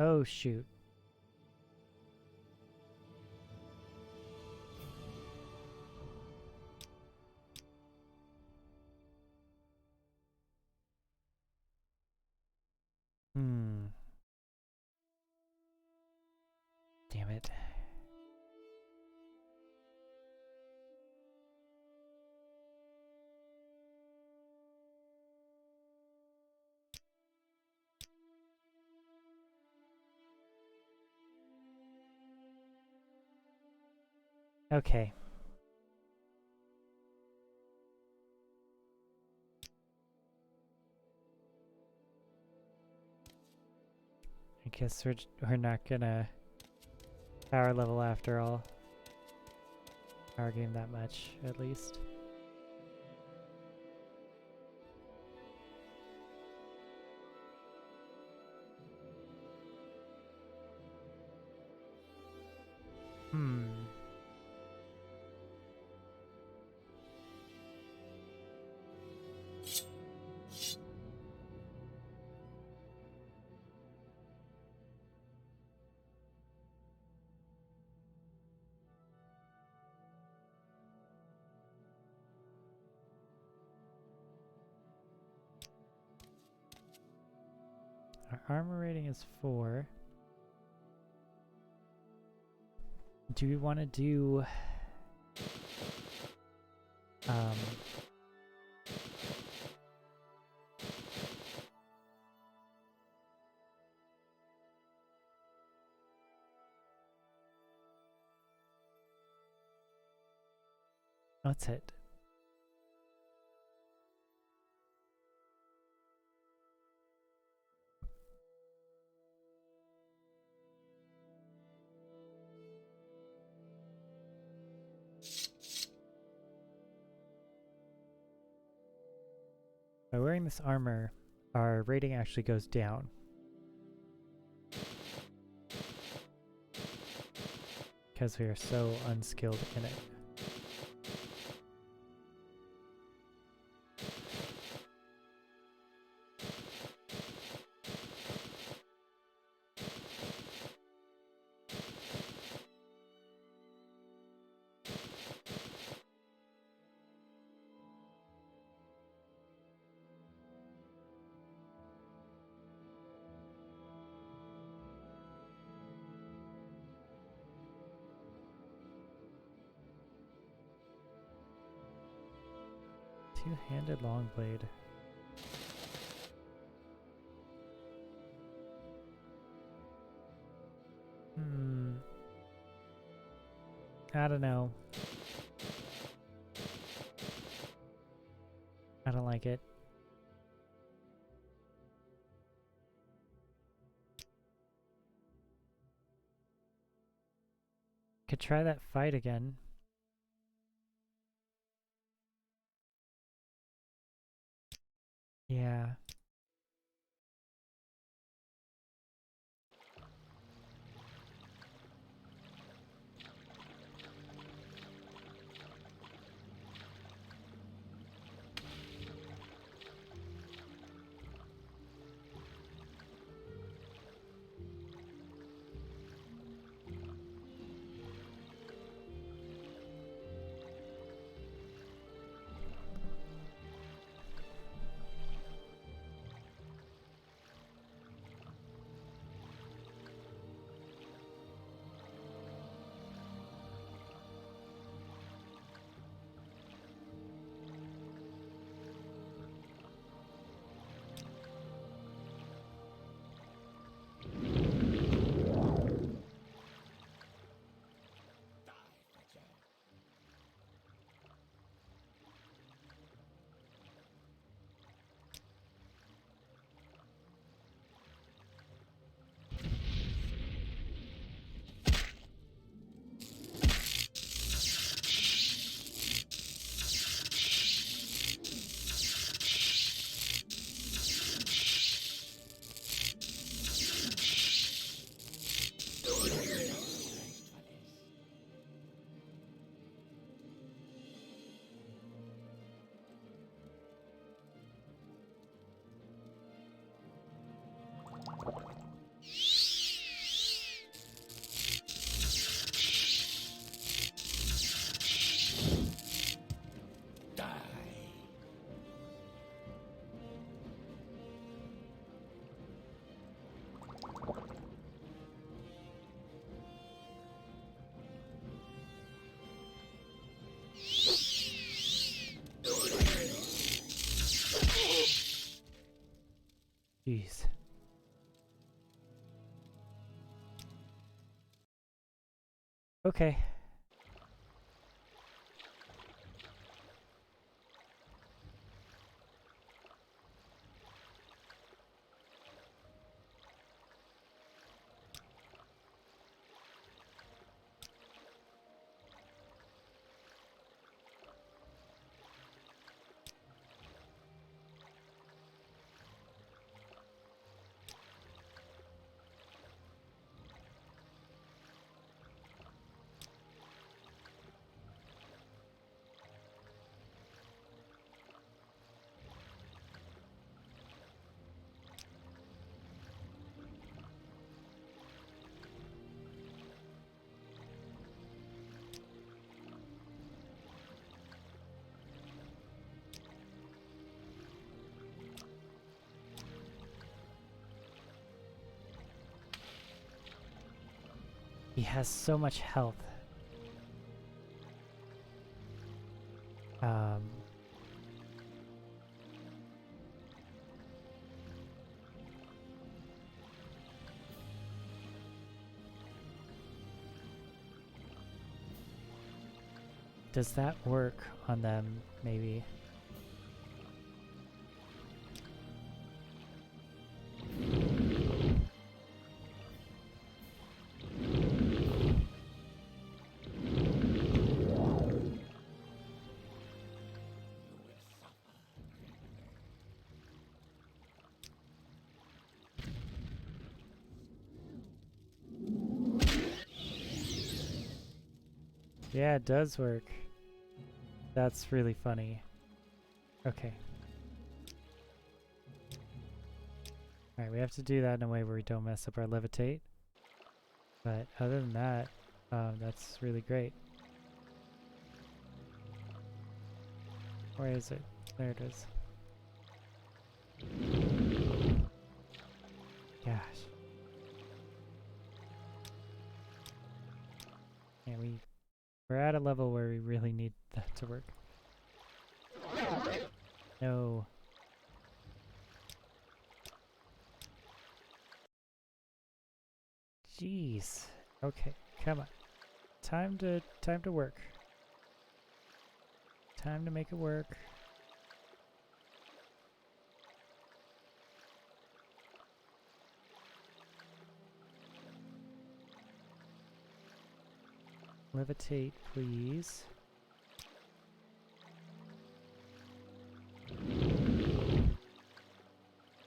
Oh shoot. Damn it. Okay. I guess we're not gonna power level after all. Power game that much, at least. Our armor rating is 4. Do we want to do what's it? By wearing this armor, our rating actually goes down. Because we are so unskilled in it. Two-handed longblade. I don't know. I don't like it. Could try that fight again. Yeah. Jeez. Okay. He has so much health. Does that work on them, maybe? Yeah, it does work. That's really funny. Okay. Alright, we have to do that in a way where we don't mess up our levitate. But other than that, that's really great. Where is it? There it is. Gosh. Yeah, we're at a level where we really need that to work. No. Jeez. Okay, come on. Time to work. Time to make it work. Levitate, please.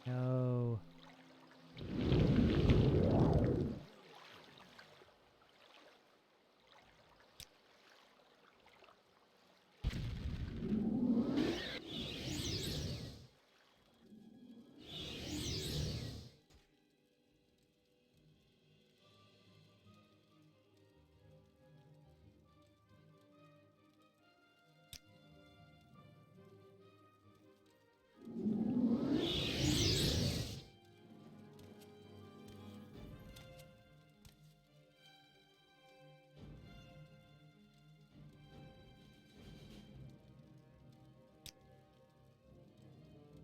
No.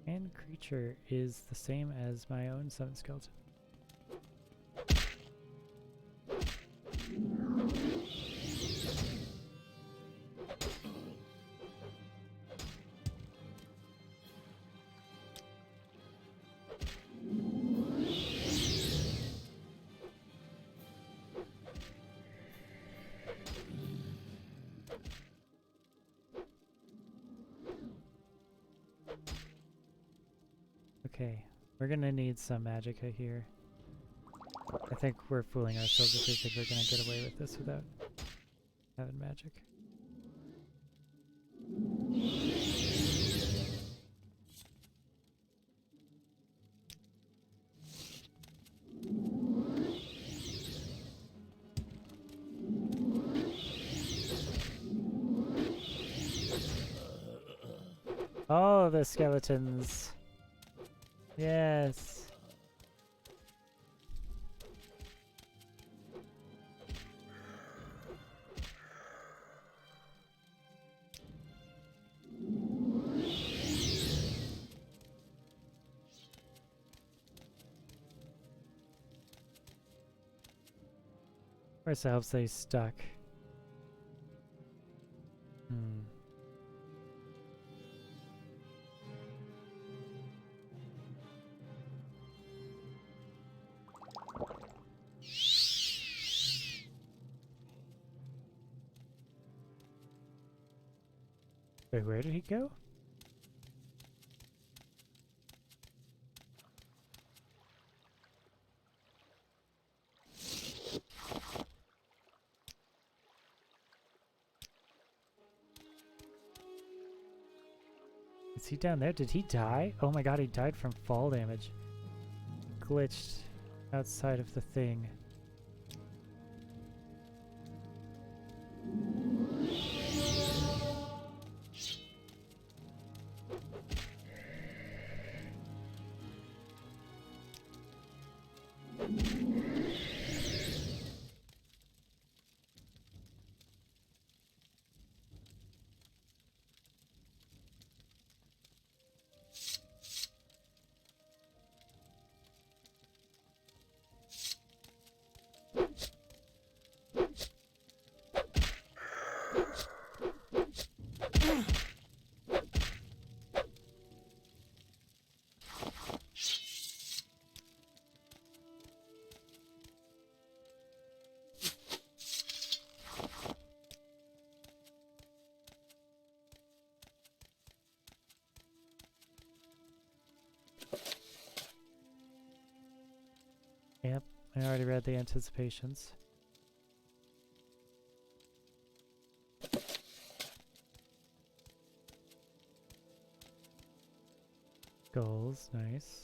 And creature is the same as my own summon skeleton. Okay, we're gonna need some magicka here. I think we're fooling ourselves if we think we're gonna get away with this without having magic. Oh, the skeletons. Yes. Of course it helps they stuck. Wait, where did he go? Is he down there? Did he die? Oh my god, he died from fall damage. Glitched outside of the thing. Yep, I already read the anticipations. Goals, nice.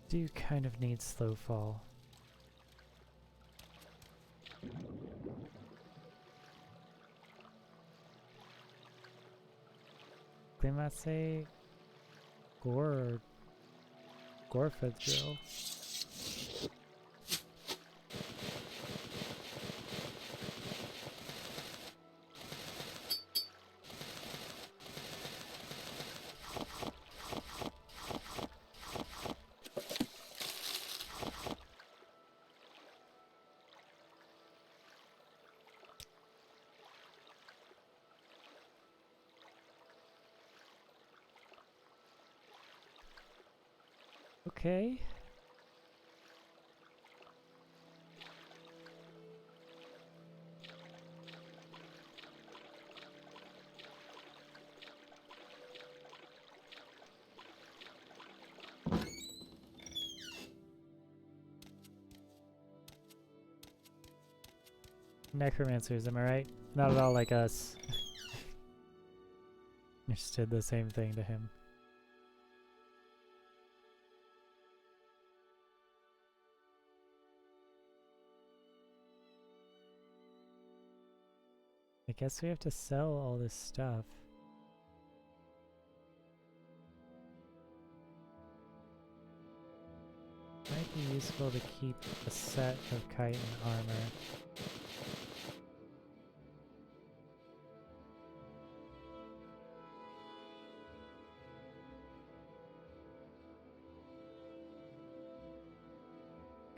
Do kind of need slow fall. They might say Gore or Gorefed drill. Okay. Necromancers, am I right? Not at all like us. I just did the same thing to him. I guess we have to sell all this stuff. Might be useful to keep a set of chitin armor.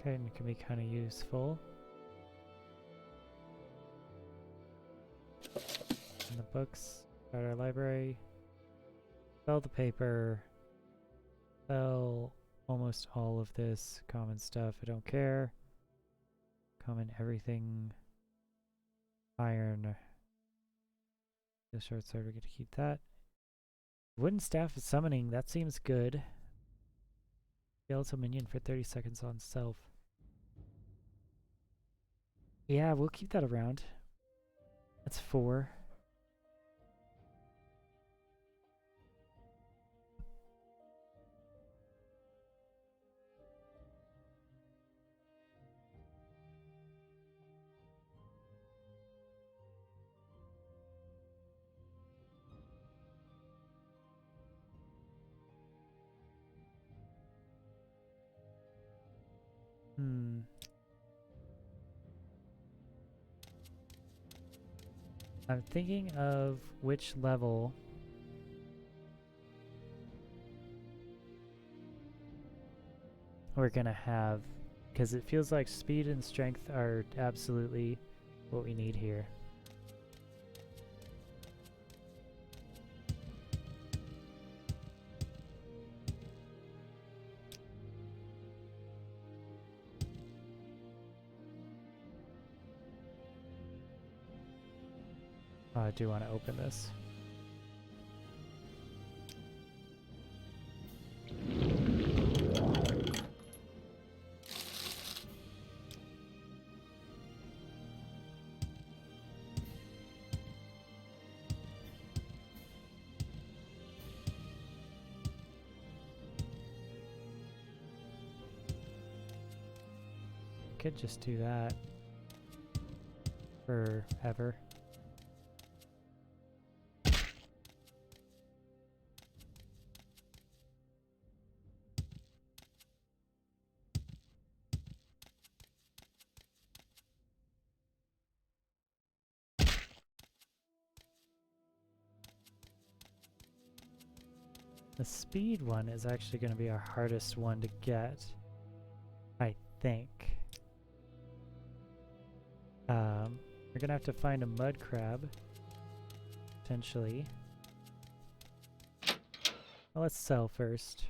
Chitin can be kind of useful. And the books, start our library. Sell the paper. Sell almost all of this common stuff. I don't care. Common everything. Iron. The short sword, we get to keep that. Wooden staff of summoning, that seems good. Skeletal minion for 30 seconds on self. Yeah, we'll keep that around. That's 4. I'm thinking of which level we're gonna have, because it feels like speed and strength are absolutely what we need here. I do want to open this. Could just do that forever. The speed one is actually going to be our hardest one to get, I think. We're gonna have to find a mud crab, potentially. Well, let's sell first.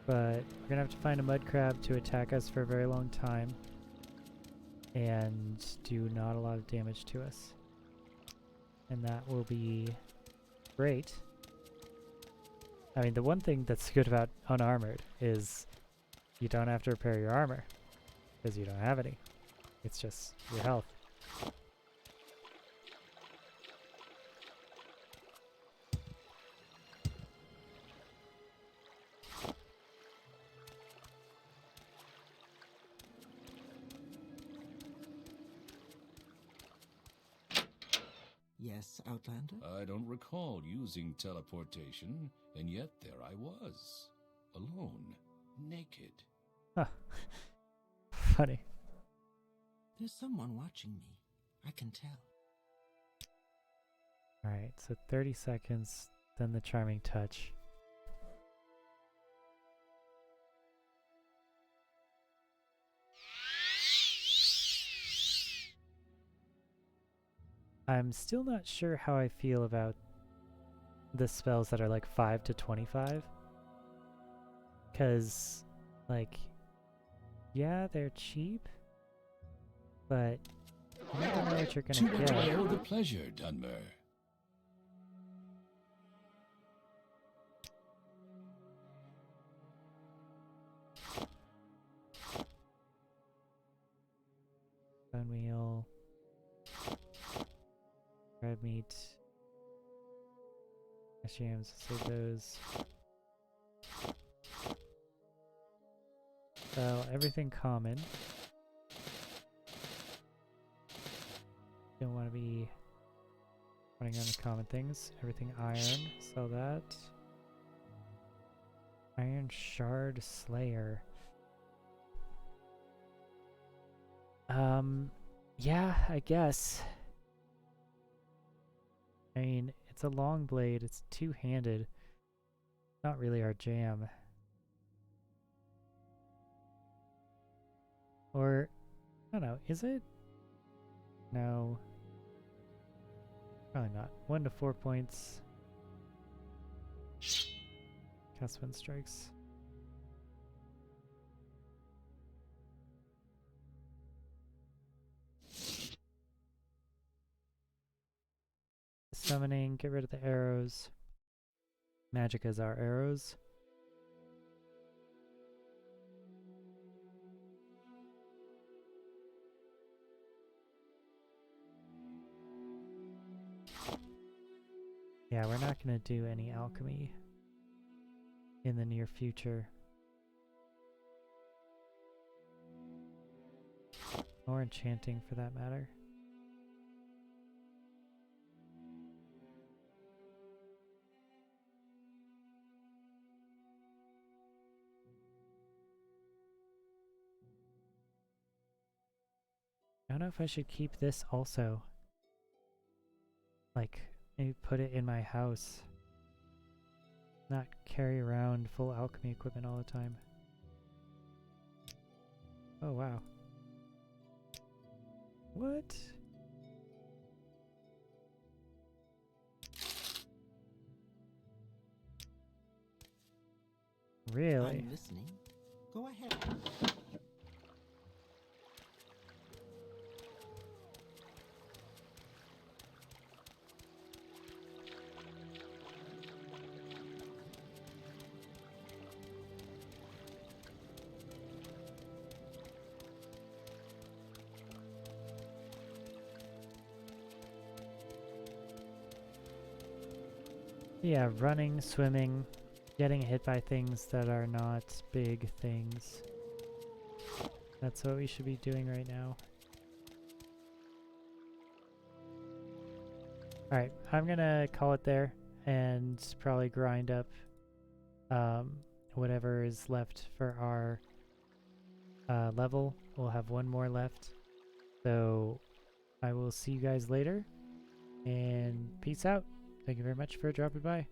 But we're gonna have to find a mud crab to attack us for a very long time and do not a lot of damage to us. And that will be great. I mean, the one thing that's good about unarmored is you don't have to repair your armor because you don't have any. It's just your health. Yes, Outlander? I don't recall using teleportation, and yet there I was. Alone. Naked. Huh. Funny. There's someone watching me. I can tell. Alright, so 30 seconds, then the charming touch. I'm still not sure how I feel about the spells that are like 5 to 25. Because, like, yeah, they're cheap, but you never know what you're To gonna what do I get. owe the pleasure, Dunmer? Bone meal, red meat, jams, save those. So everything common. Don't want to be running on the common things. Everything iron, sell that. Iron Shard Slayer. Yeah, I guess. I mean, it's a long blade, it's two-handed. Not really our jam. Or, I don't know, is it? No. Probably not. 1 to 4 points. Cast Wind Strikes. Summoning, get rid of the arrows. Magic is our arrows. Yeah, we're not going to do any alchemy in the near future. Or enchanting for that matter. I don't know if I should keep this also. Like, maybe put it in my house. Not carry around full alchemy equipment all the time. Oh wow. What? Really? I'm listening. Go ahead. Yeah, running, swimming, getting hit by things that are not big things. That's what we should be doing right now. Alright, I'm gonna call it there and probably grind up whatever is left for our level. We'll have one more left. So I will see you guys later and peace out. Thank you very much for dropping by.